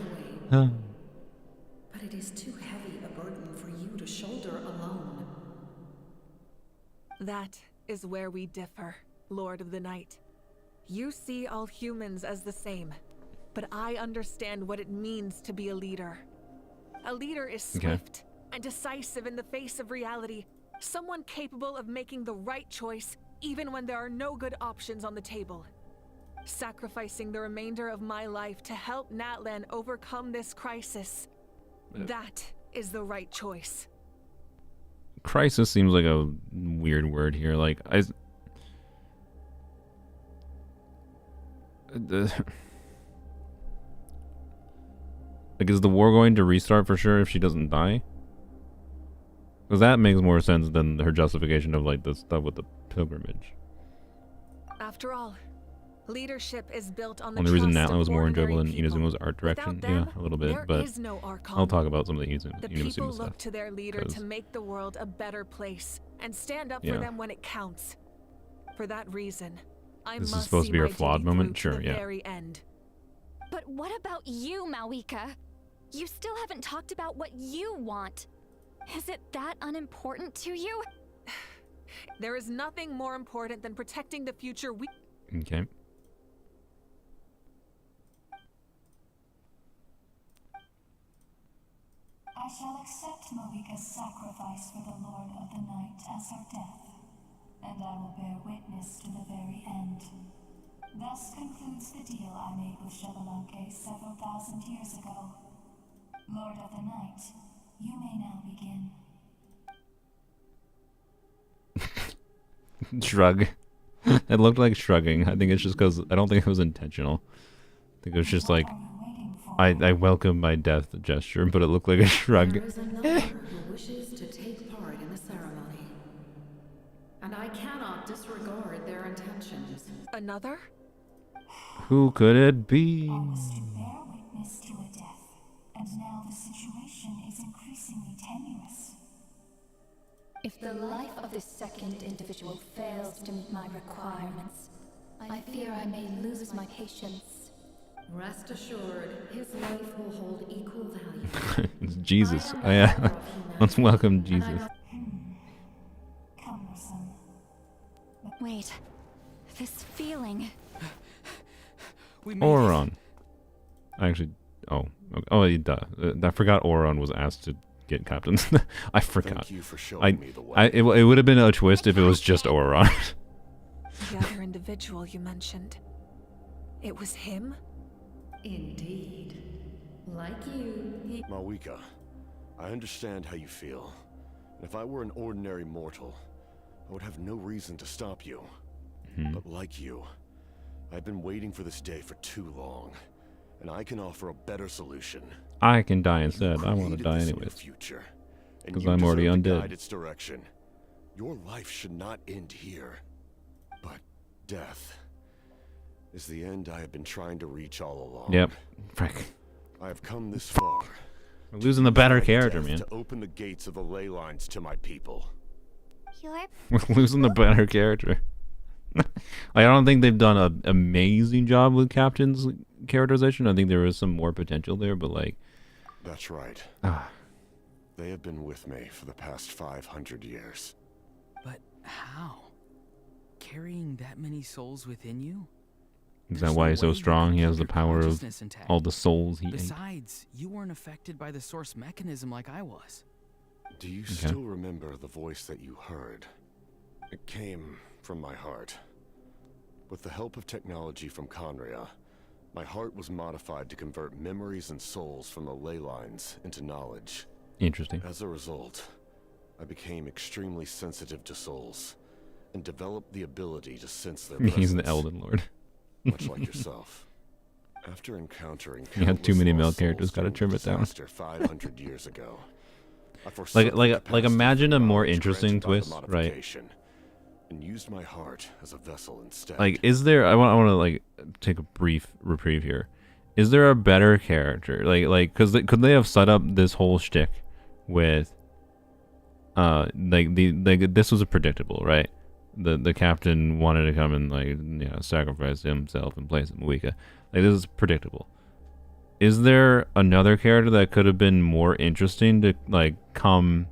S15: away. But it is too heavy a burden for you to shoulder alone.
S11: That is where we differ, Lord of the Night. You see all humans as the same, but I understand what it means to be a leader. A leader is swift and decisive in the face of reality, someone capable of making the right choice even when there are no good options on the table. Sacrificing the remainder of my life to help Natlan overcome this crisis. That is the right choice.
S1: Crisis seems like a weird word here. Like like, is the war going to restart for sure if she doesn't die? Because that makes more sense than her justification of like the stuff with the pilgrimage.
S11: After all, leadership is built on the
S1: Only reason
S11: trust
S1: Natlan
S11: of
S1: was more
S11: ordinary
S1: enjoyable than
S11: people.
S1: Inazuma's art direction.
S11: Without them,
S1: Yeah, a little bit,
S11: there
S1: but
S11: is no Archon.
S1: I'll talk about some of the
S11: The people
S1: Inazuma stuff.
S11: look to their leader to make the world a better place and stand up
S1: Yeah.
S11: for them when it counts. For that reason, I
S1: This is
S11: must
S1: supposed
S11: see
S1: to be her
S11: my
S1: flawed
S11: duty
S1: moment?
S11: through to
S1: Sure,
S11: the
S1: yeah.
S11: very end.
S13: But what about you, Malika? You still haven't talked about what you want. Is it that unimportant to you?
S11: There is nothing more important than protecting the future we...
S1: Okay.
S4: I shall accept Malika's sacrifice for the Lord of the Night as her death, and I will bear witness to the very end. Thus concludes the deal I made with Xbalanque several thousand years ago. Lord of the Night, you may now begin.
S1: Shrug. It looked like shrugging. I think it's just because I don't think it was intentional. I think it was just like, I welcome my death gesture, but it looked like a shrug.
S15: There is another who wishes to take part in the ceremony. And I cannot disregard their intentions.
S11: Another?
S1: Who could it be?
S4: I was to bear witness to a death, and now the situation is increasingly tenuous.
S18: If the life of this second individual fails to meet my requirements, I fear I may lose my patience.
S15: Rest assured, his life will hold equal value.
S1: It's Jesus. Let's welcome Jesus.
S13: Wait, this feeling.
S1: Oron. Actually, duh. I forgot Oron was asked to get captains. I forgot.
S21: Thank you for showing me the way.
S1: It would have been a twist if it was just Oron.
S11: The other individual you mentioned. It was him?
S15: Indeed. Like you, he...
S21: Malwika, I understand how you feel. And if I were an ordinary mortal, I would have no reason to stop you. But like you, I've been waiting for this day for too long, and I can offer a better solution.
S1: I can die instead. I want to die anyways. Because I'm already undead.
S21: Its direction. Your life should not end here. But death is the end I have been trying to reach all along.
S1: Yep. Frick.
S21: I have come this far.
S1: We're losing the better character, man.
S21: To open the gates of the ley lines to my people.
S1: We're losing the better character. I don't think they've done an amazing job with Captain's characterization. I think there is some more potential there, but like...
S21: That's right. They have been with me for the past 500 years.
S3: But how? Carrying that many souls within you?
S1: Is that why he's so strong? He has the power of all the souls he ate.
S3: Besides, you weren't affected by the source mechanism like I was.
S21: Do you still remember the voice that you heard? It came from my heart. With the help of technology from Conria, my heart was modified to convert memories and souls from the ley lines into knowledge.
S1: Interesting.
S21: As a result, I became extremely sensitive to souls and developed the ability to sense their presence.
S1: He's an Elden Lord.
S21: Much like yourself. After encountering
S1: you had too many male characters, gotta trim it down.
S21: 500 years ago.
S1: Like imagine a more interesting twist, right?
S21: And used my heart as a vessel instead.
S1: Like, is there? I want to like take a brief reprieve here. Is there a better character? Because could they have set up this whole shtick with, this was predictable, right? The captain wanted to come and sacrifice himself in place of Malwika. Like, this is predictable. Is there another character that could have been more interesting to come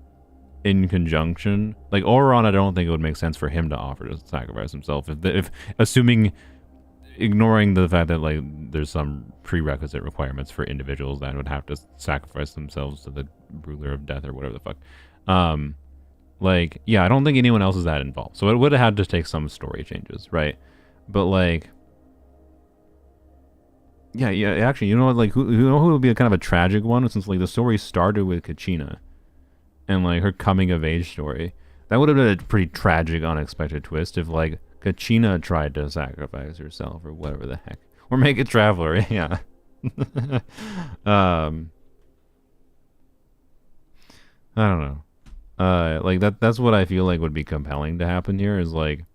S1: in conjunction? Like Oron, I don't think it would make sense for him to offer to sacrifice himself. If assuming, ignoring the fact that there's some prerequisite requirements for individuals that would have to sacrifice themselves to the ruler of death or whatever the fuck. I don't think anyone else is that involved. So it would have had to take some story changes, right? But actually, you know what? Who would be a kind of a tragic one? Since the story started with Kachina, and her coming of age story, that would have been a pretty tragic, unexpected twist if Kachina tried to sacrifice herself or whatever the heck, or make a traveler. Yeah. I don't know. That's what I feel like would be compelling to happen here is the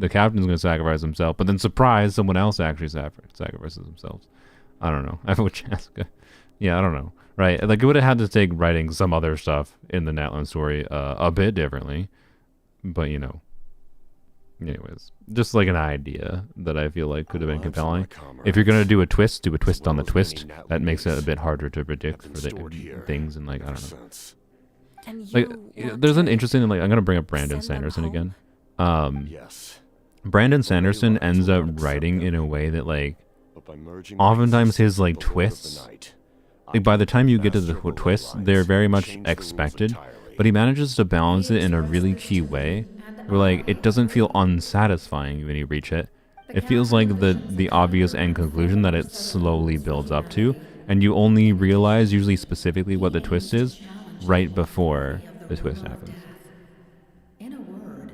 S1: captain's gonna sacrifice himself, but then surprise, someone else actually sacrifices themselves. I don't know. I would Chaska. Yeah, I don't know. Right? It would have had to take writing some other stuff in the Natlan story a bit differently, but anyways, just an idea that I feel like could have been compelling. If you're gonna do a twist on the twist. That makes it a bit harder to predict for the things and I don't know. There's an interesting I'm gonna bring up Brandon Sanderson again.
S21: Yes.
S1: Brandon Sanderson ends up writing in a way that oftentimes his twists, by the time you get to the twists, they're very much expected, but he manages to balance it in a really key way where it doesn't feel unsatisfying when you reach it. It feels like the obvious end conclusion that it slowly builds up to, and you only realize usually specifically what the twist is right before the twist happens.
S15: In a word,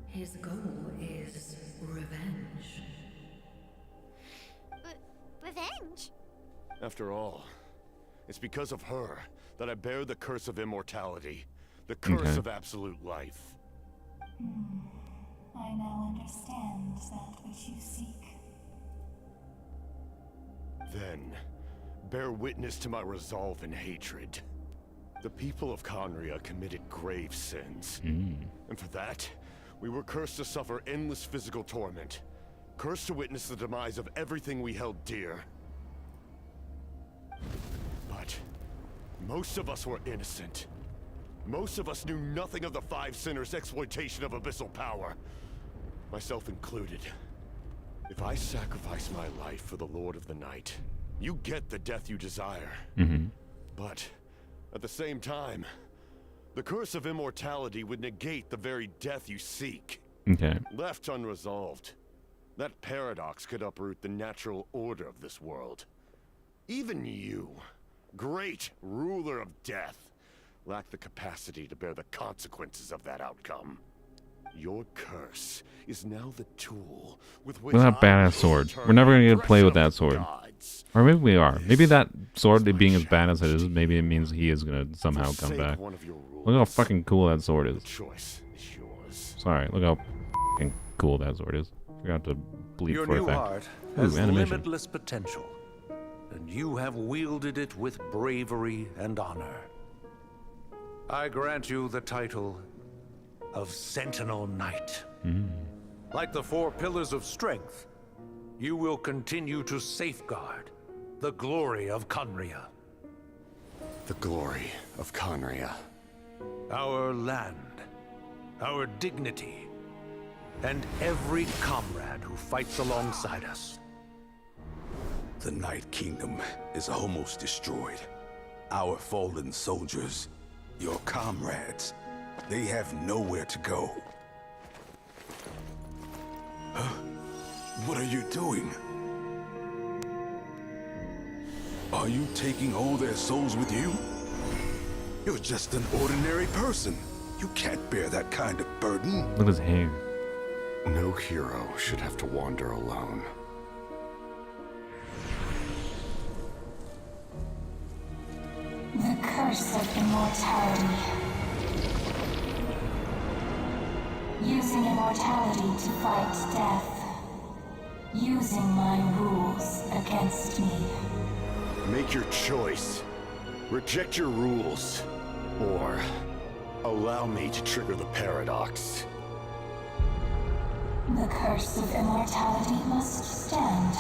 S15: his goal is revenge.
S8: Revenge?
S21: After all, it's because of her that I bear the curse of immortality, the curse of absolute life.
S4: I now understand that which you seek.
S21: Then, bear witness to my resolve and hatred. The people of Conria committed grave sins. And for that, we were cursed to suffer endless physical torment. Cursed to witness the demise of everything we held dear. But most of us were innocent. Most of us knew nothing of the Five Sinners' exploitation of abyssal power. Myself included. If I sacrifice my life for the Lord of the Night, you get the death you desire. But at the same time, the curse of immortality would negate the very death you seek. Left unresolved, that paradox could uproot the natural order of this world. Even you, great ruler of death, lack the capacity to bear the consequences of that outcome. Your curse is now the tool with which
S1: With that badass sword. We're never gonna get to play with that sword. Or maybe we are. Maybe that sword being as bad as it is, maybe it means he is gonna somehow come back. Look how fucking cool that sword is. Sorry, look how fucking cool that sword is. Forgot to bleep
S6: Your
S1: for
S6: new
S1: effect.
S6: heart
S1: Ooh,
S6: has
S1: animation.
S6: limitless potential, and you have wielded it with bravery and honor. I grant you the title of Sentinel Knight. Like the four pillars of strength, you will continue to safeguard the glory of Conria.
S21: The glory of Conria.
S6: Our land, our dignity, and every comrade who fights alongside us.
S19: The Night Kingdom is almost destroyed. Our fallen soldiers, your comrades, they have nowhere to go. Huh? What are you doing? Are you taking all their souls with you? You're just an ordinary person. You can't bear that kind of burden.
S1: Look at his hair.
S21: No hero should have to wander alone.
S4: The curse of immortality. Using immortality to fight death. Using my rules against me.
S21: Make your choice. Reject your rules. Or allow me to trigger the paradox.
S4: The curse of immortality must stand.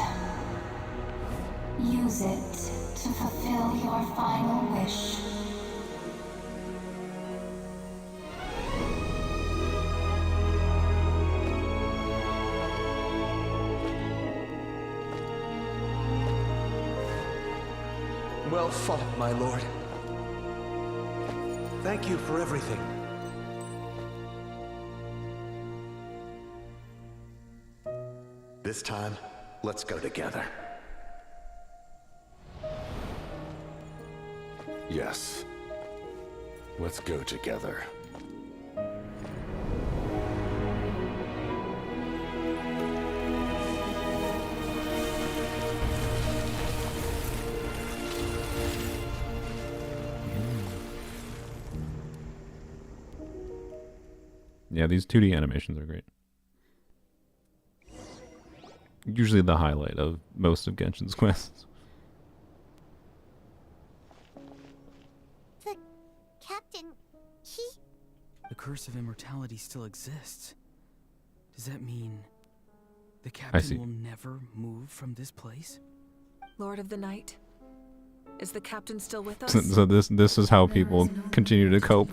S4: Use it to fulfill your final wish.
S6: Well fought, my lord. Thank you for everything.
S21: This time, let's go together. Yes. Let's go together.
S1: Yeah, these 2D animations are great. Usually the highlight of most of Genshin's quests.
S8: The captain, he...
S3: The curse of immortality still exists. Does that mean the captain will never move from this place?
S11: Lord of the Night, is the captain still with us?
S1: So this is how people continue to cope.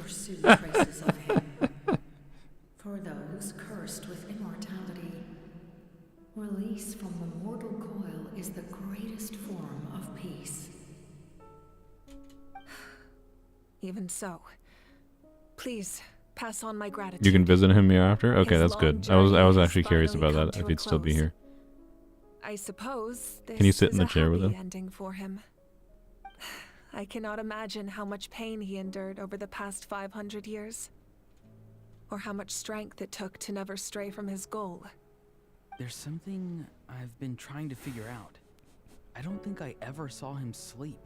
S15: For those cursed with immortality, release from the mortal coil is the greatest form of peace.
S11: Even so, please pass on my gratitude.
S1: You can visit him here after? Okay,
S11: His
S1: that's
S11: long
S1: good. I was
S11: journey has
S1: actually curious
S11: finally
S1: about
S11: come
S1: that,
S11: to
S1: if
S11: a
S1: he'd still be
S11: close.
S1: here.
S11: I suppose this
S1: Can you sit
S11: is
S1: in the
S11: a
S1: chair with
S11: happy
S1: him?
S11: ending for him. I cannot imagine how much pain he endured over the past 500 years. Or how much strength it took to never stray from his goal.
S3: There's something I've been trying to figure out. I don't think I ever saw him sleep.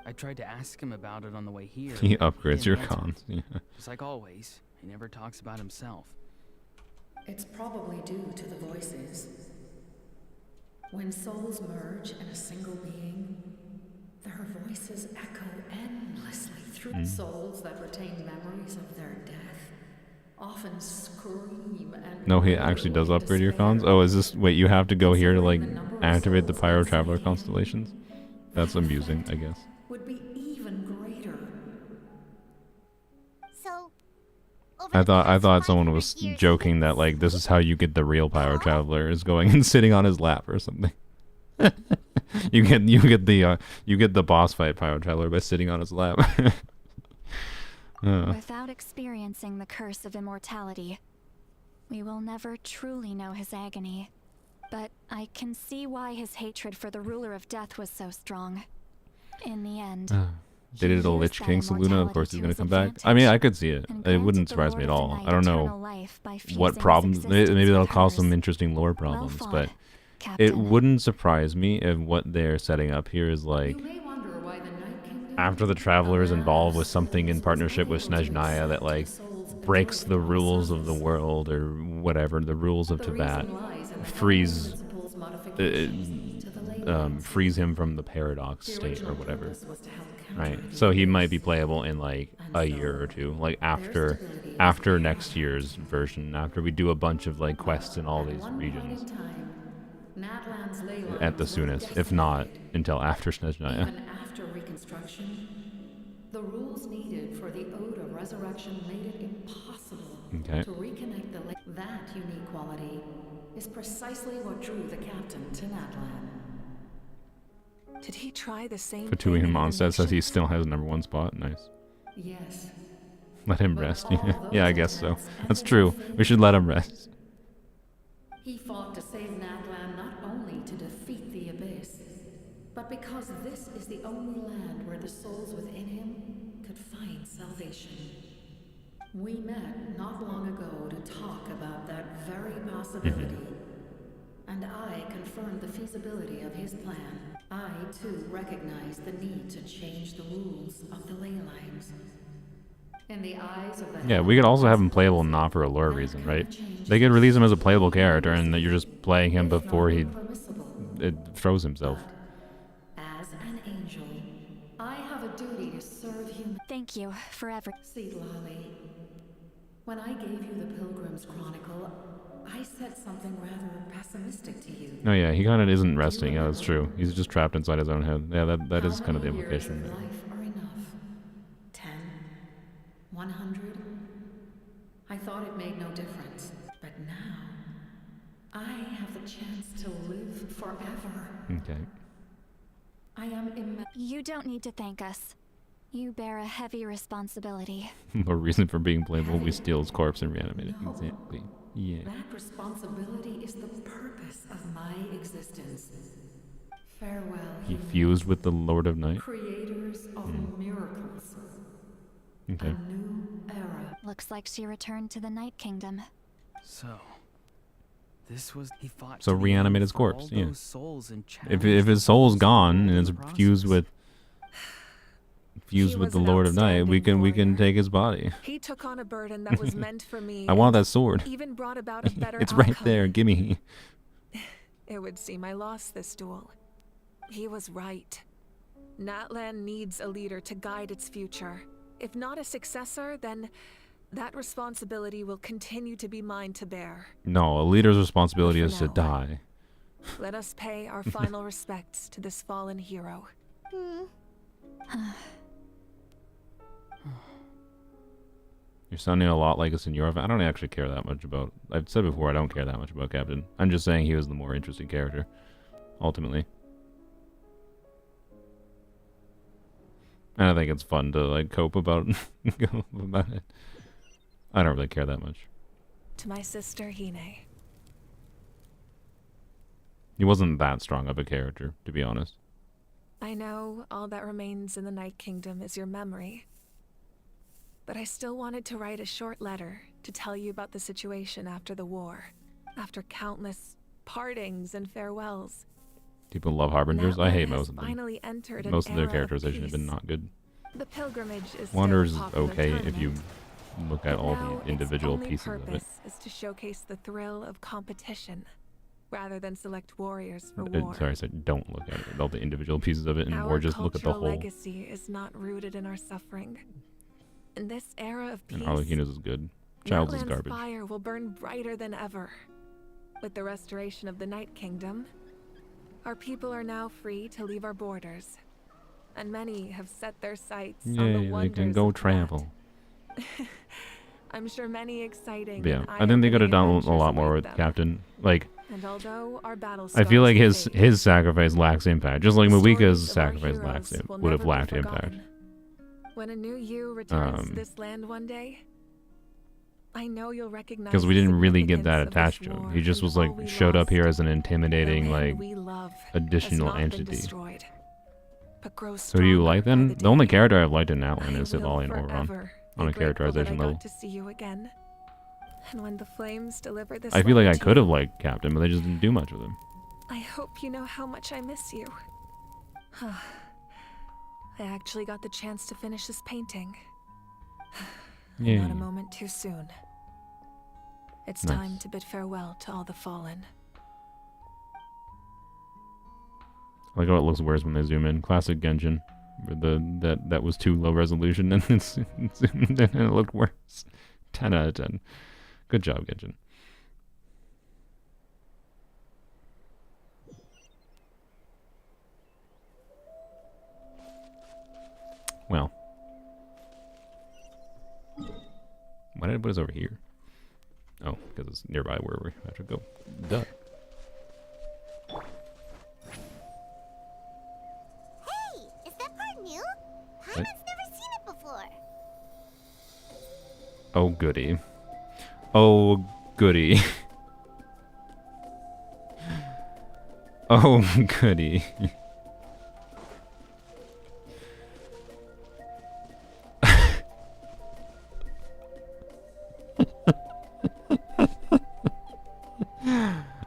S3: I tried to ask him about it on the way here.
S1: He
S3: but
S1: upgrades
S3: didn't
S1: your
S3: answer.
S1: cons. Yeah.
S3: Just like always, he never talks about himself.
S15: It's probably due to the voices. When souls merge in a single being, their voices echo endlessly through souls that retain memories of their death. Often scream and
S1: No, he actually does upgrade your cons. Oh, is this? Wait, you have to go here to like activate the Pyro Traveler constellations? That's amusing, I guess.
S15: would be even greater.
S8: So,
S1: I thought someone was joking that like this is how you get the real Pyro Traveler is going and sitting on his lap or something. you get the boss fight Pyro Traveler by sitting on his lap.
S13: Without experiencing the curse of immortality, we will never truly know his agony. But I can see why his hatred for the ruler of death was so strong. In the end,
S1: They did a Lich King, so Luna, of course, is going to come back. I mean, I could see it. It wouldn't surprise me at all. I don't know what problems. Maybe that'll cause some interesting lore problems, but it wouldn't surprise me if what they're setting up here is like after the Traveler is involved with something in partnership with Snezhnaya that like breaks the rules of the world or whatever, the rules of Tibet, frees him from the paradox state or whatever. Right. So he might be playable in like a year or two, like after next year's version, after we do a bunch of like quests in all these regions. At the soonest, if not until after Snezhnaya.
S15: Even after reconstruction, the rules needed for the Ode of Resurrection made it impossible to reconnect the lake. That unique quality is precisely what drew the captain to Natlan.
S11: Did he try the same
S1: Fatui Monstead says he still has #1 spot. Nice.
S15: Yes.
S1: Let him rest. Yeah, I guess so. That's true. We should let him rest.
S15: He fought to save Natlan not only to defeat the Abyss, but because this is the only land where the souls within him could find salvation. We met not long ago to talk about that very possibility, and I confirmed the feasibility of his plan. I, too, recognize the need to change the rules of the ley lines. In the eyes of the
S1: Yeah, we could also have him playable not for a lore reason, right? They could release him as a playable character and that you're just playing him before he throws himself.
S15: As an angel, I have a duty to serve human.
S13: Thank you for everything.
S15: See, Lolly, when I gave you the Pilgrim's Chronicle, I said something rather pessimistic to you.
S1: Oh yeah, he kind of isn't resting. Yeah, that's true. He's just trapped inside his own head. Yeah, that is kind of the
S15: How many years
S1: implication.
S15: of life are enough? 10? 100? I thought it made no difference, but now I have the chance to live forever.
S1: Okay.
S15: I am
S13: You don't need to thank us. You bear a heavy responsibility.
S1: No reason for being playable. We steal his corpse and reanimate it. Exactly. Yeah.
S15: That responsibility is the purpose of my existence. Farewell,
S1: He fused with the Lord of Night.
S15: creators of miracles.
S1: Okay.
S15: A new era.
S13: Looks like she returned to the Night Kingdom.
S3: So, this was he fought.
S1: So
S3: to the
S1: reanimate
S3: end
S1: his
S3: for
S1: corpse.
S3: all
S1: Yeah.
S3: those souls and
S1: If his soul's gone and it's fused with the Lord of Night, we can take his body.
S11: He took on a burden that was meant for me.
S1: I want that sword.
S11: Even brought about a better
S1: It's right
S11: outcome.
S1: there. Gimme.
S11: It would seem I lost this duel. He was right. Natlan needs a leader to guide its future. If not a successor, then that responsibility will continue to be mine to bear.
S1: No, a leader's responsibility
S11: For
S1: is to
S11: now.
S1: die.
S11: Let us pay our final respects to this fallen hero.
S1: You're sounding a lot like a Senor. I don't actually care that much about... I've said before, I don't care that much about Captain. I'm just saying he was the more interesting character, ultimately. And I think it's fun to, like, cope about it. I don't really care that much.
S11: To my sister, Hine.
S1: He wasn't that strong of a character, to be honest.
S11: I know all that remains in the Night Kingdom is your memory. But I still wanted to write a short letter to tell you about the situation after the war. After countless partings and farewells,
S1: People love Harbingers. I hate
S11: Natlan
S1: most
S11: has
S1: of them.
S11: finally entered an
S1: Most of their
S11: era of
S1: characterization have been
S11: peace.
S1: not good.
S11: The pilgrimage is
S1: Wanderers
S11: still
S1: is
S11: a popular
S1: okay if
S11: tournament,
S1: you look at
S11: but
S1: all
S11: now
S1: the individual
S11: its only
S1: pieces of it.
S11: purpose is to showcase the thrill of competition, rather than select warriors for war.
S1: Sorry, I said don't look at it, all the individual pieces of it, and
S11: Our
S1: more just look at the
S11: cultural
S1: whole.
S11: legacy is not rooted in our suffering. In this era of peace,
S1: And Arlequina's is good. Child's is
S11: Natlan's
S1: garbage.
S11: fire will burn brighter than ever. With the restoration of the Night Kingdom, our people are now free to leave our borders, and many have set their sights on the
S1: Yay, they
S11: wonders
S1: can go
S11: of
S1: travel.
S11: I'm sure many exciting.
S1: But yeah,
S11: and
S1: I think they could have done a
S11: eye-opening
S1: lot more with
S11: adventures await them.
S1: Captain. Like,
S11: And although our battle
S1: I feel
S11: scars
S1: like
S11: will
S1: his
S11: fade,
S1: sacrifice lacks impact, just like
S11: the
S1: Mawika's
S11: stories of our
S1: sacrifice
S11: heroes will
S1: would have
S11: never be
S1: lacked impact.
S11: forgotten. When a new you returns to
S1: Um,
S11: this land one day, I know you'll recognize
S1: Because we
S11: the
S1: didn't really get that
S11: significance of this
S1: attached to him.
S11: war
S1: He just
S11: and
S1: was like
S11: all we
S1: showed up
S11: lost.
S1: here as an
S11: The
S1: intimidating
S11: land
S1: like
S11: we love has
S1: additional
S11: not been
S1: entity.
S11: destroyed, but grows
S1: So do you
S11: stronger
S1: like
S11: by
S1: them?
S11: the
S1: The only
S11: day.
S1: character I've liked in Natlan
S11: I
S1: is
S11: will
S1: Ithalian Oberon
S11: forever
S1: on
S11: be
S1: a
S11: grateful
S1: characterization
S11: that I
S1: level.
S11: got to see you again. And when the flames deliver this
S1: I feel like
S11: letter
S1: I
S11: to
S1: could
S11: you,
S1: have liked Captain, but they just didn't do much with him.
S11: I hope you know how much I miss you. I actually got the chance to finish this painting.
S1: Yay.
S11: Not a moment too soon. It's
S1: Nice.
S11: time to bid farewell to all the fallen.
S1: I like how it looks worse when they zoom in. Classic Genshin. Where that was too low resolution and it's zoomed in and it looked worse. 10 out of 10. Good job, Genshin. Well. Why did I put us over here? Oh, because it's nearby where we have to go. Duh.
S8: Hey, is that part new? Paimon's never seen it before.
S1: Oh, goody. Oh, goody. Oh, goody.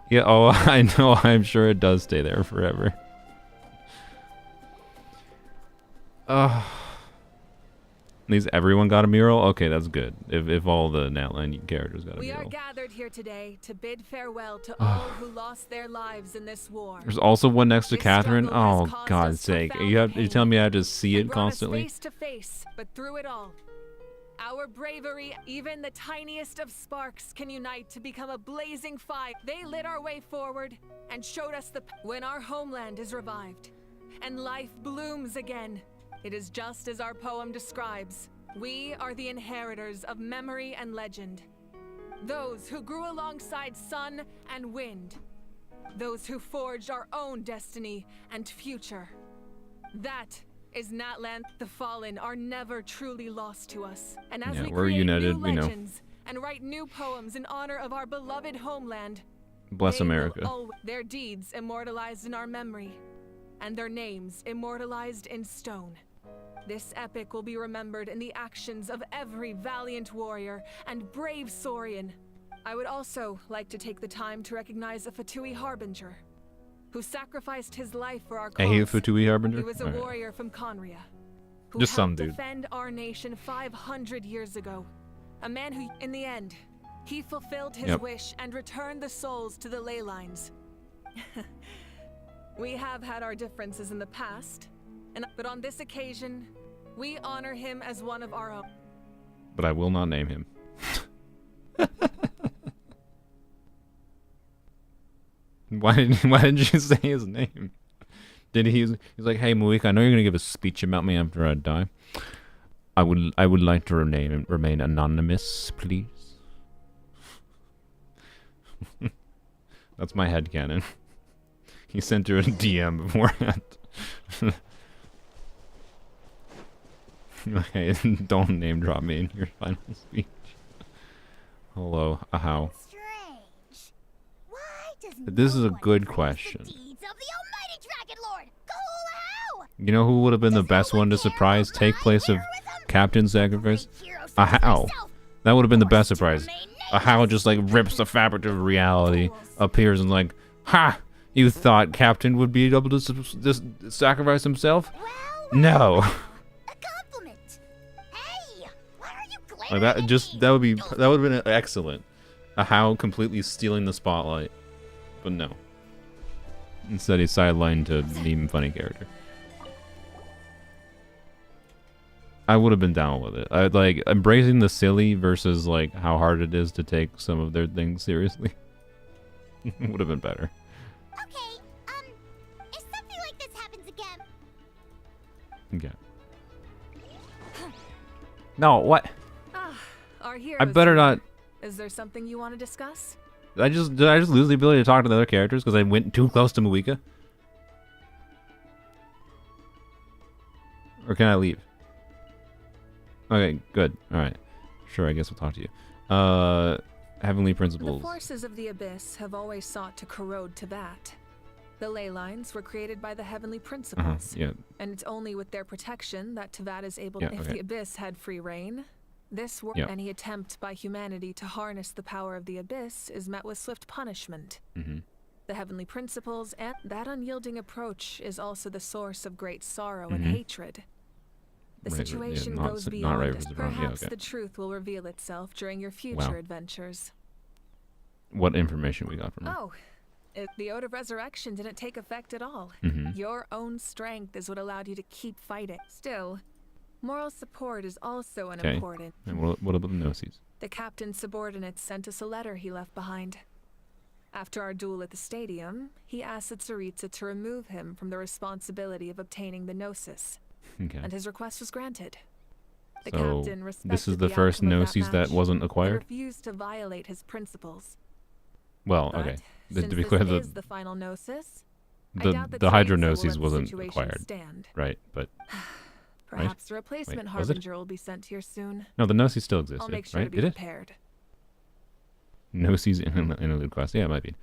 S1: Yeah, oh, I know, I'm sure it does stay there forever. At least everyone got a mural? Okay, that's good. If all the Natlan characters got a
S11: We are
S1: mural.
S11: gathered here today to bid farewell to all who lost their lives in this war.
S1: There's also one next to
S11: This
S1: Catherine.
S11: struggle has
S1: Oh,
S11: caused
S1: God's
S11: us
S1: sake.
S11: profound
S1: You tell me I have to see it
S11: brought us
S1: constantly?
S11: face to face, but through it all, our bravery, even the tiniest of sparks, can unite to become a blazing fire. They lit our way forward and showed us when our homeland is revived and life blooms again. It is just as our poem describes. We are the inheritors of memory and legend. Those who grew alongside sun and wind. Those who forged our own destiny and future. That is Natlan. The fallen are never truly lost to us. And as
S1: Yeah,
S11: we
S1: we're
S11: create
S1: united,
S11: new
S1: we know.
S11: legends and write new poems in honor of our beloved homeland,
S1: Bless
S11: they will
S1: America.
S11: their deeds immortalized in our memory, and their names immortalized in stone. This epic will be remembered in the actions of every valiant warrior and brave Saurian. I would also like to take the time to recognize a Fatui Harbinger, who sacrificed his life for our cause.
S1: I hate Fatui Harbinger?
S11: He was a
S1: Alright.
S11: warrior from Conria, who
S1: Just some
S11: helped
S1: dude.
S11: defend our nation 500 years ago. A man who, in the end, he fulfilled his
S1: Yep.
S11: wish and returned the souls to the ley lines. We have had our differences in the past, but on this occasion, we honor him as one of our own.
S1: But I will not name him. Why didn't you say his name? Did he? He's like, hey, Mawika, I know you're gonna give a speech about me after I die. I would like to remain anonymous, please. That's my headcanon. He sent her a DM beforehand. Okay, don't name drop me in your final speech. Hello, how?
S8: Strange. Why does
S1: This is
S8: no
S1: a
S8: one
S1: good
S8: praise
S1: question.
S8: the deeds of the Almighty Dragon Lord? How?
S1: You know who would have been the best one to surprise take place of Captain Sacrifice? A How. That would have been the best surprise. A How just like rips the fabric of reality, appears and like, ha! You thought Captain would be able to just sacrifice himself? No. Like that would have been excellent. How completely stealing the spotlight, but no. Instead, he's sidelined to meme funny character. I would have been down with it. I'd like embracing the silly versus like how hard it is to take some of their things seriously. Would have been better.
S8: Okay, if something like this happens again.
S1: Okay. No, what?
S11: Our heroes
S1: I better not.
S11: Is there something you want to discuss?
S1: Did I just lose the ability to talk to the other characters because I went too close to Muika? Or can I leave? Okay, good. All right. Sure, I guess we'll talk to you. Heavenly Principles.
S11: The forces of the Abyss have always sought to corrode Teyvat. The ley lines were created by the Heavenly Principles.
S1: Yeah.
S11: And it's only with their protection that Teyvat is able
S1: Yeah,
S11: to... If
S1: okay.
S11: the Abyss had free reign, this were any attempt by humanity to harness the power of the Abyss is met with swift punishment. The Heavenly Principles and that unyielding approach is also the source of great sorrow and hatred. The situation goes beyond us. Perhaps the truth will reveal itself during your future adventures.
S1: What information we got from her?
S11: Oh, the Ode of Resurrection didn't take effect at all. Your own strength is what allowed you to keep fighting. Still, moral support is also an important.
S1: And what about the Gnosis?
S11: The captain's subordinates sent us a letter he left behind. After our duel at the stadium, he asked the Tsaritsa to remove him from the responsibility of obtaining the Gnosis.
S1: Okay.
S11: And his request was granted. The
S1: So
S11: captain respected
S1: this is the first
S11: outcome of
S1: Gnosis that
S11: match
S1: wasn't
S11: and
S1: acquired?
S11: refused to violate his principles.
S1: Well,
S11: But
S1: okay.
S11: Since
S1: To be
S11: this
S1: clear,
S11: is the final Gnosis, I doubt
S1: the
S11: Tsaritsa
S1: Hydro
S11: will
S1: Gnosis
S11: let the
S1: wasn't
S11: situation
S1: acquired,
S11: stand.
S1: right? But
S11: Perhaps
S1: right?
S11: a replacement
S1: Wait, was it?
S11: harbinger will be sent here soon.
S1: No, the Gnosis still existed,
S11: I'll make sure
S1: right?
S11: to be
S1: Did it?
S11: prepared.
S1: Gnosis in a interlude quest. Yeah, it might be.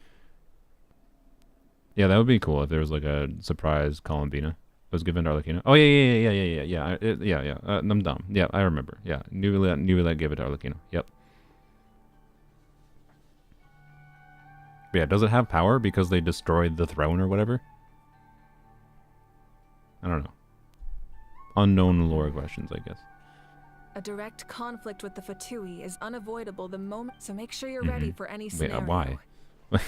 S1: Yeah, that would be cool if there was like a surprise Columbina was given to Arlecchino. Oh yeah. I'm dumb. Yeah, I remember. Yeah, Nuvilla gave it to Arlecchino. Yep. But yeah, does it have power because they destroyed the throne or whatever? I don't know. Unknown lore questions, I guess.
S11: A direct conflict with the Fatui is unavoidable the moment, so make sure you're ready for any scenario.
S1: Wait, why?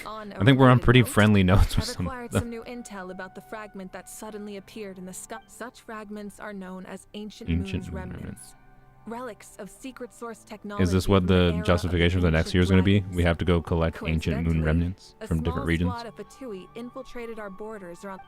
S11: On a
S1: I think we're on
S11: related
S1: pretty
S11: note,
S1: friendly notes with
S11: I've
S1: some
S11: acquired
S1: of
S11: some
S1: them.
S11: new intel about the fragment that suddenly appeared in the sky. Such fragments are known as ancient moon's remnants. Relics of secret source technology.
S1: Is this what
S11: from
S1: the
S11: an era of
S1: justification for the next
S11: ancient
S1: year is going to be?
S11: dragons.
S1: We have to go collect ancient moon
S11: Coincidentally,
S1: remnants
S11: a
S1: from different
S11: small
S1: regions?
S11: squad of Fatui infiltrated our borders around.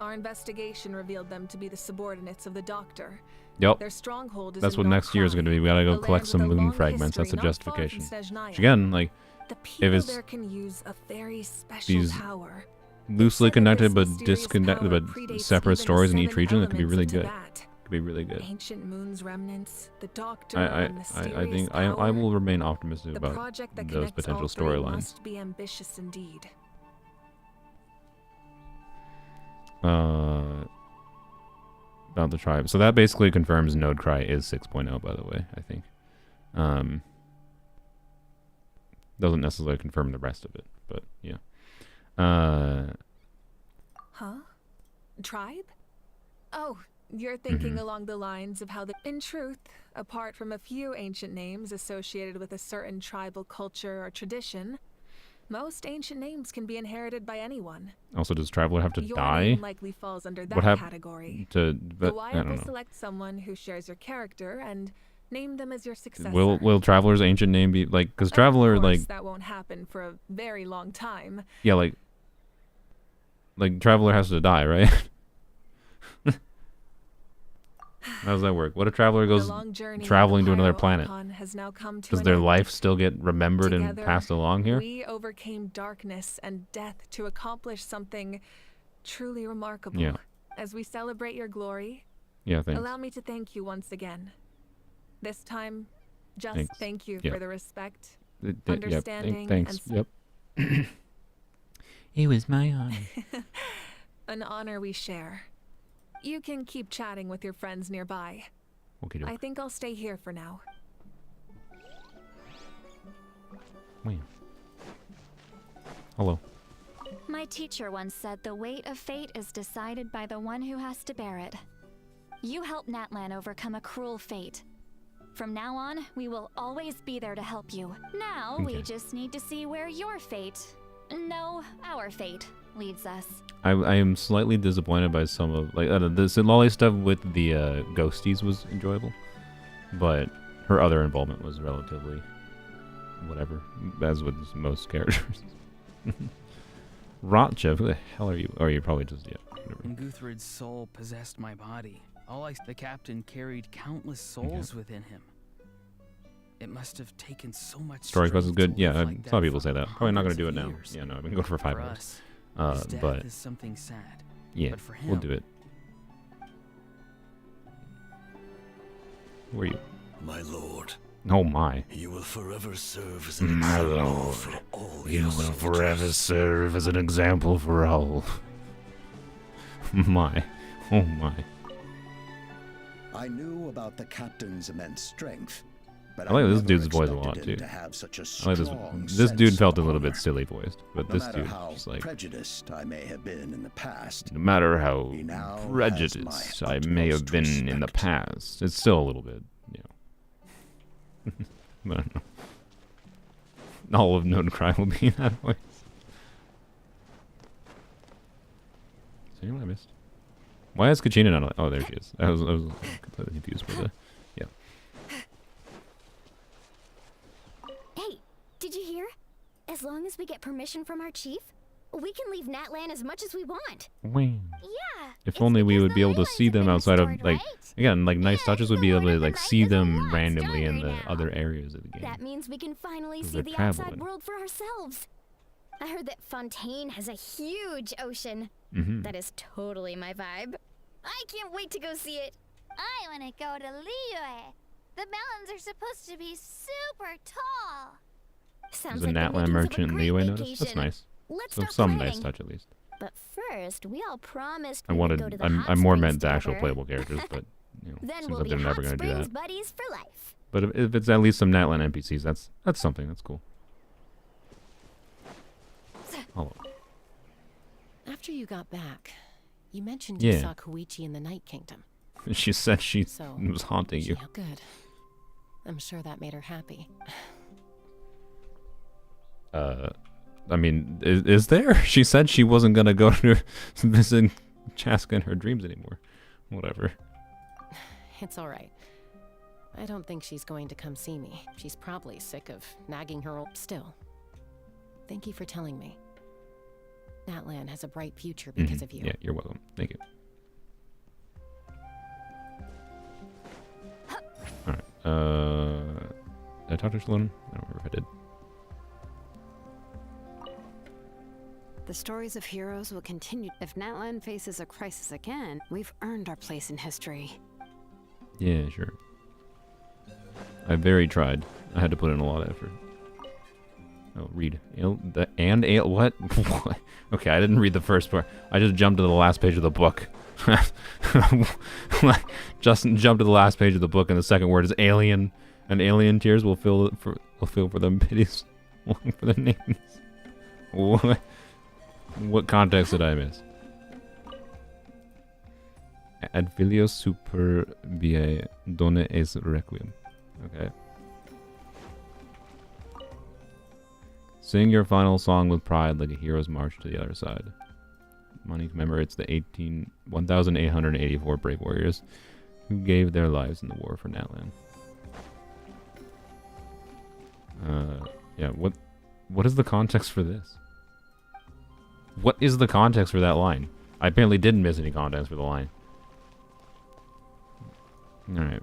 S11: Our investigation revealed them to be the subordinates of the Doctor.
S1: Yep.
S11: Their stronghold is
S1: That's
S11: in
S1: what next year is going to be. We gotta go collect some moon fragments. That's the justification. Which again, like, if it's
S11: there can use a very special
S1: these
S11: power.
S1: loosely connected but
S11: mysterious
S1: disconnected
S11: power
S1: but
S11: predates
S1: separate
S11: even the
S1: stories in each
S11: 7
S1: region, it could be really
S11: elements of
S1: good.
S11: Teyvat.
S1: Could be really good.
S11: Ancient moon's remnants, the Doctor,
S1: I
S11: and mysterious
S1: think
S11: power.
S1: I will remain optimistic
S11: The
S1: about
S11: project that
S1: those
S11: connects
S1: potential
S11: all three
S1: storylines.
S11: must be ambitious indeed.
S1: About the tribe. So that basically confirms Node Cry is 6.0, by the way, I think. Doesn't necessarily confirm the rest of it, but yeah.
S11: Huh? Tribe? Oh, you're thinking along the lines of how the... In truth, apart from a few ancient names associated with a certain tribal culture or tradition, most ancient names can be inherited by anyone.
S1: Also, does Traveler have to
S11: Your
S1: die?
S11: name likely falls under that
S1: What
S11: category.
S1: to?
S11: The
S1: But, I
S11: Wyatt
S1: don't
S11: will
S1: know.
S11: select someone who shares your character and name them as your successor.
S1: Will Traveler's ancient name be like? Because Traveler
S11: Of course,
S1: like
S11: that won't happen for a very long time.
S1: yeah like Traveler has to die, right? How does that work? What if Traveler goes traveling to another planet? Does their life still get remembered and
S11: Together,
S1: passed along here?
S11: We overcame darkness and death to accomplish something truly remarkable.
S1: Yeah.
S11: As we celebrate your glory,
S1: Yeah, thanks.
S11: allow me to thank you once again. This time, just
S1: Thanks.
S11: thank you
S1: Yeah.
S11: for the respect,
S1: Yep,
S11: understanding,
S1: thanks.
S11: and
S1: Yep. It was my honor.
S11: an honor we share. You can keep chatting with your friends nearby.
S1: Okay.
S11: I think I'll stay here for now.
S1: Wait. Hello.
S13: My teacher once said the weight of fate is decided by the one who has to bear it. You helped Natlan overcome a cruel fate. From now on, we will always be there to help you. Now, we just need to see where your fate, no, our fate, leads us.
S1: I am slightly disappointed by some of, like, the Lolly stuff with the ghosties was enjoyable, but her other involvement was relatively whatever, as with most characters. Rotchev, who the hell are you? Oh, you're probably just, yeah. Whatever.
S3: When Guthred's soul possessed my body, the captain carried countless souls within him. It must have taken so much
S1: Story quest is good. Yeah,
S3: like
S1: a lot of people say that. Probably not going to do it now.
S3: years.
S1: Yeah, no, I've been going for 5
S3: For
S1: minutes.
S3: us, his death
S1: But
S3: is something sad.
S1: yeah,
S3: But for
S1: we'll
S3: him,
S1: do it. Who are you?
S17: My lord.
S1: Oh my.
S17: You will forever serve as an
S1: My
S17: example
S1: lord.
S17: for all
S1: You
S17: your
S1: will
S17: soldiers.
S1: forever serve as an example for all. My. Oh my.
S2: I knew about the captain's immense strength, but
S1: I like this
S2: never
S1: dude's voice a lot
S2: expected
S1: too.
S2: him to have such a
S1: I like
S2: strong
S1: this dude
S2: sense
S1: felt a
S2: of
S1: little bit
S2: honor.
S1: silly voiced, but
S2: No
S1: this
S2: matter
S1: dude
S2: how
S1: is like,
S2: prejudiced I may have been in the past,
S1: no matter how
S2: now has
S1: prejudiced
S2: my
S1: I may have
S2: utmost
S1: been in the past, it's still a little bit, you know. I don't know. All of Known Crime will be in that voice. Is anyone I missed? Why is Kachina not? Oh, there she is. I was completely confused with the. Yeah.
S12: Hey, did you hear? As long as we get permission from our chief, we can leave Natlan as much as we want.
S1: Wing.
S12: Yeah.
S1: If only we would be able to see them outside of, like, again, like nice touches would be able to like see them randomly in the other areas of the game.
S12: That means we can finally
S1: Because
S12: see
S1: they're
S12: the outside
S1: traveling.
S12: world for ourselves. I heard that Fontaine has a huge ocean.
S1: Mhm.
S12: That is totally my vibe. I can't wait to go see it.
S8: I want to go to Liyue. The mountains are supposed to be super tall.
S12: Sounds
S1: There's a
S12: like the
S1: Natlan
S12: makings of
S1: merchant
S12: a
S1: in
S12: great
S1: Liyue notice. That's
S12: vacation.
S1: nice.
S12: Let's
S1: So
S12: start
S1: some
S12: planning.
S1: nice touch at least.
S12: But first, we all promised
S1: I
S12: we would
S1: wanted.
S12: go to the
S1: I'm
S12: hot
S1: more
S12: springs
S1: meant the actual
S12: together.
S1: playable characters, but you know,
S12: Then
S1: seems
S12: we'll
S1: like
S12: be
S1: they're never
S12: hot
S1: going to do
S12: springs
S1: that.
S12: buddies for life.
S1: But if it's at least some Natlan NPCs, that's something. That's cool. Hello.
S10: After you got back, you mentioned
S1: Yeah.
S10: you saw Koichi in the Night Kingdom.
S1: She said she
S10: So,
S1: was haunting you.
S10: Yeah, good. I'm sure that made her happy.
S1: I mean, is there? She said she wasn't gonna go to visit Chaska in her dreams anymore. Whatever.
S10: It's all right. I don't think she's going to come see me. She's probably sick of nagging her old. Still, thank you for telling me. Natlan has a bright future because of you.
S1: Yeah, you're welcome. Thank you. Alright, did I talk to Sloan? I don't remember if I did.
S9: The stories of heroes will continue. If Natlan faces a crisis again, we've earned our place in history.
S1: Yeah, sure. I very tried. I had to put in a lot of effort. Oh, read. What? What? Okay, I didn't read the first part. I just jumped to the last page of the book. Just jumped to the last page of the book, and the second word is alien. And alien tears will fill for them pities longing for their names. What context did I miss? Ad filio super vie done es requiem. Okay. Sing your final song with pride like a hero's march to the other side. Money commemorates the 1,884 brave warriors who gave their lives in the war for Natlan. Yeah, what is the context for this? What is the context for that line? I apparently didn't miss any context for the line. Alright.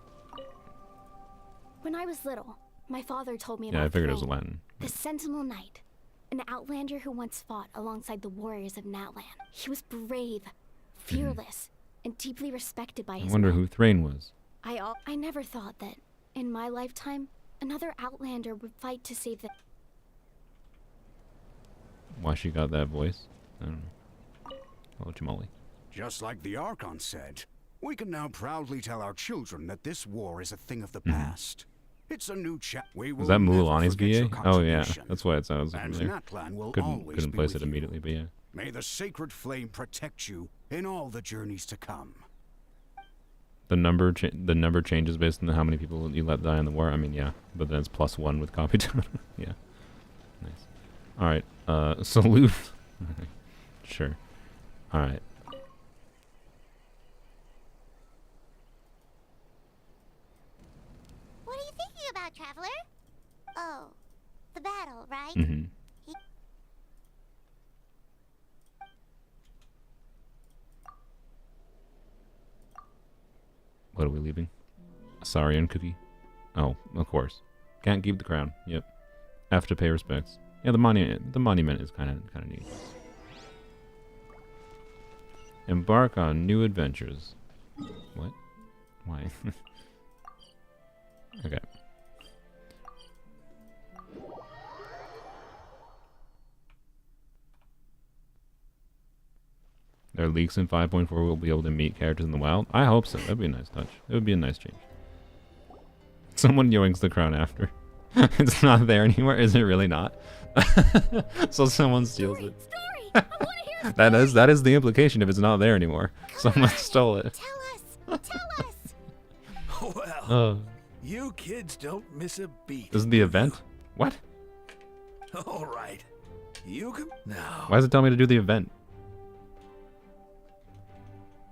S12: When I was little, my father told me
S1: Yeah, I
S12: about
S1: figured it was
S12: Thrain,
S1: Latin.
S12: the Sentinel Knight, an outlander who once fought alongside the warriors of Natlan. He was brave, fearless, and deeply respected by
S1: I
S12: his
S1: wonder
S12: men.
S1: who Thrain was.
S12: I never thought that, in my lifetime, another outlander would fight to save the...
S1: Why she got that voice? I don't know. I'll let you Molly.
S7: Just like the Archon said, we can now proudly tell our children that this war is a thing of the past. It's a new chapter.
S1: Was that Mulaney's BA? Oh yeah, that's why it sounds
S7: And
S1: familiar.
S7: Natlan will always
S1: Couldn't
S7: be
S1: place
S7: with
S1: it
S7: you.
S1: immediately, but yeah.
S7: May the sacred flame protect you in all the journeys to come.
S1: The number changes based on how many people you let die in the war. I mean, yeah, but then it's +1 with copy time. Yeah, nice. All right, salute. Sure. All right.
S8: What are you thinking about, Traveler? Oh, the battle, right?
S1: Mm-hmm. What are we leaving? Saurian cookie. Oh, of course. Can't keep the crown. Yep. Have to pay respects. Yeah, the monument is kind of neat. Embark on new adventures. What? Why? Okay. There are leaks in 5.4 we'll be able to meet characters in the wild. I hope so. That'd be a nice touch. It would be a nice change. Someone yoinks the crown after. It's not there anymore. Is it really not? So someone steals it. That is the implication if it's not there anymore. Someone stole it.
S8: Tell us.
S5: Well, you kids don't miss a beat.
S1: This is the event? What?
S5: All right. You can now.
S1: Why does it tell me to do the event?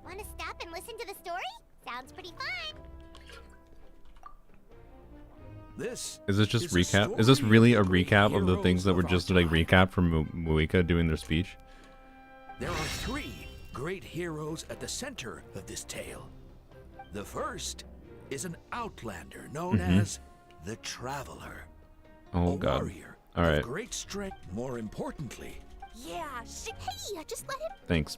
S8: Want to stop and listen to the story? Sounds pretty fun.
S5: This
S1: is this just recap? Is this really a recap of the things that were just like recap from Muika doing their speech?
S5: There are 3 great heroes at the center of this tale. The first is an outlander known as the Traveler.
S1: Oh
S5: a
S1: god.
S5: Warrior
S1: All right.
S5: of great strength. More importantly,
S8: Yeah, hey, just let him.
S1: Thanks.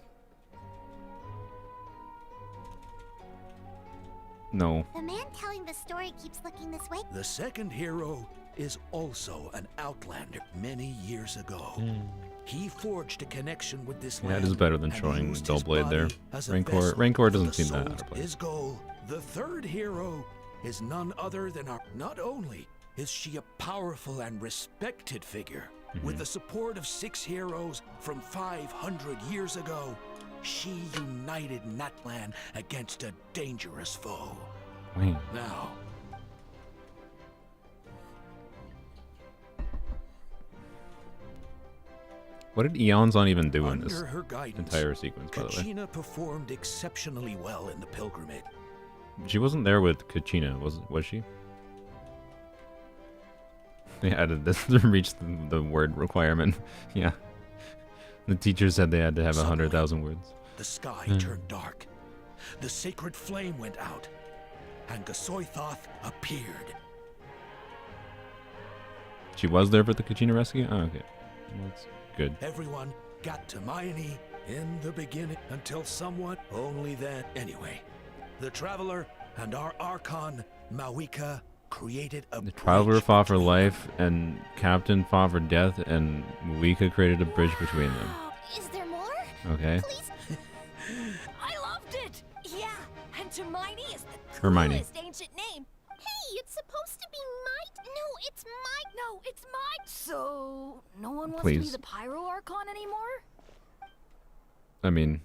S1: No.
S8: The man telling the story keeps looking this way.
S5: the second hero is also an outlander. Many years ago, he forged a connection with this
S1: Yeah,
S5: land.
S1: it is better than
S5: and
S1: showing
S5: used his
S1: Dullblade there.
S5: body as a
S1: Rancor
S5: vessel
S1: Rancor
S5: for
S1: doesn't
S5: the
S1: seem that
S5: soul
S1: out of
S5: of
S1: place.
S5: his goal. The third hero is none other than our. Not only is she a powerful and respected figure, with the support of 6 heroes from 500 years ago, she united Natlan against a dangerous foe.
S1: Wait.
S5: Now,
S1: What did Eonzon even do in this
S5: under her guidance,
S1: entire sequence, by the way?
S5: Kachina performed exceptionally well in the pilgrimage.
S1: She wasn't there with Kachina, was she? They added this to reach the word requirement. Yeah. The teacher said they had to have 100,000 words.
S5: The sky turned dark. The sacred flame went out, and Gasoithoth appeared.
S1: She was there for the Kachina rescue? Oh, okay. That's good.
S5: Everyone got to Hermione in the beginning until someone. Only then. Anyway, the Traveler and our Archon, Mawika, created a
S1: The Traveler fought for life, and Captain fought for death, and Muika created a bridge between them.
S8: Is there more?
S1: Okay.
S8: Please.
S20: I loved it! Yeah, and Hermione is the
S1: Hermione.
S20: coolest ancient name.
S8: Hey, it's supposed to be my. No, it's my.
S20: No, it's my. So, no one wants to
S1: Please.
S20: be the Pyro Archon anymore?
S1: I mean,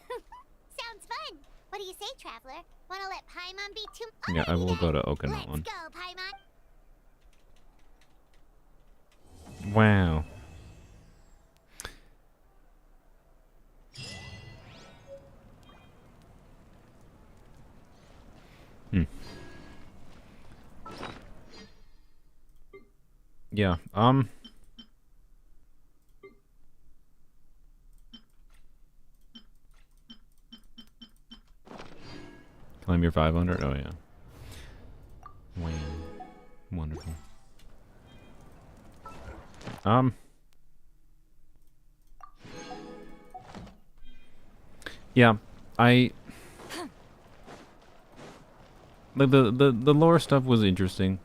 S8: Sounds fun. What do you say, Traveler? Want to let Paimon be too?
S1: yeah, I will go to Oka
S8: Let's
S1: that one.
S8: go, Paimon.
S1: Wow. Yeah, Climb your 500? Oh, yeah. Wow. Wonderful. Yeah, the lore stuff was interesting,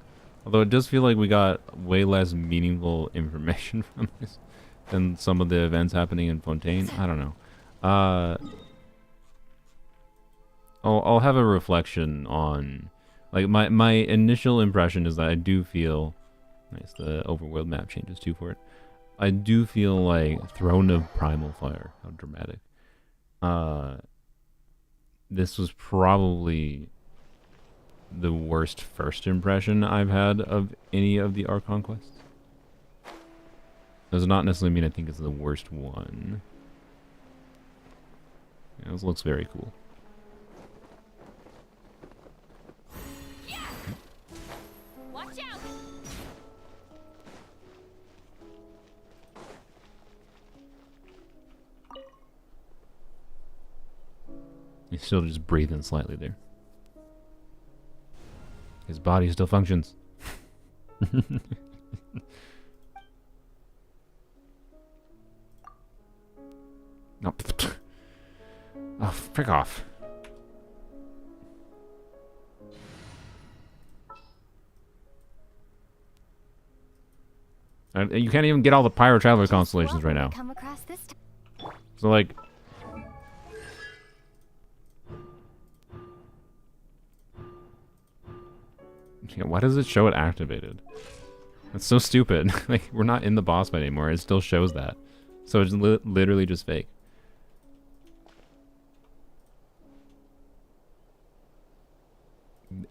S1: although it does feel like we got way less meaningful information from this than some of the events happening in Fontaine. I don't know. I'll have a reflection on, like, my initial impression is that I do feel nice. The overworld map changes too for it. I do feel like Throne of Primal Fire. How dramatic. This was probably the worst first impression I've had of any of the Archon quests. Does not necessarily mean I think it's the worst one. Yeah, this looks very cool.
S13: Yeah. Watch out.
S1: He's still just breathing slightly there. His body still functions. No. Oh, frick off. You can't even get all the Pyro Traveler constellations right now.
S12: Come across this
S1: So, like... Yeah, why does it show it activated? That's so stupid. Like, we're not in the boss fight anymore. It still shows that. So it's literally just fake.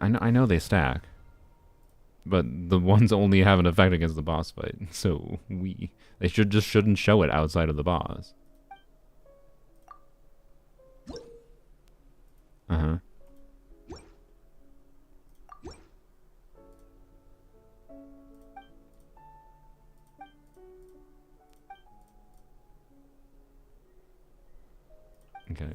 S1: I know they stack. But the ones only have an effect against the boss fight. So they shouldn't show it outside of the boss. Uh-huh. Okay.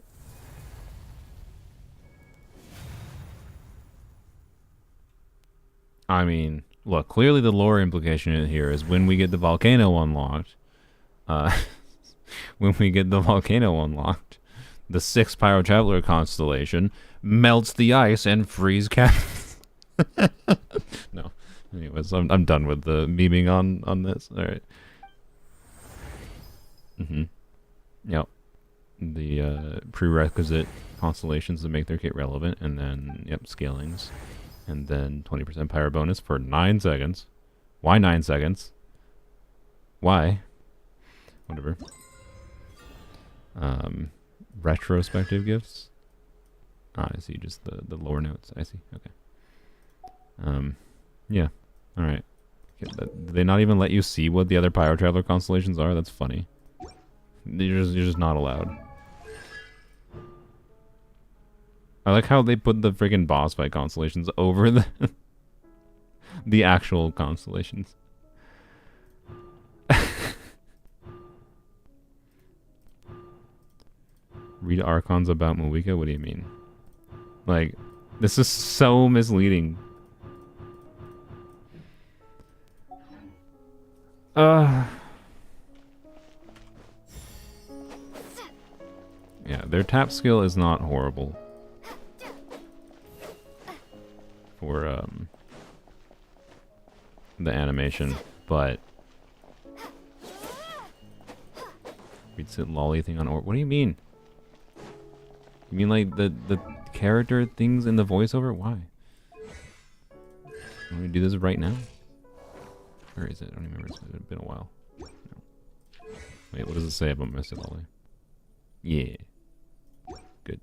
S1: I mean, look, clearly the lore implication in here is when we get the volcano unlocked, when we get the volcano unlocked, the 6th Pyro Traveler constellation melts the ice and frees cats. No. Anyways, I'm done with the memeing on this. All right. Yep. The prerequisite constellations to make their kit relevant, and then, yep, scalings. And then 20% pyro bonus for 9 seconds. Why 9 seconds? Why? Whatever. Retrospective gifts. Ah, I see, just the lore notes. I see, okay. Yeah, alright. Do they not even let you see what the other Pyro Traveler constellations are? That's funny. You're just not allowed. I like how they put the friggin' boss fight constellations over the actual constellations. Read Archons about Moika? What do you mean? Like, this is so misleading. Yeah, their tap skill is not horrible. For the animation, but we'd sit lolly thing on or what do you mean? You mean like the character things in the voiceover? Why? Want me to do this right now? Where is it? I don't even remember. It's been a while. No. Wait, what does it say about my sit lolly? Yeah. Good.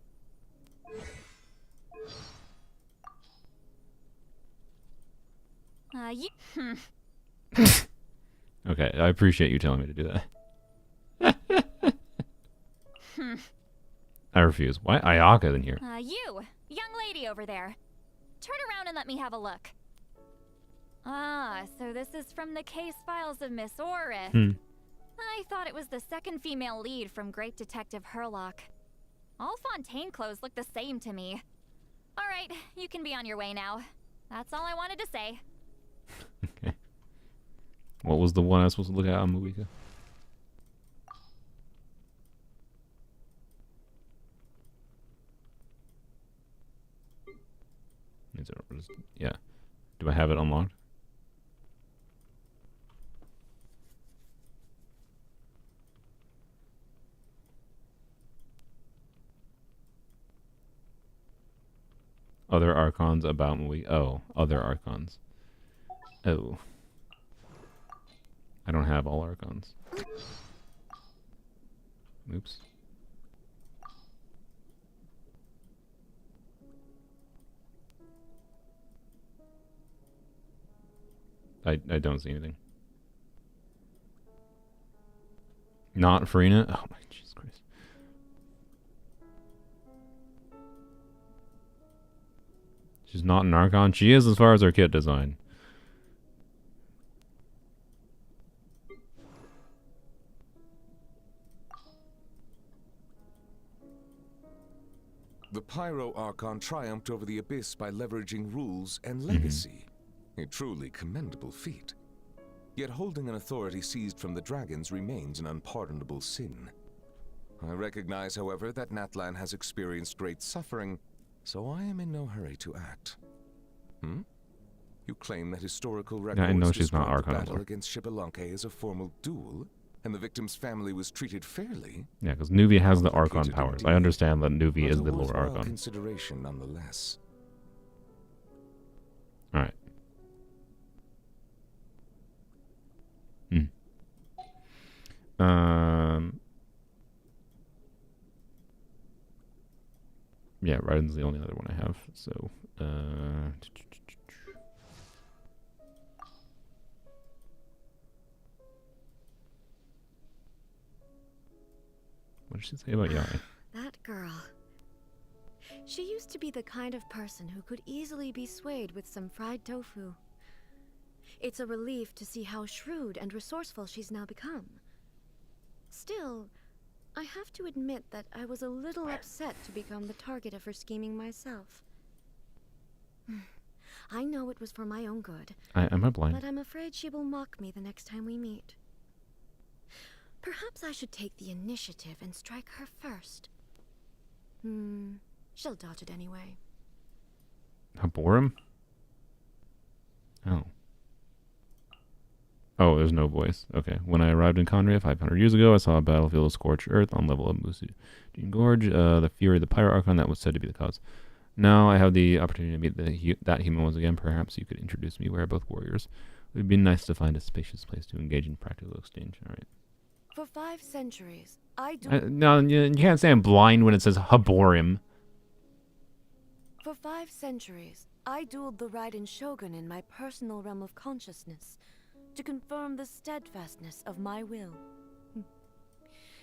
S1: Okay, I appreciate you telling me to do that. I refuse. Why Ayaka in here?
S13: You, young lady over there. Turn around and let me have a look. Ah, so this is from the case files of Miss Orith. I thought it was the second female lead from Great Detective Herlock. All Fontaine clothes look the same to me. Alright, you can be on your way now. That's all I wanted to say.
S1: Okay. What was the one I was supposed to look at on Moika? Yeah. Do I have it unlocked? Other Archons about Moika. Oh, other Archons. Oh. I don't have all Archons. Oops. I don't see anything. Not Farina? Oh my Jesus Christ. She's not an Archon. She is as far as her kit design.
S16: The Pyro Archon triumphed over the Abyss by leveraging rules and legacy. A truly commendable feat. Yet holding an authority seized from the dragons remains an unpardonable sin. I recognize, however, that Natlan has experienced great suffering, so I am in no hurry to act. You claim that historical records
S1: I know she's not
S16: describe the
S1: Archon
S16: battle
S1: anymore.
S16: against Shibalanke as a formal duel, and the victim's family was treated fairly?
S1: Yeah, because Nuvi has the Archon powers. I understand that Nuvi
S16: But
S1: is
S16: a
S1: the lower
S16: worthwhile
S1: Archon.
S16: consideration nonetheless.
S1: Alright. Yeah, Raiden's the only other one I have, so what did she say about Yai?
S22: That girl. She used to be the kind of person who could easily be swayed with some fried tofu. It's a relief to see how shrewd and resourceful she's now become. Still, I have to admit that I was a little upset to become the target of her scheming myself. I know it was for my own good.
S1: Am I blind?
S22: But I'm afraid she will mock me the next time we meet. Perhaps I should take the initiative and strike her first. She'll dodge it anyway.
S1: Haborim? Oh. Oh, there's no voice. Okay. When I arrived in Conria 500 years ago, I saw a battlefield of scorched earth on level of Musudin Gorge. The fury of the Pyro Archon, that was said to be the cause. Now I have the opportunity to meet that human once again. Perhaps you could introduce me. We are both warriors. It would be nice to find a spacious place to engage in practical exchange. All right.
S22: For 5 centuries,
S1: No, you can't say I'm blind when it says Haborim.
S22: For 5 centuries, I dueled the Raiden Shogun in my personal realm of consciousness to confirm the steadfastness of my will.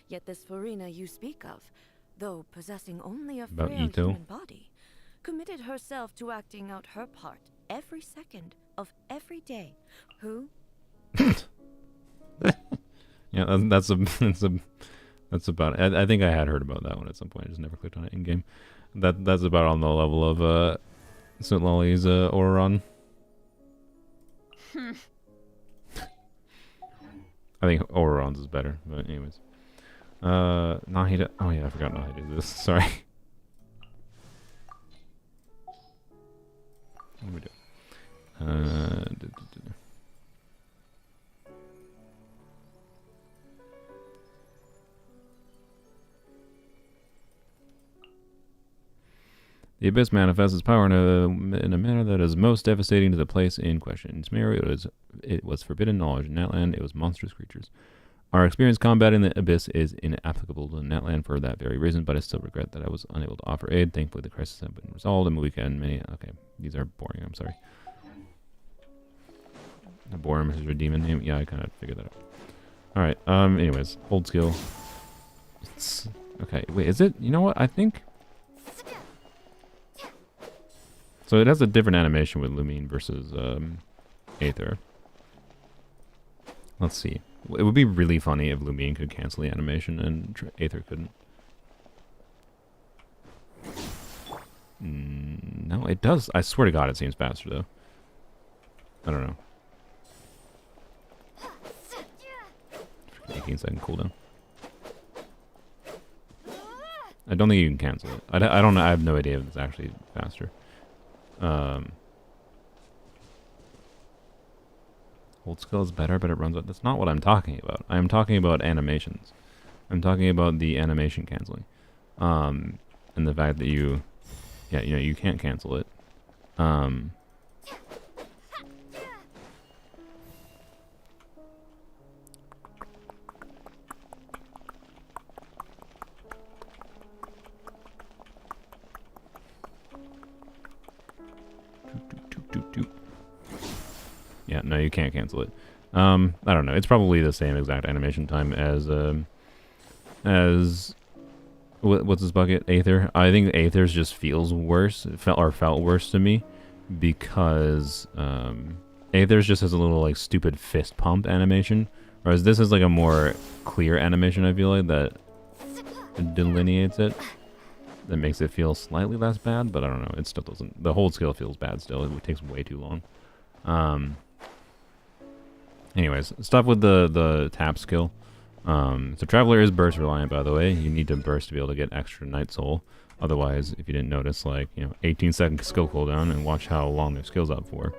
S22: Yet this Farina you speak of, though possessing only a frail human body, committed herself to acting out her part every second of every day. Who?
S1: Yeah, that's about it. I think I had heard about that one at some point. I just never clicked on it in game. That's about on the level of St. Lolly's Auron. I think Auron's is better, but anyways. Nahida. Oh yeah, I forgot Nahida this. Sorry. What do we do? The Abyss manifests its power in a manner that is most devastating to the place in question. In Sumeria, it was forbidden knowledge. In Natlan, it was monstrous creatures. Our experience combating the Abyss is inapplicable to Natlan for that very reason, but I still regret that I was unable to offer aid. Thankfully, the crisis has been resolved, and we can many... Okay, these are boring, I'm sorry. Borum is your demon name? Yeah, I kind of figured that out. Alright, anyways, hold skill. Okay, wait, is it? You know what? I think... So it has a different animation with Lumine versus Aether. Let's see. It would be really funny if Lumine could cancel the animation and Aether couldn't. No, it does. I swear to God, it seems faster though. I don't know. 18-second cooldown. I don't think you can cancel it. I don't know. I have no idea if it's actually faster. Hold skill is better, but it runs out. That's not what I'm talking about. I'm talking about animations. I'm talking about the animation canceling. And the fact that you can't cancel it. no, you can't cancel it. I don't know. It's probably the same exact animation time as what's this bucket? Aether. I think Aether's just feels worse. It felt worse to me because Aether's just has a little like stupid fist pump animation, whereas this is like a more clear animation. I feel like that delineates it. That makes it feel slightly less bad, but I don't know. It still doesn't. The hold skill feels bad still. It takes way too long. Anyways, stuff with the tap skill. So Traveler is burst reliant, by the way. You need to burst to be able to get extra Night Soul. Otherwise, if you didn't notice, like, 18-second skill cooldown, and watch how long their skill's up for.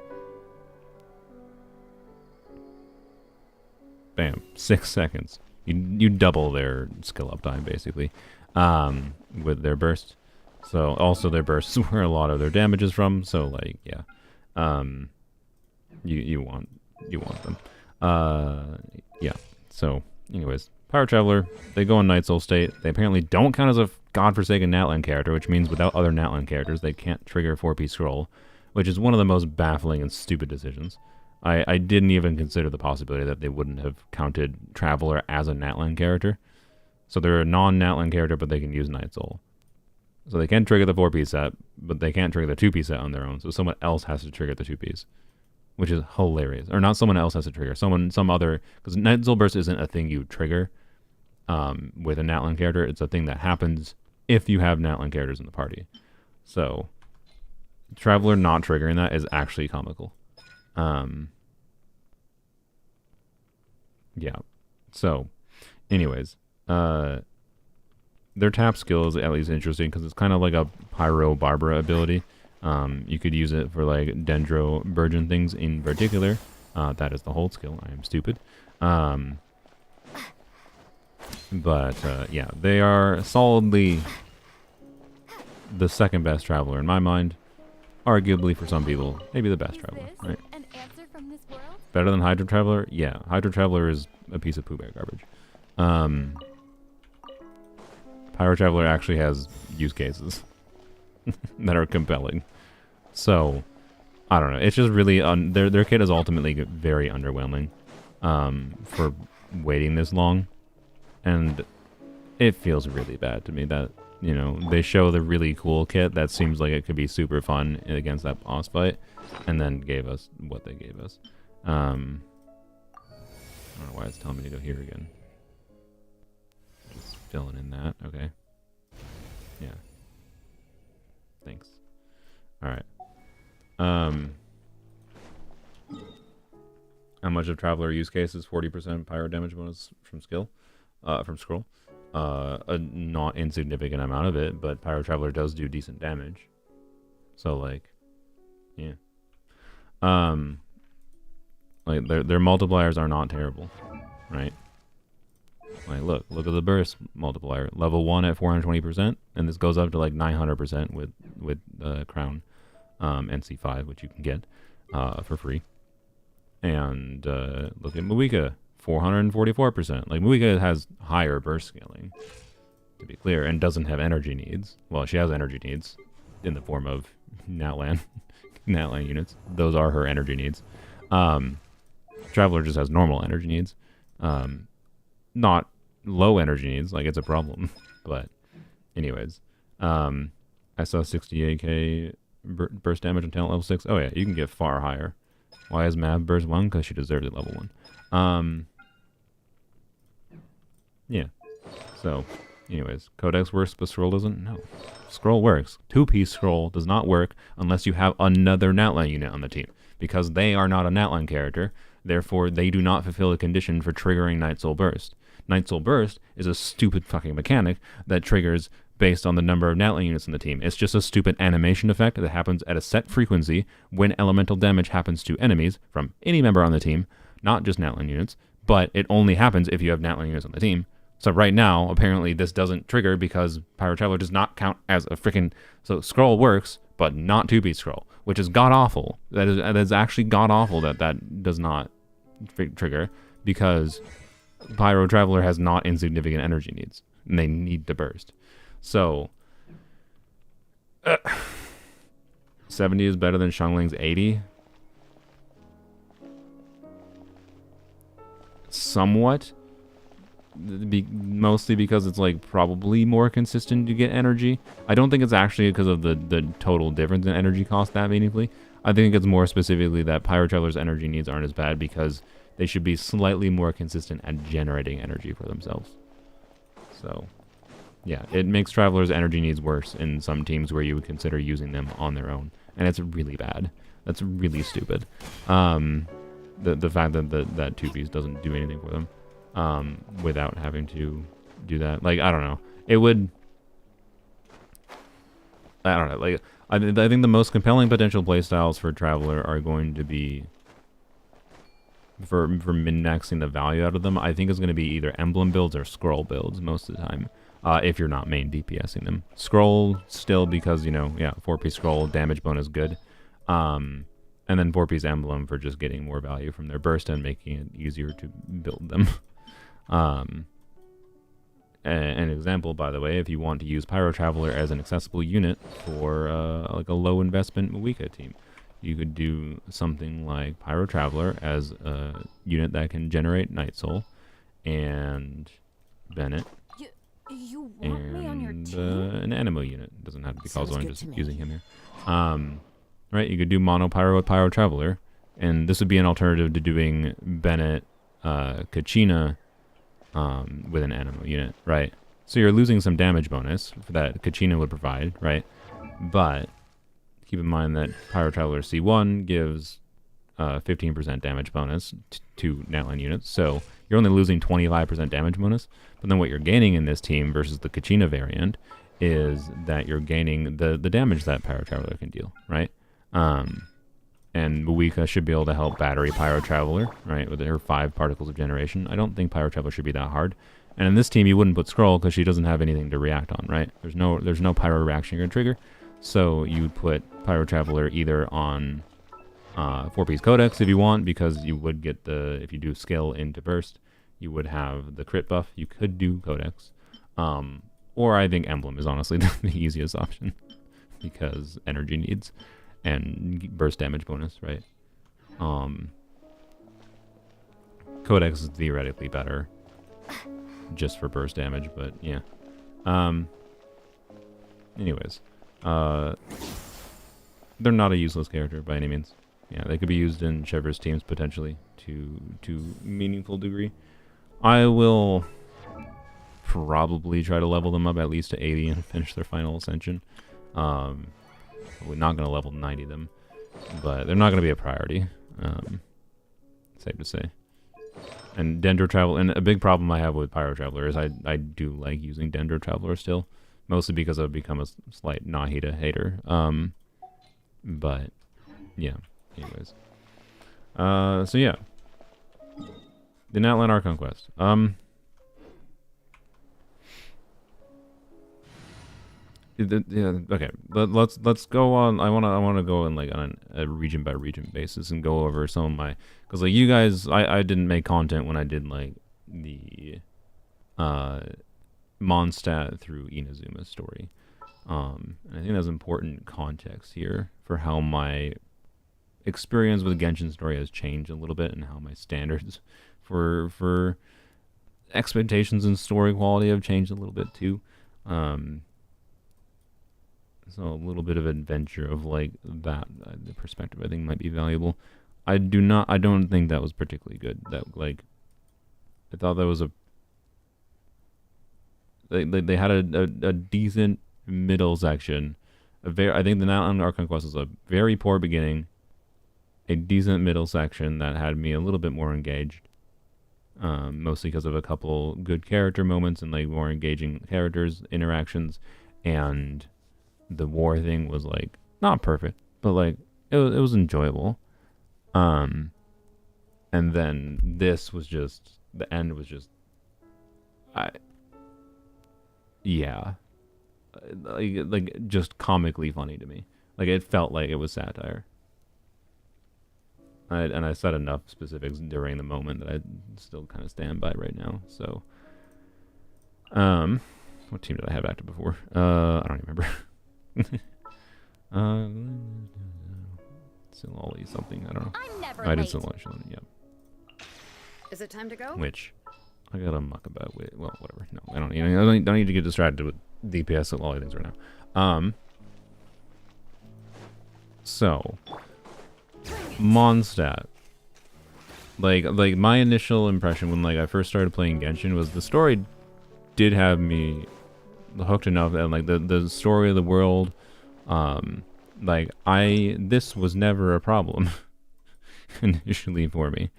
S1: Bam, 6 seconds. You double their skill up time, basically, with their burst. So also their bursts where a lot of their damage is from. So like, yeah, you want them. Yeah. So, anyways, Pyro Traveler, they go in Night Soul state. They apparently don't count as a godforsaken Natlan character, which means without other Natlan characters, they can't trigger a 4-piece scroll, which is one of the most baffling and stupid decisions. I didn't even consider the possibility that they wouldn't have counted Traveler as a Natlan character. So they're a non-Natlan character, but they can use Night Soul. So they can trigger the 4-piece set, but they can't trigger the 2-piece set on their own. So someone else has to trigger the 2-piece, which is hilarious. Or not someone else has to trigger. Some other... Because Night Soul Burst isn't a thing you trigger with a Natlan character. It's a thing that happens if you have Natlan characters in the party. So Traveler not triggering that is actually comical. Yeah. So, anyways, their tap skill is at least interesting because it's kind of like a Pyro Barbara ability. You could use it for like Dendro Burgeon things in particular. That is the hold skill. I am stupid. But yeah, they are solidly the second best Traveler in my mind. Arguably for some people, maybe the best Traveler, right? Better than Hydro Traveler? Yeah, Hydro Traveler is a piece of Pooh Bear garbage. Pyro Traveler actually has use cases that are compelling. So, I don't know. It's just really... their kit is ultimately very underwhelming for waiting this long. And it feels really bad to me that, they show the really cool kit that seems like it could be super fun against that boss fight, and then gave us what they gave us. I don't know why it's telling me to go here again. Just filling in that. Okay. Yeah. Thanks. Alright. How much of Traveler use case is 40% pyro damage bonus from skill? From scroll? A not insignificant amount of it, but Pyro Traveler does do decent damage. So, like, yeah. Like, their multipliers are not terrible, right? Like, look at the burst multiplier. Level 1 at 420%, and this goes up to like 900% with Crown NC5, which you can get for free. And look at Muika, 444%. Like, Muika has higher burst scaling, to be clear, and doesn't have energy needs. Well, she has energy needs in the form of Natlan units. Those are her energy needs. Traveler just has normal energy needs. Not low energy needs, like it's a problem. But anyways, I saw 68k burst damage on talent level 6. Oh yeah, you can get far higher. Why is Mav burst 1? Because she deserves it level 1. Yeah. So, anyways, Codex works, but Scroll doesn't? No. Scroll works. 2-piece Scroll does not work unless you have another Natlan unit on the team, because they are not a Natlan character. Therefore, they do not fulfill a condition for triggering Night Soul Burst. Night Soul Burst is a stupid fucking mechanic that triggers based on the number of Natlan units in the team. It's just a stupid animation effect that happens at a set frequency when elemental damage happens to enemies from any member on the team, not just Natlan units, but it only happens if you have Natlan units on the team. So right now, apparently this doesn't trigger because Pyro Traveler does not count as a freaking... So Scroll works, but not 2-piece Scroll, which is god-awful. That is actually god-awful that does not trigger, because Pyro Traveler has not insignificant energy needs, and they need to burst. So, 70 is better than Xiangling's 80? somewhat. Mostly because it's like probably more consistent to get energy. I don't think it's actually because of the total difference in energy cost that meaningfully. I think it's more specifically that Pyro Traveler's energy needs aren't as bad because they should be slightly more consistent at generating energy for themselves. So, yeah, it makes Traveler's energy needs worse in some teams where you would consider using them on their own. And it's really bad. That's really stupid. The fact that that 2-piece doesn't do anything for them. Without having to do that. Like, I don't know. It would... I don't know. Like, I think the most compelling potential playstyles for Traveler are going to be... For min-maxing the value out of them, I think it's going to be either emblem builds or scroll builds most of the time. If you're not main DPSing them. Scroll still because, you know, yeah, 4-piece scroll, damage bonus good. And then 4-piece emblem for just getting more value from their burst and making it easier to build them. An example, by the way, if you want to use Pyro Traveler as an accessible unit for like a low investment Mawika team, you could do something like Pyro Traveler as a unit that can generate Night Soul and Bennett.
S22: You want me on your team?
S1: An Animo unit. Doesn't have to be called, I'm just using him here. Right, you could do Mono Pyro with Pyro Traveler, and this would be an alternative to doing Bennett, Kachina, with an Animo unit, right? So you're losing some damage bonus that Kachina would provide, right? But keep in mind that Pyro Traveler C1 gives 15% damage bonus to Natlan units, so you're only losing 25% damage bonus. But then what you're gaining in this team versus the Kachina variant is that you're gaining the damage that Pyro Traveler can deal, right? And Mawika should be able to help battery Pyro Traveler, right, with her 5 particles of generation. I don't think Pyro Traveler should be that hard. And in this team, you wouldn't put Scroll because she doesn't have anything to react on, right? There's no Pyro reaction you're gonna trigger. So you would put Pyro Traveler either on 4-piece Codex if you want, because you would get if you do skill into burst, you would have the crit buff. You could do Codex. Or I think Emblem is honestly the easiest option because energy needs and burst damage bonus, right? Codex is theoretically better just for burst damage, but yeah. Anyways, they're not a useless character by any means. Yeah, they could be used in Chever's teams potentially to meaningful degree. I will probably try to level them up at least to 80 and finish their final ascension. We're not going to level 90 them, but they're not going to be a priority. Safe to say. And Dendro Travel, and a big problem I have with Pyro Traveler is I do like using Dendro Traveler still, mostly because I've become a slight Nahida hater. But yeah, anyways. So yeah, the Natlan Archon quest. Yeah, okay. Let's go on. I wanna go in like on a region by region basis and go over some of my, because like you guys, I didn't make content when I did like the Mondstadt through Inazuma's story. And I think that's important context here for how my experience with Genshin story has changed a little bit and how my standards for expectations and story quality have changed a little bit too. So a little bit of adventure of like that the perspective I think might be valuable. I don't think that was particularly good. That like I thought that was they had a decent middle section. I think the Natlan Archon quest was a very poor beginning, a decent middle section that had me a little bit more engaged. Mostly because of a couple good character moments and like more engaging characters interactions, and the war thing was like not perfect, but like it was enjoyable. And then this was just the end was just like just comically funny to me. Like it felt like it was satire. And I said enough specifics during the moment that I still kind of stand by right now. So, what team did I have active before? I don't even remember. Siloli something, I don't know.
S13: I'm never
S1: I did
S13: late.
S1: Siloli, yep.
S9: Is it time to go?
S1: which I gotta muck about with. Well, whatever. No, I don't need to get distracted with DPS and all these things right now. So Mondstadt. Like my initial impression when I first started playing Genshin was the story did have me hooked enough that the story of the world, this was never a problem initially for me.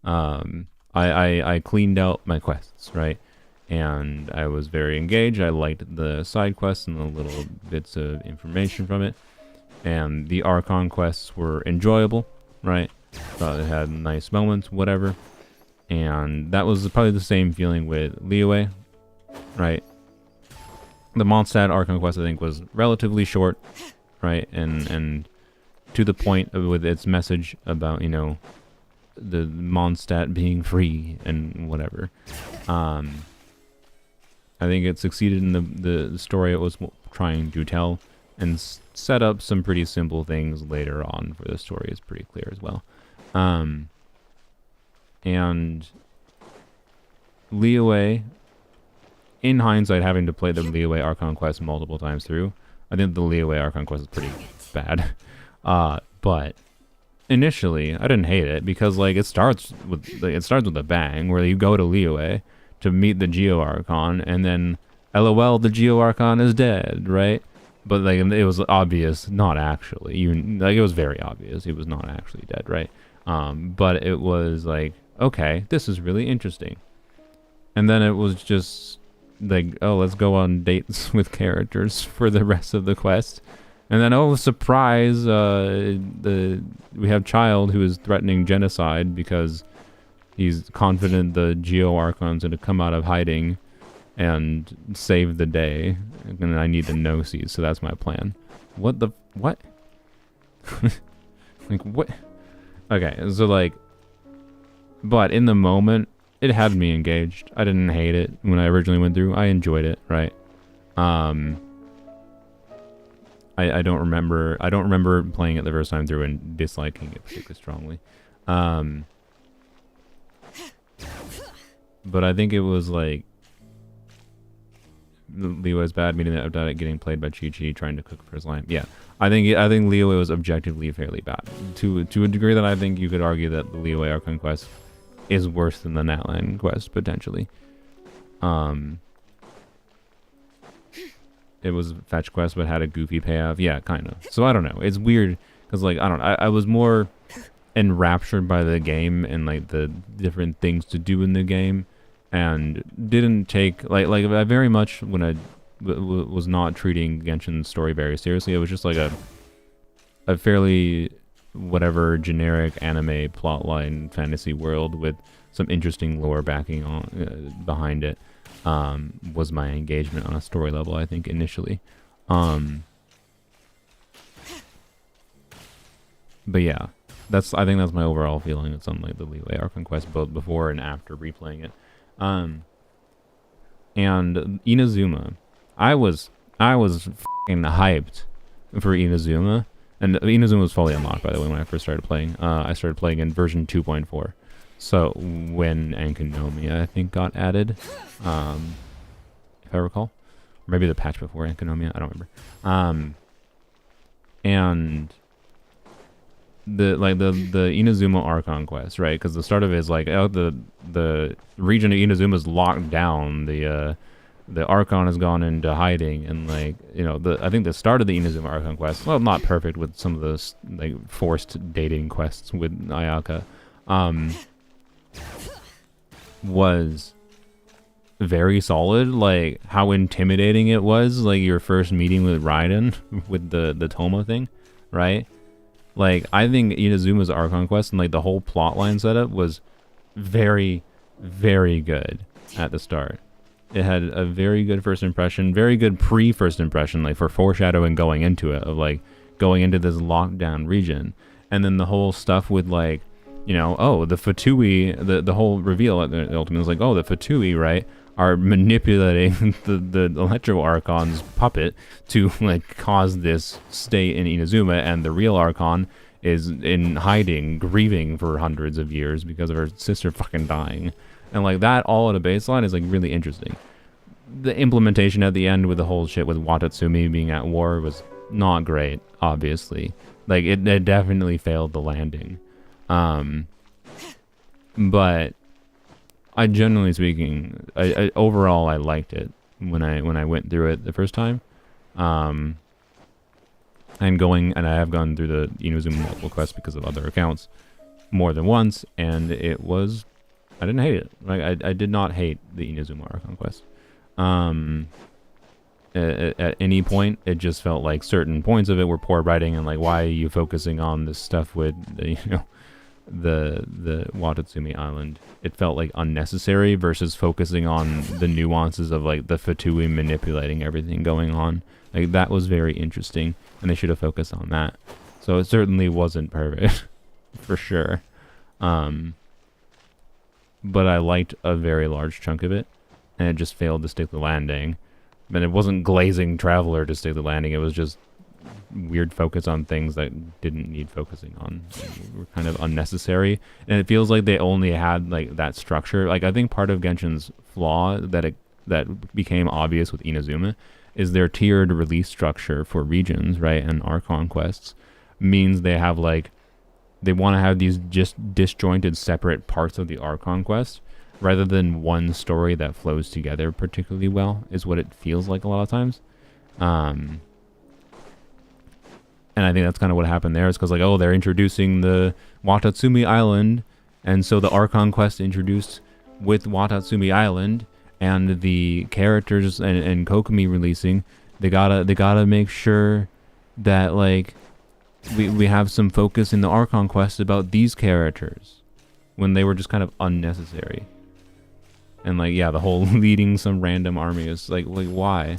S1: I cleaned out my quests, right? And I was very engaged. I liked the side quests and the little bits of information from it. And the Archon quests were enjoyable, right? Thought it had nice moments, whatever. And that was probably the same feeling with Liyue, right? The Mondstadt Archon quest, I think, was relatively short, right? And to the point with its message about, the Mondstadt being free and whatever. I think it succeeded in the story it was trying to tell, and set up some pretty simple things later on for the story is pretty clear as well. And Liyue, in hindsight, having to play the Liyue Archon quest multiple times through, I think the Liyue Archon quest is pretty bad. But initially, I didn't hate it because it starts with a bang where you go to Liyue to meet the Geo Archon, and then LOL, the Geo Archon is dead, right? But it was obvious, not actually. It was very obvious he was not actually dead, right? But it was okay, this is really interesting. And then it was just oh, let's go on dates with characters for the rest of the quest. And then, oh, surprise, we have Child who is threatening genocide because he's confident the Geo Archon's going to come out of hiding and save the day, and I need the no-seas, so that's my plan. What? What? Okay, so but in the moment, it had me engaged. I didn't hate it when I originally went through. I enjoyed it, right? I don't remember playing it the first time through and disliking it particularly strongly. But I think it was Liyue's bad, meaning that about it getting played by Chi-Chi trying to cook for his line. Yeah, I think Liyue was objectively fairly bad to a degree that I think you could argue that the Liyue Archon quest is worse than the Natlan quest potentially. It was a fetch quest but had a goofy payoff. Yeah, kind of. So I don't know. It's weird because I was more enraptured by the game and the different things to do in the game, and didn't take I very much when I was not treating Genshin's story very seriously. It was just a fairly whatever generic anime plotline fantasy world with some interesting lore backing on behind it. Was my engagement on a story level, I think, initially. But yeah, I think that's my overall feeling. It's on the Liyue Archon quest, both before and after replaying it. And Inazuma, I was fucking hyped for Inazuma, and Inazuma was fully unlocked, by the way, when I first started playing. I started playing in version 2.4. So when Ankonomia, I think, got added, if I recall, or maybe the patch before Ankonomia, I don't remember. And the Inazuma Archon quest, right? Because the start of it is the region of Inazuma is locked down. The Archon has gone into hiding, and I think the start of the Inazuma Archon quest, well, not perfect with some of those forced dating quests with Ayaka. Was very solid. How intimidating it was, your first meeting with Raiden with the Toma thing, right? I think Inazuma's Archon quest and the whole plotline setup was very, very good at the start. It had a very good first impression, very good pre-first impression, for foreshadowing going into it, of going into this lockdown region, and then the whole stuff with the Fatui, the whole reveal ultimately is the Fatui, right, are manipulating the Electro Archon's puppet to cause this state in Inazuma, and the real Archon is in hiding, grieving for hundreds of years because of her sister fucking dying. And like that all at a baseline is like really interesting. The implementation at the end with the whole shit with Watatsumi being at war was not great, obviously. Like it definitely failed the landing. But I generally speaking, I overall I liked it when I went through it the first time. And I have gone through the Inazuma multiple quests because of other accounts more than once, and I didn't hate it. Like I did not hate the Inazuma Archon quest. At any point, it just felt like certain points of it were poor writing, and like, why are you focusing on this stuff with the Watatsumi Island? It felt like unnecessary versus focusing on the nuances of like the Fatui manipulating everything going on. Like that was very interesting, and they should have focused on that. So it certainly wasn't perfect, for sure. But I liked a very large chunk of it, and it just failed to stick the landing. But it wasn't glazing Traveler to stick the landing. It was just weird focus on things that didn't need focusing on. Were kind of unnecessary, and it feels like they only had like that structure. Like I think part of Genshin's flaw that became obvious with Inazuma is their tiered release structure for regions, right? And Archon quests means they have like, they want to have these just disjointed separate parts of the Archon quest rather than one story that flows together particularly well, is what it feels like a lot of times. And I think that's kind of what happened there, is because like, oh, they're introducing the Watatsumi Island, and so the Archon quest introduced with Watatsumi Island, and the characters and Kokomi releasing, they gotta make sure that like we have some focus in the Archon quest about these characters, when they were just kind of unnecessary. And like, yeah, the whole leading some random army is like why?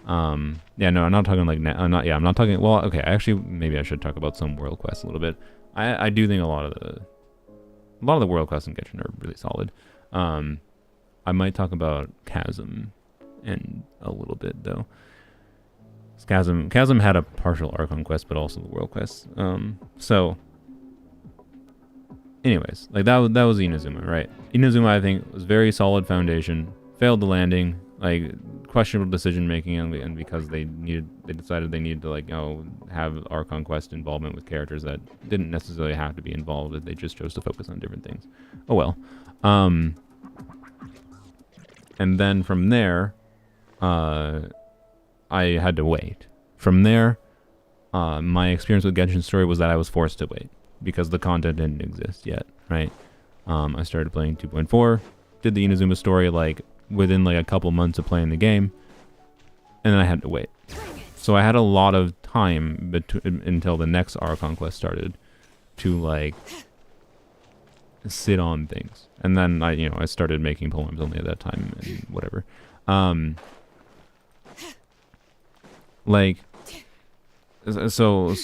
S1: Yeah, no, I'm not talking like I'm not talking. Well, okay, actually, maybe I should talk about some world quests a little bit. I do think a lot of the world quests in Genshin are really solid. I might talk about Chasm in a little bit though. Chasm had a partial Archon quest, but also the world quests. So, anyways, like that was Inazuma, right? Inazuma, I think, was very solid foundation. Failed the landing, like questionable decision making, and because they decided they needed to like have Archon quest involvement with characters that didn't necessarily have to be involved. They just chose to focus on different things. Oh well. And then from there, I had to wait. From there, my experience with Genshin Story was that I was forced to wait because the content didn't exist yet, right? I started playing 2.4, did the Inazuma story like within like a couple months of playing the game, and then I had to wait. So I had a lot of time until the next Archon quest started to like sit on things. And then I started making poems only at that time and whatever. Like so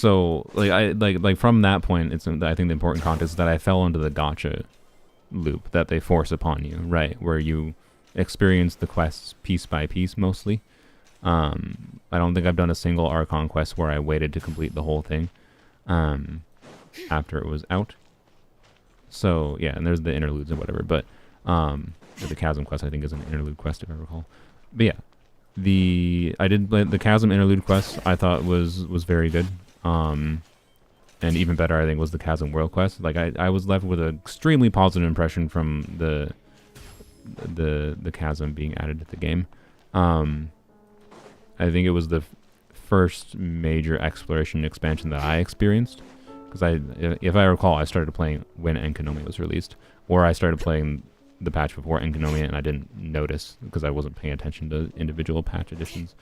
S1: like I like from that point, it's I think the important context is that I fell into the gacha loop that they force upon you, right? Where you experience the quests piece by piece mostly. I don't think I've done a single Archon quest where I waited to complete the whole thing after it was out. So yeah, and there's the interludes and whatever, but the Chasm quest I think is an interlude quest if I recall. But yeah, I did the Chasm interlude quest. I thought was very good, and even better I think was the Chasm world quest. Like I was left with an extremely positive impression from the Chasm being added to the game. I think it was the first major exploration expansion that I experienced. Because if I recall, I started playing when Enkonomi was released, or I started playing the patch before Enkonomi, and I didn't notice because I wasn't paying attention to individual patch additions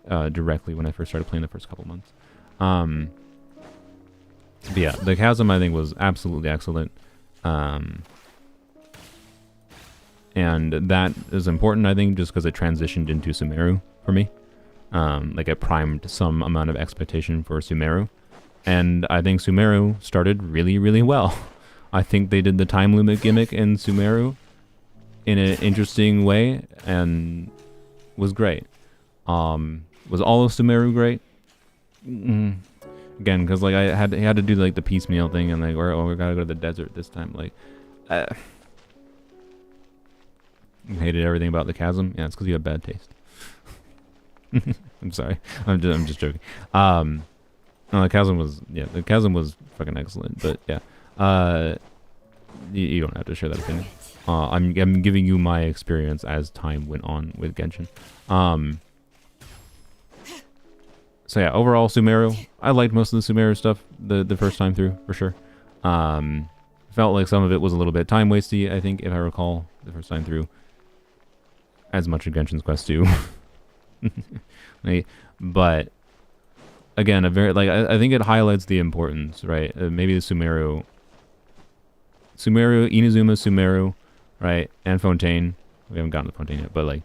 S1: directly when I first started playing the first couple months. But yeah, the Chasm I think was absolutely excellent, and that is important I think just because it transitioned into Sumeru for me. Like it primed some amount of expectation for Sumeru. And I think Sumeru started really, really well. I think they did the time limit gimmick in Sumeru in an interesting way and was great. Was all of Sumeru great? Again, because like I had to do like the piecemeal thing and like, oh, we gotta go to the desert this time. Like, you hated everything about the chasm. Yeah, it's because you have bad taste. I'm sorry. I'm just joking. No, the chasm was fucking excellent. But yeah, you don't have to share that opinion. I'm giving you my experience as time went on with Genshin. So yeah, overall Sumeru, I liked most of the Sumeru stuff the first time through for sure. Felt like some of it was a little bit time wasty, I think, if I recall, the first time through. As much as Genshin's Quest 2. But again, I think it highlights the importance, right? Maybe the Sumeru, Inazuma, Sumeru, right, and Fontaine. We haven't gotten to Fontaine yet, but like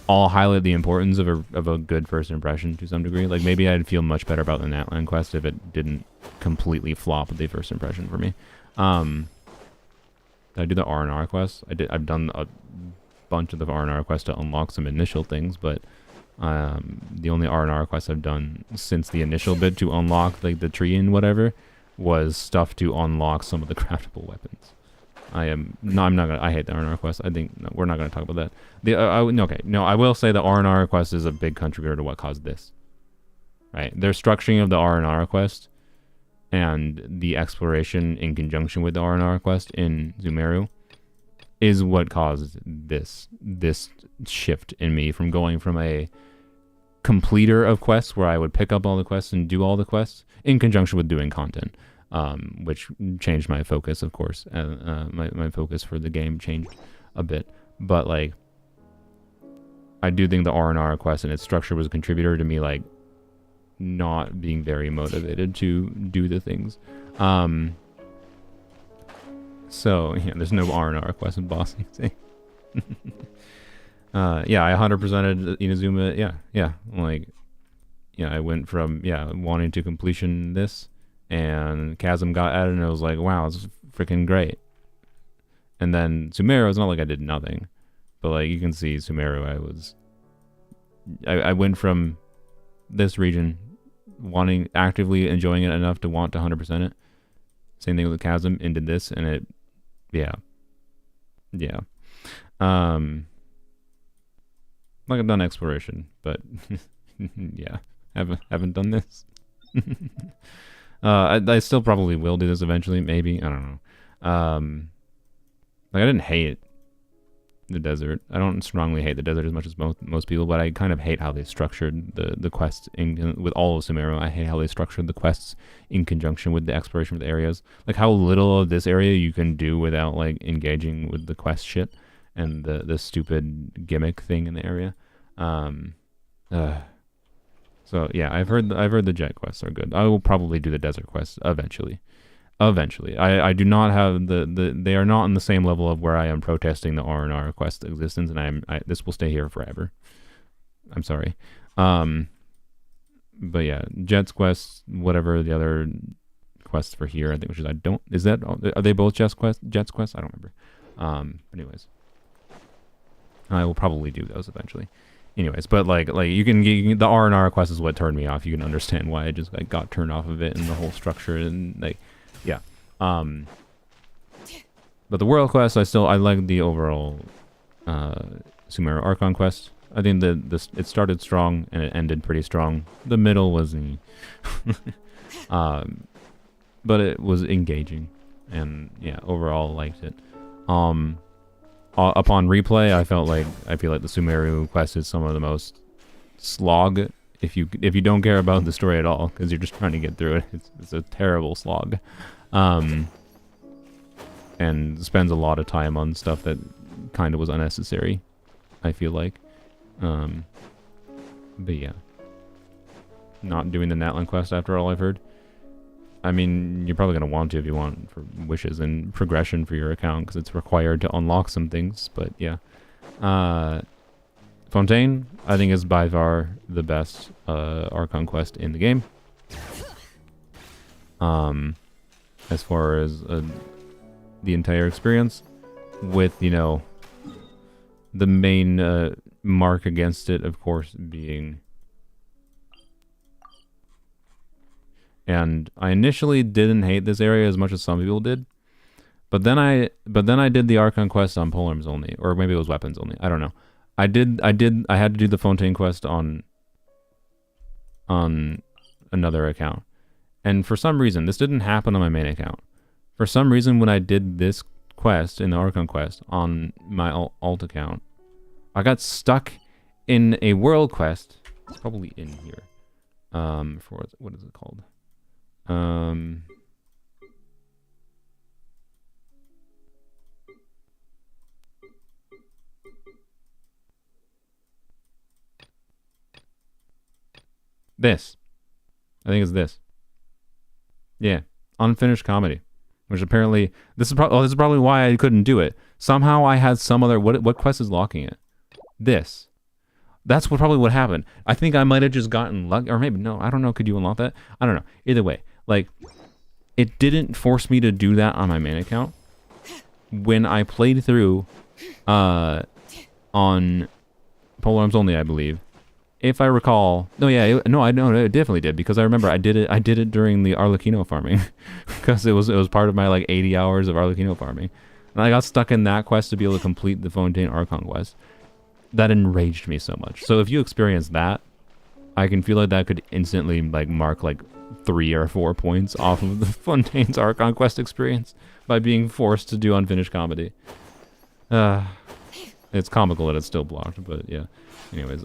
S1: all highlight the importance of a good first impression to some degree. Like maybe I'd feel much better about the Natlan quest if it didn't completely flop the first impression for me. Did I do the R&R quest? I've done a bunch of the R&R quests to unlock some initial things, but the only R&R quest I've done since the initial bit to unlock like the tree and whatever was stuff to unlock some of the craftable weapons. I hate the R&R quest. I think we're not gonna talk about that. I will say the R&R quest is a big contributor to what caused this. Right, their structuring of the R&R quest and the exploration in conjunction with the R&R quest in Sumeru is what caused this shift in me from going from a completer of quests where I would pick up all the quests and do all the quests in conjunction with doing content, which changed my focus, of course. My focus for the game changed a bit, but like I do think the R&R quest and its structure was a contributor to me like not being very motivated to do the things. So yeah, there's no R&R quest in boss. Yeah, I 100%ed Inazuma. Yeah, like yeah, I went from wanting to completion this, and Chasm got added, and I was like, wow, it's freaking great. And then Sumeru, it's not like I did nothing, but like you can see Sumeru, I went from this region actively enjoying it enough to want to 100% it. Same thing with Chasm, into this, and it, yeah. Like I've done exploration, but yeah, haven't done this. I still probably will do this eventually, maybe. I don't know. Like I didn't hate the desert. I don't strongly hate the desert as much as most people, but I kind of hate how they structured the quests with all of Sumeru. I hate how they structured the quests in conjunction with the exploration of the areas. Like how little of this area you can do without like engaging with the quest shit and the stupid gimmick thing in the area. So yeah, I've heard the jet quests are good. I will probably do the desert quests eventually. I do not have they are not on the same level of where I am protesting the R&R quest existence, and this will stay here forever. I'm sorry. But yeah, Jet's quests, whatever the other quests for here, I think, are they both Jet's quests? I don't remember. Anyways, I will probably do those eventually. Anyways, but like you can the R&R quest is what turned me off. You can understand why I just like got turned off of it and the whole structure and like. Yeah. But the world quest, I like the overall Sumeru Archon quest. I think it started strong and it ended pretty strong. The middle was but it was engaging, and yeah, overall liked it. Upon replay, I feel like the Sumeru quest is some of the most slog. If you don't care about the story at all, because you're just trying to get through it, it's a terrible slog. And spends a lot of time on stuff that kind of was unnecessary, I feel like. But yeah, not doing the Natlan quest after all I've heard. I mean, you're probably going to want to if you want for wishes and progression for your account, because it's required to unlock some things, but yeah. Fontaine, I think, is by far the best Archon quest in the game. As far as the entire experience, with, the main mark against it, of course, being And I initially didn't hate this area as much as some people did. But then I did the Archon quest on polearms only, or maybe it was weapons only. I don't know. I had to do the Fontaine quest on another account. And for some reason, this didn't happen on my main account. For some reason, when I did this quest in the Archon quest on my alt account, I got stuck in a world quest. It's probably in here. For what is it called? This. I think it's this. Yeah. Unfinished comedy. Which apparently, this is probably why I couldn't do it. Somehow I had some other, what quest is locking it? This. That's probably what happened. I think I might have just gotten lucky, or maybe, no, I don't know, could you unlock that? I don't know. Either way, like, it didn't force me to do that on my main account. When I played through, on polearms only, I believe, if I recall, it definitely did, because I remember I did it during the Arlecchino farming, because it was part of my like 80 hours of Arlecchino farming, and I got stuck in that quest to be able to complete the Fontaine Archon quest. That enraged me so much. So if you experience that, I can feel like that could instantly like mark like 3 or 4 points off of the Fontaine's Archon quest experience by being forced to do unfinished comedy. It's comical that it's still blocked, but yeah. Anyways,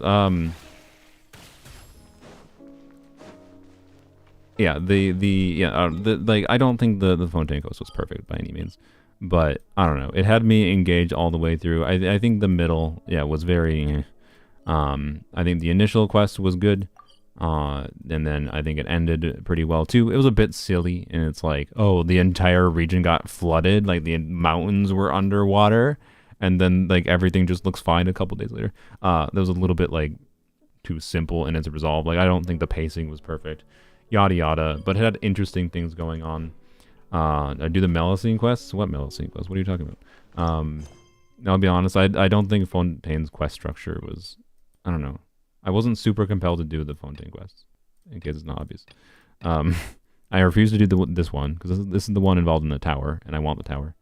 S1: yeah, like I don't think the Fontaine quest was perfect by any means, but I don't know. It had me engaged all the way through. I think the middle, was very. I think the initial quest was good, and then I think it ended pretty well too. It was a bit silly, and it's like, oh, the entire region got flooded, like the mountains were underwater, and then like everything just looks fine a couple days later. That was a little bit like too simple in its resolve. Like I don't think the pacing was perfect. Yada yada, but it had interesting things going on. I do the Melusine quests. What Melusine quests? What are you talking about? I'll be honest. I don't think Fontaine's quest structure was. I don't know. I wasn't super compelled to do the Fontaine quests. In case it's not obvious. I refuse to do this one because this is the one involved in the tower, and I want the tower.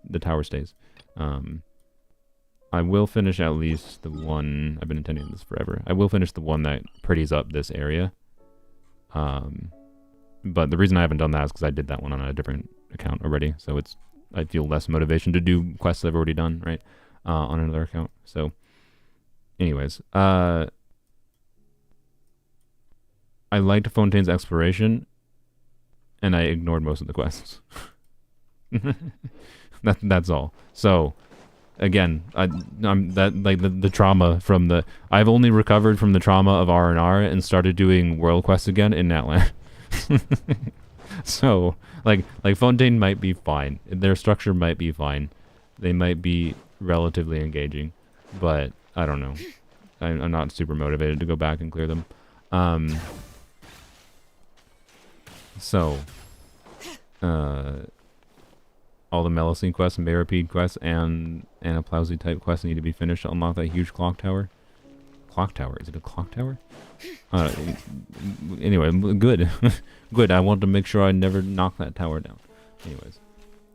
S1: The tower stays. I will finish at least the one. I've been intending this forever. I will finish the one that pretties up this area. But the reason I haven't done that is because I did that one on a different account already. So I feel less motivation to do quests I've already done, right? On another account. So, anyways, I liked Fontaine's exploration, and I ignored most of the quests. That's all. So, again, I'm the trauma from the. I've only recovered from the trauma of R&R and started doing world quests again in Natlan. So, like Fontaine might be fine. Their structure might be fine. They might be relatively engaging, but I don't know. I'm not super motivated to go back and clear them. So, all the Melusine quests and Meropede quests and a Plowsy type quest need to be finished to unlock that huge clock tower. Clock tower? Is it a clock tower? Anyway, good. Good. I want to make sure I never knock that tower down. Anyways.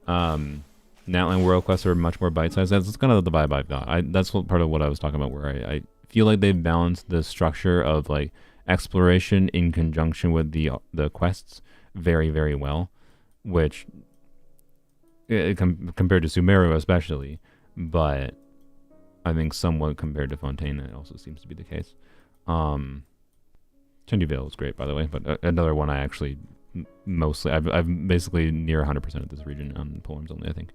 S1: Natlan world quests are much more bite-sized. That's kind of the vibe I've got. That's part of what I was talking about, where I feel like they've balanced the structure of like exploration in conjunction with the quests very, very well, which compared to Sumeru especially, but I think somewhat compared to Fontaine, it also seems to be the case. Tendu Vale was great, by the way, but another one I actually mostly, I've basically near 100% of this region on polearms only, I think.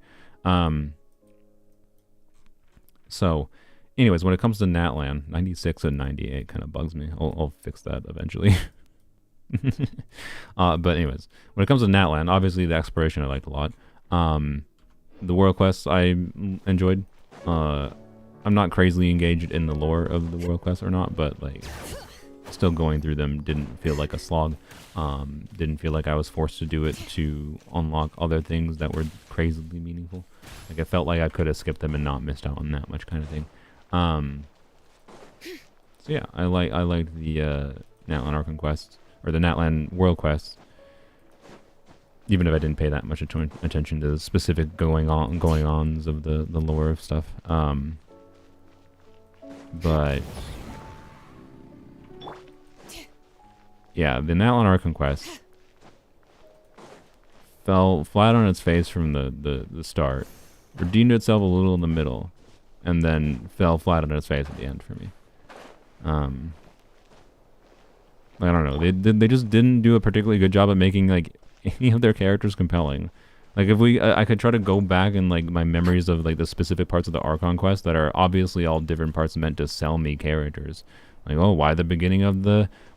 S1: So, anyways, when it comes to Natlan, 96 and 98 kind of bugs me. I'll fix that eventually. But anyways, when it comes to Natlan, obviously the exploration I liked a lot. The world quests I enjoyed. I'm not crazily engaged in the lore of the world quests or not, but like still going through them didn't feel like a slog. Didn't feel like I was forced to do it to unlock other things that were crazily meaningful. Like I felt like I could have skipped them and not missed out on that much kind of thing. So yeah, I liked the Natlan Archon quests, or the Natlan world quests, even if I didn't pay that much attention to the specific going-ons of the lore of stuff. But yeah, the Natlan Archon quest fell flat on its face from the start, redeemed itself a little in the middle, and then fell flat on its face at the end for me. I don't know. They just didn't do a particularly good job at making like any of their characters compelling. Like if I could try to go back in like my memories of like the specific parts of the Archon quest that are obviously all different parts meant to sell me characters. Like, oh,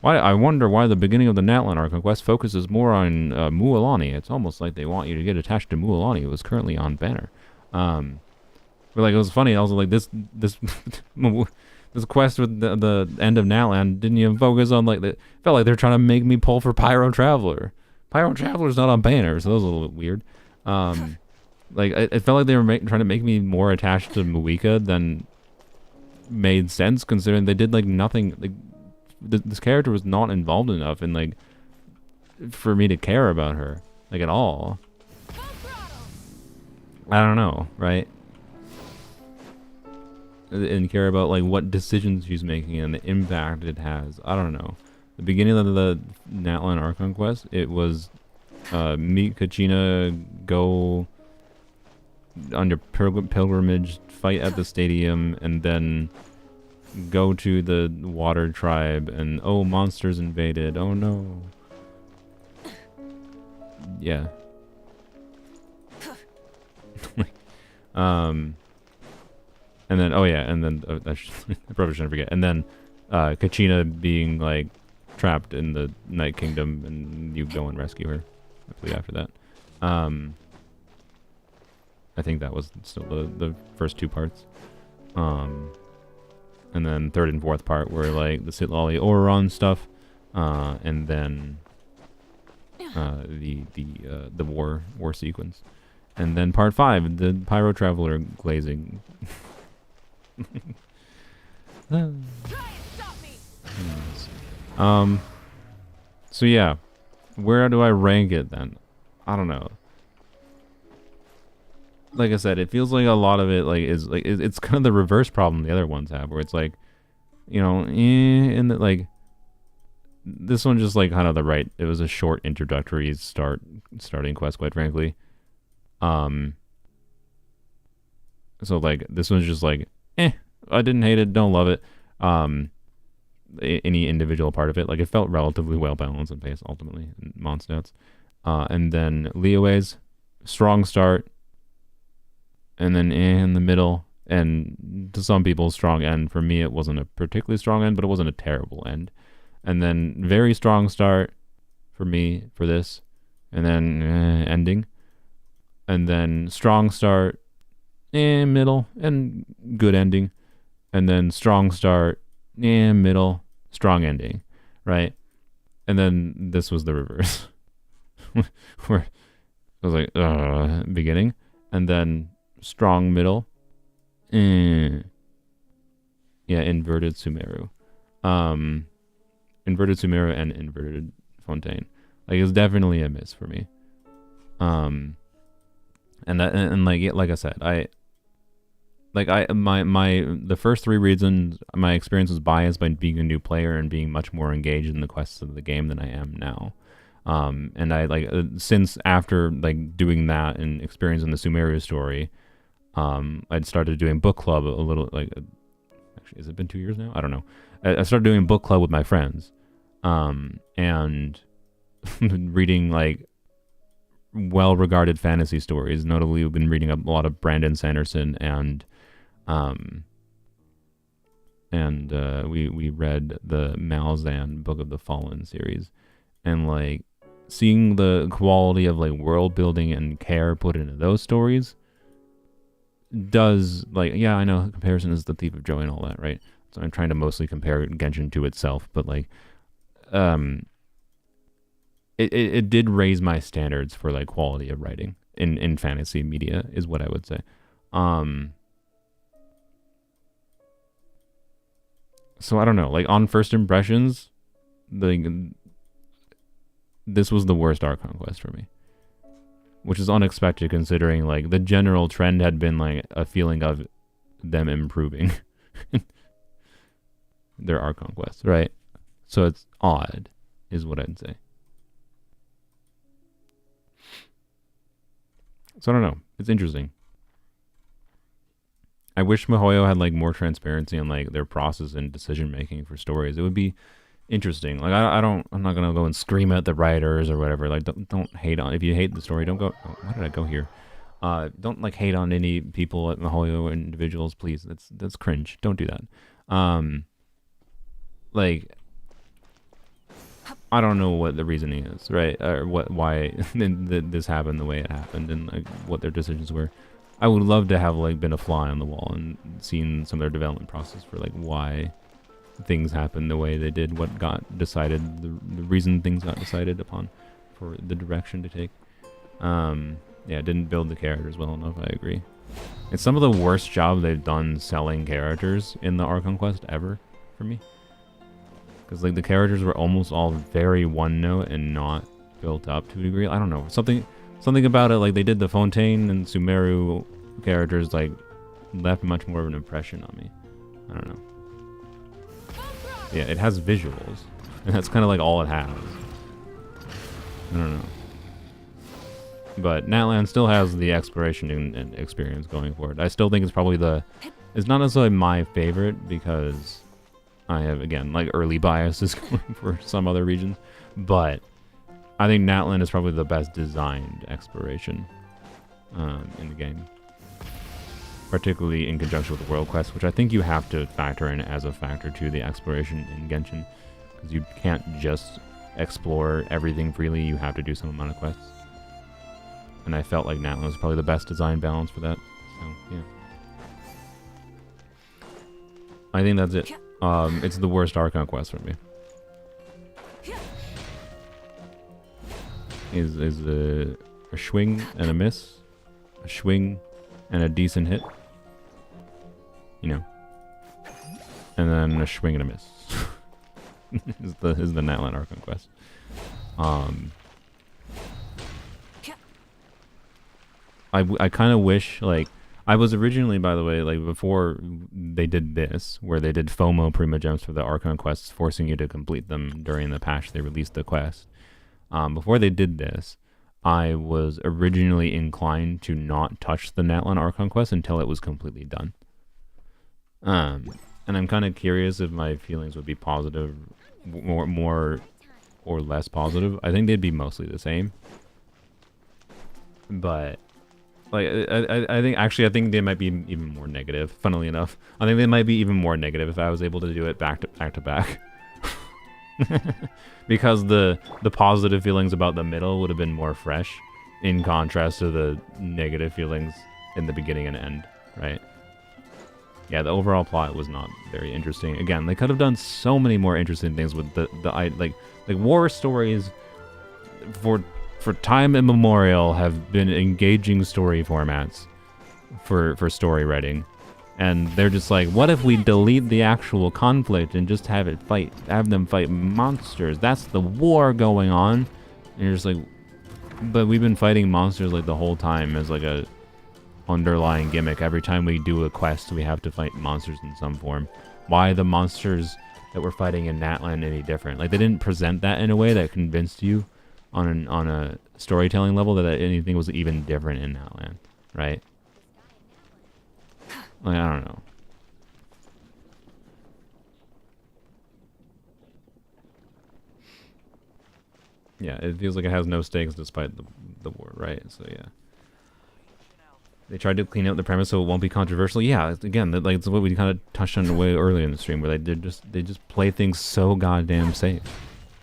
S1: I wonder why the beginning of the Natlan Archon quest focuses more on Mualani. It's almost like they want you to get attached to Mualani, who was currently on banner. But like it was funny. I was like, this quest with the end of Natlan didn't even focus on like felt like they're trying to make me pull for Pyro Traveler. Pyro Traveler's not on banner, so that was a little bit weird. Like it felt like they were trying to make me more attached to Muika than made sense, considering they did like nothing. Like this character was not involved enough in like for me to care about her like at all. I don't know, right? And care about like what decisions she's making and the impact it has. I don't know. The beginning of the Natlan Archon quest, it was meet Kachina, go on your pilgrimage, fight at the stadium, and then go to the water tribe, and oh, monsters invaded. Oh no. Yeah. And then, oh yeah, and then I probably shouldn't forget. And then Kachina being like trapped in the Night Kingdom, and you go and rescue her. Hopefully after that. I think that was still the first two parts. And then third and fourth part were like the Sitlali Oron stuff, and then the war sequence, and then part 5, the Pyro Traveler glazing. So yeah, where do I rank it then? I don't know. Like I said, it feels like a lot of it like is like it's kind of the reverse problem the other ones have, where it's like, you know, and like this one just like kind of the right. It was a short introductory starting quest, quite frankly. So like this one's just like, I didn't hate it, don't love it. Any individual part of it, like it felt relatively well balanced and paced ultimately in mon stats. And then Liyue's strong start, and then in the middle, and to some people strong end. For me, it wasn't a particularly strong end, but it wasn't a terrible end. And then very strong start for me for this, and then ending, and then strong start, middle, and good ending, and then strong start, middle, strong ending, right? And then this was the reverse, where I was like, beginning, and then strong middle, inverted Sumeru, inverted Sumeru and inverted Fontaine. Like it's definitely a miss for me. And like I said, the first 3 reasons my experience was biased by being a new player and being much more engaged in the quests of the game than I am now. And I since after like doing that and experiencing the Sumeru story, I'd started doing book club a little, like, actually, has it been 2 years now? I don't know. I started doing book club with my friends, and reading like well-regarded fantasy stories. Notably, we've been reading a lot of Brandon Sanderson, and we read the Malzahn Book of the Fallen series, and like seeing the quality of like world building and care put into those stories does, like, yeah, I know comparison is the thief of joy and all that, right? So I'm trying to mostly compare Genshin to itself, but like it did raise my standards for like quality of writing in fantasy media, is what I would say. So I don't know, like on first impressions, this was the worst Archon quest for me. Which is unexpected considering like the general trend had been like a feeling of them improving their Archon quests, right? So it's odd, is what I'd say. So I don't know. It's interesting. I wish MiHoYo had like more transparency on like their process and decision making for stories. It would be interesting. Like I'm not gonna go and scream at the writers or whatever. Like don't hate on, if you hate the story, don't go. Oh, why did I go here? Don't like hate on any people at MiHoYo, individuals, please. That's cringe. Don't do that. Like I don't know what the reasoning is, right? Or why this happened the way it happened, and like what their decisions were. I would love to have like been a fly on the wall and seen some of their development process for like why things happened the way they did, what got decided, the reason things got decided upon for the direction to take. Yeah, didn't build the characters well enough, I agree. It's some of the worst job they've done selling characters in the Archon quest ever for me. Because like the characters were almost all very one note and not built up to a degree. I don't know. Something about it, like they did the Fontaine and Sumeru characters like left much more of an impression on me. I don't know. Yeah, it has visuals. And that's kind of like all it has. I don't know. But Natlan still has the exploration and experience going for it. I still think it's probably it's not necessarily my favorite because I have, again, like early biases going for some other regions. But I think Natlan is probably the best designed exploration in the game. Particularly in conjunction with the world quest, which I think you have to factor in as a factor to the exploration in Genshin. Because you can't just explore everything freely, you have to do some amount of quests. And I felt like Natlan was probably the best design balance for that. So, yeah. I think that's it. It's the worst Archon quest for me. Is a swing and a miss, a swing and a decent hit, you know, and then a swing and a miss. is the Natlan Archon quest. I kind of wish, like, I was originally, by the way, like before they did this, where they did FOMO Prima Gems for the Archon quests, forcing you to complete them during the patch they released the quest. Before they did this, I was originally inclined to not touch the Natlan Archon quest until it was completely done. And I'm kind of curious if my feelings would be positive, more or less positive. I think they'd be mostly the same. But like I think they might be even more negative. Funnily enough, I think they might be even more negative if I was able to do it back to back. Because the positive feelings about the middle would have been more fresh, in contrast to the negative feelings in the beginning and end, right? Yeah, the overall plot was not very interesting. Again, they could have done so many more interesting things with like war stories for time immemorial have been engaging story formats for story writing. And they're just like, what if we delete the actual conflict and just have them fight monsters? That's the war going on. And you're just like, but we've been fighting monsters like the whole time as like a underlying gimmick. Every time we do a quest, we have to fight monsters in some form. Why are the monsters that we're fighting in Natlan any different? Like, they didn't present that in a way that convinced you on a storytelling level that anything was even different in Natlan, right? Like, I don't know. Yeah, it feels like it has no stakes despite the war, right? So yeah. They tried to clean up the premise so it won't be controversial. Yeah, again, like it's what we kind of touched on way earlier in the stream, where they just play things so goddamn safe.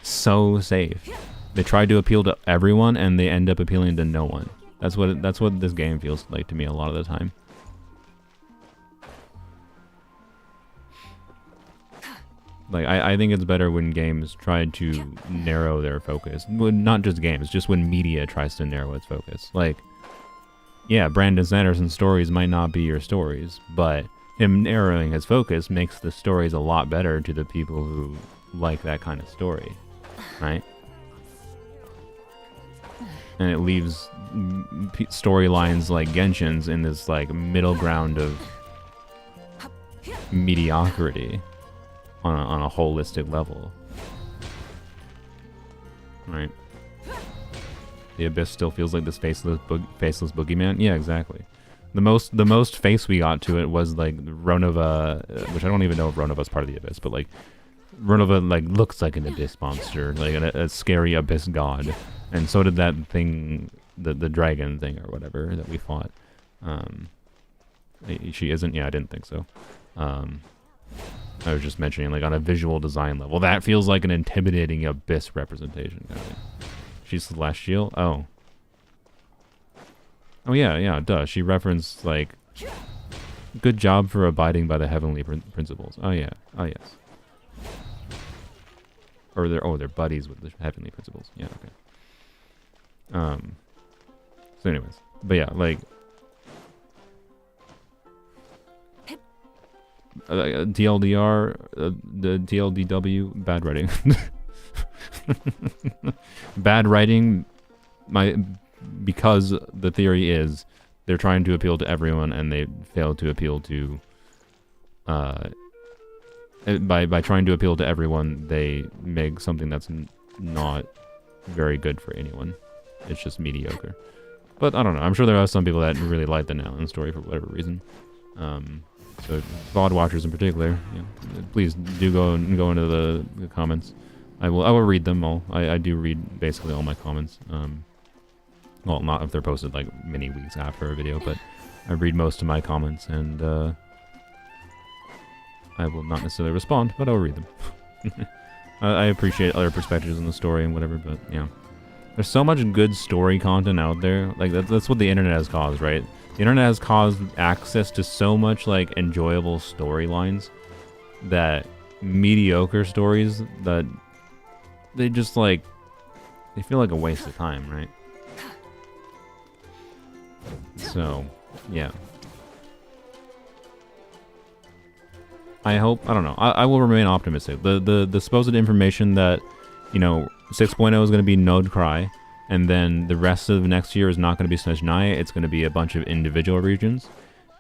S1: So safe. They try to appeal to everyone and they end up appealing to no one. That's what this game feels like to me a lot of the time. Like, I think it's better when games try to narrow their focus. Well, not just games, just when media tries to narrow its focus. Like, yeah, Brandon Sanderson's stories might not be your stories, but him narrowing his focus makes the stories a lot better to the people who like that kind of story, right? and it leaves storylines like Genshins in this like middle ground of mediocrity on a holistic level. Right. The Abyss still feels like this faceless boogeyman. Yeah, exactly. The most face we got to it was like Ronova, which I don't even know if Ronova's part of the Abyss, but like Ronova like looks like an Abyss monster, like a scary Abyss god, and so did that thing, the dragon thing or whatever that we fought. She isn't. Yeah, I didn't think so. I was just mentioning like on a visual design level, that feels like an intimidating Abyss representation kind of thing. She's Celestial. Oh yeah, yeah, it does. She referenced like, good job for abiding by the heavenly principles. Oh yeah, oh yes. Or they're buddies with the heavenly principles. Yeah, okay. So anyways, but yeah, like TLDR, the TLDW, bad writing. Bad writing, because the theory is they're trying to appeal to everyone and they fail to appeal to by trying to appeal to everyone, they make something that's not very good for anyone. It's just mediocre. But I don't know, I'm sure there are some people that really like the Natlan story for whatever reason. So VOD watchers in particular, yeah, please do go into the comments. I will read them all. I do read basically all my comments. Well, not if they're posted like many weeks after a video, but I read most of my comments, and I will not necessarily respond, but I'll read them. I appreciate other perspectives on the story and whatever, but yeah. There's so much good story content out there. Like that's what the internet has caused, right? The internet has caused access to so much like enjoyable storylines that mediocre stories that they just like, they feel like a waste of time, right? So, yeah. I hope, I don't know, I will remain optimistic. The supposed information that, you know, 6.0 is going to be Node Cry, and then the rest of next year is not going to be Snezhnaya, it's going to be a bunch of individual regions.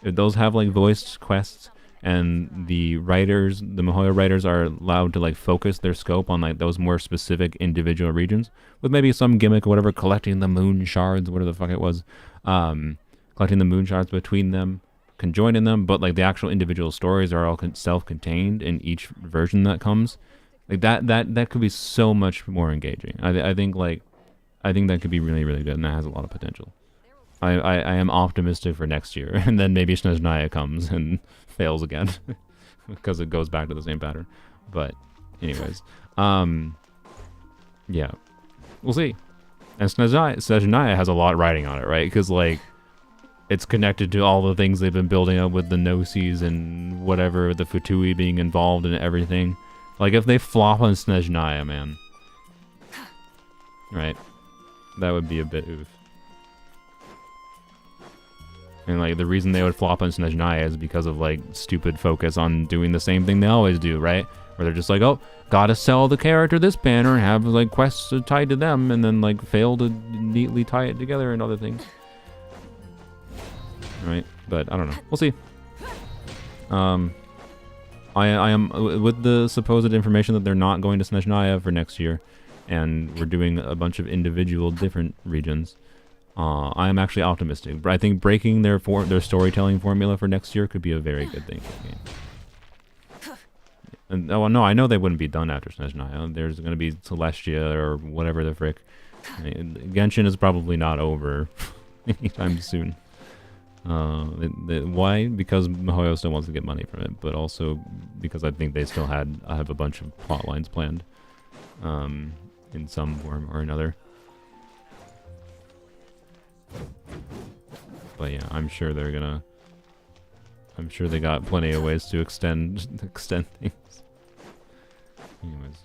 S1: If those have like voiced quests, and the writers, the Mihoyo writers are allowed to like focus their scope on like those more specific individual regions, with maybe some gimmick or whatever, collecting the moon shards, whatever the fuck it was, collecting the moon shards between them, conjoining them, but like the actual individual stories are all self-contained in each version that comes. Like that could be so much more engaging. I think that could be really, really good, and that has a lot of potential. I am optimistic for next year, and then maybe Snezhnaya comes and fails again because it goes back to the same pattern. But anyways, yeah, we'll see. And Snezhnaya has a lot riding on it, right? Because like it's connected to all the things they've been building up with the Gnosis and whatever, the Futui being involved in everything. Like if they flop on Snezhnaya, man, right? That would be a bit oof. And like the reason they would flop on Snezhnaya is because of like stupid focus on doing the same thing they always do, right? Where they're just like, oh, gotta sell the character this banner and have like quests tied to them, and then like fail to neatly tie it together and other things. Right? But I don't know. We'll see. I am with the supposed information that they're not going to Snezhnaya for next year, and we're doing a bunch of individual different regions. I am actually optimistic, but I think breaking their storytelling formula for next year could be a very good thing for the game. And oh no, I know they wouldn't be done after Snezhnaya. There's going to be Celestia or whatever the frick. Genshin is probably not over anytime soon. Why? Because Mihoyo still wants to get money from it, but also because I think they still have a bunch of plot lines planned, in some form or another. But yeah, I'm sure they got plenty of ways to extend things. Anyways.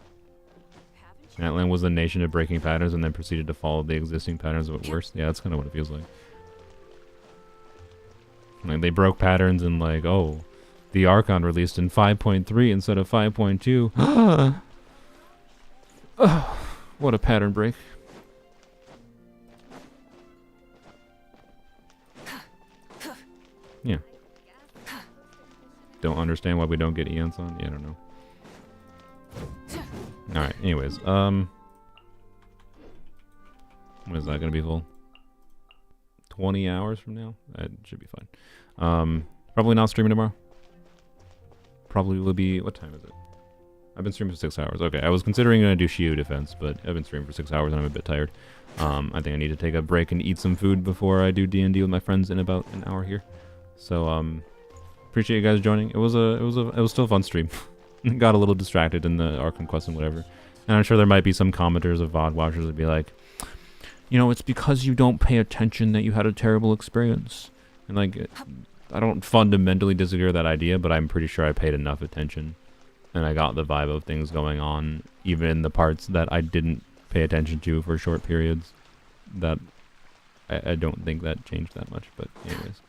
S1: Natlan was the nation of breaking patterns and then proceeded to follow the existing patterns of worse. Yeah, that's kind of what it feels like. Like they broke patterns and like, oh, the Archon released in 5.3 instead of 5.2. Oh, what a pattern break. Yeah. Don't understand why we don't get Eons on? Yeah, I don't know. Alright, anyways, when is that gonna be full? 20 hours from now? That should be fine. Probably not streaming tomorrow. Probably will be, what time is it? I've been streaming for 6 hours. Okay, I was considering gonna do Shield defense, but I've been streaming for 6 hours and I'm a bit tired. I think I need to take a break and eat some food before I do D&D with my friends in about an hour here. So, appreciate you guys joining. It was still a fun stream. Got a little distracted in the Archon quest and whatever. And I'm sure there might be some commenters of VOD watchers that be like, you know, it's because you don't pay attention that you had a terrible experience. And like, I don't fundamentally disagree with that idea, but I'm pretty sure I paid enough attention. And I got the vibe of things going on, even in the parts that I didn't pay attention to for short periods. That I don't think that changed that much, but anyways.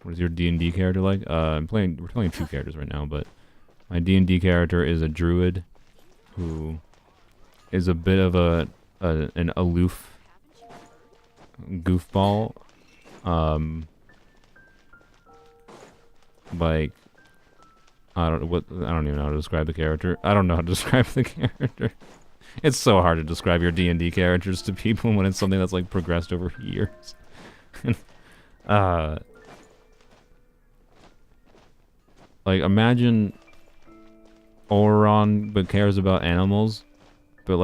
S1: What is your D&D character like? we're playing 2 characters right now, but my D&D character is a druid who is a bit of an aloof goofball. Like, I don't even know how to describe the character. I don't know how to describe the character. It's so hard to describe your D&D characters to people when it's something that's like progressed over years. Like, imagine Oron but cares about animals, but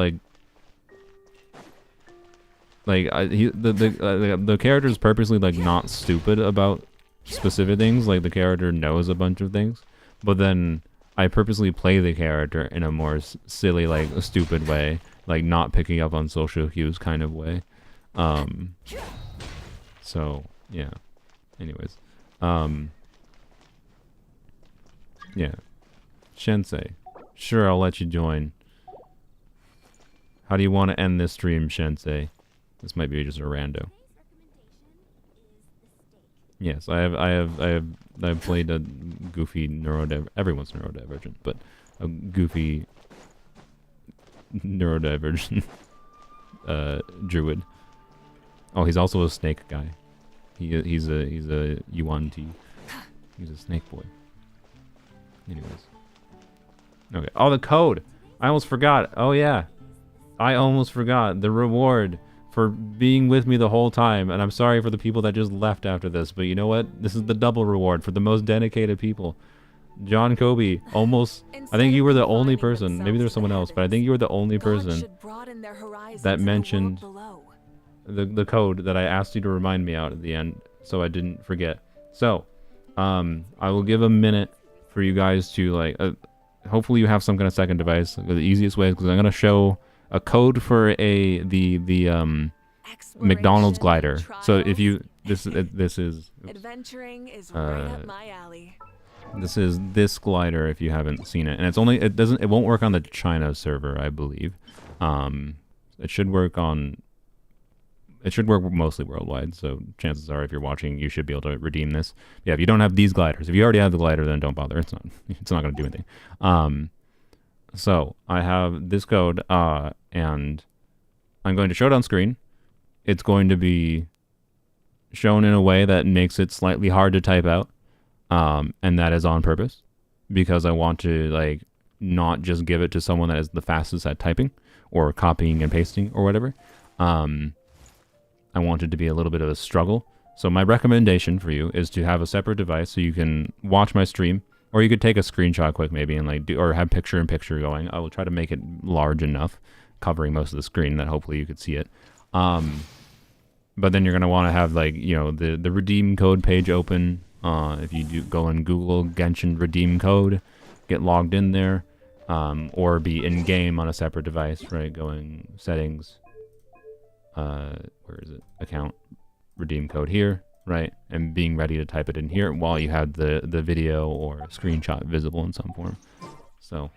S1: the character is purposely like not stupid about specific things. Like, the character knows a bunch of things, but then I purposely play the character in a more silly, like a stupid way, like not picking up on social cues kind of way. So yeah. Anyways, yeah. Shensei. Sure, I'll let you join. How do you want to end this stream, Shensei? This might be just a rando. Yes, I've played a goofy everyone's neurodivergent, but a goofy neurodivergent druid. Oh, he's also a snake guy. He's a Yuan Ti. He's a snake boy. Anyways. Okay. Oh, the code! I almost forgot. Oh, yeah. I almost forgot. The reward for being with me the whole time. And I'm sorry for the people that just left after this. But you know what? This is the double reward for the most dedicated people. John Kobe, almost... I think you were the only person. Maybe there's someone else. But I think you were the only person that mentioned the code that I asked you to remind me out at the end. So I didn't forget. So, I will give a minute for you guys to, like... hopefully you have some kind of second device. The easiest way is because I'm gonna show a code for the McDonald's glider. So if you this is
S11: adventuring is right up my alley.
S1: This is this glider if you haven't seen it, and it won't work on the China server, I believe. It should work mostly worldwide, so chances are if you're watching you should be able to redeem this. Yeah, if you don't have these gliders, if you already have the glider, then don't bother. It's not going to do anything. So I have this code, and I'm going to show it on screen. It's going to be shown in a way that makes it slightly hard to type out, and that is on purpose because I want to like not just give it to someone that is the fastest at typing or copying and pasting or whatever. I want it to be a little bit of a struggle. So my recommendation for you is to have a separate device so you can watch my stream, or you could take a screenshot quick maybe and like or have picture-in-picture going. I will try to make it large enough, covering most of the screen, that hopefully you could see it. But then you're gonna want to have like, you know, the redeem code page open. If you do go and Google Genshin redeem code, get logged in there, or be in game on a separate device, right? Going settings. Where is it? Account, redeem code here, right? And being ready to type it in here while you have the video or screenshot visible in some form. So,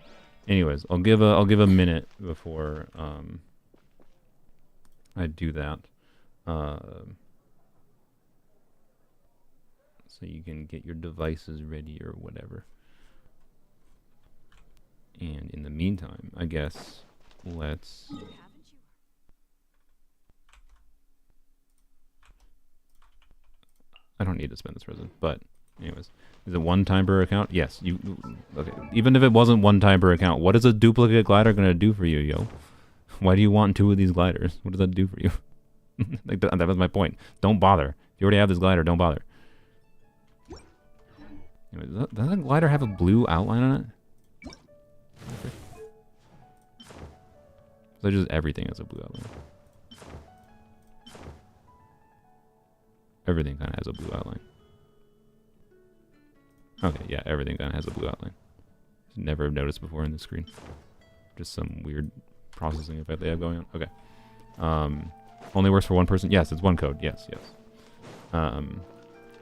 S1: anyways, I'll give a minute before I do that. So you can get your devices ready or whatever. And in the meantime, I guess let's. I don't need to spend this resin, but anyways. Is it 1 time per account? Yes. Okay. Even if it wasn't 1 time per account, what is a duplicate glider gonna do for you, yo? Why do you want 2 of these gliders? What does that do for you? Like that was my point. Don't bother. If you already have this glider, don't bother. Anyways, does that glider have a blue outline on it? So just everything has a blue outline. Everything kind of has a blue outline. Okay, yeah, everything kind of has a blue outline. Never have noticed before in the screen. Just some weird processing effect they have going on. Okay. Only works for 1 person? Yes, it's 1 code. Yes, yes.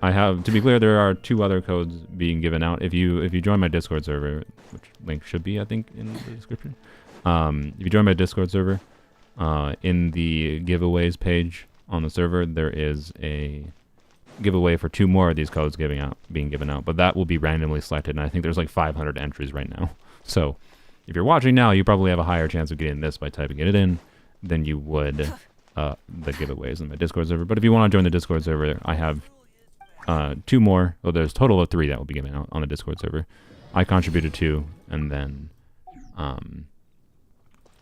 S1: I have, to be clear, there are 2 other codes being given out. If you join my Discord server, which link should be, I think, in the description. If you join my Discord server, in the giveaways page on the server, there is a giveaway for 2 more of these codes being given out, but that will be randomly selected, and I think there's like 500 entries right now. So if you're watching now, you probably have a higher chance of getting this by typing it in than you would the giveaways in my Discord server. But if you want to join the Discord server, I have 2 more. Well, there's a total of 3 that will be given out on the Discord server. I contributed 2, and then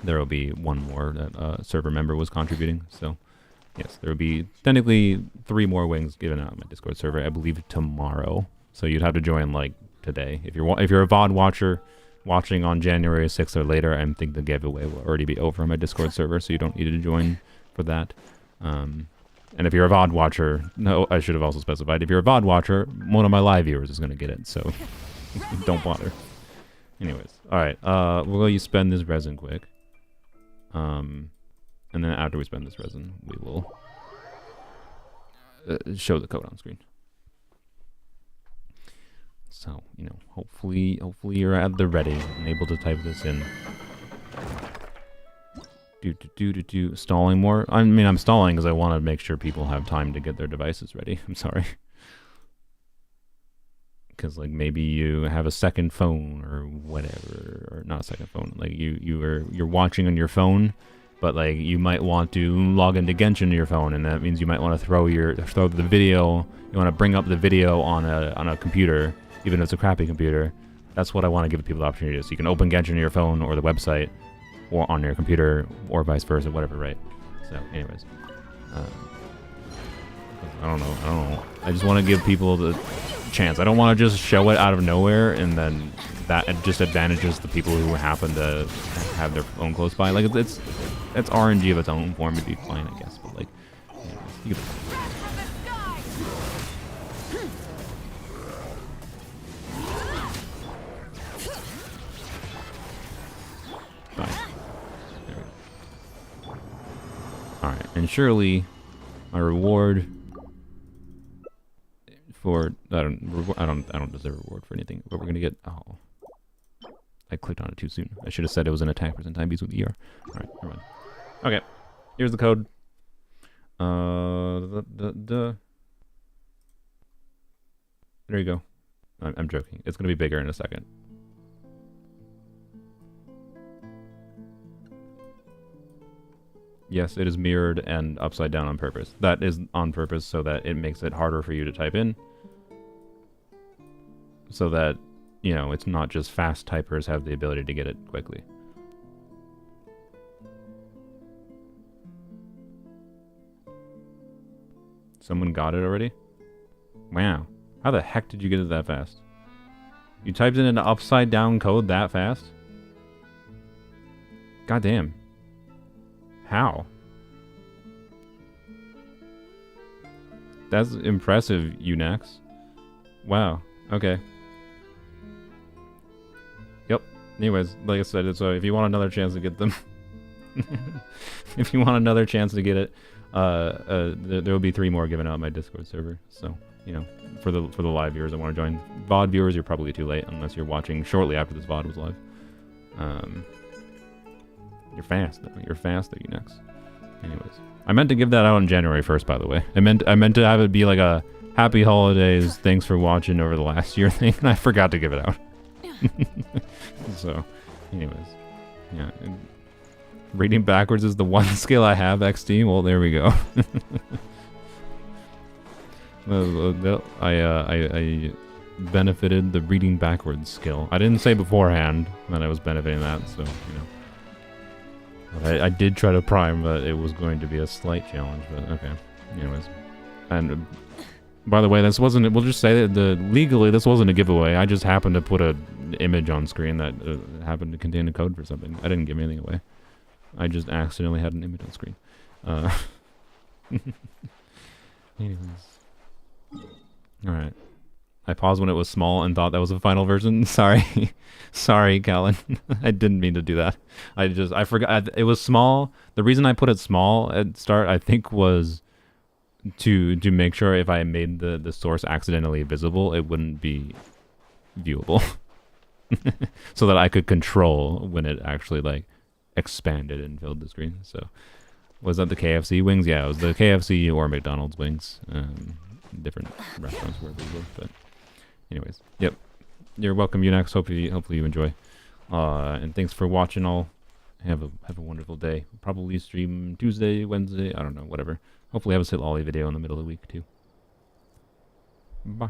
S1: there will be 1 more that a server member was contributing. So yes, there will be technically 3 more wings given out on my Discord server, I believe tomorrow. So you'd have to join like today. If you're a VOD watcher watching on January 6th or later, I think the giveaway will already be over on my Discord server, so you don't need to join for that. And if you're a VOD watcher, no, I should have also specified, if you're a VOD watcher, one of my live viewers is going to get it, so don't bother. Anyways, alright, we'll let you spend this resin quick. And then after we spend this resin, we will show the code on screen. So, you know, hopefully you're at the ready and able to type this in. Stalling more? I mean, I'm stalling because I want to make sure people have time to get their devices ready. I'm sorry. Because, like, maybe you have a second phone or whatever. Or not a second phone. Like, you're watching on your phone, but like you might want to log into Genshin to your phone, and that means you might want to throw the video. You want to bring up the video on a computer, even if it's a crappy computer. That's what I want to give people the opportunity to. So you can open Genshin to your phone or the website, or on your computer, or vice versa, whatever, right? So, anyways, I don't know. I just want to give people the chance. I don't want to just show it out of nowhere, and then that just advantages the people who happen to have their phone close by. Like it's RNG of its own form. It'd be fine, I guess. But like, you could... Alright, and surely my reward for I don't deserve a reward for anything, but we're gonna get I clicked on it too soon. I should have said it was an attack percent time beats with ER. Alright, never mind. Okay. Here's the code. There you go. I'm joking. It's gonna be bigger in a second. Yes, it is mirrored and upside down on purpose. That is on purpose so that it makes it harder for you to type in. So that, you know, it's not just fast typers have the ability to get it quickly. Someone got it already? Wow. How the heck did you get it that fast? You typed in an upside down code that fast? God damn. How? That's impressive, Unax. Wow. Okay. Yep. Anyways, like I said, so if you want another chance to get them, if you want another chance to get it, there will be 3 more given out on my Discord server. So, you know, for the live viewers that want to join. VOD viewers, you're probably too late unless you're watching shortly after this VOD was live. You're fast, though. You're fast, though, Unax. Anyways, I meant to give that out on January 1st, by the way. I meant to have it be like a happy holidays, thanks for watching over the last year thing, and I forgot to give it out. So, anyways, yeah. Reading backwards is the one skill I have, XD. Well, there we go. I benefited the reading backwards skill. I didn't say beforehand that I was benefiting that, so, you know. But I did try to prime, but it was going to be a slight challenge, but okay. Anyways. And by the way, this wasn't, we'll just say that legally this wasn't a giveaway. I just happened to put an image on screen that happened to contain a code for something. I didn't give anything away. I just accidentally had an image on screen. Anyways. Alright. I paused when it was small and thought that was the final version. Sorry. Sorry, Callan. I didn't mean to do that. I forgot. It was small. The reason I put it small at start, I think, was to make sure if I made the source accidentally visible, it wouldn't be viewable. So that I could control when it actually, like, expanded and filled the screen. So, was that the KFC wings? Yeah, it was the KFC or McDonald's wings. Different restaurants where they were, but anyways, yep. You're welcome, Unix. Hopefully you enjoy. And thanks for watching. All have a wonderful day. Probably stream Tuesday, Wednesday. I don't know, whatever. Hopefully have a Sit Lolly video in the middle of the week too. Bye.